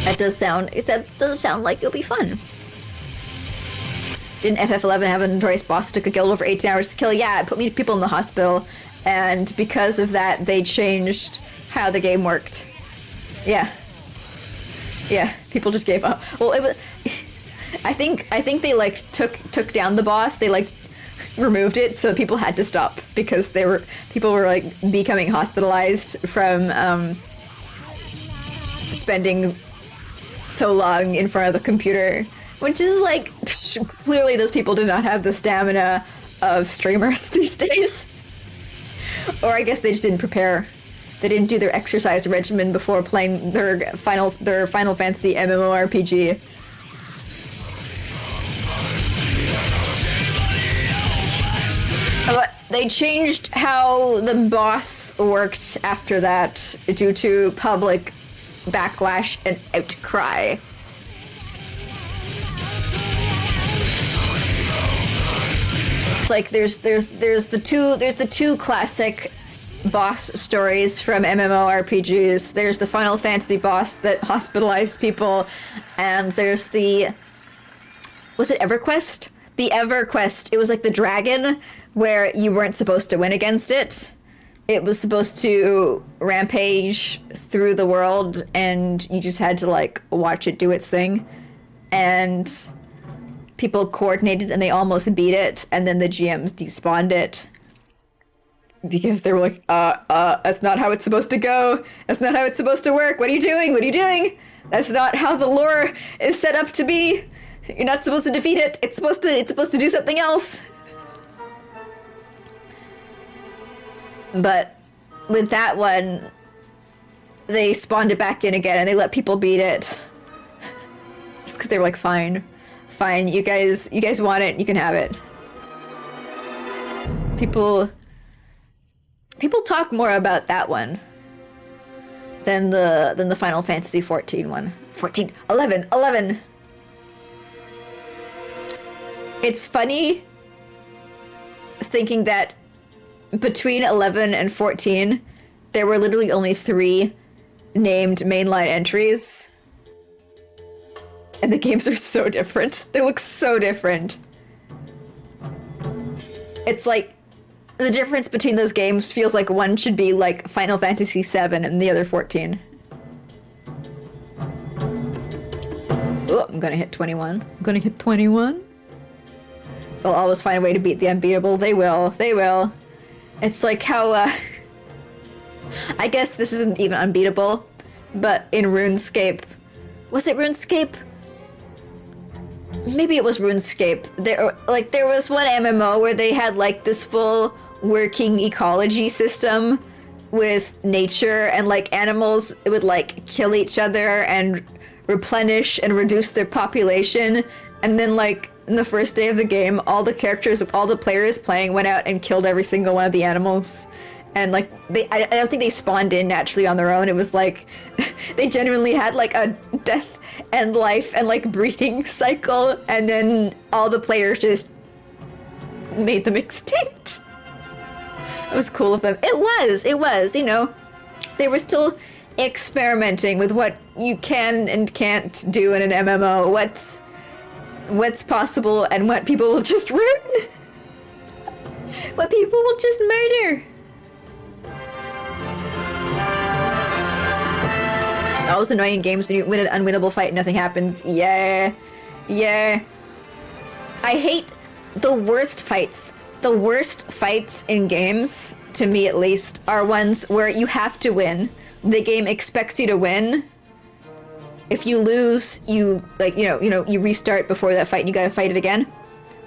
that does sound like it'll be fun. Didn't FF11 have a notorious boss that took a guild over 18 hours to kill? Yeah, it put people in the hospital, and because of that they changed how the game worked. Yeah, people just gave up. Well, it was I think they like took down the boss. They like removed it, so people had to stop because people were like becoming hospitalized from spending so long in front of the computer, which is like, clearly those people do not have the stamina of streamers these days. Or I guess they just didn't prepare. They didn't do their exercise regimen before playing their Final Fantasy MMORPG. But they changed how the boss worked after that due to public backlash and outcry. It's like there's the two classic boss stories from MMORPGs. There's the Final Fantasy boss that hospitalized people, and there's the, was it EverQuest? The EverQuest, it was like the dragon where you weren't supposed to win against it. It was supposed to rampage through the world and you just had to like watch it do its thing. And people coordinated and they almost beat it, and then the GMs despawned it. Because they were like, that's not how it's supposed to go. That's not how it's supposed to work. What are you doing? What are you doing? That's not how the lore is set up to be. You're not supposed to defeat it. It's supposed to do something else. But with that one, they spawned it back in again and they let people beat it. Just because they were like, fine, you guys want it, you can have it. People talk more about that one than the Final Fantasy 14 one. 11. It's funny thinking that between 11 and 14, there were literally only 3 named mainline entries. And the games are so different. They look so different. It's like the difference between those games feels like one should be like Final Fantasy VII and the other 14. Oh, I'm gonna hit 21. I'm gonna hit 21. They'll always find a way to beat the unbeatable. They will. They will. It's like how, I guess this isn't even unbeatable, but in RuneScape... Was it RuneScape? Maybe it was RuneScape. There was one MMO where they had, like, this full working ecology system with nature, and, like, animals would, like, kill each other and replenish and reduce their population, and then, like, in the first day of the game, all the players playing went out and killed every single one of the animals. And, like, I don't think they spawned in naturally on their own. It was, like, they genuinely had, like, a death and life and, like, breeding cycle, and then all the players just made them extinct. It was cool of them. It was, you know. They were still experimenting with what you can and can't do in an MMO. What's possible and what people will just ruin. What people will just murder. Those annoying games when you win an unwinnable fight and nothing happens. Yeah. Yeah. I hate the worst fights. The worst fights in games, to me at least, are ones where you have to win. The game expects you to win. If you lose, you, like, you know, you restart before that fight and you gotta fight it again.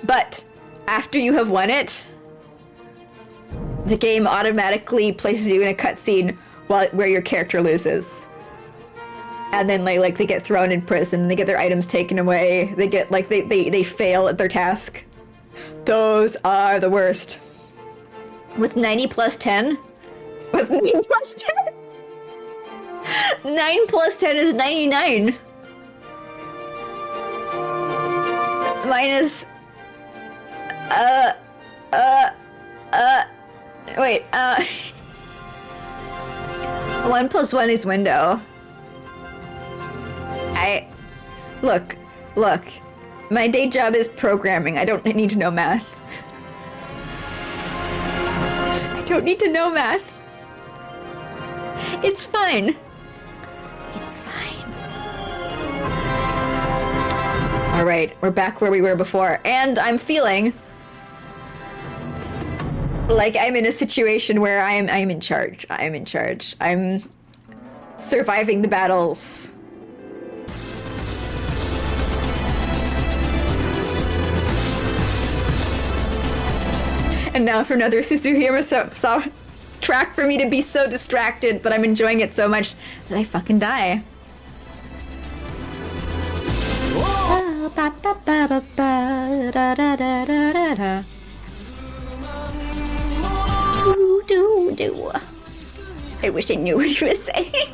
But after you have won it, the game automatically places you in a cutscene where your character loses. And then they get thrown in prison, they get their items taken away, they get, like, they fail at their task. Those are the worst. What's 90 plus 10? What's 9 plus 10? 9 plus 10 is 99. Minus... Wait, 1 plus 1 is window. Look. My day job is programming. I don't need to know math. I don't need to know math. It's fine. It's fine. Alright, we're back where we were before, and I'm feeling like I'm in a situation where I am in charge. I am in charge. I'm surviving the battles. And now for another Suzuhira track for me to be so distracted, but I'm enjoying it so much that I fucking die. I wish I knew what you were saying.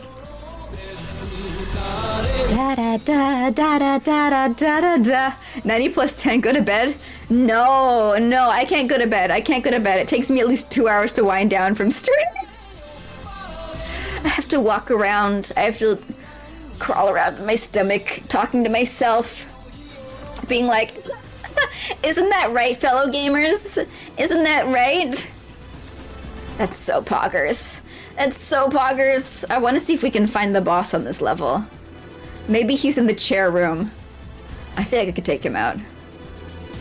Da da da da da da da da da. 90 plus 10, go to bed? No, I can't go to bed. It takes me at least 2 hours to wind down from streaming. I have to walk around. I have to crawl around in my stomach, talking to myself, being like, isn't that right, fellow gamers? Isn't that right? That's so poggers. I want to see if we can find the boss on this level. Maybe he's in the chair room. I feel like I could take him out.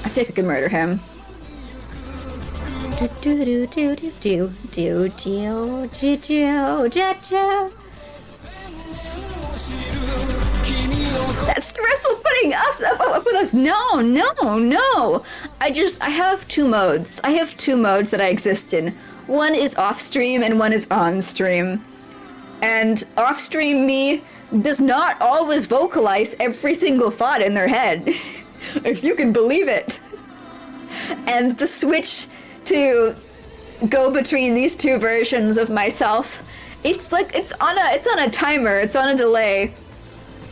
I feel like I could murder him. That's stressful putting us up with us. No. I have two modes. I have two modes that I exist in. One is off stream and one is on stream. And off stream me does not always vocalize every single thought in their head. If you can believe it. And the switch to go between these two versions of myself, it's on a timer, it's on a delay.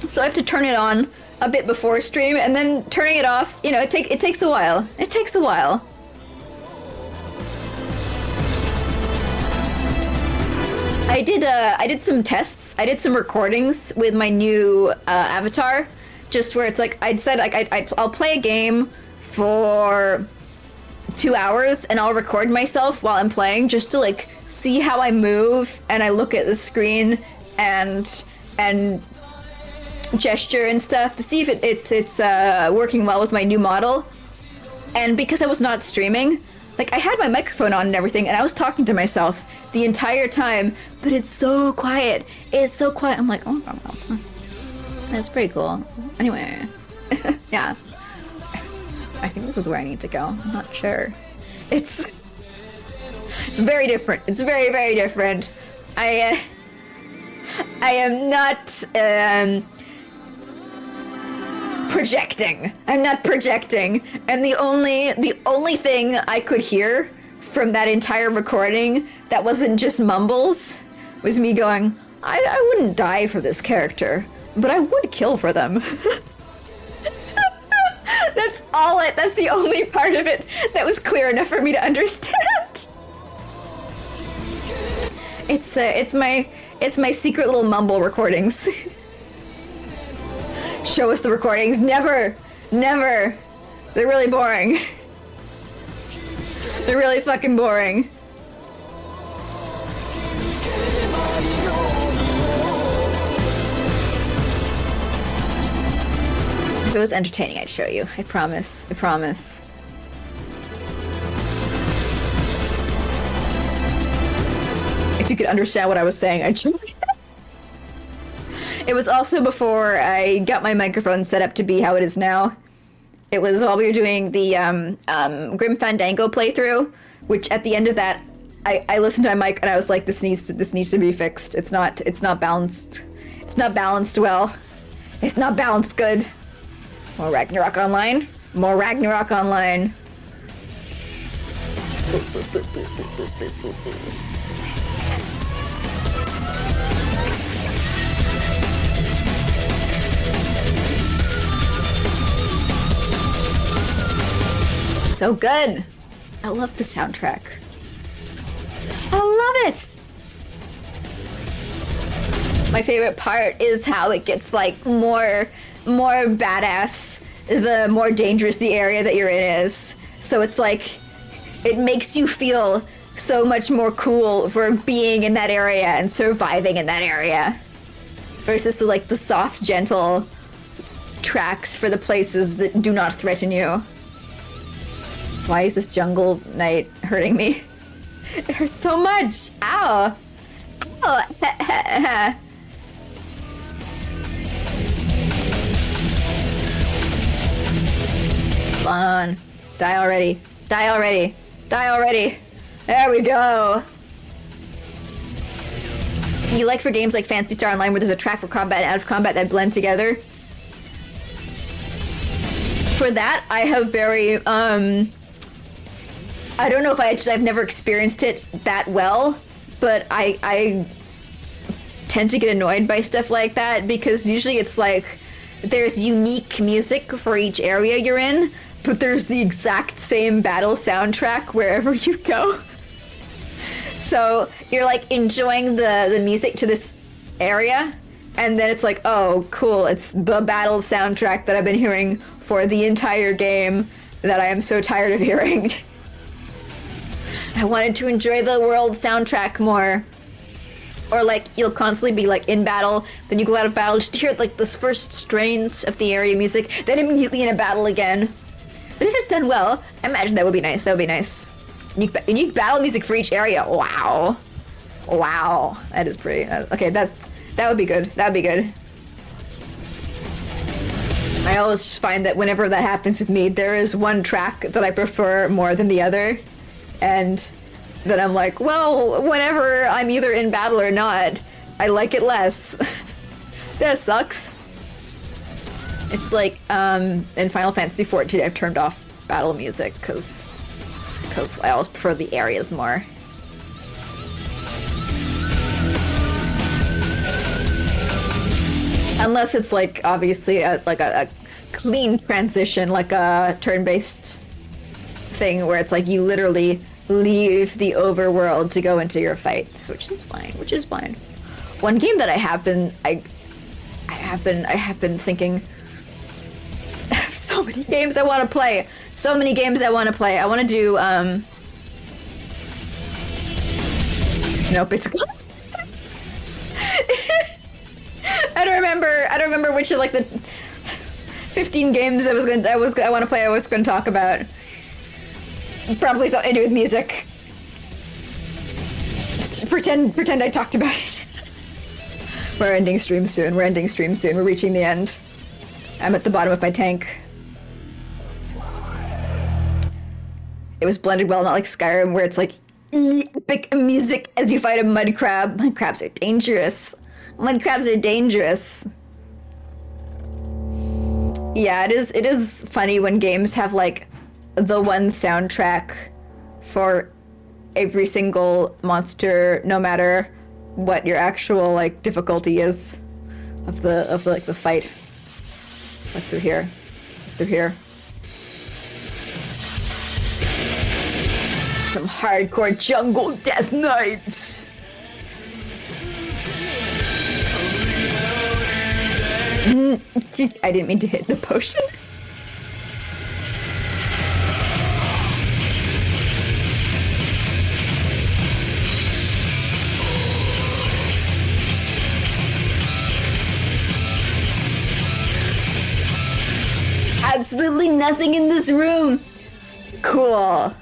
So I have to turn it on a bit before stream, and then turning it off, you know, it takes a while. It takes a while. I did some tests. I did some recordings with my new avatar, just where it's like I'd said like I'll play a game for 2 hours and I'll record myself while I'm playing just to like see how I move, and I look at the screen and gesture and stuff to see if it's working well with my new model. And because I was not streaming, like I had my microphone on and everything, and I was talking to myself the entire time, but it's so quiet. It's so quiet. I'm like, oh, that's pretty cool. Anyway, yeah. I think this is where I need to go. I'm not sure. It's very different. It's very, very different. I am not projecting. I'm not projecting. And the only thing I could hear from that entire recording that wasn't just mumbles was me going, I wouldn't die for this character, but I would kill for them. That's the only part of it that was clear enough for me to understand. It's my secret little mumble recordings. Show us the recordings. Never. They're really boring. They're really fucking boring. If it was entertaining, I'd show you. I promise. I promise. If you could understand what I was saying, I'd show you. It was also before I got my microphone set up to be how it is now. It was while we were doing the Grim Fandango playthrough, which at the end of that, I listened to my mic and I was like, this needs to be fixed. It's not balanced. It's not balanced well. It's not balanced good. More Ragnarok Online. More Ragnarok Online. So good. I love the soundtrack. I love it. My favorite part is how it gets like more badass the more dangerous the area that you're in is. So it's like it makes you feel so much more cool for being in that area and surviving in that area versus like the soft, gentle tracks for the places that do not threaten you. Why is this jungle knight hurting me? It hurts so much. Ow. Ow. Come on. Die already. Die already. Die already. There we go. You like for games like Phantasy Star Online where there's a track for combat and out of combat that blend together? For that, I have very, I don't know if I've never experienced it that well, but I tend to get annoyed by stuff like that because usually it's like there's unique music for each area you're in, but there's the exact same battle soundtrack wherever you go. So you're like enjoying the music to this area, and then it's like, oh, cool, it's the battle soundtrack that I've been hearing for the entire game that I am so tired of hearing. I wanted to enjoy the world soundtrack more. Or like you'll constantly be like in battle, then you go out of battle just to hear like the first strains of the area music, then immediately in a battle again. But if it's done well, I imagine that would be nice. That would be nice. Unique battle music for each area. Wow. Wow. That is pretty. Okay, that would be good. That would be good. I always find that whenever that happens with me, there is one track that I prefer more than the other. And then I'm like, well, whenever I'm either in battle or not, I like it less. That sucks. It's like, in Final Fantasy XIV, I've turned off battle music because I always prefer the areas more. Unless it's like, obviously, a clean transition, like a turn-based thing where it's like you literally leave the overworld to go into your fights, which is fine. One game that I have been thinking have so many games I want to play. So many games I want to play. I want to do, Nope, it's... I don't remember which of, like, the 15 games I want to play I was gonna talk about. Probably something to do with music. Pretend I talked about it. We're ending stream soon. We're reaching the end. I'm at the bottom of my tank. It was blended well, not like Skyrim, where it's like epic music as you fight a mud crab. Mud crabs are dangerous. Yeah, it is funny when games have like the one soundtrack for every single monster, no matter what your actual like difficulty is of the fight. What's through here? Some hardcore jungle death knights. I didn't mean to hit the potion. Absolutely nothing in this room. Cool.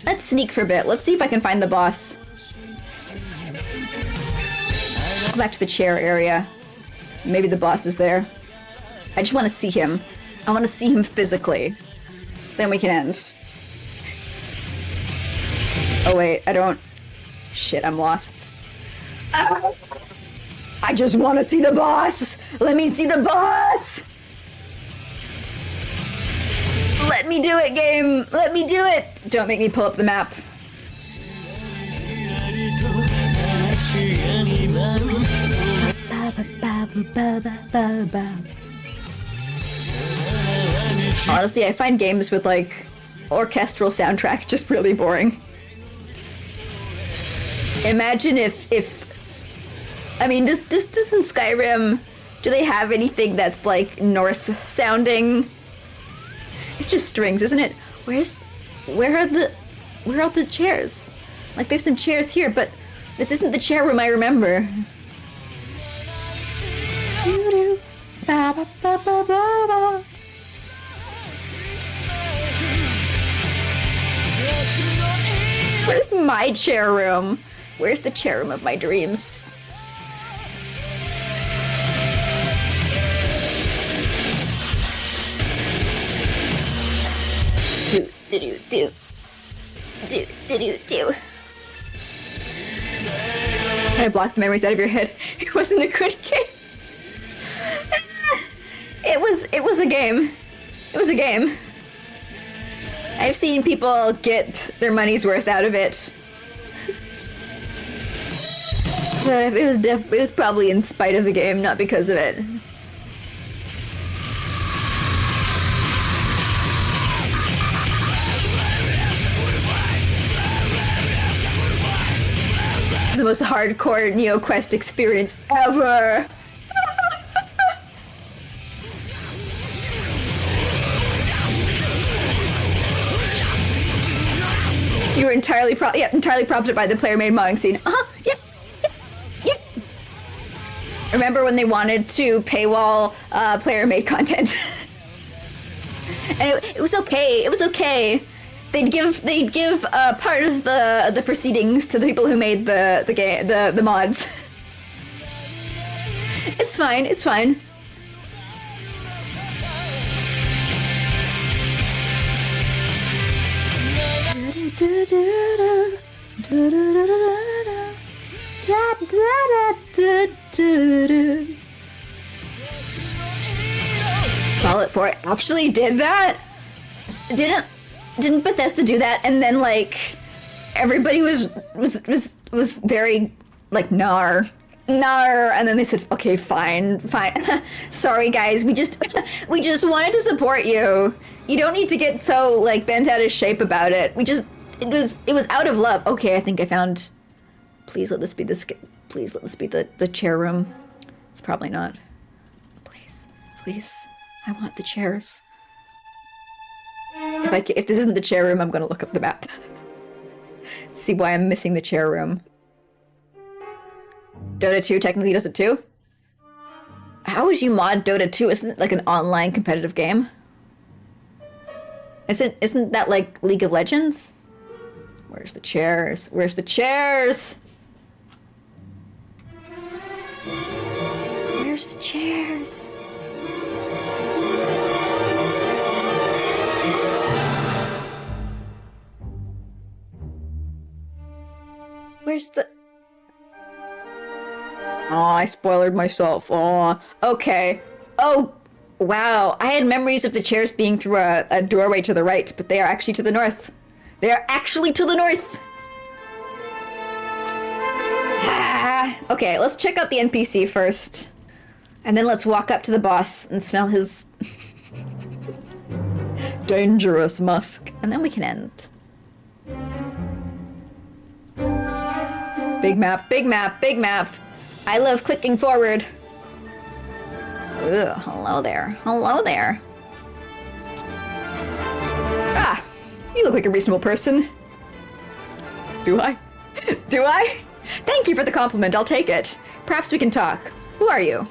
Let's sneak for a bit. Let's see if I can find the boss. Go back to the chair area. Maybe the boss is there. I just want to see him. I want to see him physically. Then we can end. Oh wait, I don't... Shit, I'm lost. Ah! I just want to see the boss! Let me see the boss! Let me do it, game! Let me do it! Don't make me pull up the map. Honestly, I find games with like orchestral soundtracks just really boring. Imagine if I mean, does in Skyrim, do they have anything that's like Norse sounding? It's just strings, isn't it? Where are the chairs? Like there's some chairs here, but this isn't the chair room I remember. Where's my chair room? Where's the chair room of my dreams? Do. I blocked the memories out of your head. It wasn't a good game. It was a game. It was a game. I've seen people get their money's worth out of it. But it was probably in spite of the game, not because of it. It's the most hardcore NeoQuest experience ever. You were entirely prompted by the player-made modding scene. Yep. Remember when they wanted to paywall player-made content? And it was okay. It was okay. They'd give part of the proceedings to the people who made the mods. It's fine. It's fine. Fallout 4 actually did that? Didn't Bethesda do that? And then like everybody was very like nar, and then they said, okay, fine. Sorry guys, we just wanted to support you. You don't need to get so like bent out of shape about it. It was out of love. Okay, I think I found. Please let this be the chair room. It's probably not. Please. I want the chairs. If this isn't the chair room, I'm gonna look up the map. See why I'm missing the chair room. Dota 2 technically does it too? How would you mod Dota 2? Isn't it like an online competitive game? Isn't that like League of Legends? Where's the chairs? Where's the chairs? Where's the chairs? Where's the... Oh, I spoiled myself. Oh, okay. Oh, wow. I had memories of the chairs being through a doorway to the right, but they are actually to the north. They are actually to the north! Ah, okay, let's check out the NPC first. And then let's walk up to the boss and smell his... dangerous musk. And then we can end. Big map, big map, big map. I love clicking forward. Ugh, hello there. Hello there. Ah, you look like a reasonable person. Do I? Do I? Thank you for the compliment, I'll take it. Perhaps we can talk. Who are you?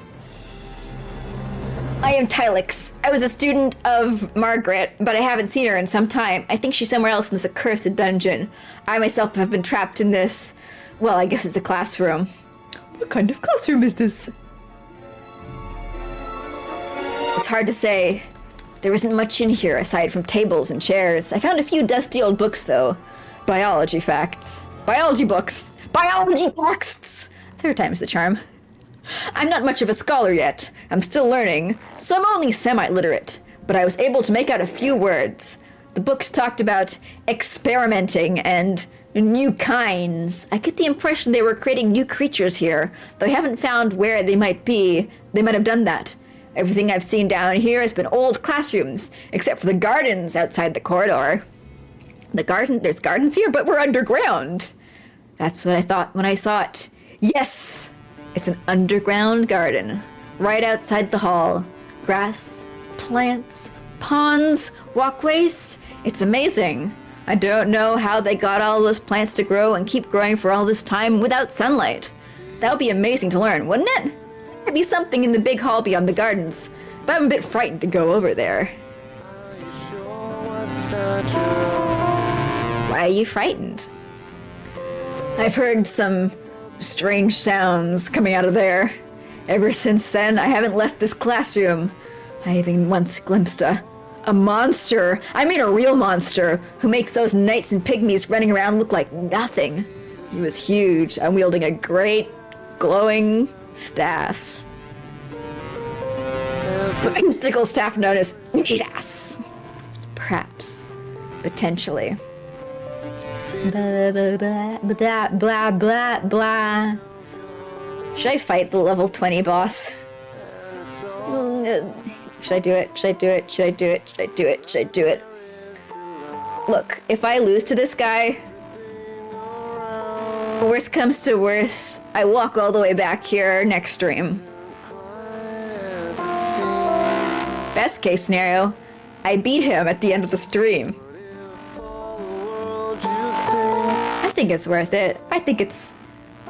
I am Tylix. I was a student of Margaret, but I haven't seen her in some time. I think she's somewhere else in this accursed dungeon. I myself have been trapped in this... Well, I guess it's a classroom. What kind of classroom is this? It's hard to say. There isn't much in here aside from tables and chairs. I found a few dusty old books, though. Biology facts. Biology books. Biology texts! Third time's the charm. I'm not much of a scholar yet. I'm still learning, so I'm only semi-literate. But I was able to make out a few words. The books talked about experimenting and new kinds. I get the impression they were creating new creatures here, though I haven't found where they might be. They might have done that. Everything I've seen down here has been old classrooms, except for the gardens outside the corridor. There's gardens here, but we're underground. That's what I thought when I saw it. Yes! It's an underground garden, right outside the hall. Grass, plants, ponds, walkways. It's amazing. I don't know how they got all those plants to grow and keep growing for all this time without sunlight. That would be amazing to learn, wouldn't it? There'd be something in the big hall beyond the gardens, but I'm a bit frightened to go over there. Why are you frightened? I've heard some strange sounds coming out of there. Ever since then, I haven't left this classroom. I even once glimpsed a monster, I mean a real monster, who makes those knights and pygmies running around look like nothing. He was huge and wielding a great, glowing staff. A mystical staff known as Midas. Perhaps. Potentially. Blah, blah, blah, blah, blah, blah, blah. Should I fight the level 20 boss? Should I do it? Should I do it? Should I do it? Should I do it? Should I do it? Look, if I lose to this guy, worst comes to worst, I walk all the way back here next stream. Best case scenario, I beat him at the end of the stream. I think it's worth it. I think it's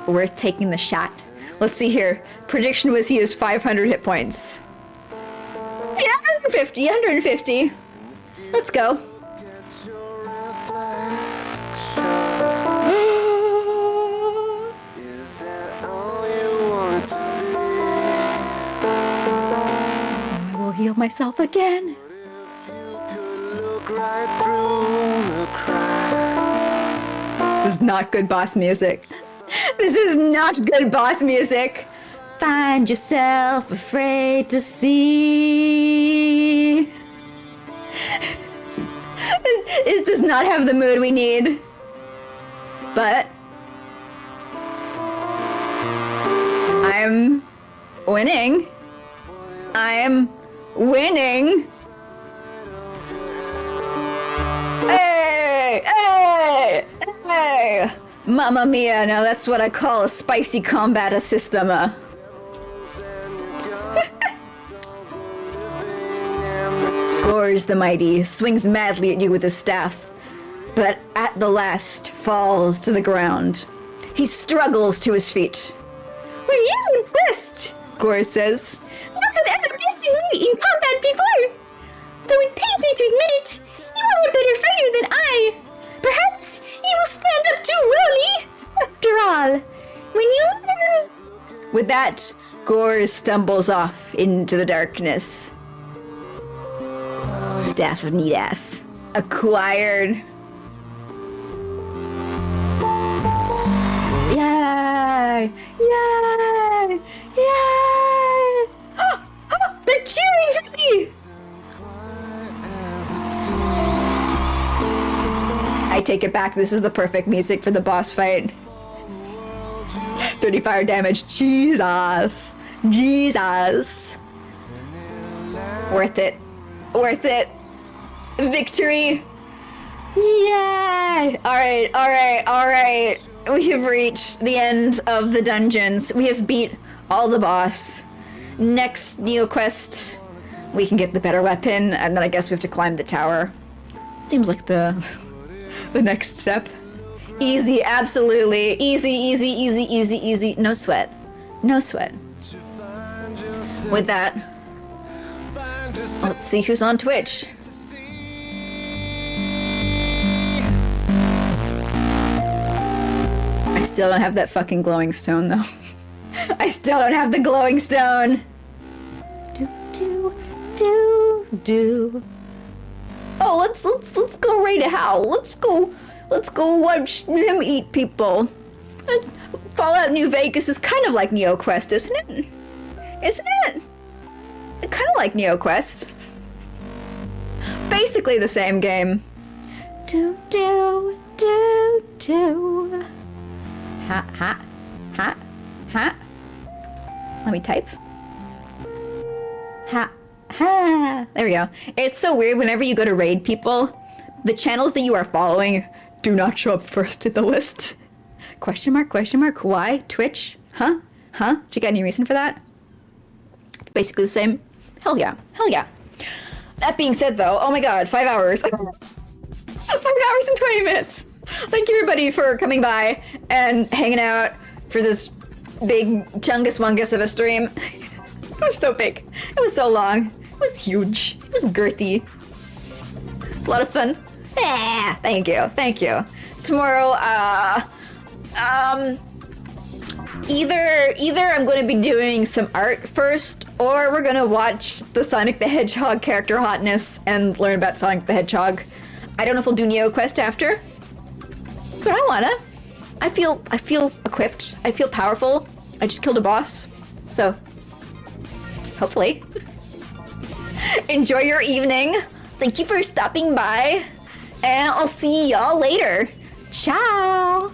worth taking the shot. Let's see here. Prediction was he has 500 hit points. Yeah, 150. Let's go. I will heal myself again. This is not good boss music. This is not good boss music. Find yourself afraid to see. This does not have the mood we need. But I'm winning. I'm winning. Hey! Hey! Hey! Mamma mia, now that's what I call a spicy combat system. Gors the Mighty swings madly at you with his staff, but at the last falls to the ground. He struggles to his feet. "Were you impressed?" Gors says. "You have ever bested me in combat before. Though it pains me to admit it, you are a better fighter than I. Perhaps you will stand up to Rolly. After all, when you..." With that, Gors stumbles off into the darkness. Staff of Needass. Acquired. Yay! Yay! Yay! They're cheering for me! I take it back. This is the perfect music for the boss fight. 30 fire damage. Jesus. Jesus. Worth it. Worth it. Victory. Yay! Alright, alright, alright. We have reached the end of the dungeons. We have beat all the boss. Next Neo Quest, we can get the better weapon, and then I guess we have to climb the tower. Seems like the next step. Easy, absolutely. Easy, easy, easy, easy, easy. No sweat. No sweat. With that, let's see who's on Twitch. I still don't have that fucking glowing stone, though. I still don't have the glowing stone. Do. Oh, let's go raid a Howl. Let's go watch him eat people. Fallout New Vegas is kind of like Neo Quest, isn't it? Isn't it? Kind of like Neo Quest. Basically the same game. Do. Ha. Let me type. Ha. There we go. It's so weird whenever you go to raid people, the channels that you are following do not show up first in the list. Question mark? Why? Twitch? Huh? Did you get any reason for that? Basically the same. Hell yeah. That being said though, oh my god, 5 hours. 5 hours and 20 minutes. Thank you everybody for coming by and hanging out for this big chungus wungus of a stream. It was so big. It was so long. It was huge. It was girthy. It was a lot of fun. Yeah, thank you. Tomorrow, either I'm going to be doing some art first, or we're going to watch the Sonic the Hedgehog character hotness and learn about Sonic the Hedgehog. I don't know if we'll do Neo Quest after, but I wanna. I feel equipped. I feel powerful. I just killed a boss, so hopefully. Enjoy your evening. Thank you for stopping by, and I'll see y'all later. Ciao.